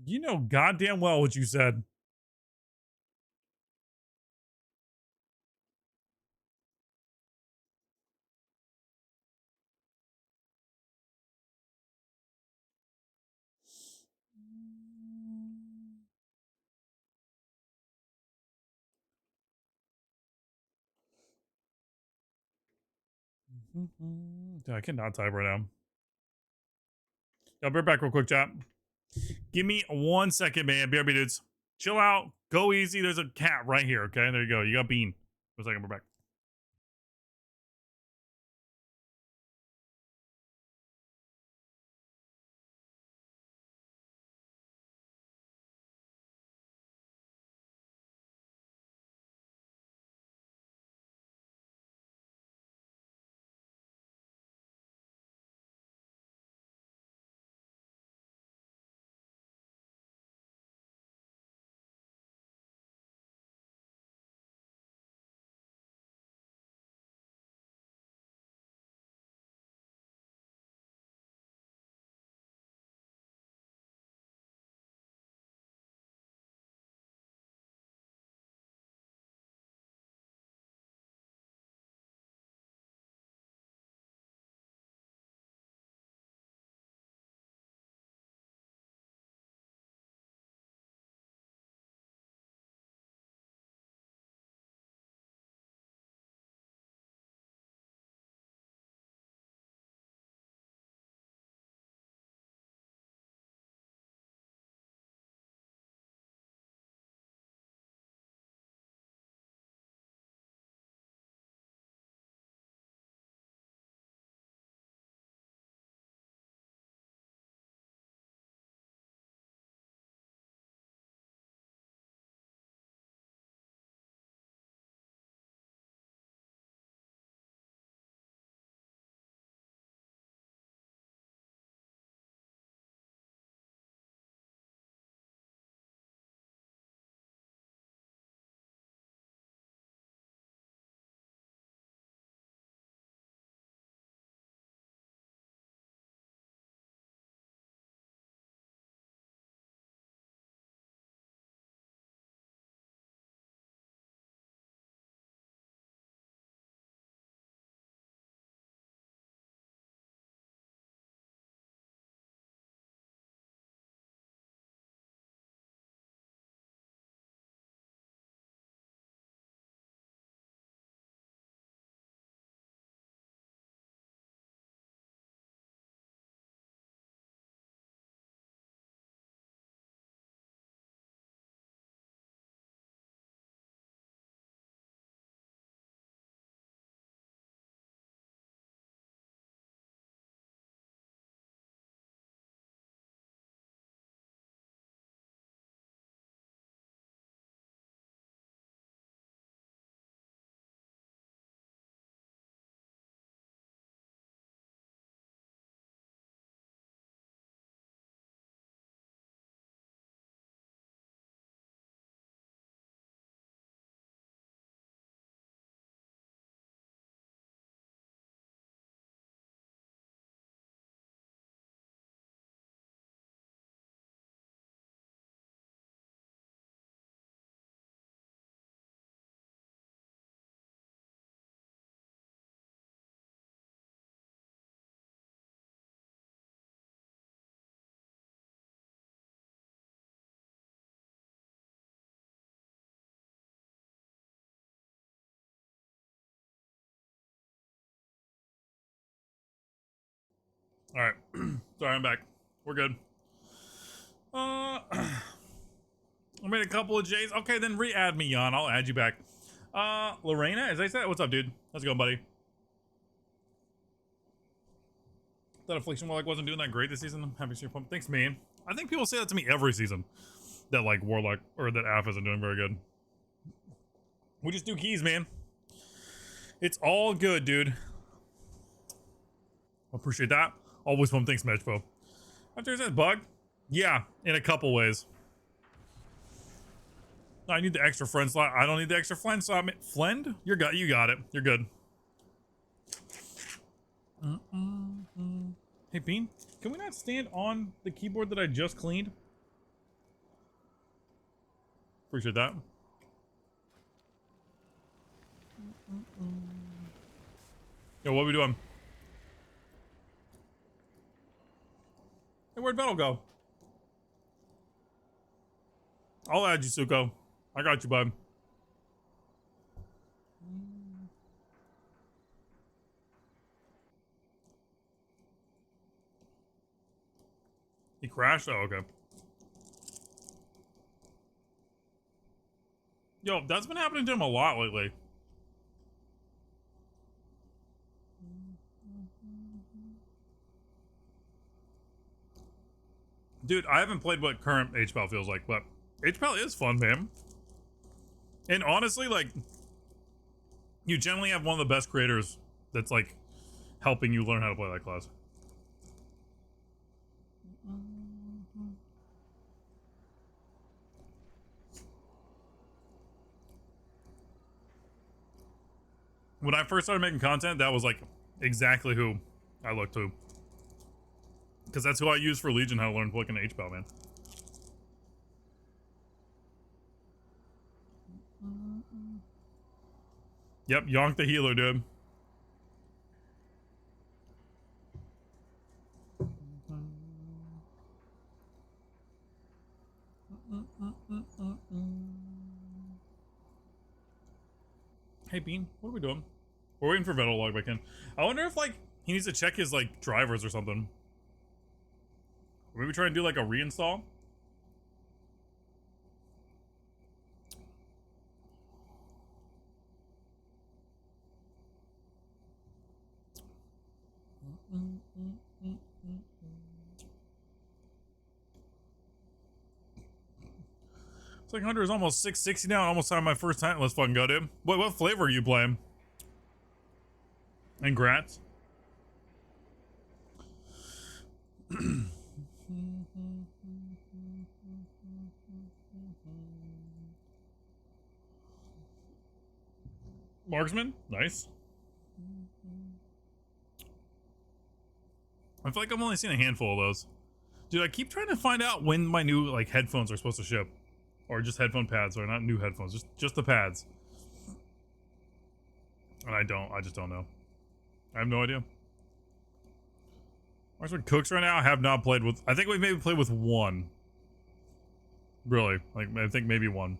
You know goddamn well what you said. Dude, I cannot type right now. I'll be right back real quick, chat. Give me 1 second, man. BRB dudes. Chill out. Go easy. There's a cat right here, okay? There you go. You got Bean. 1 second, we're back. All right. Sorry, I'm back. We're good. I made a couple of J's. Okay, then re-add me, Jan. I'll add you back. Lorena, as I said, what's up, dude? How's it going, buddy? That Affliction Warlock wasn't doing that great this season. I'm happy to see your pump. Thanks, man. I think people say that to me every season. That like Warlock or that Aff isn't doing very good. We just do keys, man. It's all good, dude. Appreciate that. Always fun. Thanks, Matchpo. After says bug? Yeah, in a couple ways. I need the extra friend slot. I don't need the extra friend slot. Flend? You got it. You're good. Hey, Bean, can we not stand on the keyboard that I just cleaned? Appreciate that. Yo, what are we doing? Hey, where'd Metal go? I'll add you, Suko. I got you, bud. He crashed? Oh, okay. Yo, that's been happening to him a lot lately. Dude, I haven't played what current HPAL feels like, but HPAL is fun, man. And honestly, like, you generally have one of the best creators that's, like, helping you learn how to play that class. When I first started making content, that was, like, exactly who I looked to. Because that's who I use for Legion, how to learn to play an HPAL, man. Yep, Yonk the healer, dude. Hey, Bean, what are we doing? We're waiting for Vettel to log back in. I wonder if, like, he needs to check his, like, drivers or something. Or maybe try and do, like, a reinstall? It's like Hunter is almost 660 now. Almost time my first time. Let's fucking go, dude. What flavor are you playing? And grats. Marksman, nice. I feel like I've only seen a handful of those. Dude, I keep trying to find out when my new, like, headphones are supposed to ship. Or just headphone pads, or not new headphones, just the pads. And I just don't know. I have no idea. Marksman Cooks right now, I have not played with, I think we've maybe played with one. Really, like, I think maybe one.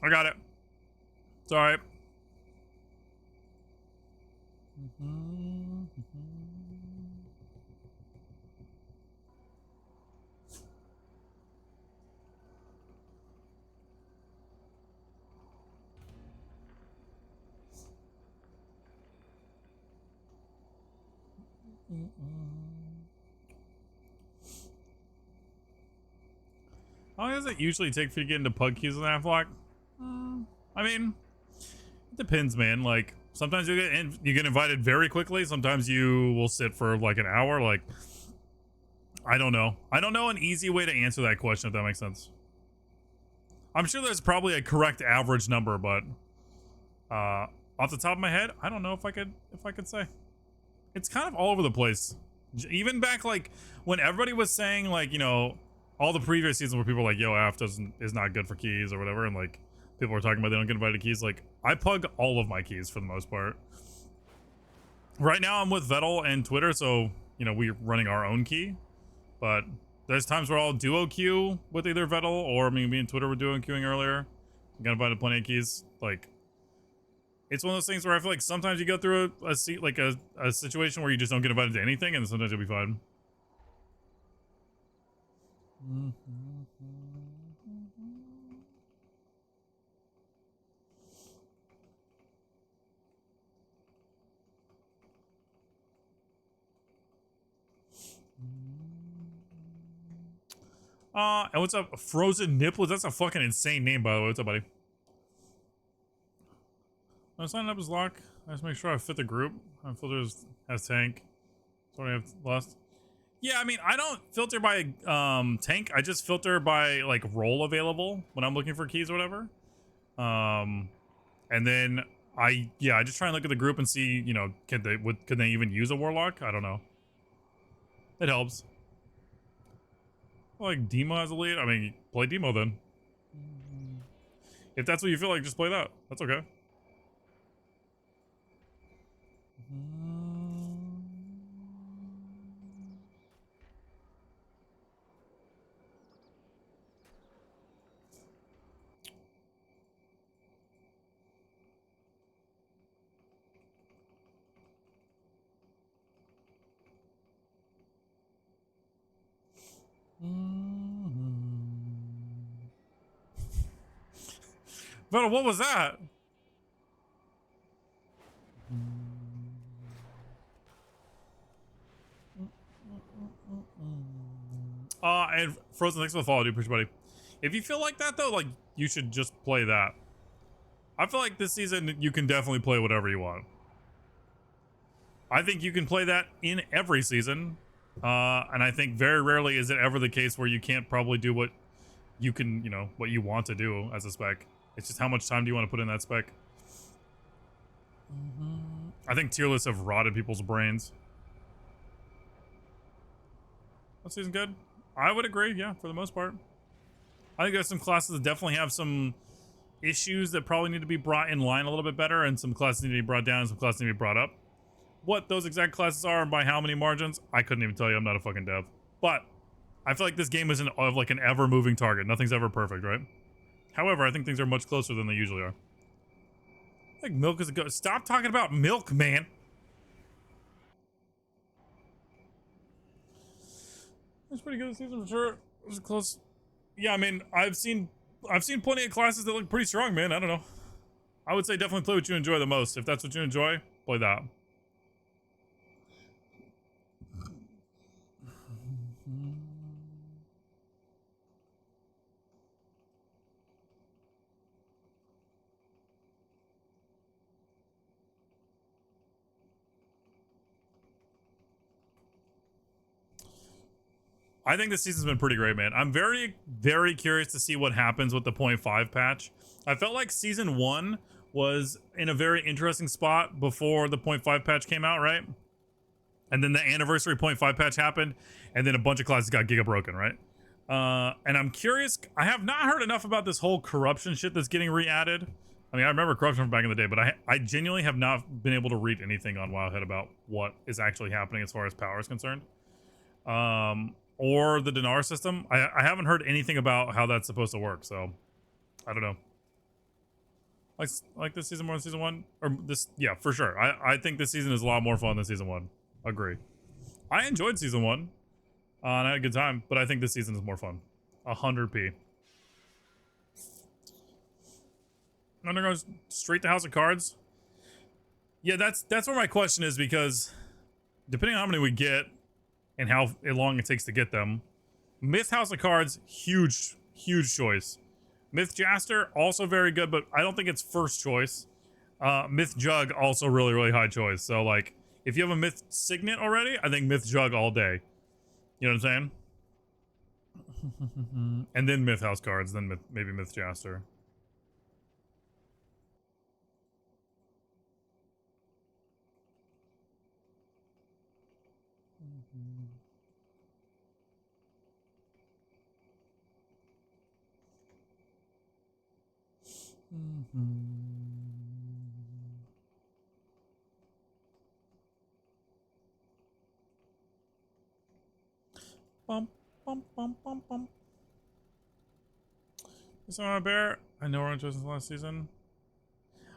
I got it. It's alright. How long does it usually take for you to get into pug keys with Affleck? I mean, it depends, man. Like, sometimes you get invited very quickly. Sometimes you will sit for like an hour. Like, I don't know. I don't know an easy way to answer that question, if that makes sense. I'm sure there's probably a correct average number, but off the top of my head, I don't know if I could say. It's kind of all over the place. Even back like when everybody was saying like, you know, all the previous seasons where people were like, yo, Aff is not good for keys or whatever, and like People are talking about they don't get invited to keys. Like, I pug all of my keys for the most part. Right now I'm with Vettel and Twitter, so, you know, we're running our own key. But there's times where I'll duo queue with either Vettel or me and Twitter were duo queuing earlier. I got invited plenty of keys. Like, it's one of those things where I feel like sometimes you go through a situation where you just don't get invited to anything, and sometimes you'll be fine. And what's up? Frozen Nipples? That's a fucking insane name, by the way. What's up, buddy? I'm signing up as lock. I just make sure I fit the group. My filters has tank. So I have lost. Yeah, I mean, I don't filter by tank. I just filter by like role available when I'm looking for keys or whatever. And then I just try and look at the group and see, you know, could they even use a warlock? I don't know. It helps. Like Demo as a lead. I mean, play Demo then. If that's what you feel like, just play that. That's okay. But what was that? And Frozen, thanks for the follow, dude. Appreciate it, buddy. If you feel like that though, like you should just play that. I feel like this season you can definitely play whatever you want. I think you can play that in every season. And I think very rarely is it ever the case where you can't probably do what you can, you know, what you want to do as a spec. It's just how much time do you want to put in that spec? I think tier lists have rotted people's brains. That season good? I would agree, yeah, for the most part. I think there's some classes that definitely have some issues that probably need to be brought in line a little bit better, and some classes need to be brought down, and some classes need to be brought up. What those exact classes are and by how many margins, I couldn't even tell you. I'm not a fucking dev. But I feel like this game is like an ever-moving target. Nothing's ever perfect, right? However, I think things are much closer than they usually are. I think milk is a good. Stop talking about milk, man. It's pretty good this season for sure. It was close. Yeah, I mean, I've seen plenty of classes that look pretty strong, man. I don't know. I would say definitely play what you enjoy the most. If that's what you enjoy, play that. I think this season's been pretty great, man. I'm very, very curious to see what happens with the 0.5 patch. I felt like season 1 was in a very interesting spot before the 0.5 patch came out, right? And then the anniversary 0.5 patch happened, and then a bunch of classes got giga broken, right? And I'm curious. I have not heard enough about this whole corruption shit that's getting re-added. I mean, I remember corruption from back in the day, but I genuinely have not been able to read anything on Wildhead about what is actually happening as far as power is concerned. Or the dinar system. I haven't heard anything about how that's supposed to work, so I don't know. Like this season more than season 1? Or this, yeah, for sure. I think this season is a lot more fun than season 1. Agree. I enjoyed season 1. And I had a good time, but I think this season is more fun. 100p. I'm gonna go straight to House of Cards. Yeah, that's where my question is, because depending on how many we get and how long it takes to get them, Myth House of Cards, huge choice. Myth Jaster, also very good, but I don't think it's first choice. Myth Jug, also really high choice. So like, if you have a Myth Signet already, I think Myth Jug all day. You know what I'm saying? And then Myth House Cards, then maybe Myth Jaster. Bum, bum, bum, bum, bum. So, Bear, I know we're interested in last season.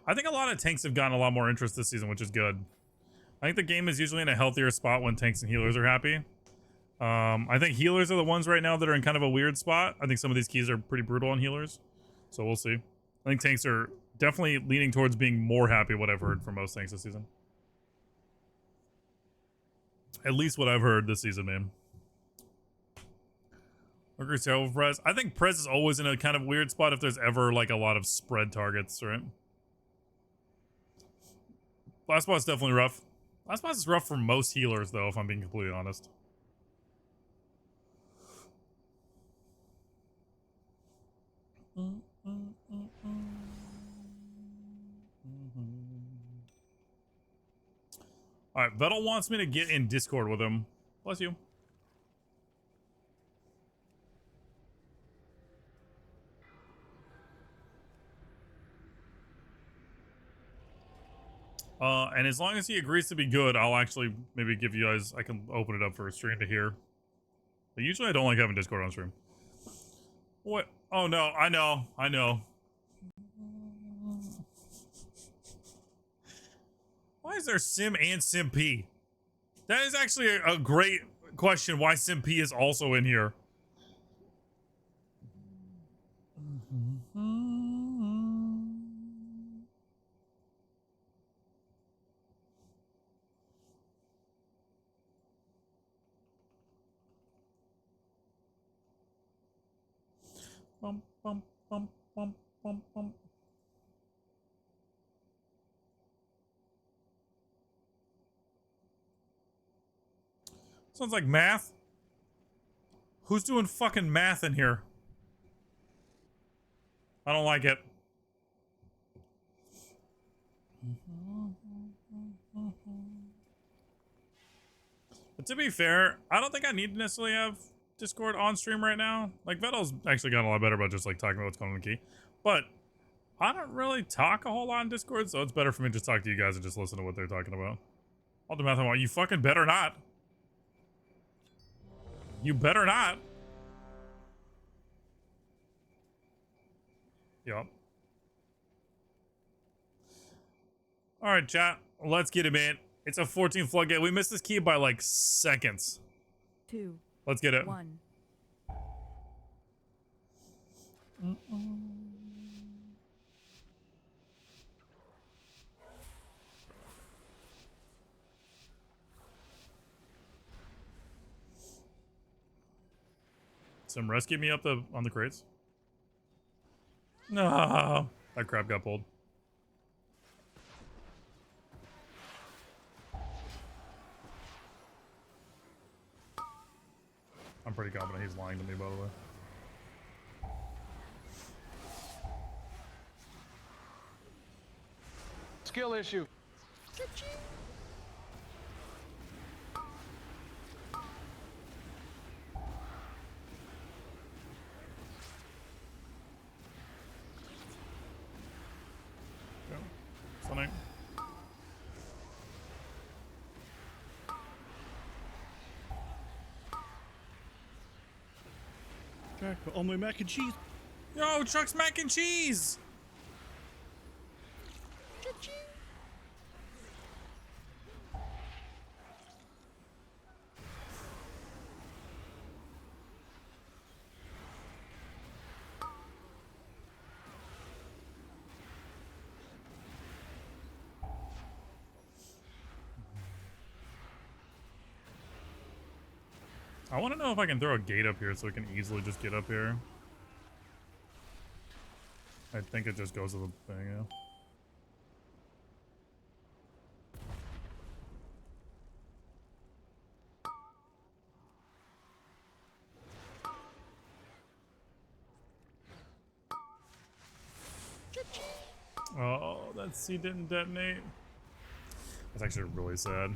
I think a lot of tanks have gotten a lot more interest this season, which is good. I think the game is usually in a healthier spot when tanks and healers are happy. I think healers are the ones right now that are in kind of a weird spot. I think some of these keys are pretty brutal on healers. So we'll see. I think tanks are definitely leaning towards being more happy, what I've heard from most tanks this season. At least what I've heard this season, man. Agrees with Prez. I think Prez is always in a kind of weird spot if there's ever like a lot of spread targets, right? Last boss definitely rough. Last boss is rough for most healers, though, if I'm being completely honest. Alright, Vettel wants me to get in Discord with him. Bless you. And as long as he agrees to be good, I'll actually maybe give you guys, I can open it up for a stream to hear. But usually I don't like having Discord on stream. What? Oh no, I know. Why is there Sim and Sim P? That is actually a great question why Sim P is also in here. Bum, bum, bum, bum, bum, bum. Sounds like math. Who's doing fucking math in here? I don't like it. But to be fair, I don't think I need to necessarily have Discord on stream right now. Like, Vettel's actually gotten a lot better about just like talking about what's going on in the key. But I don't really talk a whole lot on Discord, so it's better for me to just talk to you guys and just listen to what they're talking about. I'll do math on what you fucking better not. You better not. Yup. Alright, chat. Let's get him in. It's a 14 floodgate. We missed this key by like seconds. 2. Let's get it. 1. Some rescue me up on the crates. No, that crap got pulled. I'm pretty confident he's lying to me, by the way. Skill issue. Sonic. Jack, on my mac and cheese. Yo, Chuck's mac and cheese. I want to know if I can throw a gate up here so we can easily just get up here. I think it just goes to the thing, yeah. Oh, that C didn't detonate. That's actually really sad.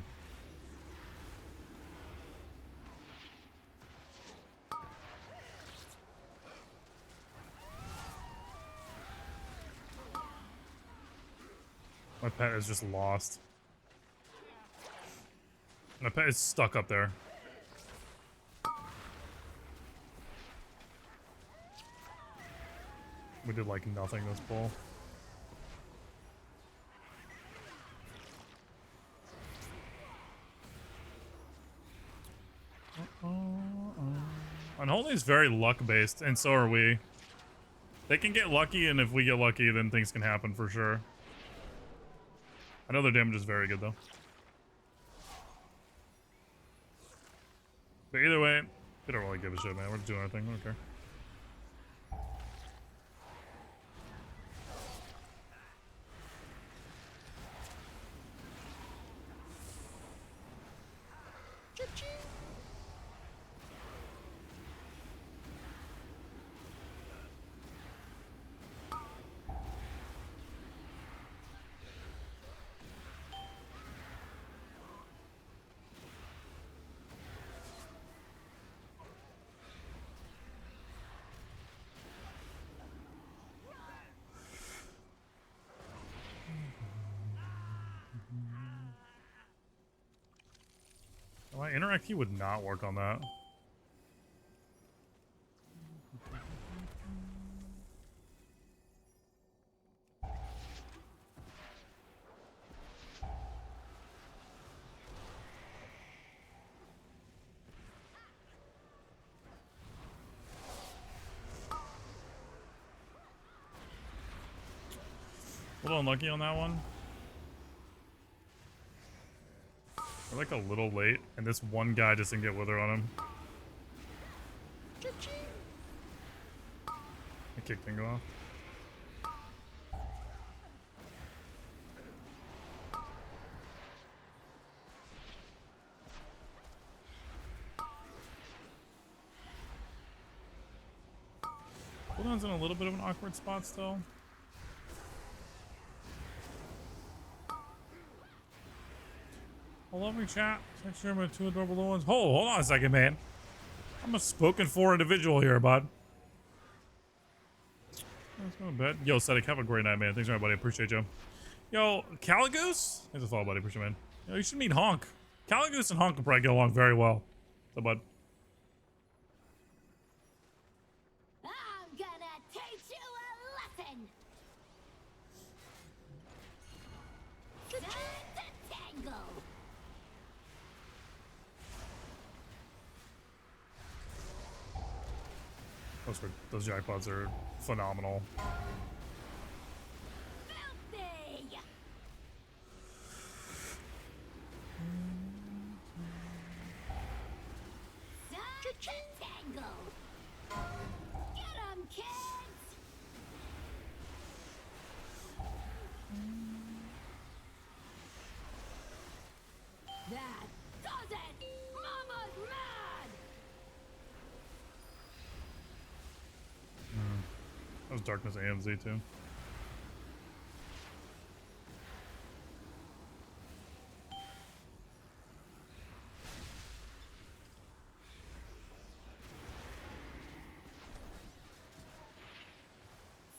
My pet is just lost. My pet is stuck up there. We did like nothing this pull. Unholy is very luck based, and so are we. They can get lucky, and if we get lucky, then things can happen for sure. I know their damage is very good though. But either way, we don't really give a shit, man. We're just doing our thing. We don't care. My interact key would not work on that. A little unlucky on that one. We're like a little late, and this one guy just didn't get Wither on him. I kicked thing off. Cooldown's in a little bit of an awkward spot still. I love your chat. Make sure my 2 adorable little ones. Hold on a second, man. I'm a spoken for individual here, bud. Let's go to bed. Yo, Cedric, have a great night, man. Thanks for my buddy. Appreciate you. Yo, Caligoose? Thanks for the follow, buddy. Appreciate you, man. Yo, you should meet Honk. Caligoose and Honk will probably get along very well. So, bud. I'm gonna teach you a lesson. Time to tangle. Those jackpots are phenomenal. Filthy. Time to tangle. Get 'em, kids. That does it. Mama's mad. That was Darkness AMZ too.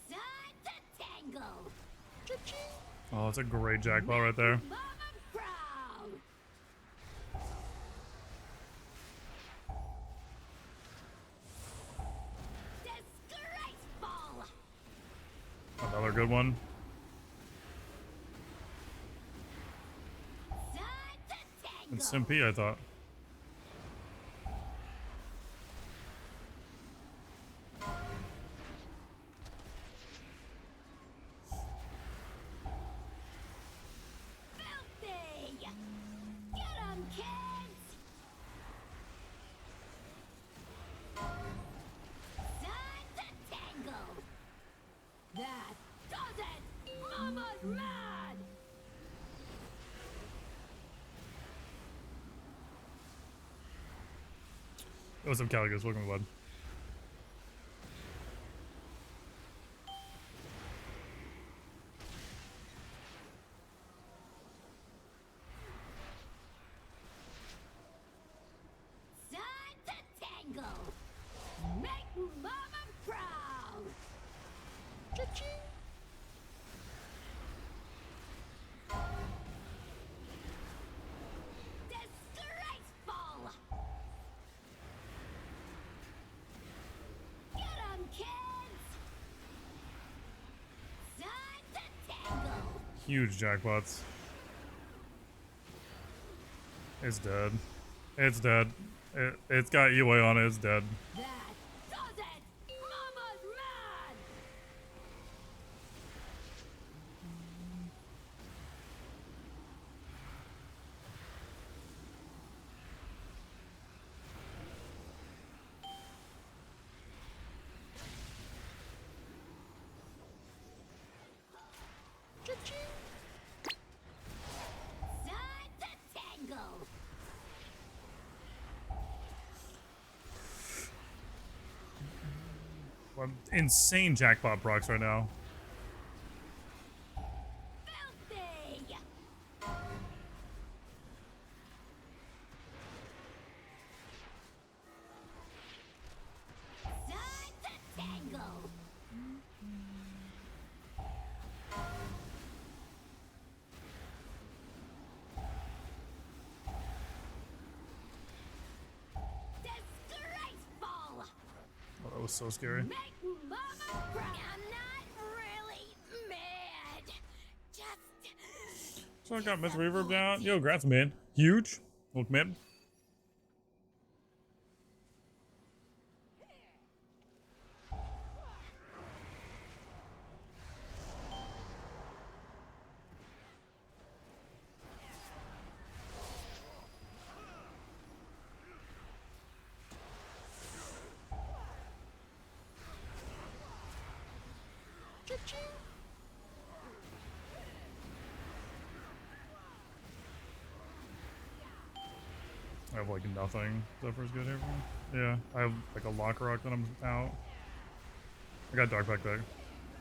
Time to tangle. Oh, that's a great jackpot right there. Mama proud. Disgraceful. Another good one. Time to tangle. And Simpy, I thought. Filthy. Get 'em, kids. Time to tangle. That does it. Mama's mad. What's up, Caligus? Welcome, bud. Time to tangle. Make Mama proud. Huge jackpots. It's dead. It's dead. It's got UA on it. It's dead. That does it! Mama's mad! Time to tangle! Insane jackpot procs right now. Filthy! Time to tangle! Disgraceful! Oh, that was so scary. Make mama cry. I'm not really mad. Just So I got Myth Reverb down. Yo, congrats, man. Huge. Look, man. I have like nothing. Zephyr's good here for me. Yeah, I have like a Lock Rock that I'm out. I got Dark Pack there.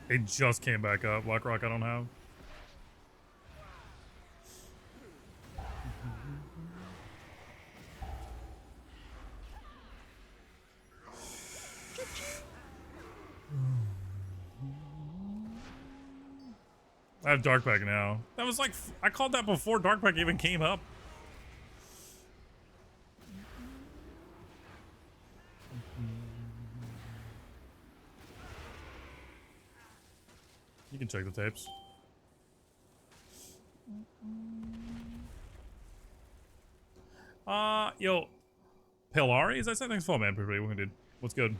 It just came back up. Lock Rock I don't have. I have Dark Pack now. That was like, I called that before Dark Pack even came up. You can check the tapes. Yo, Pilari, is that saying thanks for man? Pretty what dude? What's good?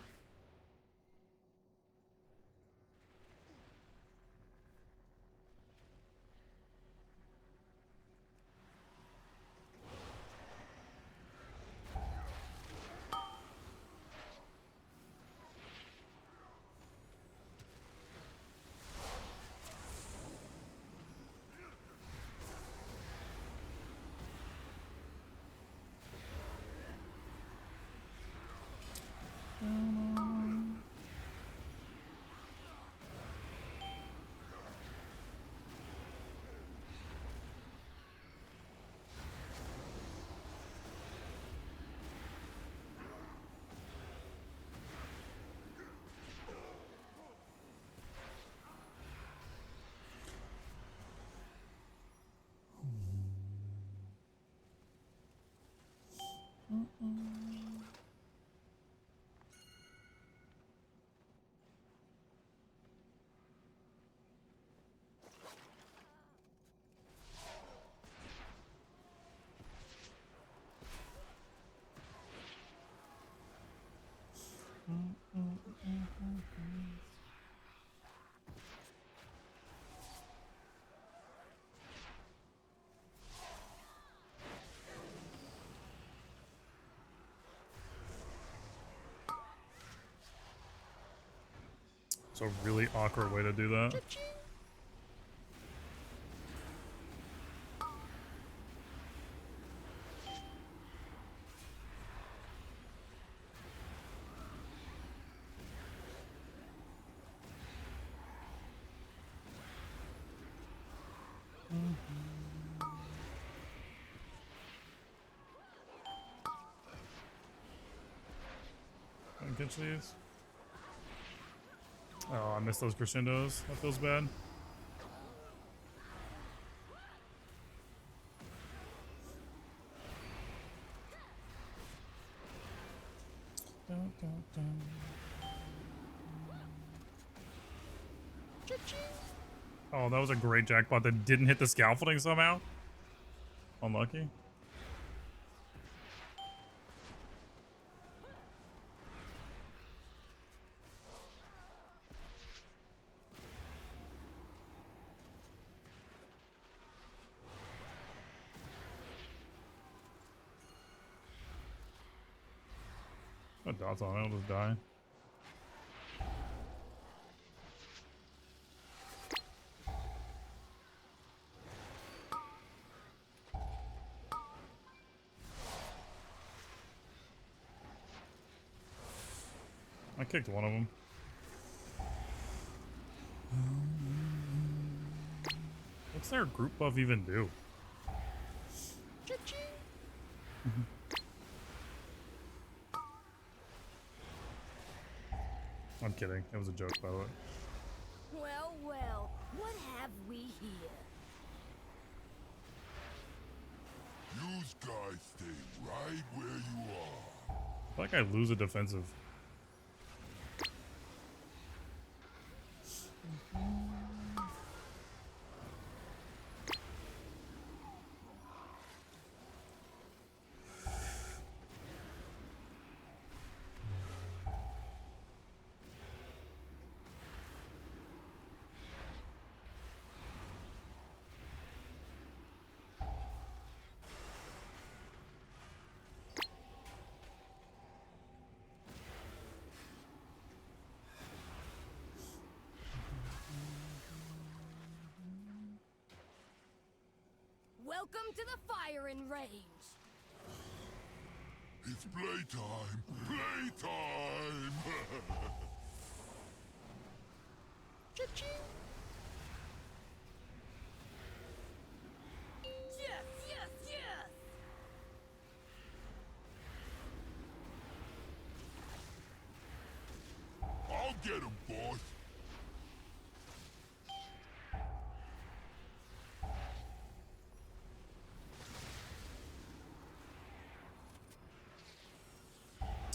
It's a really awkward way to do that. Can catch these. Oh, I missed those crescendos. That feels bad. Dun, dun, dun. Oh, that was a great jackpot that didn't hit the scaffolding somehow. Unlucky. Got dots on it, I'll just die. I kicked one of them. What's their group buff even do? I'm kidding. It was a joke, by the way. Well, well, what have we here? You guys stay right where you are. I feel like I lose a defensive. Welcome to the firing range. It's playtime. Playtime. Cha-ching. Yes, yes, yes. I'll get him, boss.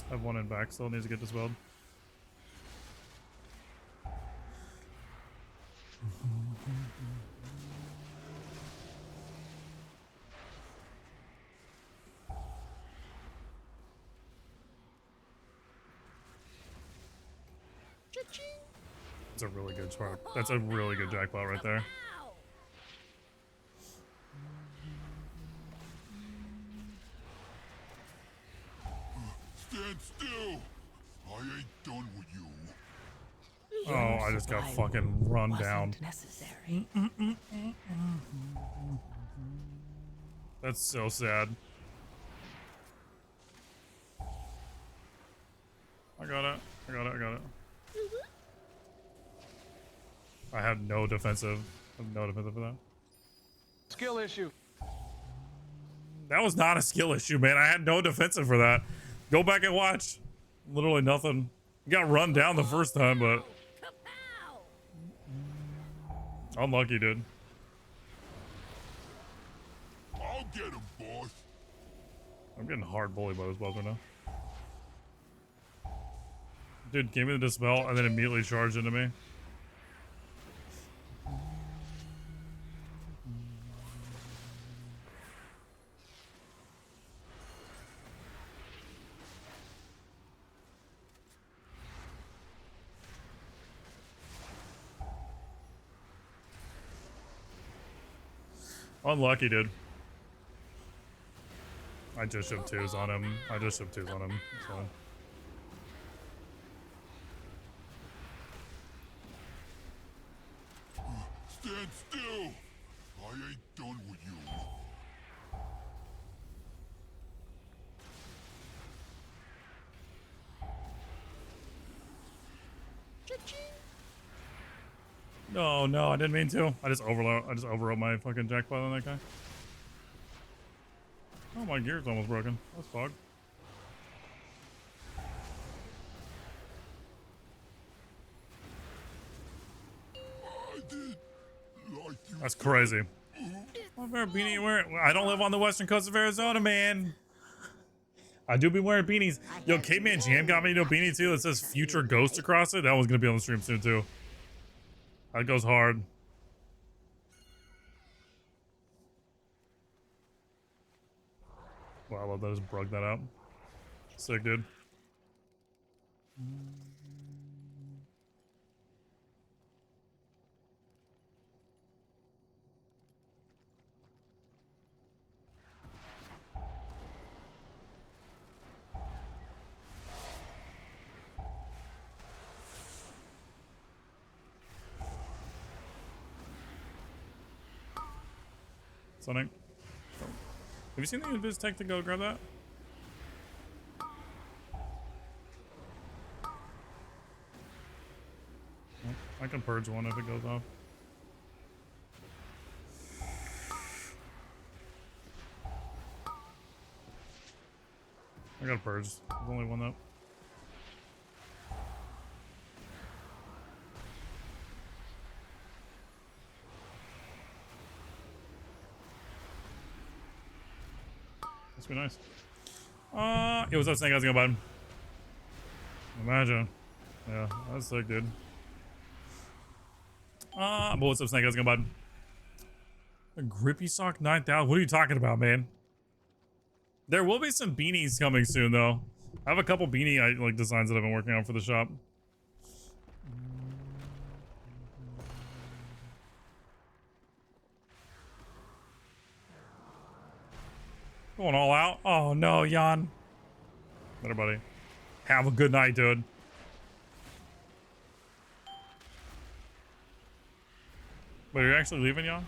I have one in back, still needs to get dispelled. That's a really good spark. That's a really good jackpot right there. Stand still. I ain't done with you. Oh, I just got fucking run down. Necessary. That's so sad. I got it. I got it. I got it. I have no defensive. I have no defensive for that. Skill issue. That was not a skill issue, man. I had no defensive for that. Go back and watch. Literally nothing. You got run down the first time, but unlucky, dude. I'll get him, boss. I'm getting hard bullied by this boss right now. Dude gave me the dispel and then immediately charged into me. Unlucky, dude. I just shoved twos on him. So. Stand still. I ain't done with you. No, no, I didn't mean to. I just overwrote my fucking jackpot on that guy. Oh, my gear's almost broken. That's fog. That's crazy. What beanie you wearing? I don't live on the western coast of Arizona, man. I do be wearing beanies. Yo, Caveman Jam got me a beanie too that says Future Ghost across it. That one's gonna be on the stream soon too. That goes hard. Wow, I love that I just broke that out. Sick, dude. Sonic. Oh. Have you seen the Invis tech to go grab that? Oh, I can purge one if it goes off. I got a purge. There's only one though. Must be nice. It was that snake I was gonna buy. Imagine. Yeah, that's sick, dude. But what's up, snake I was gonna buy? A grippy sock 9000. What are you talking about, man? There will be some beanies coming soon, though. I have a couple beanie like designs that I've been working on for the shop. Going all out? Oh no, Jan. Better, buddy. Have a good night, dude. Wait, are you actually leaving, Jan?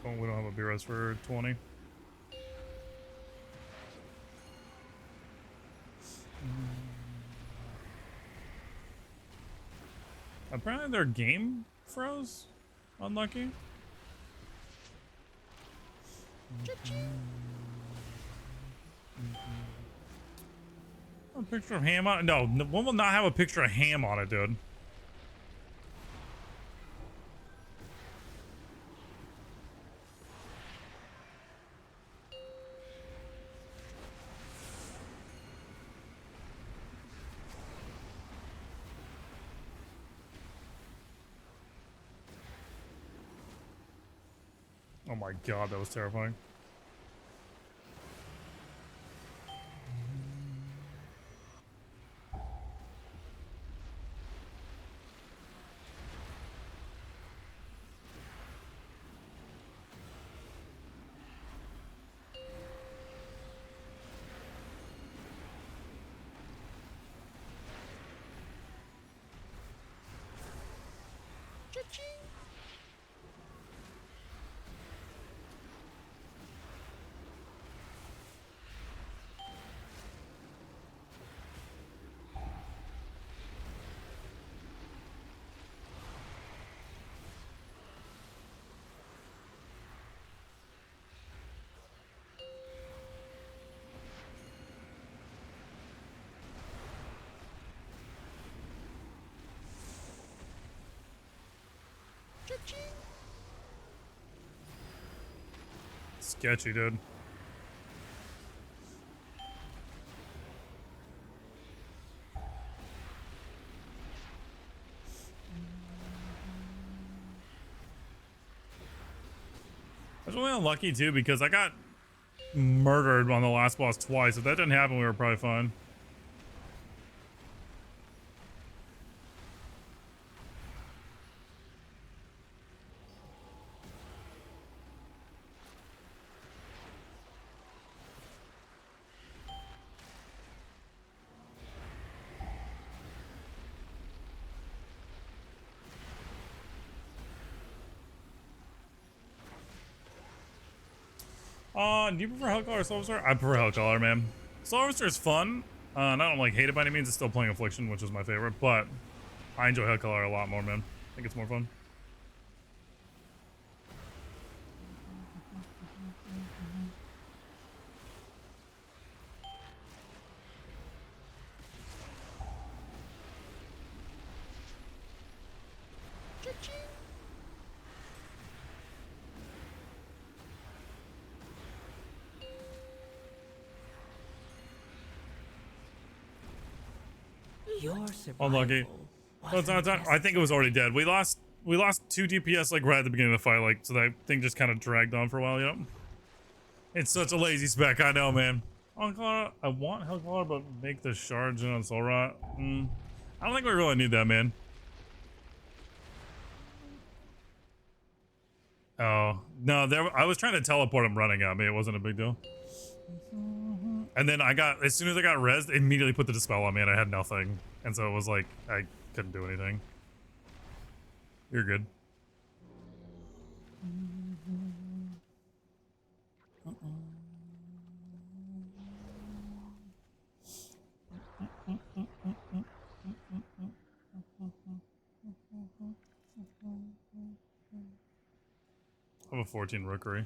Oh, we don't have a beer res for 20. Apparently their game froze. Unlucky. A picture of ham on it? No, one will not have a picture of ham on it, dude. Oh my god, that was terrifying. Sketchy, dude. I was really unlucky too because I got murdered on the last boss twice. If that didn't happen, we were probably fine. Do you prefer Hellcaller or Soulstar? I prefer Hellcaller, man. Soulstar is fun, and I don't like hate it by any means. It's still playing Affliction, which is my favorite, but I enjoy Hellcaller a lot more, man. I think it's more fun. Your Unlucky. Well, it's not, I think it was already dead. We lost 2 DPS like right at the beginning of the fight, like so that thing just kind of dragged on for a while. Yep. It's such a lazy spec, I know, man. Hellcaller, I want Hellcaller, but make the shards on Soul Rot. I don't think we really need that, man. Oh no, I was trying to teleport him running at me. It wasn't a big deal. And then as soon as I got rezzed, it immediately put the dispel on me, and I had nothing, and so it was like I couldn't do anything. You're good. I have a 14 rookery.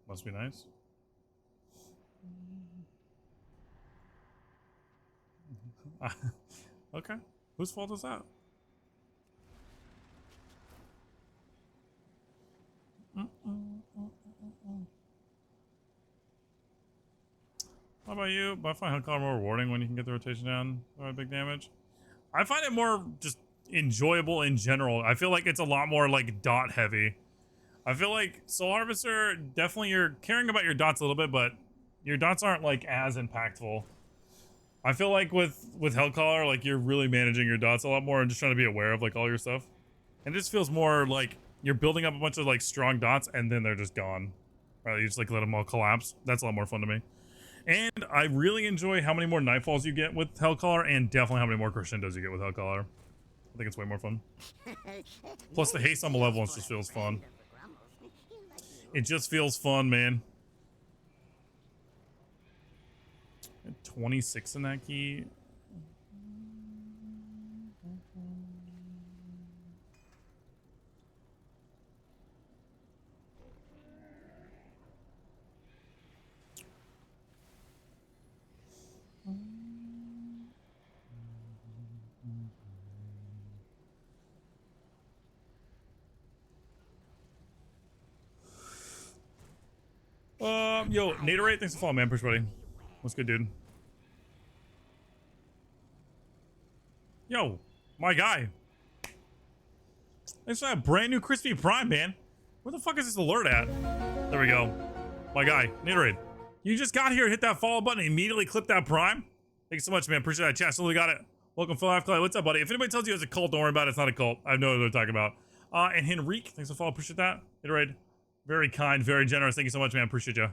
Must be nice. Okay. Whose fault is that? How about you? I find Hellcaller more rewarding when you can get the rotation down by big damage. I find it more just enjoyable in general. I feel like it's a lot more like dot heavy. I feel like Soul Harvester, definitely you're caring about your dots a little bit, but your dots aren't like as impactful. I feel like with Hellcaller, like you're really managing your dots a lot more and just trying to be aware of like all your stuff. And it just feels more like you're building up a bunch of like strong dots and then they're just gone. Right? You just like let them all collapse. That's a lot more fun to me. And I really enjoy how many more Nightfalls you get with Hellcaller and definitely how many more Crescendos you get with Hellcaller. I think it's way more fun. Plus the haste on malevolence just feels fun. It just feels fun, man. 26 in that key. Yo, Naderate, thanks for following, man. Push buddy. What's good, dude? Yo, my guy. Thanks for that brand new Crispy Prime, man. Where the fuck is this alert at? There we go. My guy, Naderate. You just got here, hit that follow button, and immediately clip that Prime. Thank you so much, man. Appreciate that. Chat, absolutely got it. Welcome, Phil Afclay. What's up, buddy? If anybody tells you it's a cult, don't worry about it. It's not a cult. I know what they're talking about. And Henrique, thanks for following. Appreciate that. Naderate. Very kind, very generous. Thank you so much, man. Appreciate you.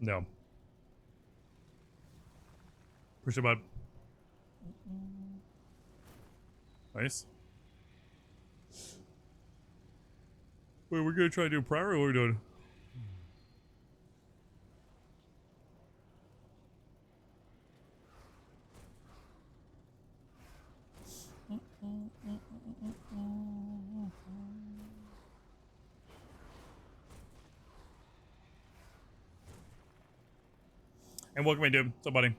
No. Appreciate it, bud. Nice. Wait, we're gonna try to do prior, or what are we doing? And welcome in, dude. What's up, buddy?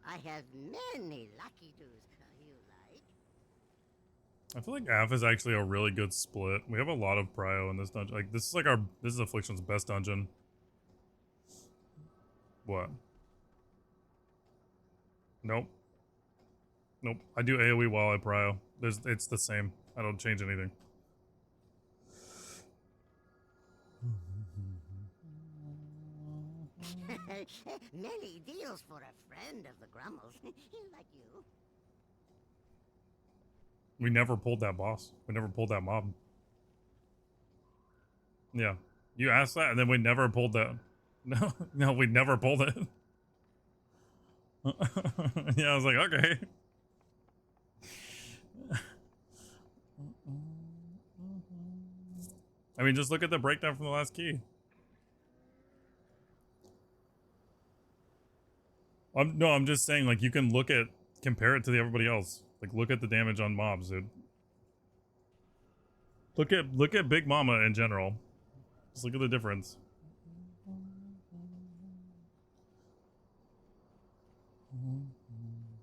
I have many lucky doos you like. I feel like Aff is actually a really good split. We have a lot of prio in this dungeon. Like this is Affliction's best dungeon. What? Nope. Nope. I do AoE while I prio. It's the same. I don't change anything. Many deals for a friend of the Grummles, like you. We never pulled that boss. We never pulled that mob. Yeah. You asked that and then we never pulled that. No, we never pulled it. Yeah, I was like, okay. I mean, just look at the breakdown from the last key. I'm just saying, like, you can compare it to everybody else. Like, look at the damage on mobs, dude. Look at Big Mama in general. Just look at the difference.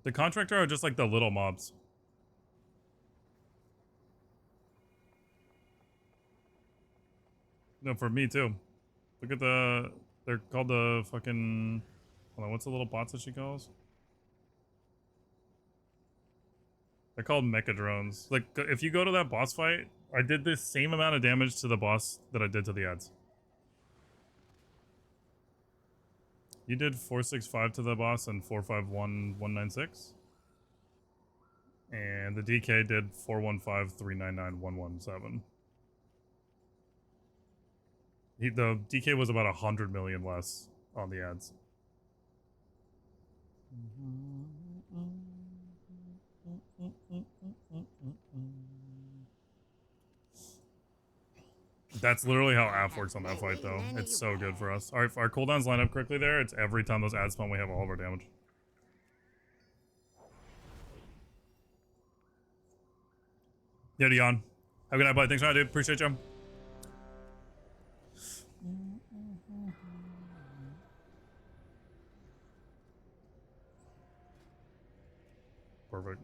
The contractor are just like the little mobs. No, for me too. Look at the... They're called the fucking... Hold on, what's the little bots that she calls? They're called mecha drones. Like, if you go to that boss fight, I did the same amount of damage to the boss that I did to the ads. You did 465 to the boss and 451 196. And the DK did 415 399 117. The DK was about 100 million less on the ads. That's literally how AF works on that fight, though. It's so good for us. Our cooldowns line up quickly there. It's every time those ads spawn, we have all of our damage. Yeah, Dion. Have a good night, buddy. Thanks for that, dude. Appreciate you. Perfect.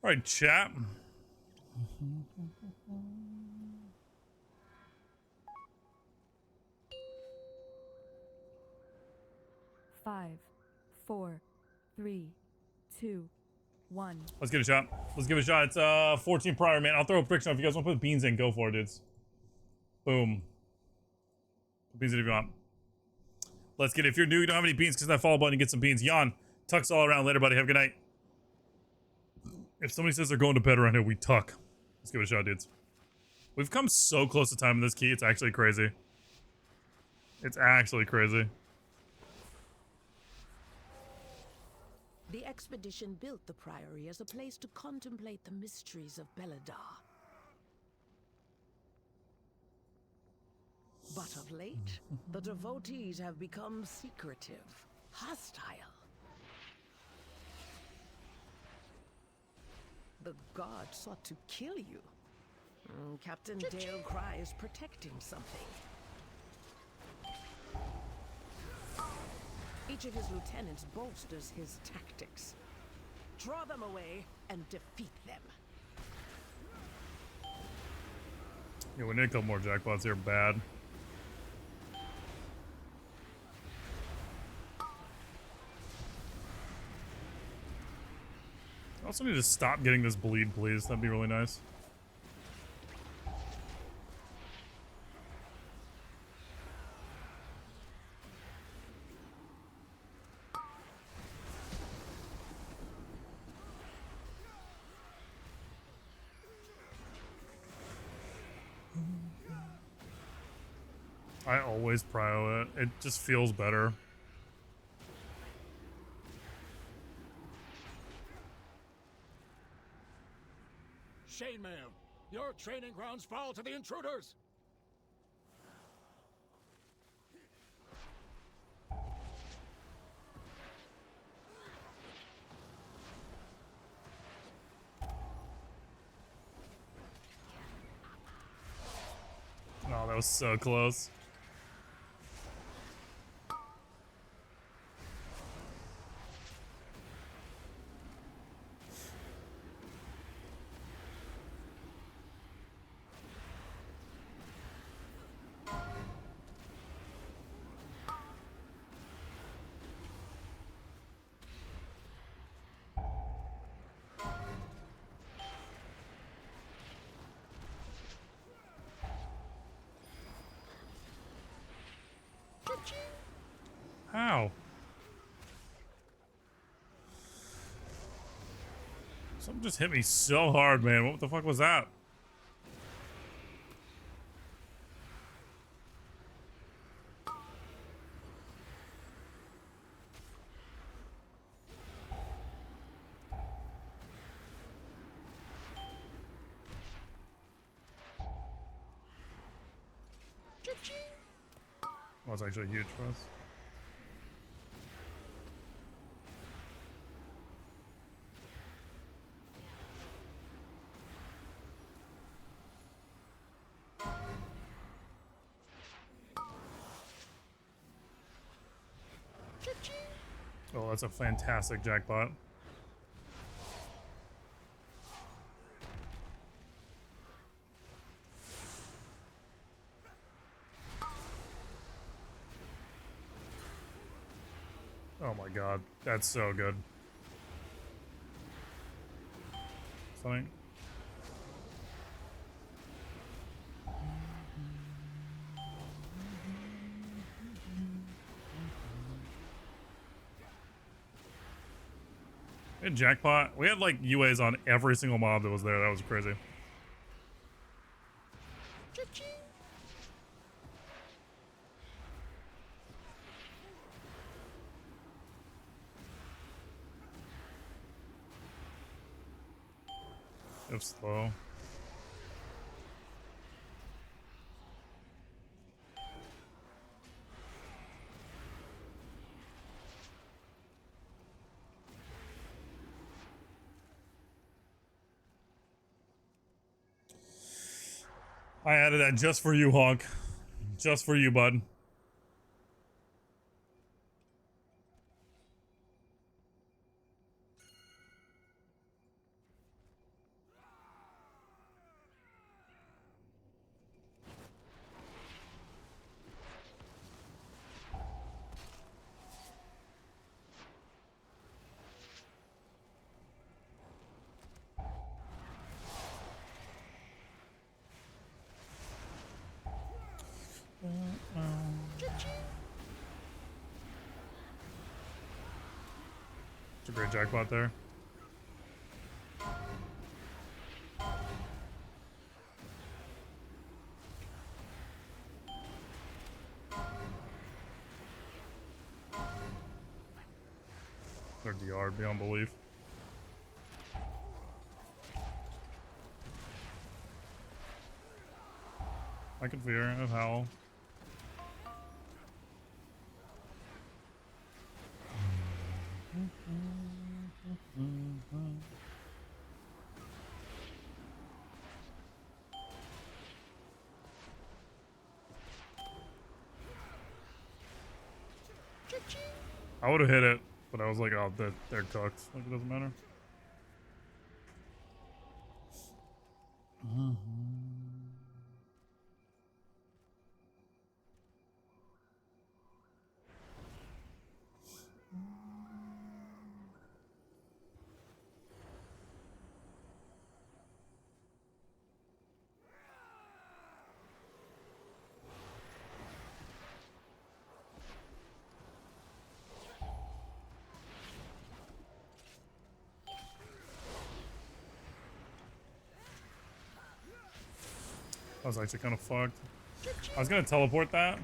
All right, chat. Five, 4, 3, 2, 1. Let's get a shot. Let's give it a shot. It's 14 prior, man. I'll throw a friction. If you guys want to put beans in, go for it, dudes. Boom. Put beans in if you want. Let's get it. If you're new, you don't have any beans, because that follow button, you get some beans. Yawn. Tucks all around. Later, buddy. Have a good night. If somebody says they're going to bed around here, we tuck. Let's give it a shot, dudes. We've come so close to time in this key. It's actually crazy. It's actually crazy. The expedition built the Priory as a place to contemplate the mysteries of Beledar. But of late, the devotees have become secretive, hostile. The god sought to kill you. Captain Dale Cry is protecting something. Each of his lieutenants bolsters his tactics. Draw them away and defeat them. Yeah, we need a couple more jackpots here. Bad. I also need to stop getting this bleed, please. That'd be really nice. I always prio it. It just feels better. Chainmail, your training grounds fall to the intruders! Oh, that was so close. How? Something just hit me so hard, man. What the fuck was that? Well, it's actually huge for us. Oh, that's a fantastic jackpot. Oh my god, that's so good. Something. We had jackpot. We had like UAs on every single mob that was there. That was crazy. It's slow. I added that just for you, Honk. Just for you, bud. It's a great jackpot there. Their DR beyond belief. I can fear of Howl. I would have hit it, but I was like, oh, they're cooked. Like, it doesn't matter. I was actually kind of fucked. I was gonna teleport that.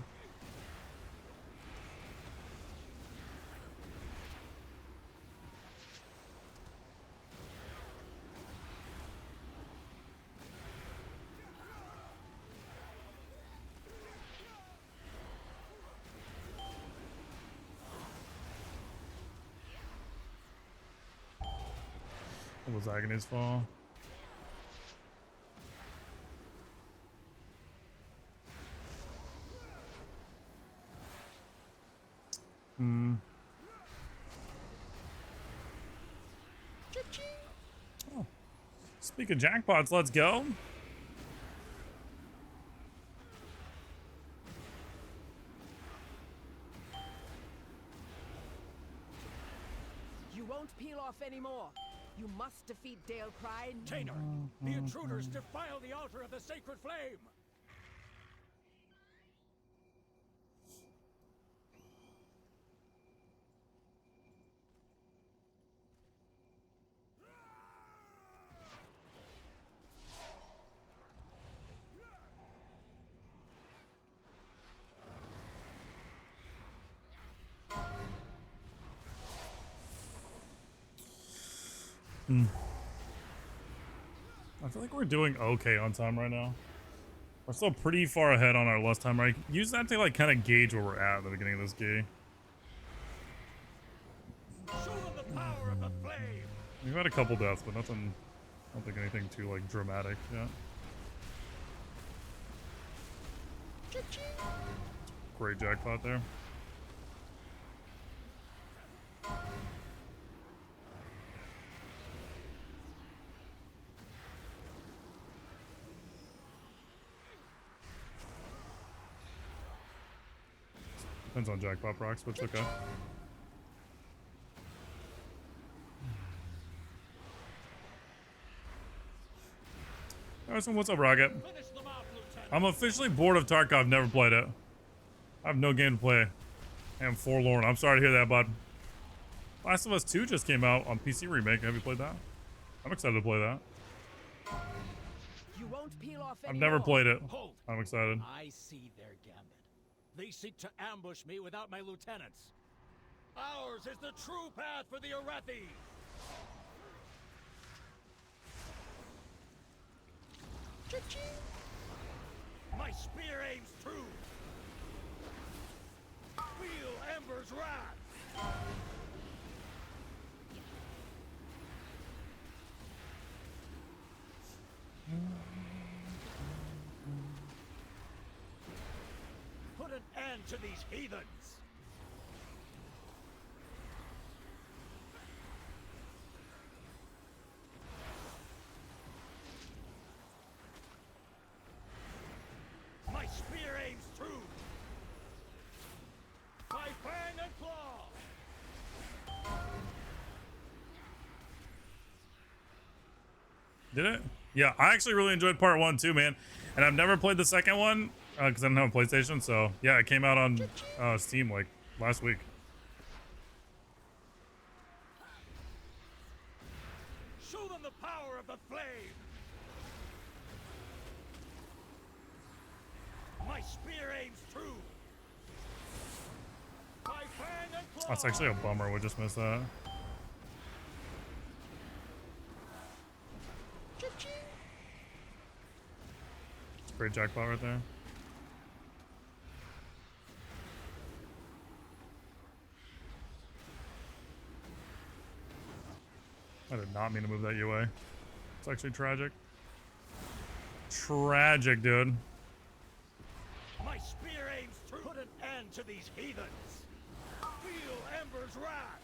It was Agony's fall. Oh. Speak of jackpots, let's go. You won't peel off anymore. You must defeat Dale Cry. Tainer, the intruders defile the altar of the sacred flame. I feel like we're doing okay on time right now. We're still pretty far ahead on our last time, right? Use that to like kind of gauge where we're at the beginning of this game. Show them the power of the flame. We've had a couple deaths, but nothing. I don't think anything too like dramatic yet. Great jackpot there. Depends on jackpot procs, but it's okay. Alright, so what's up, Rocket? I'm officially bored of Tarkov. Never played it. I have no game to play. I am forlorn. I'm sorry to hear that, bud. Last of Us 2 just came out on PC remake. Have you played that? I'm excited to play that. You won't peel off I've never played it. Hold. I'm excited. I see their gambit. They seek to ambush me without my lieutenants. Ours is the true path for the Arathi. My spear aims true. Feel Ember's wrath. Put an end to these heathens. My spear aims true. My fang and claw. Did it? Yeah, I actually really enjoyed part 1 too, man. And I've never played the second one because I don't have a PlayStation. So yeah, it came out on Steam like last week. Show them the power of the flame. My spear aims true. My fang and claw. That's actually a bummer. We just missed that. Great jackpot right there. I did not mean to move that UA. It's actually tragic. Tragic, dude. My spear aims true. Put an end to these heathens. Feel Ember's wrath.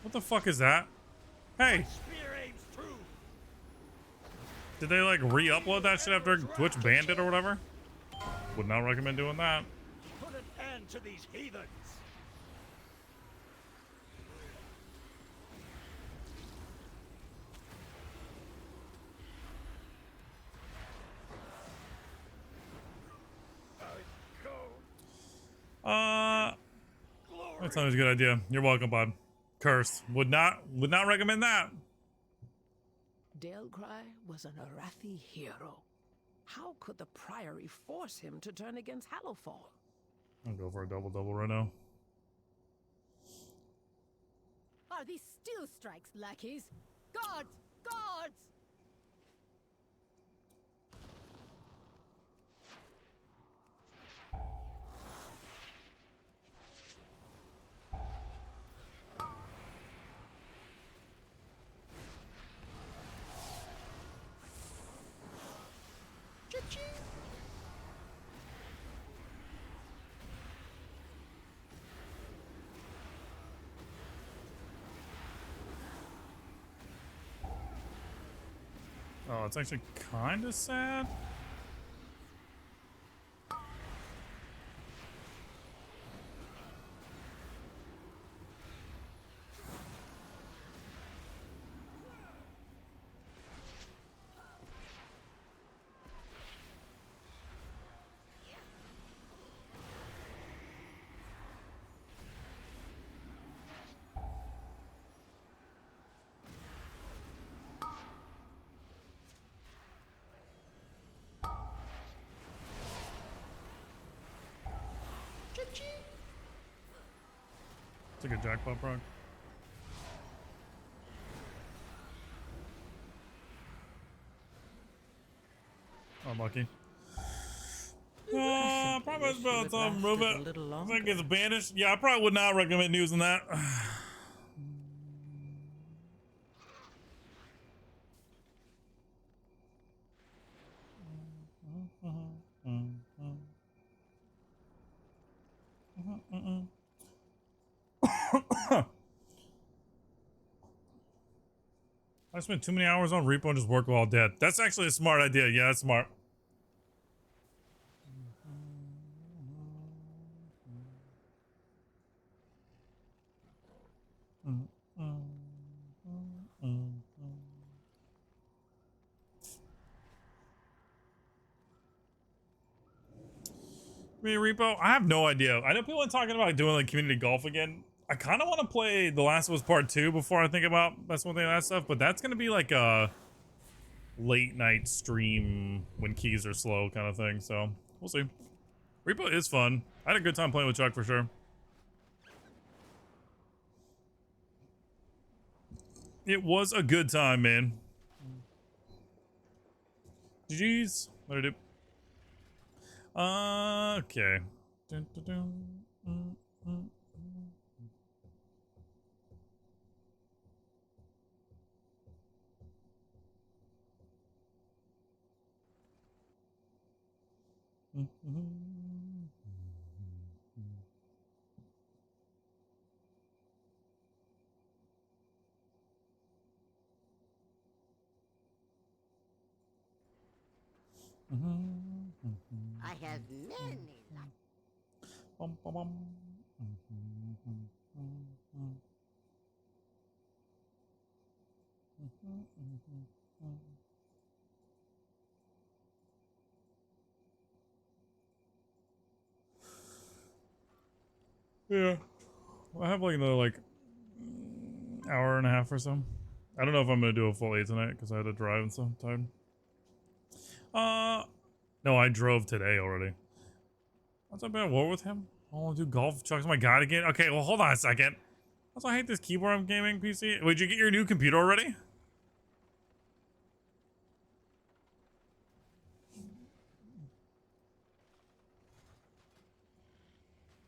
What the fuck is that? Hey! Spear aims true. Did they like re-upload that shit after Twitch banned it or whatever? Would not recommend doing that. Put an end to these heathens. That sounds a good idea. You're welcome, bud. Cursed. Would not recommend that. Delcry was an Arathi hero. How could the Priory force him to turn against Hallowfall? I'll go for a double-double right now. Are these still strikes, lackeys? Guards! Guards! Oh, it's actually kind of sad. It's a good jackpot proc. Unlucky. Probably about time to move it. I think it's banished. Yeah, I probably would not recommend using that. I spent too many hours on repo and just work while dead. That's actually a smart idea. Yeah, that's smart. Me repo? I have no idea. I know people are talking about doing like community golf again. I kind of want to play The Last of Us Part 2 before I think about that's one thing that stuff, but that's gonna be like a late night stream when keys are slow kind of thing. So we'll see. Repo is fun. I had a good time playing with Chuck for sure. It was a good time, man. GG's. What did I do? Okay. Dun, dun, dun. I have many Bum, bum, bum. Yeah. I have like another like hour and a half or so. I don't know if I'm gonna do a full 8 tonight because I had to drive and stuff. I'm tired. No, I drove today already. What's up, at war with him? I want to do golf. Chuck's my god again. Okay, well, hold on a second. Also, I hate this keyboard I'm gaming PC. Wait, did you get your new computer already?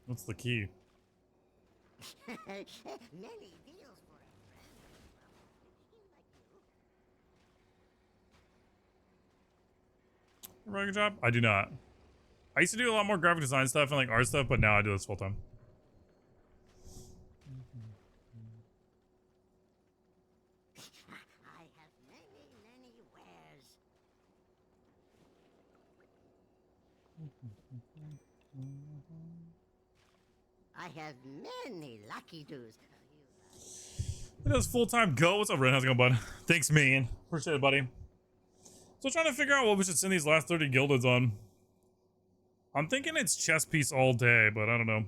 What's the key? many deals for a friend. Really good job. I do not. I used to do a lot more graphic design stuff and like art stuff, but now I do this full time. I have many wares. I have many lucky doos. It does full-time go. What's up, Ren? How's it going, bud? Thanks, man. Appreciate it, buddy. So trying to figure out what we should send these last 30 gildeds on. I'm thinking it's chess piece all day, but I don't know.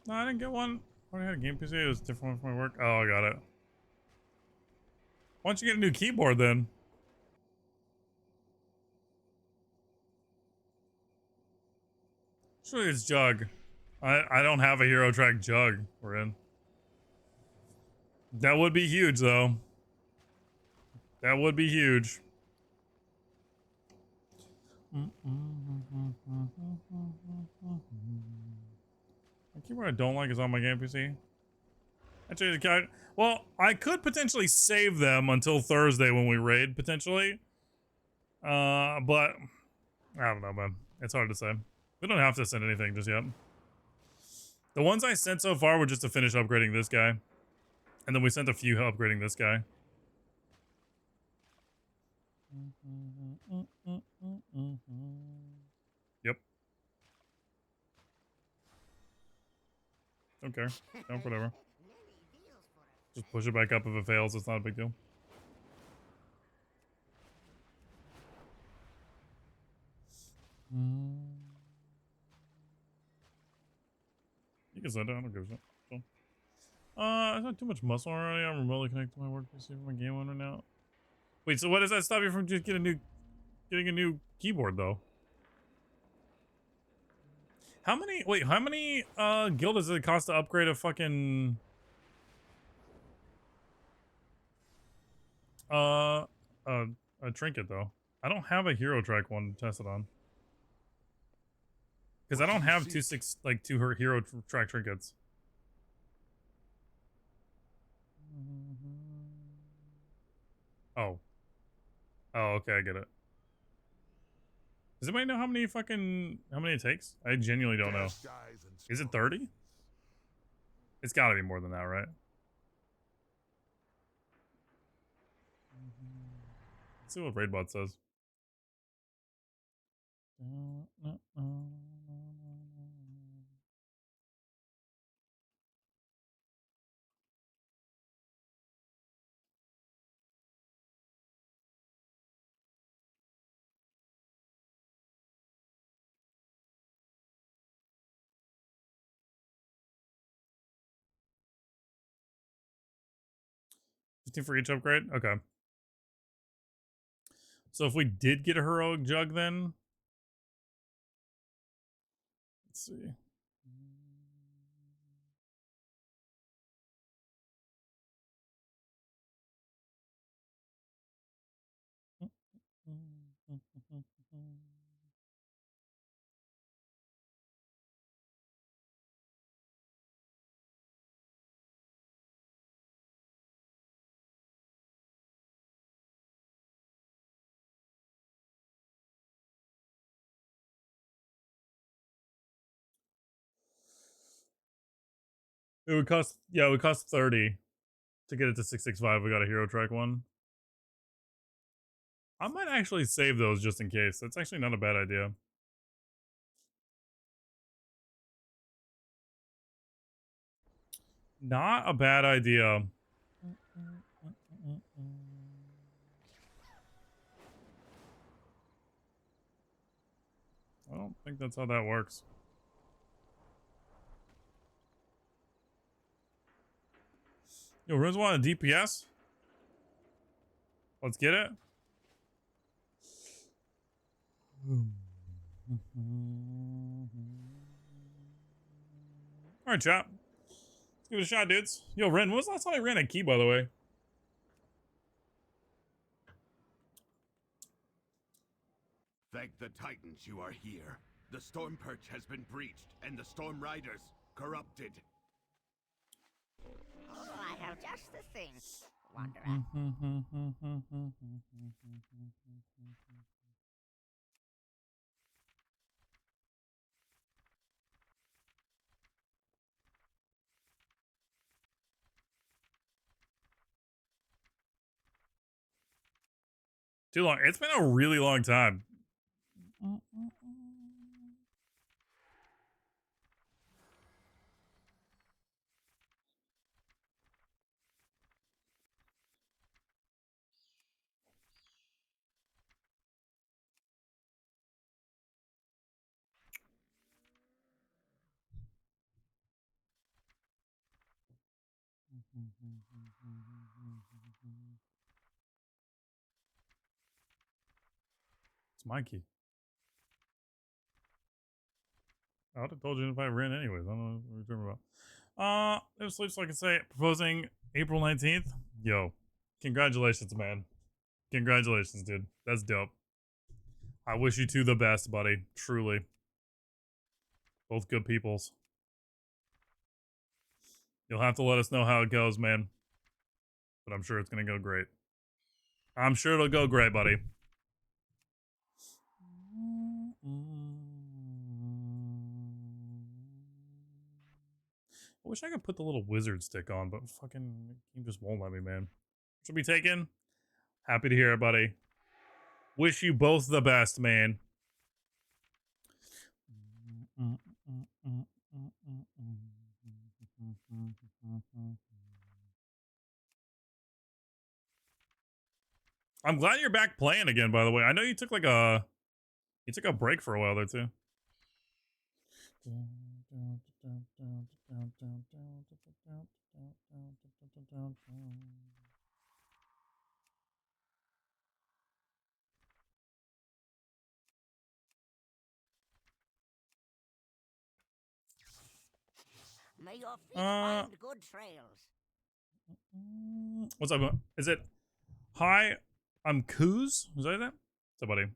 No, I didn't get one. I had a game PC. It was a different one for my work. Oh, I got it. Why don't you get a new keyboard then? Surely it's Jug. I don't have a Hero Track Jug. We're in. That would be huge, though. That would be huge. The keyboard I don't like is on my game PC. Actually, well, I could potentially save them until Thursday when we raid, potentially. But I don't know, man. It's hard to say. We don't have to send anything just yet. The ones I sent so far were just to finish upgrading this guy. And then we sent a few upgrading this guy. Yep. Don't care. Don't whatever. Just push it back up if it fails. It's not a big deal. You can send it. I don't give a shit. So. I have too much muscle already. I'm remotely connected to my work PC for my game one right now. Wait, so what does that stop you from just getting a new keyboard though? How many gil does it cost to upgrade a fucking a trinket though? I don't have a Hero Track one to test it on. Because I don't have two Hero Track trinkets. Oh. Oh, okay, I get it. Does anybody know how many it takes? I genuinely don't know. Is it 30? It's gotta be more than that, right? Let's see what Raidbot says. 15 for each upgrade? Okay. So if we did get a heroic jug then, let's see. It would cost, yeah, it would cost 30 to get it to 665. We got a hero track one. I might actually save those just in case. That's actually not a bad idea. Not a bad idea. I don't think that's how that works. Yo, Riz want a DPS? Let's get it. Alright, chat. Let's give it a shot, dudes. Yo, Ren, when was the last time I ran a key, by the way? Thank the Titans you are here. The Storm Perch has been breached, and the Storm Riders corrupted. Oh, I have just the thing. Wanderer. Too long. It's been a really long time. It's my key. I would have told you if I ran anyways. I don't know what you're talking about. If sleeps so I can say it. Proposing April 19th. Yo, congratulations, man. Congratulations, dude. That's dope. I wish you two the best, buddy. Truly. Both good peoples. You'll have to let us know how it goes, man. But I'm sure it's going to go great. I'm sure it'll go great, buddy. I wish I could put the little wizard stick on, but fucking game just won't let me, man. Should be taken. Happy to hear it, buddy. Wish you both the best, man. I'm glad you're back playing again, by the way. I know you took like a break for a while there too. May your feet find good trails. What's up? Is it? Hi, I'm Kuz. Is that it? What's up, buddy?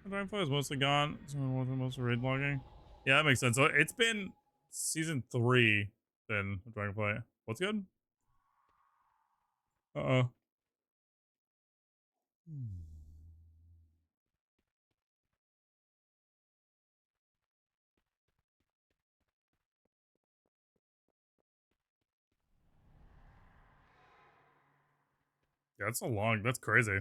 The Dragonfly is mostly gone. So most raid logging. Yeah, that makes sense. So it's been season 3. than a Dragonfly. What's good? Uh-oh. Yeah, that's crazy.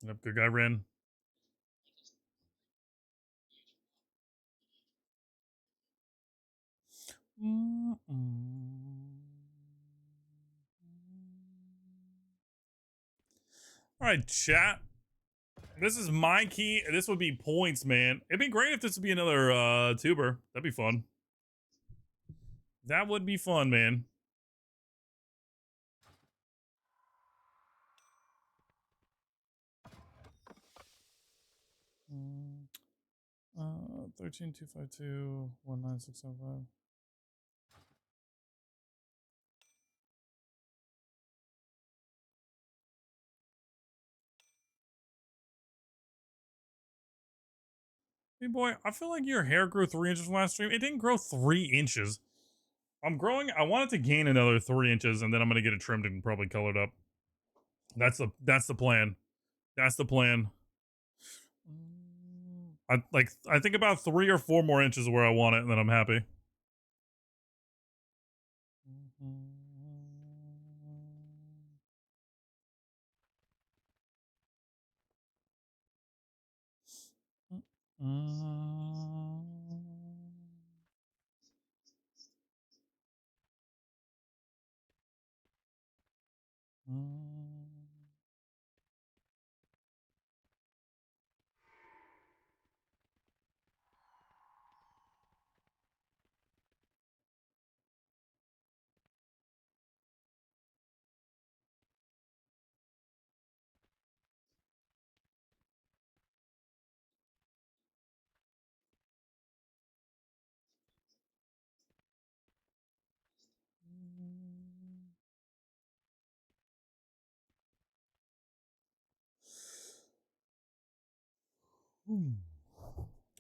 Yep, good guy Rin. All right, chat. This is my key. This would be points, man. It'd be great if this would be another tuber. That'd be fun. That would be fun, man. Uh, 13-252-19675. Hey boy, I feel like your hair grew 3 inches from last stream. It didn't grow 3 inches. I'm growing. I want it to gain another 3 inches, and then I'm gonna get it trimmed and probably colored up. That's the plan. That's the plan. I think about 3 or 4 more inches where I want it, and then I'm happy.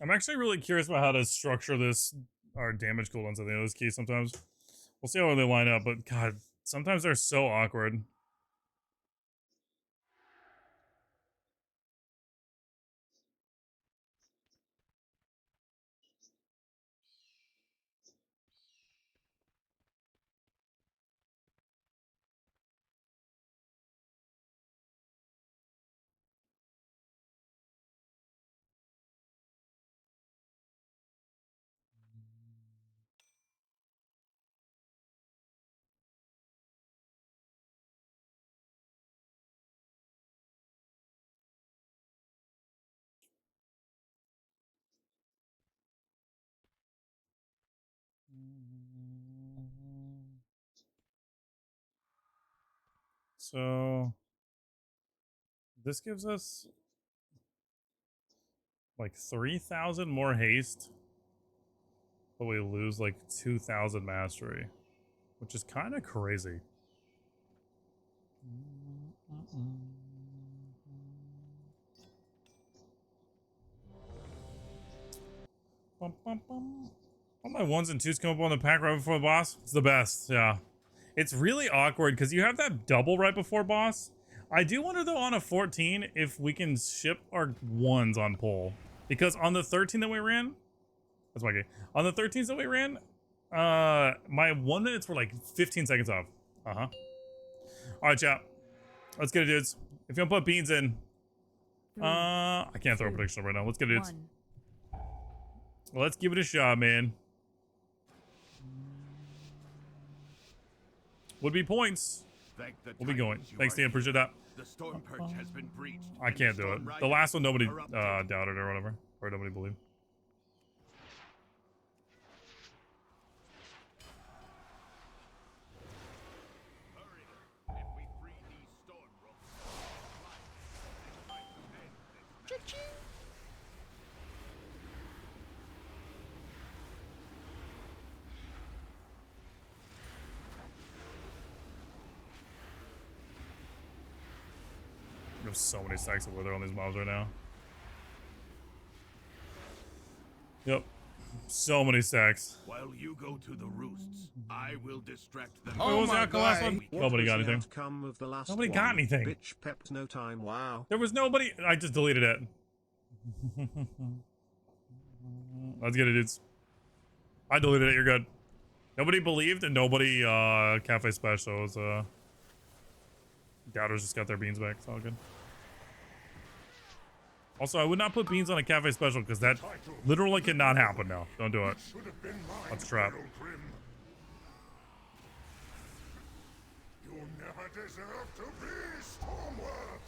I'm actually really curious about how to structure this, our damage cooldowns of those keys sometimes. We'll see how they line up, but god, sometimes they're so awkward. So this gives us like 3,000 more haste, but we lose like 2,000 mastery, which is kind of crazy. Bum, bum, bum. All my 1s and 2s come up on the pack right before the boss. It's the best, yeah. It's really awkward because you have that double right before boss. I do wonder though on a 14 if we can ship our 1s on pull. Because on the 13 that we ran, that's my game. On the 13s that we ran, my 1 minutes were like 15 seconds off. Uh-huh. Alright, chat. Let's get it, dudes. If you want to put beans in. I can't throw a prediction right now. Let's get it, dudes. Let's give it a shot, man. Would be points. We'll be going. Thanks, Dan. Appreciate that. The storm perch has been breached. I can't do it. The last one, nobody doubted or whatever. Or nobody believed. There's so many stacks of wither on these mobs right now. Yep. So many stacks. While you go to the roosts, I will distract them. Oh, what was the outcome last one? What Nobody was got the anything. outcome of the last Nobody one? got anything. Bitch pepped no time. Wow. There was nobody. I just deleted it. Let's get it, dudes. I deleted it. You're good. Nobody believed and nobody cafe specials. Doubters just got their beans back. It's all good. Also, I would not put beans on a cafe special because that literally cannot happen now. Don't do it. That's trap. You never deserve to be Stormward.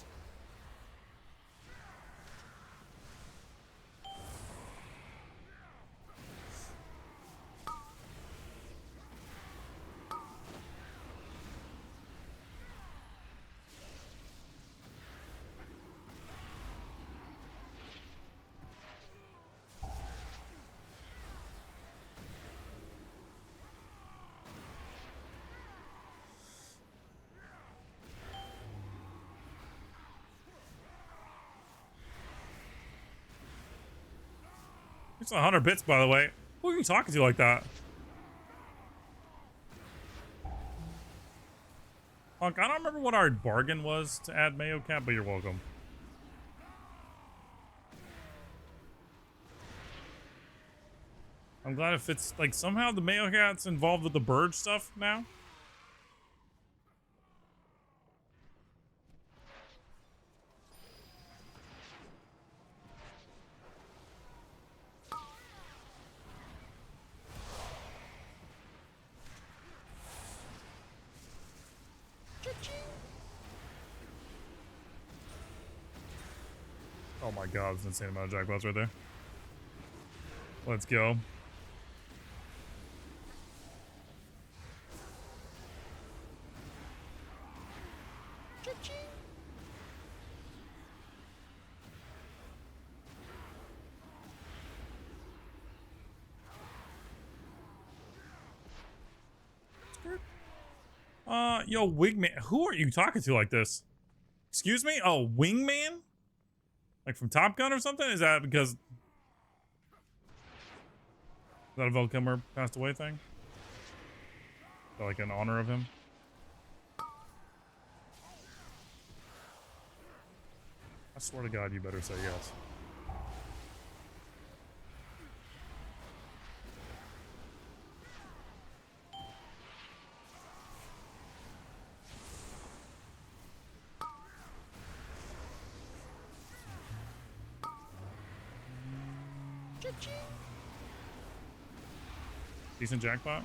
It's 100 bits, by the way. Who are you talking to like that? Punk, I don't remember what our bargain was to add Mayo Cap, but you're welcome. I'm glad it fits. Like, somehow the Mayo Cat's involved with the bird stuff now. Oh my god, there's an insane amount of jackpots right there. Let's go. Yo, Wingman. Who are you talking to like this? Excuse me? Oh, Wingman? Like from Top Gun or something? Is that because... Is that a Val Kilmer passed away thing? Is that like in honor of him? I swear to God, you better say yes. Decent jackpot.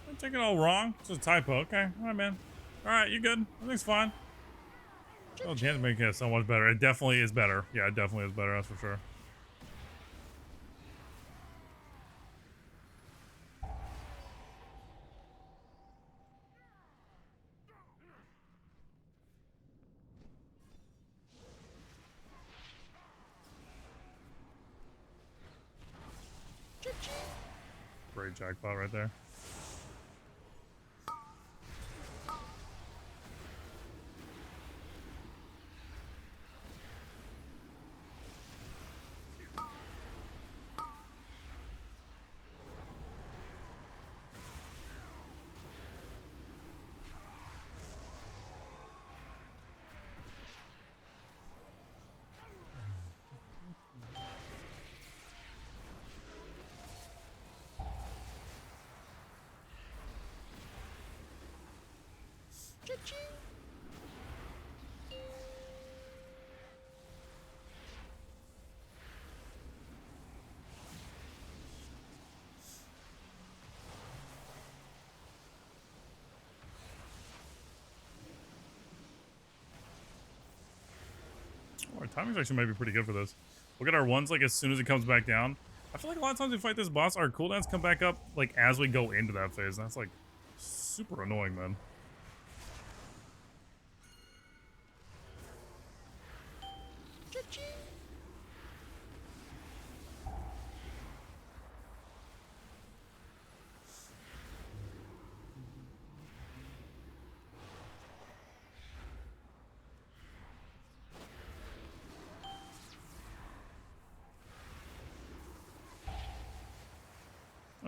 I'm taking it all wrong. It's just a typo. Okay. All right, man. All right, you good? Everything's fine. Oh, chance making it so much better. It definitely is better. Yeah, it definitely is better. That's for sure. Great jackpot right there. Oh, our timing's actually might be pretty good for this. We'll get our ones like as soon as it comes back down. I feel like a lot of times we fight this boss, our cooldowns come back up like as we go into that phase. And that's like super annoying, man.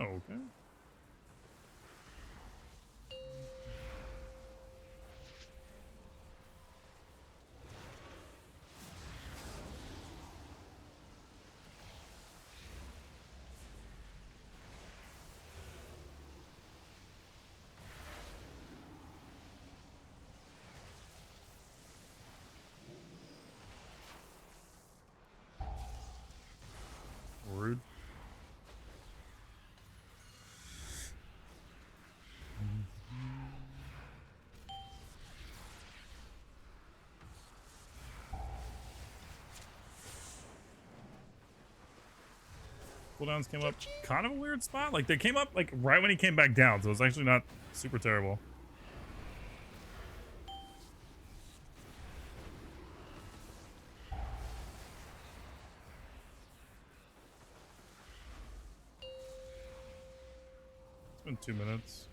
Okay. Rude. Cooldowns came up kind of a weird spot. Like they came up like right when he came back down, so it's actually not super terrible. It's been 2 minutes.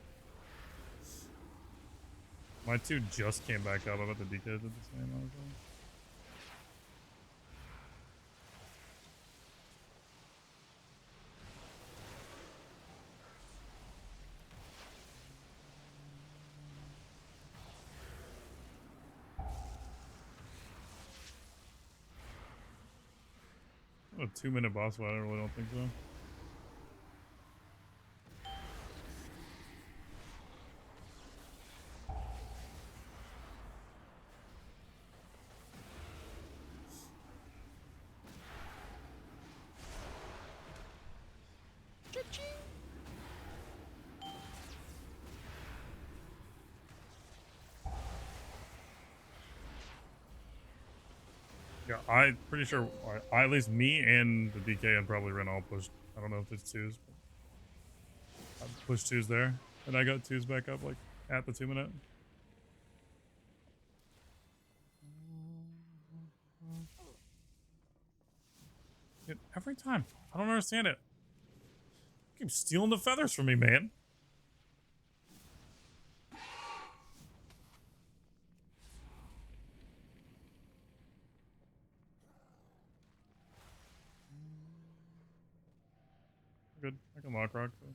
My 2 just came back up. I bet the DK did the same, honestly. A 2-minute boss fight, I really don't think so. Yeah, I'm pretty sure, at least me and the DK and probably Ren all pushed. I don't know if it's 2s, but I pushed 2s there. And I got 2s back up, like, at the 2-minute. Dude, every time. I don't understand it. You keep stealing the feathers from me, man. Good. I can lock rock. So.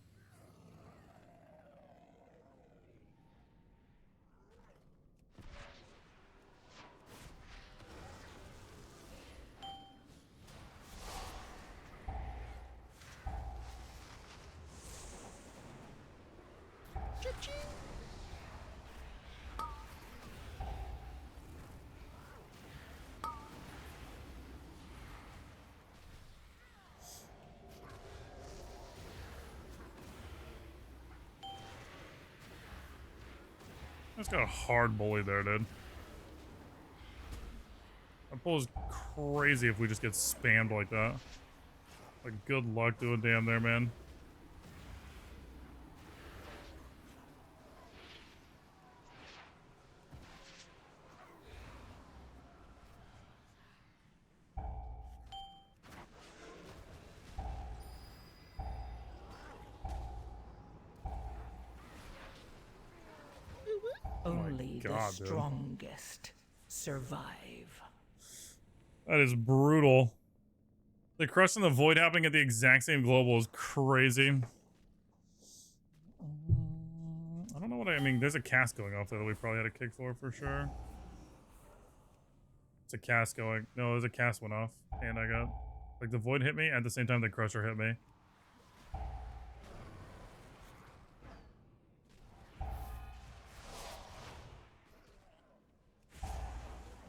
That's got a hard bully there, dude. That pull is crazy if we just get spammed like that. Like, good luck doing damn there, man. Only God, the strongest survive. That is brutal. The crush in the void happening at the exact same global is crazy. I don't know what I mean. There's a cast going off there that we probably had a kick for sure. It's a cast going. No, there's a cast went off. And I got... Like, the void hit me at the same time the crusher hit me.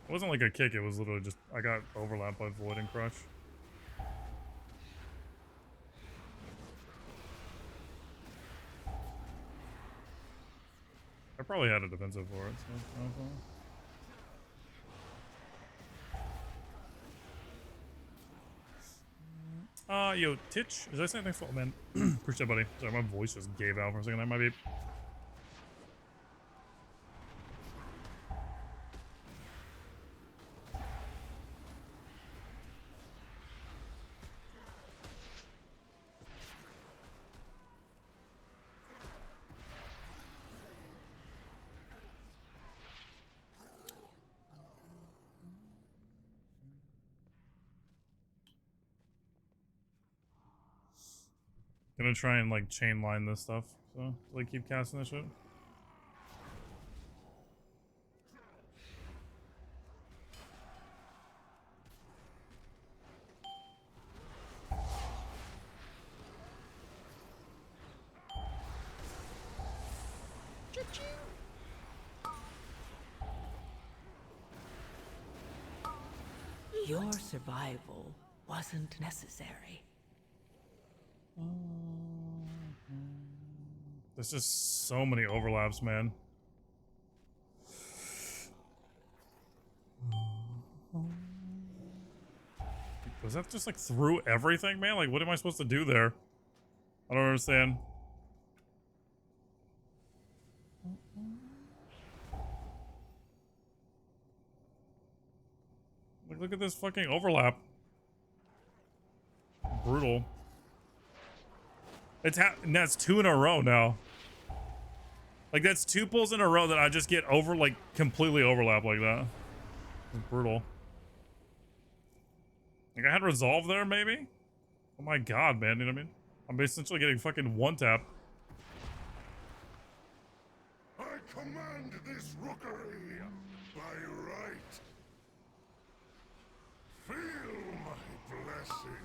It wasn't like a kick, it was literally just... I got overlapped by void and crush. I probably had a defensive for it, so it's not fun. Yo, Titch, is that saying thanks for all, man? Appreciate it, buddy. Sorry, my voice just gave out for a second. That might be. Gonna try and like chain line this stuff, so like keep casting this shit. Your survival wasn't necessary. There's just so many overlaps, man. Was that just like through everything, man? Like, what am I supposed to do there? I don't understand. Like, look at this fucking overlap. Brutal. That's 2 in a row now. Like, that's 2 pulls in a row that I just get like completely overlap like that. It's brutal. Like, I had resolve there, maybe? Oh my god, man, you know what I mean? I'm essentially getting fucking one tap. I command this rookery by right. Feel my blessing.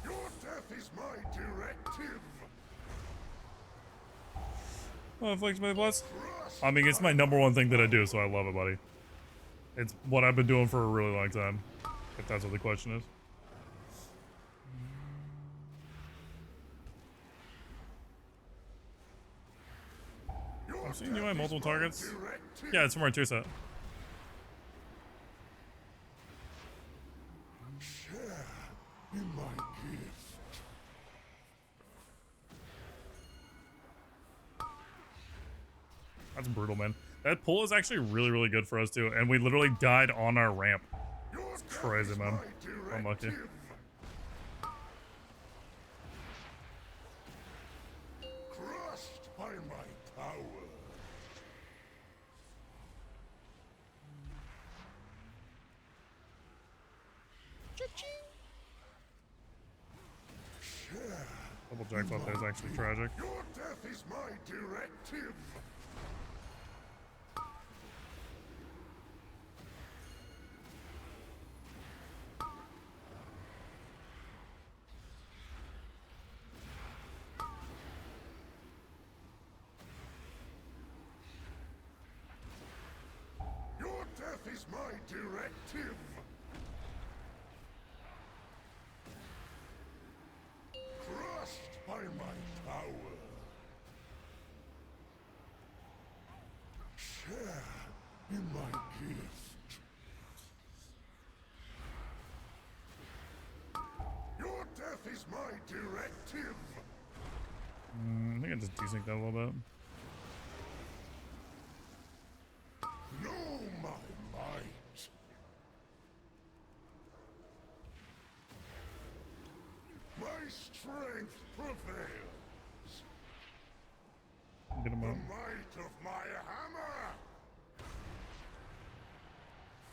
Your death is my directive. Oh, Affliction M plus. I mean, it's my #1 thing that I do, so I love it, buddy. It's what I've been doing for a really long time, if that's what the question is. I've seen UI multiple targets. Yeah, it's from our 2 set. Share in my gift. That's brutal, man. That pull is actually really, really good for us, too. And we literally died on our ramp. It's crazy, man. Unlucky. Crushed by my power. Double jackpot there is actually tragic. Your death is my directive. Your death is my directive. Crushed by my power. Share in my gift. Your death is my directive. I think I just desync that a little bit. Know my might. My strength prevails. Get him The up. might of my hammer.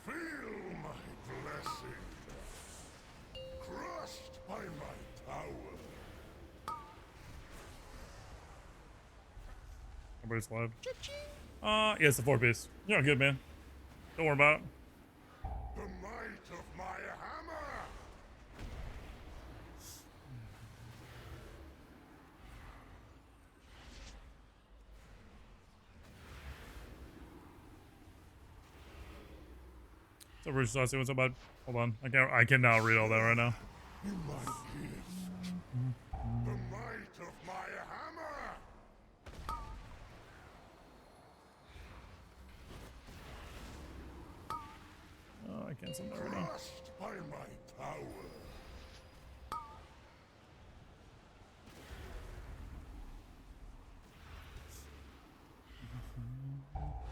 Feel my blessing. Crushed by my power. Everybody's live. Yeah, it's a 4-piece. You're good, man. Don't worry about it. The might of my hammer. So Bruce Saucy, what's up, bud? Hold on. I can now read all that right now. In my gift. The might of my hammer. I canceled everything. Crushed by my power.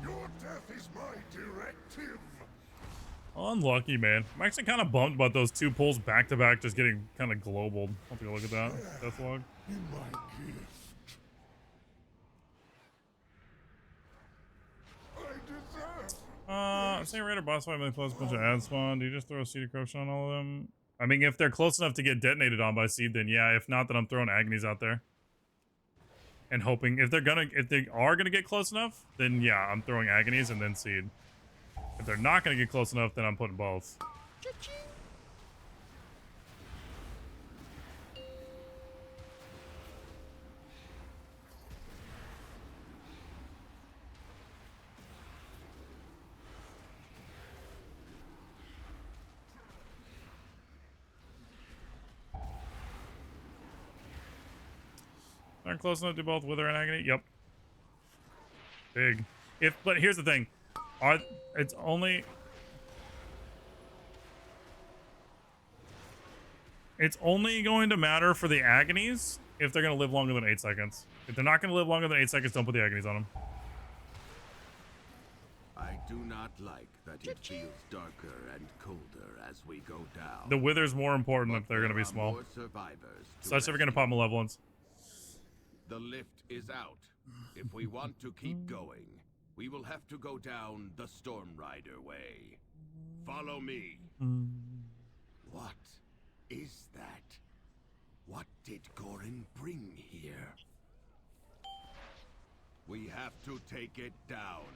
Your death is my directive. Unlucky, man. I'm actually kind of bummed about those 2 pulls back to back just getting kind of globaled. I'll take a look at that. Deathlog. In my gift. I deserve. Say Raider boss fight really close, bunch of ad spawn. Do you just throw a seed of corruption on all of them? I mean, if they're close enough to get detonated on by seed, then yeah. If not, then I'm throwing agonies out there. And hoping if they are gonna get close enough, then yeah, I'm throwing agonies and then seed. If they're not gonna get close enough, then I'm putting both. They're close enough to both Wither and Agony? Yep. Big. But here's the thing. It's only going to matter for the Agonies if they're going to live longer than 8 seconds. If they're not going to live longer than 8 seconds, don't put the Agonies on them. I do not like that it feels darker and colder as we go down. The Wither's more important if they're going to be small. Such if we're going to pop Malevolence. The lift is out. If we want to keep going, we will have to go down the Storm Rider way. Follow me. What is that? What did Gorin bring here? We have to take it down.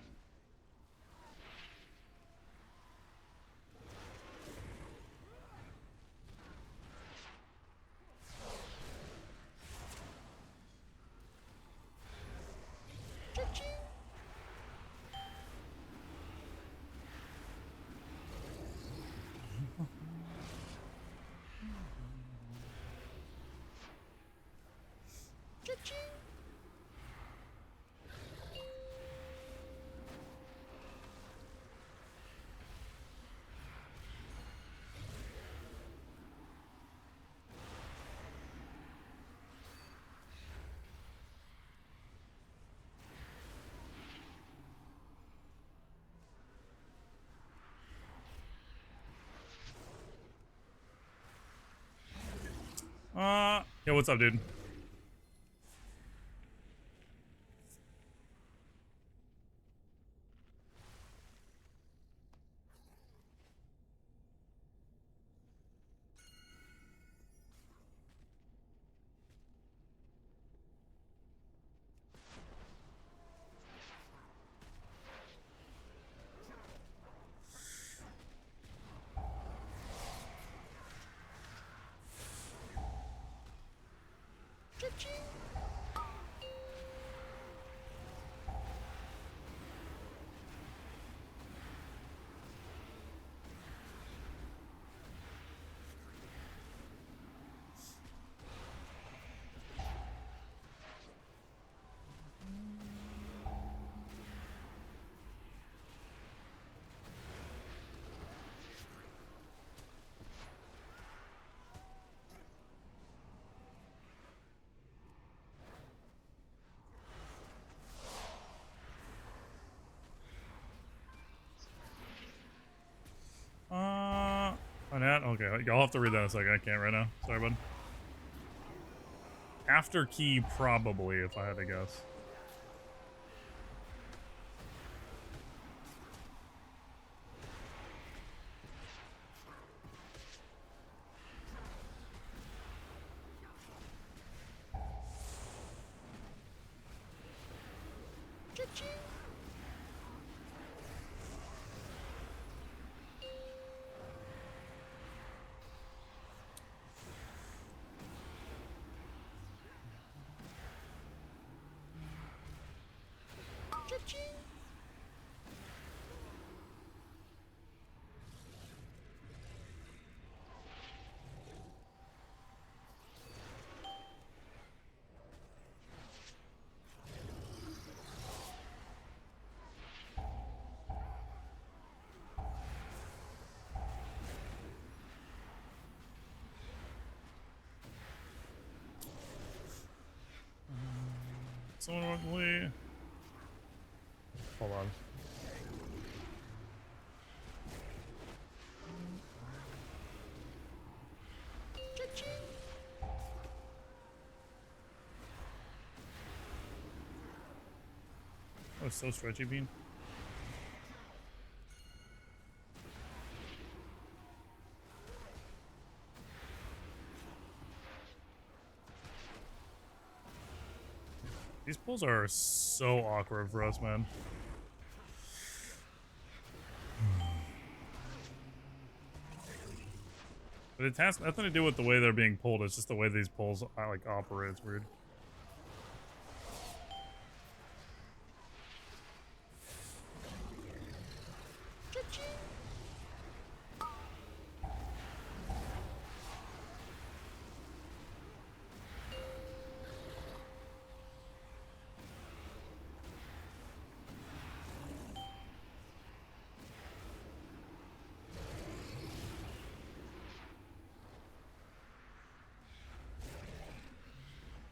Yeah, what's up, dude? Okay, I'll have to read that in a second. I can't right now. Sorry, bud. After key, probably, if I had to guess. someone ugly. Hold on. Oh, it's so stretchy, Bean. These pulls are so awkward for us, man. But it has nothing to do with the way they're being pulled. It's just the way these pulls like operate. It's weird.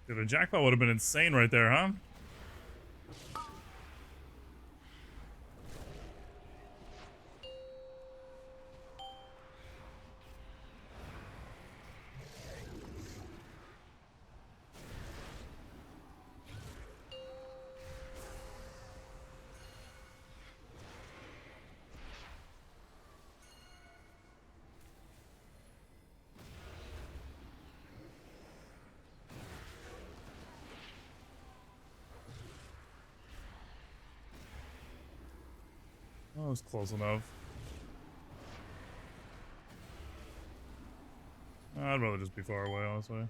Dude, a jackpot would have been insane right there, huh? That was close enough. I'd rather just be far away, honestly.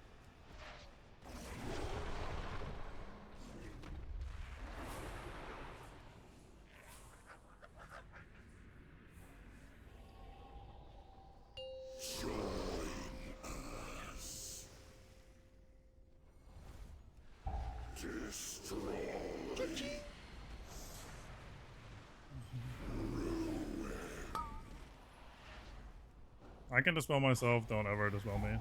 I can dispel myself. Don't ever dispel me.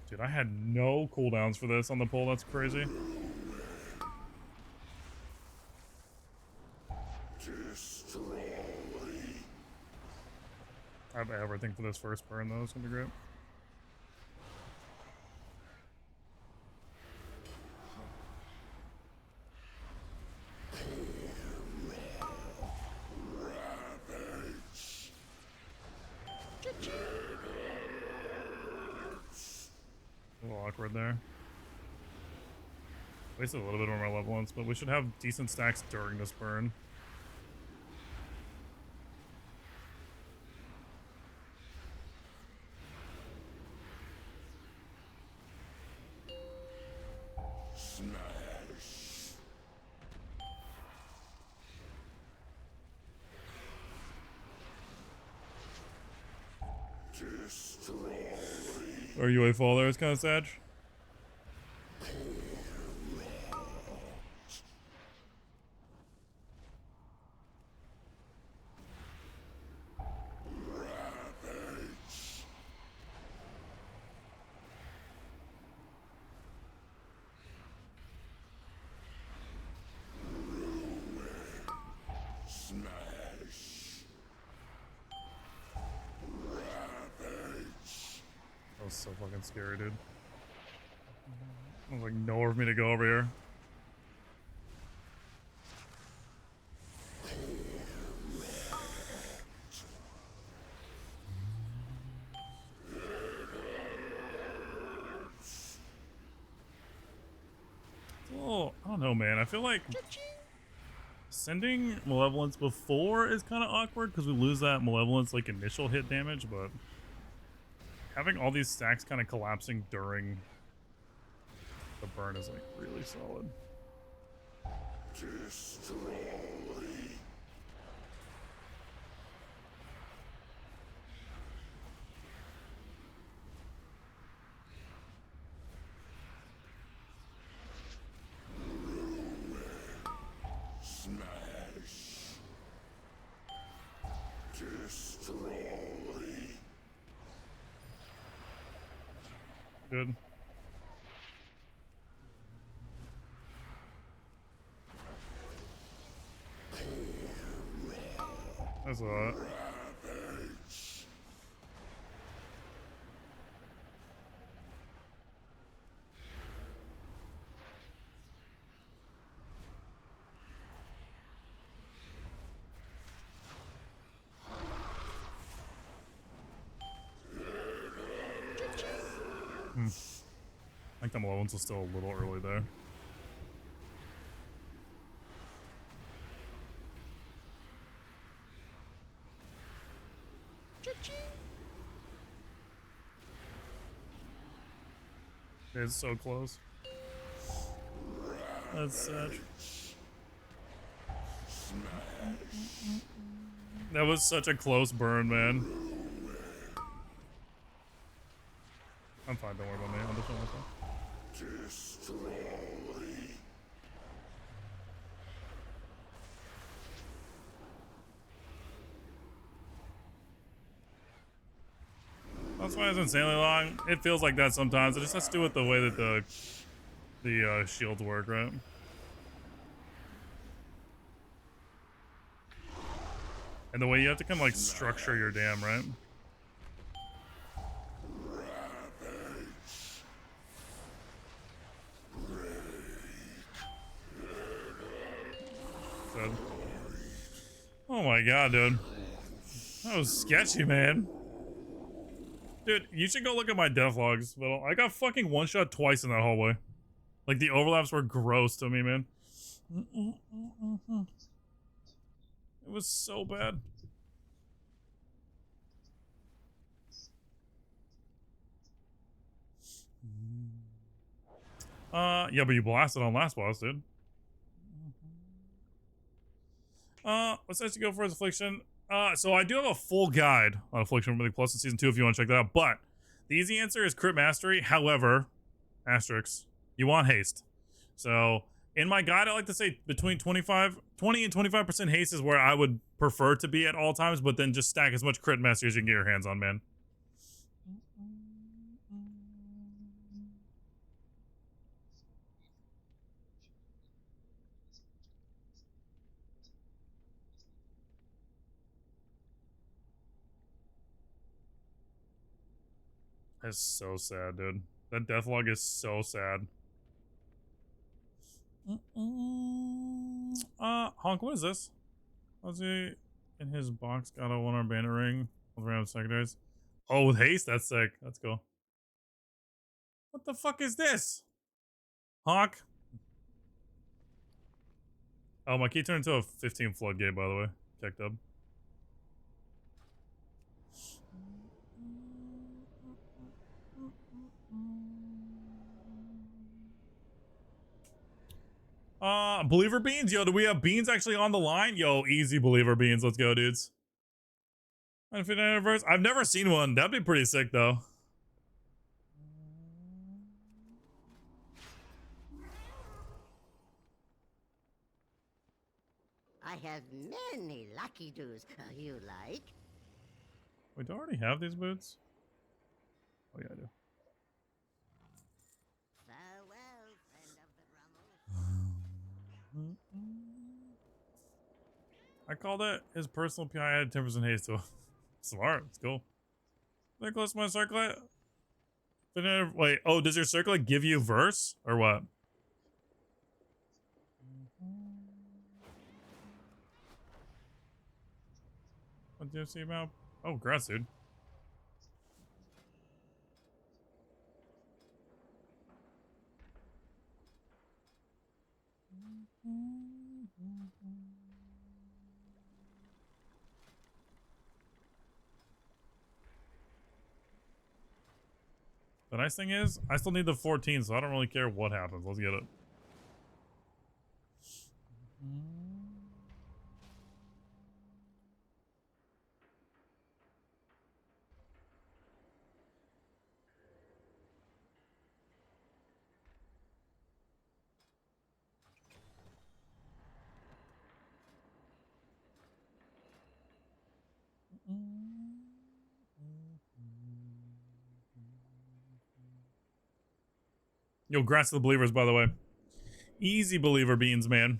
Dude, I had no cooldowns for this on the pull. That's crazy. I have everything for this first burn, though. It's gonna be great. A little awkward there. Wasted a little bit on our level ones, but we should have decent stacks during this burn. Are you a fall there? It's kind of sad. That was so fucking scary, dude. There's like nowhere for me to go over here. Oh, I don't know, man. I feel like sending Malevolence before is kind of awkward because we lose that Malevolence like initial hit damage, but having all these stacks kind of collapsing during the burn is like really solid. That was so fucking scary, dude. Good. That's a lot. I think the Malones are still a little early there. It's so close. That's sad. That was such a close burn, man. I'm fine, don't worry about me. I'll just myself. Destroy. That's why it's insanely long. It feels like that sometimes. It just has to do with the way that the shields work, right? And the way you have to kind of like structure your dam, right? So, oh my god, dude. That was sketchy, man. Dude, you should go look at my death logs. But I got fucking one-shot twice in that hallway. Like, the overlaps were gross to me, man. It was so bad. Yeah, but you blasted on last boss, dude. Let's actually go for his Affliction. So I do have a full guide on Affliction Really Plus in Season 2 if you want to check that out. But the easy answer is Crit Mastery. However, asterisks, you want haste. So in my guide, I like to say between 20 and 25% haste is where I would prefer to be at all times, but then just stack as much Crit Mastery as you can get your hands on, man. That's so sad, dude. That deathlog is so sad. Honk, what is this? Was he in his box got a one-arm bandit ring with random secondaries? Oh, with haste? That's sick. Let's go. What the fuck is this? Honk? Oh, my key turned into a 15 floodgate, by the way. Checked up. Believer beans? Yo, do we have beans actually on the line? Yo, easy believer beans. Let's go, dudes. Infinite Universe? I've never seen one. That'd be pretty sick, though. I have many lucky doos. You like? Wait, do I already have these boots? Oh, yeah, I do. Farewell, friend of the Grummles. I called it his personal PI added 10% haste to him. Smart. Let's go. Nicholas, my circlet. Wait, oh, does your circlet give you verse or what? What do you see about? Oh, grass, dude. The nice thing is, I still need the 14, so I don't really care what happens. Let's get it. Yo, grass to the believers, by the way. Easy believer beans, man.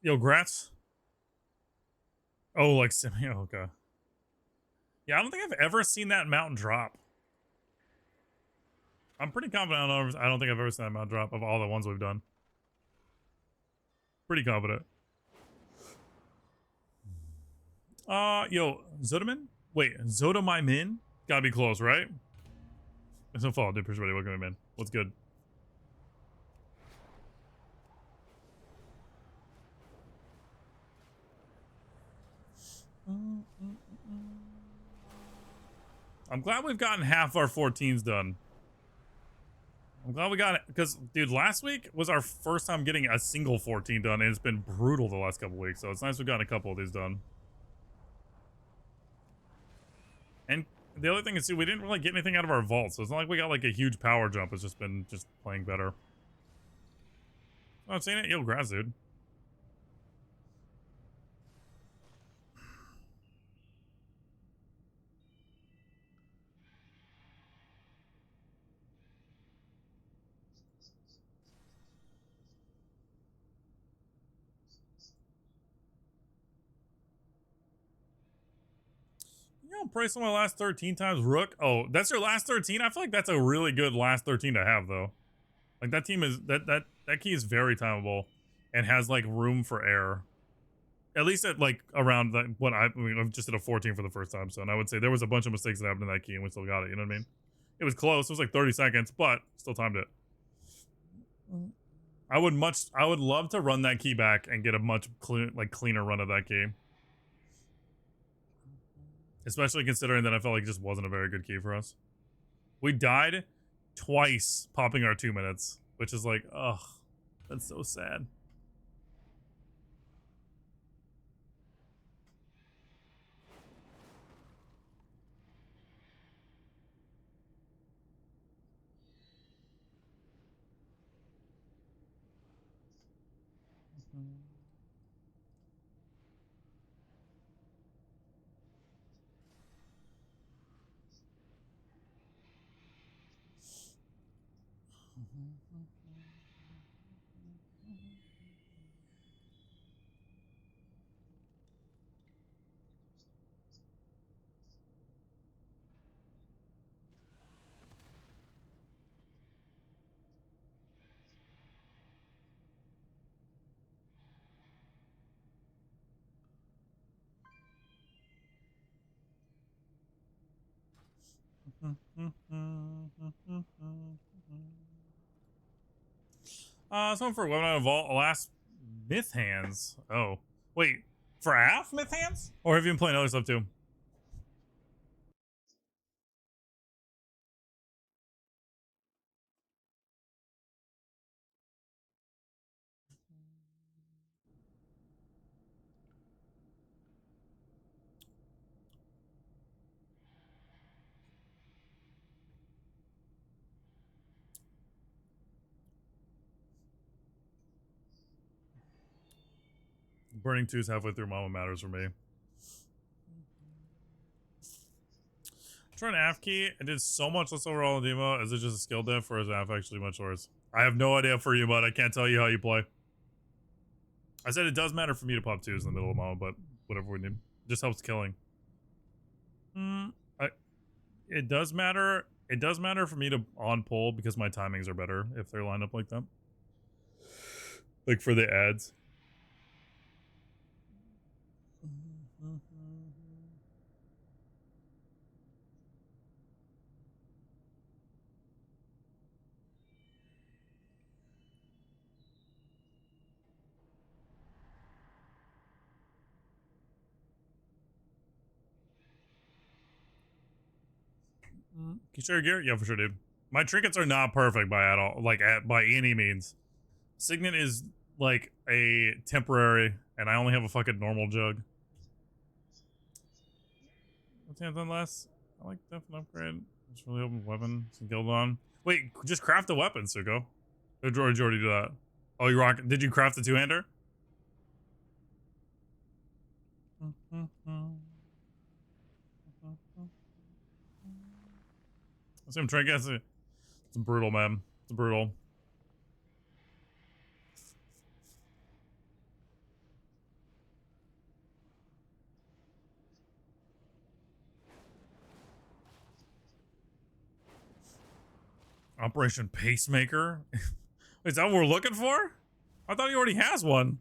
Yo, Gratz. Oh, like, okay. Yeah, I don't think I've ever seen that mountain drop. I'm pretty confident I don't think I've ever seen that mountain drop of all the ones we've done. Pretty confident. Yo, Zodamin? Wait, Zodamin? Gotta be close, right? It's no fault, dude. Appreciate it. Welcome, man. What's good? I'm glad we've gotten half our 14s done. I'm glad we got it because, dude, last week was our first time getting a single 14 done, and it's been brutal the last couple weeks. So it's nice we've gotten a couple of these done. And the other thing is, too, we didn't really get anything out of our vault, so it's not like we got like a huge power jump. It's just been playing better. Oh, I've seen it. Yo, grass, dude. You know, price on my last 13 times Rook. Oh, that's your last 13? I feel like that's a really good last 13 to have, though. Like, that team is that key is very timeable and has like room for error. At least at like around that what I mean, I'm just at a 14 for the first time, so and I would say there was a bunch of mistakes that happened in that key and we still got it, you know what I mean? It was close, it was like 30 seconds, but still timed it. I would love to run that key back and get a much cleaner run of that key. Especially considering that I felt like it just wasn't a very good key for us. We died twice popping our 2 minutes, which is like, ugh, that's so sad. Someone for weapon of vault last myth hands. Oh, wait, for half myth hands, or have you been playing other stuff too? Burning 2's halfway through Mama Matters for me. Trying AF key, it did so much less overall in demo. Is it just a skill diff or is AF actually much worse? I have no idea for you, bud. I can't tell you how you play. I said it does matter for me to pop 2s in the middle of Mama, but whatever we need. Just helps killing. It does matter. It does matter for me to on pull because my timings are better if they're lined up like that. Like for the ads. Can you share your gear? Yeah, for sure, dude. My trinkets are not perfect by at all, like by any means. Signet is like a temporary, and I only have a fucking normal jug. What's done less? I like definite upgrade. Just really open weapon. Some guild on. Wait, just craft the weapon, Suko. Or did you already do that? Oh, you rock. Did you craft the two-hander? Some trinkets. It's brutal, man. It's brutal. Operation Pacemaker? Is that what we're looking for? I thought he already has one.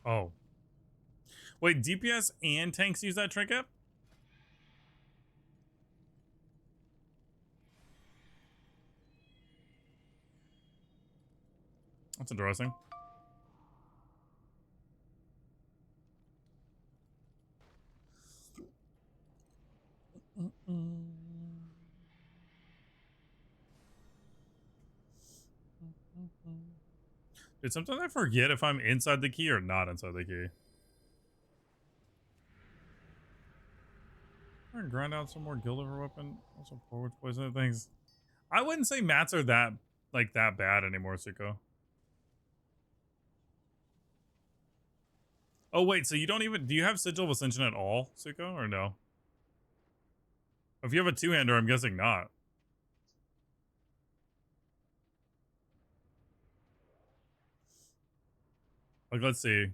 Oh. Wait, DPS and tanks use that trinket? That's interesting. Dude, sometimes I forget if I'm inside the key or not inside the key. I'm gonna grind out some more guild over weapon. Also forward poison things. I wouldn't say mats are that that bad anymore, Suko. Oh wait, so you don't even do you have Sigil of Ascension at all, Suko, or no? If you have a two-hander, I'm guessing not. Like, let's see.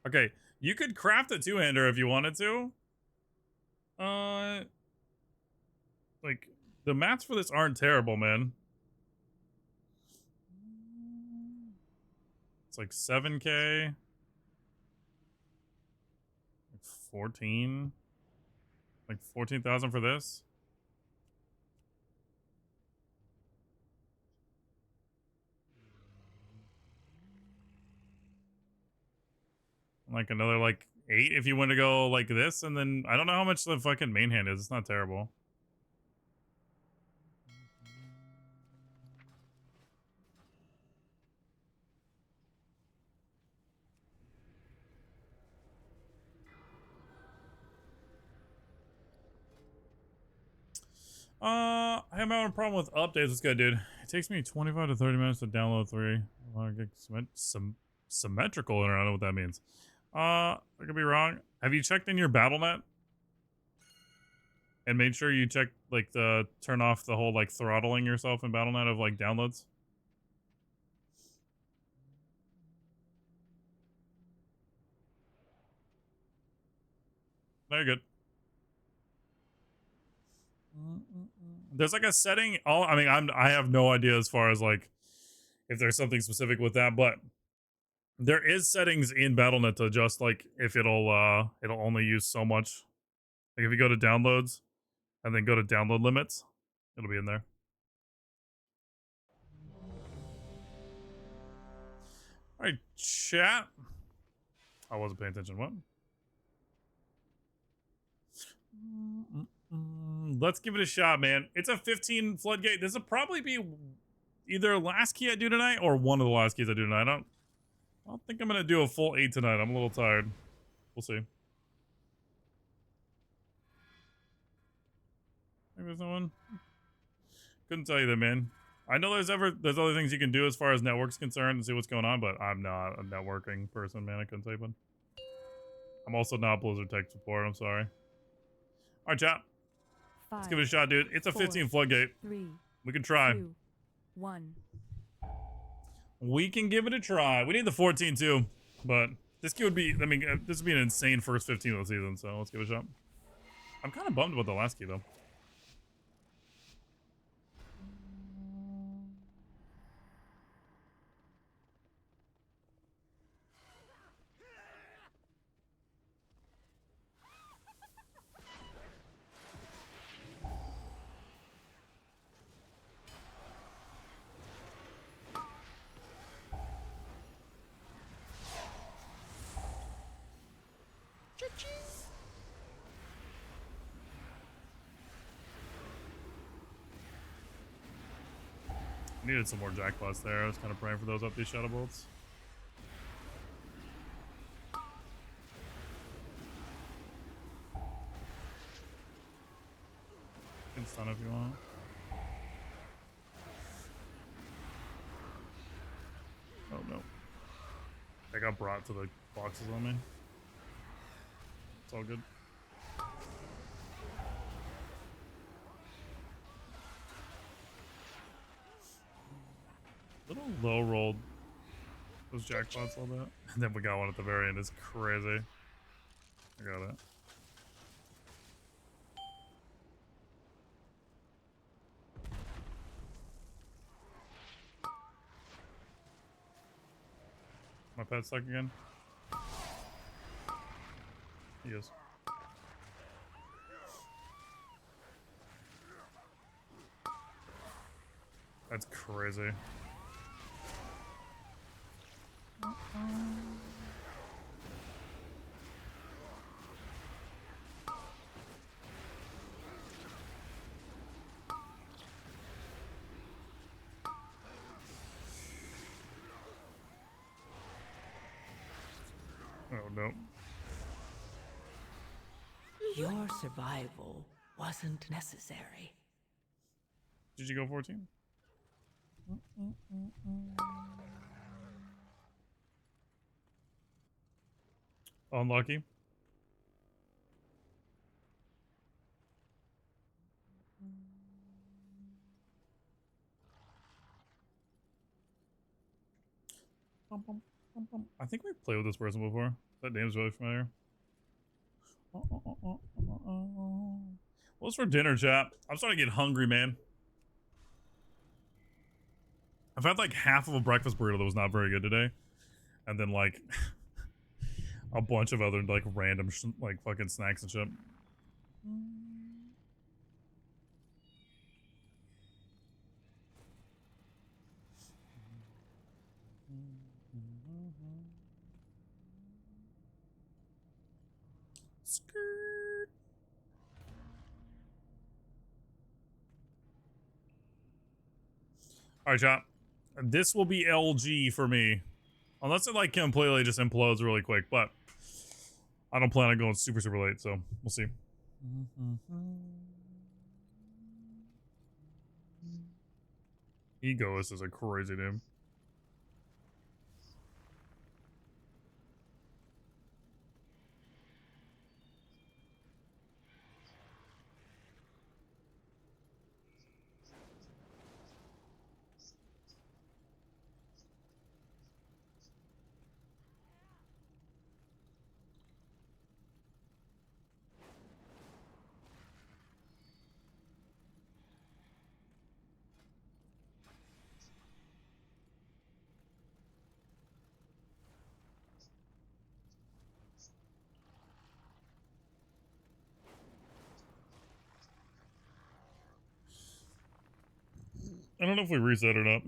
Okay, you could craft a two-hander if you wanted to. Like, the mats for this aren't terrible, man. It's like 7K. Like 14. Like 14,000 for this. Like another like 8 if you want to go like this, and then I don't know how much the fucking main hand is. It's not terrible. I have my own problem with updates. What's good, dude? It takes me 25 to 30 minutes to download 3. Symmetrical, I don't know what that means. I could be wrong. Have you checked in your BattleNet? And made sure you check like the turn off the whole like throttling yourself in BattleNet of like downloads? No, you're good. There's like a setting. I mean, I have no idea as far as like if there's something specific with that, but there is settings in BattleNet to adjust like if it'll only use so much. Like if you go to downloads and then go to download limits, it'll be in there. All right, chat. I wasn't paying attention. What? Let's give it a shot, man. It's a 15 floodgate. This will probably be either last key I do tonight or one of the last keys I do tonight. I don't think I'm gonna do a full 8 tonight. I'm a little tired. We'll see. Maybe there's no one. Couldn't tell you that, man. I know there's other things you can do as far as network's concerned and see what's going on, but I'm not a networking person, man. I couldn't tell you one. I'm also not Blizzard tech support. I'm sorry. All right, chat. Let's give it a shot, dude. It's a 15 floodgate. 3. We can try. 2, 1. We can give it a try. We need the 14 too, but this key would be. I mean, this would be an insane first 15 of the season. So let's give it a shot. I'm kind of bummed about the last key though. Needed some more jackpots there. I was kind of praying for those up these shadow bolts. You can stun if you want. Oh no. I got brought to the boxes on me. It's all good. Little low rolled those jackpots all that. And then we got one at the very end. It's crazy. I got it. My pet stuck again? He is. That's crazy. Oh no. Your survival wasn't necessary. Did you go 14? Unlucky. I think we've played with this person before. That name's really familiar. What's for dinner, chat? I'm starting to get hungry, man. I've had like half of a breakfast burrito that was not very good today. And then like a bunch of other like random like fucking snacks and shit. Skirt. All right, chat. This will be LG for me. Unless it like completely just implodes really quick, but I don't plan on going super late, so we'll see. Egoist is a crazy name. I don't know if we reset or not.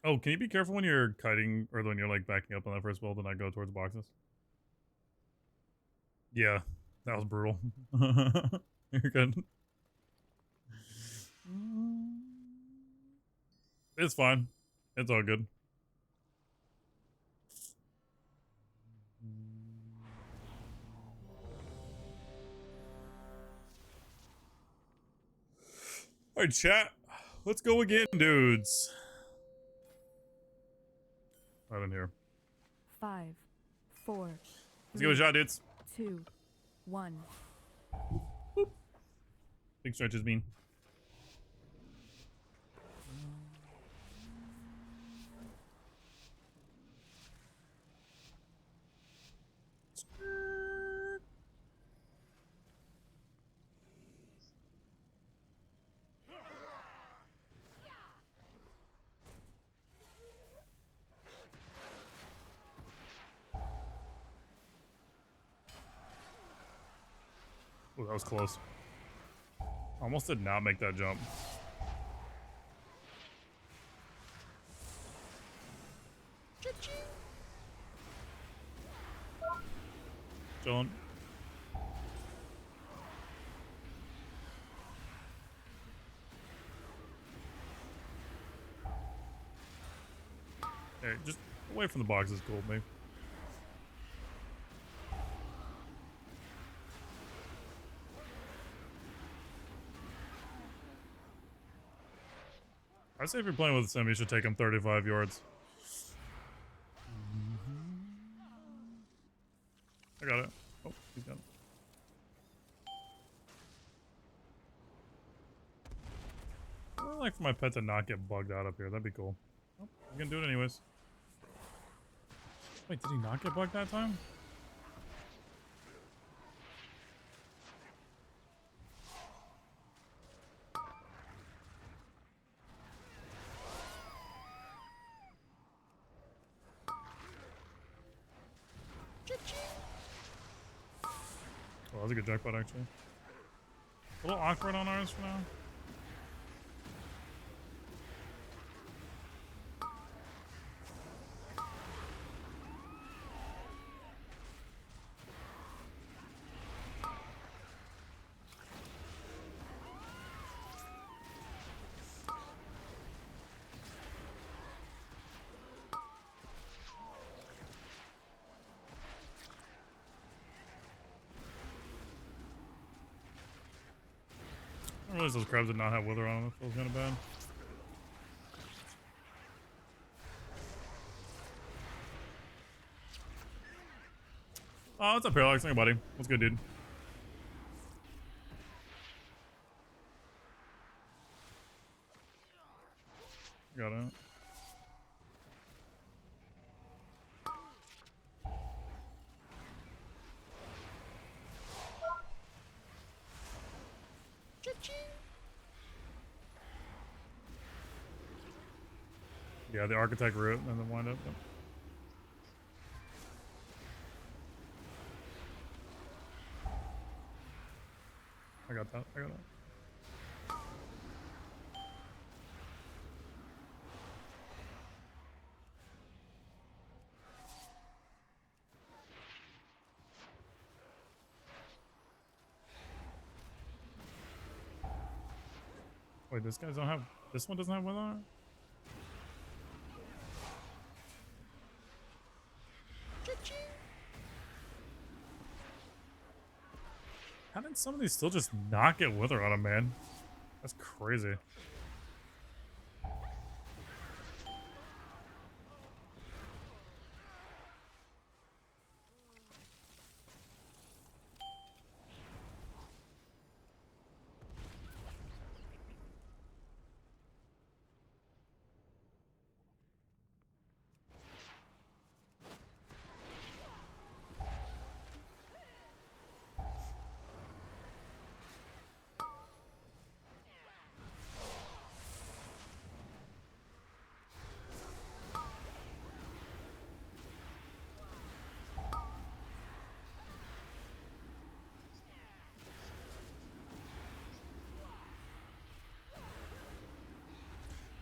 Oh, can you be careful when you're kiting or when you're like backing up on that first build and not go towards boxes? Yeah, that was brutal. You're good. It's fine. It's all good. All right, chat. Let's go again, dudes. Right in here. 5, 4. Let's give it a shot, dudes. 2, 1. Boop. Big stretches mean. Oh, that was close. Almost did not make that jump. chilling. Hey, just away from the box is cool with me. I say if you're playing with a sim, you should take him 35 yards. I got it. Oh, he's got it. I would like for my pet to not get bugged out up here. That'd be cool. Oh, I'm gonna do it anyways. Wait, did he not get bugged that time? Oh, that was a good jackpot, actually. A little awkward on ours for now. I realize those crabs did not have wither on them. That feels kind of bad. Oh, what's up, Parallax? Hey, buddy. What's good, dude? Got it. Yeah, the architect route and then wind up. Yep. I got that. I got that. Wait, this guy don't have. This one doesn't have wither on it? How did some of these still just not get wither on him, man? That's crazy.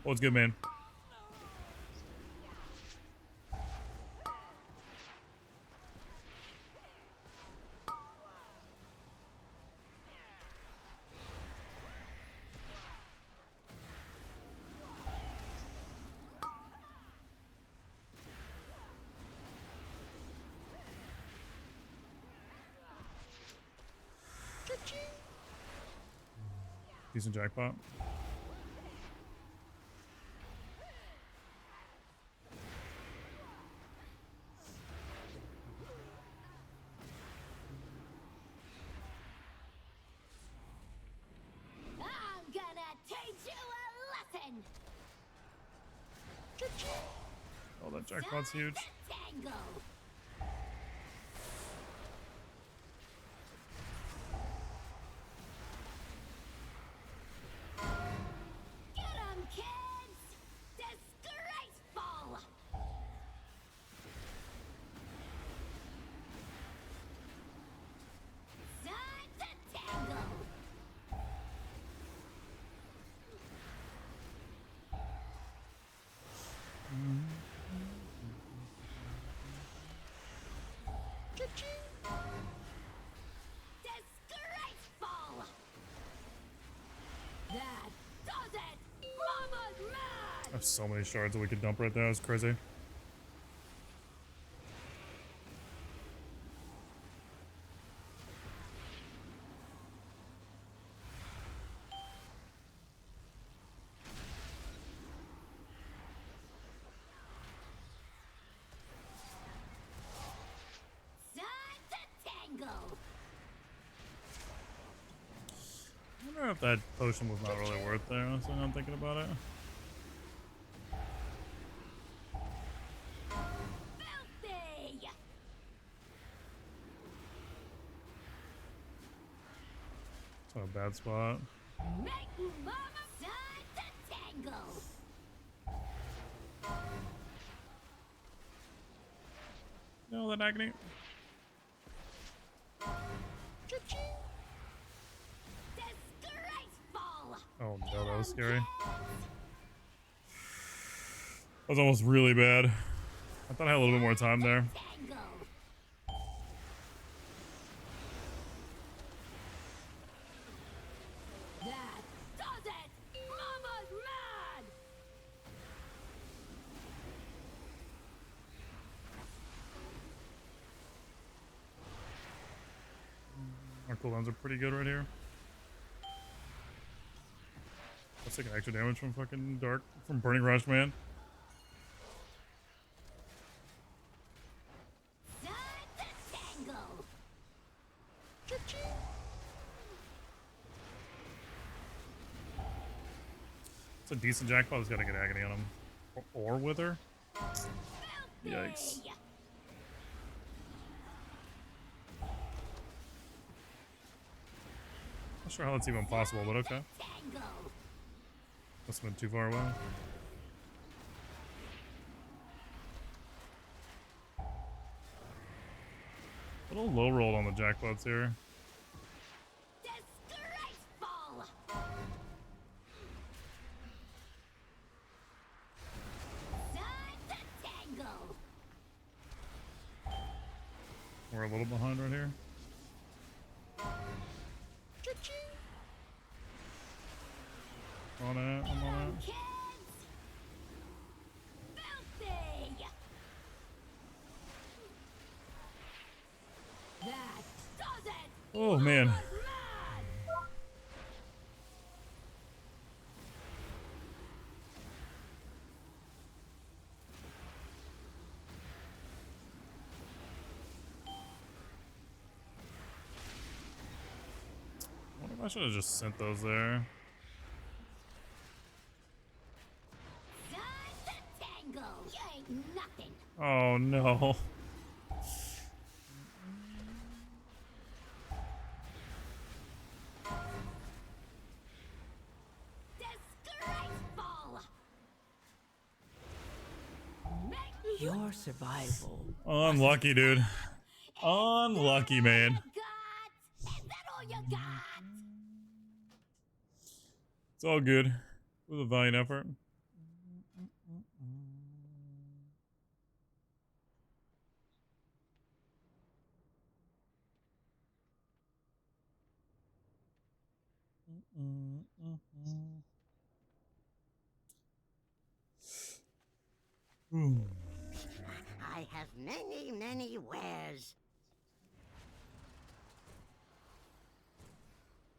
What's good, man? Decent jackpot. I'm gonna teach you a lesson. Oh, that jackpot's huge. Tango. Get 'em, kids! Disgraceful! Time to tango! I have so many shards that we could dump right there. That's crazy. I wonder if that potion was not really worth there, honestly, now I'm thinking about it. It's not a bad spot. No, that agony. Oh no, that was scary. That was almost really bad. I thought I had a little bit more time there. Our cooldowns are pretty good right here. Let's take extra damage from fucking Dark, from Burning Rush, man. It's a decent jackpot. He's got to get agony on him. Or Wither. Yikes. Not sure how that's even possible, but okay. Must have been too far away. A little low rolled on the jackpots here. We're a little behind right here. On it, I'm on it. Oh man. I wonder if I should have just sent those there. Oh no. Your survival. Unlucky, dude. Unlucky, man. It's all good. It was a valiant effort. I have many, many wares.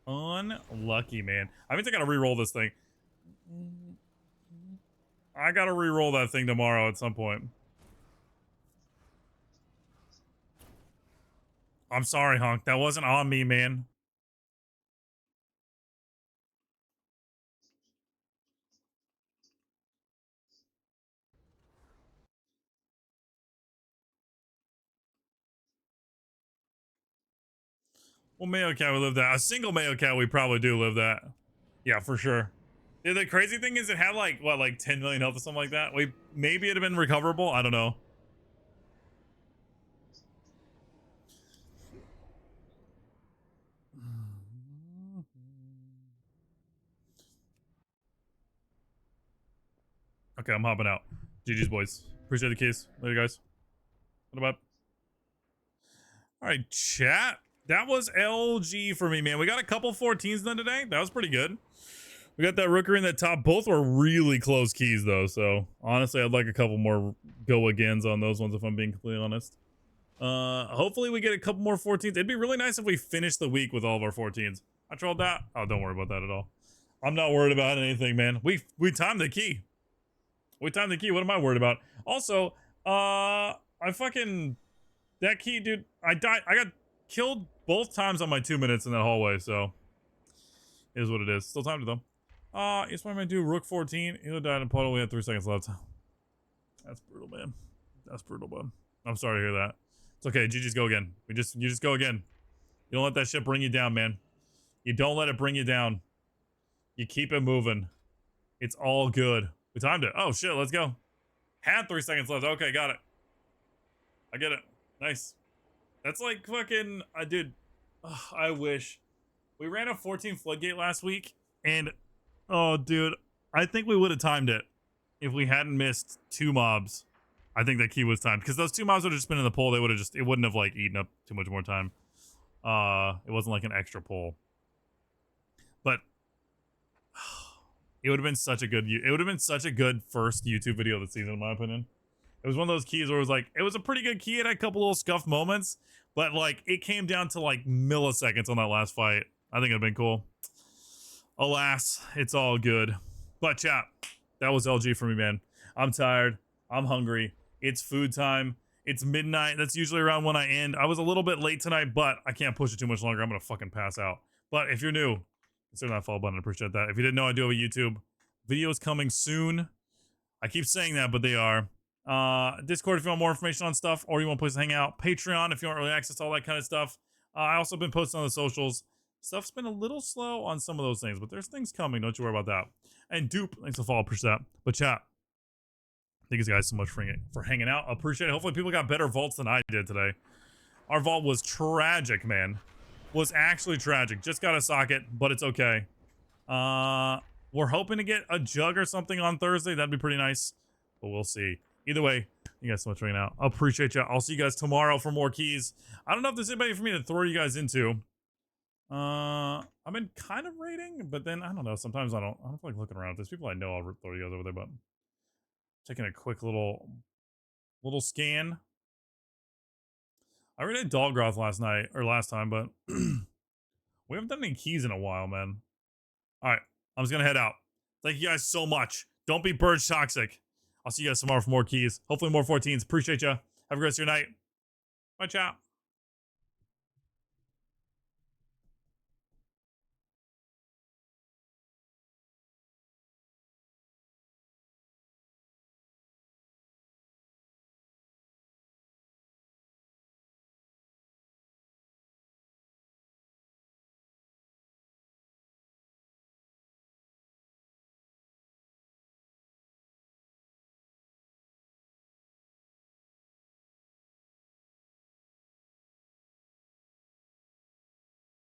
Unlucky, man. I think I gotta re-roll this thing. I gotta re-roll that thing tomorrow at some point. I'm sorry, Hunk. That wasn't on me, man. Well, Mayo Cat would live that. A single Mayo Cat, we probably do live that. Yeah, for sure. Yeah, the crazy thing is it had like, what, like 10 million health or something like that? Maybe it'd have been recoverable. I don't know. Okay, I'm hopping out. GG's, boys. Appreciate the keys. Later, guys. What about? All right, chat. That was LG for me, man. We got a couple 14s done today. That was pretty good. We got that rookery in the top. Both were really close keys though. So honestly, I'd like a couple more go agains on those ones if I'm being completely honest. Hopefully we get a couple more 14s. It'd be really nice if we finish the week with all of our 14s. I trolled that. Oh, don't worry about that at all. I'm not worried about anything, man. We timed the key. We timed the key. What am I worried about? Also, I fucking that key, dude. I died. I got killed both times on my 2 minutes in that hallway. So it is what it is. Still timed it though. Yes, what am I gonna do? Rook 14. He'll die in a puddle. We have 3 seconds left. That's brutal, man. That's brutal, bud. I'm sorry to hear that. It's okay. GG's go again. You just go again. You don't let that shit bring you down, man. You don't let it bring you down. You keep it moving. It's all good. We timed it. Oh shit, let's go. Had 3 seconds left. Okay, got it. I get it. Nice. That's like fucking, dude. I wish. We ran a 14 floodgate last week, and oh, dude, I think we would have timed it if we hadn't missed 2 mobs. I think that key was timed because those 2 mobs would have just been in the pool. They would have just, it wouldn't have like eaten up too much more time. It wasn't like an extra pull, but it would have been such a good, it would have been such a good first YouTube video of the season, in my opinion. It was one of those keys where it was like, it was a pretty good key. It had a couple little scuffed moments, but like it came down to like milliseconds on that last fight. I think it'd been cool. Alas, it's all good. But chat, that was LG for me, man. I'm tired. I'm hungry. It's food time. It's midnight. That's usually around when I end. I was a little bit late tonight, but I can't push it too much longer. I'm going to fucking pass out. But if you're new, consider that follow button. I appreciate that. If you didn't know, I do have a YouTube. Videos coming soon. I keep saying that, but they are. Discord if you want more information on stuff, or you want a place to hang out. Patreon if you want early access to all that kind of stuff. I also been posting on the socials. Stuff's been a little slow on some of those things, but there's things coming. Don't you worry about that. And Dupe, thanks for the follow. Appreciate that. But chat, thank you guys so much for hanging out. Appreciate it. Hopefully people got better vaults than I did today. Our vault was tragic, man. Was actually tragic. Just got a socket, but it's okay. We're hoping to get a jug or something on Thursday. That'd be pretty nice, but we'll see. Either way, you guys so much for hanging out. I appreciate you. I'll see you guys tomorrow for more keys. I don't know if there's anybody for me to throw you guys into. I've been kind of rating, but then I don't know. Sometimes I don't feel like looking around. There's people I know I'll throw you guys over there, but taking a quick little scan. I already did Doggroth last time, but we haven't done any keys in a while, man. All right, I'm just gonna head out. Thank you guys so much. Don't be Burge toxic. I'll see you guys tomorrow for more keys. Hopefully more 14s. Appreciate you. Have a great rest of your night. Bye, chat.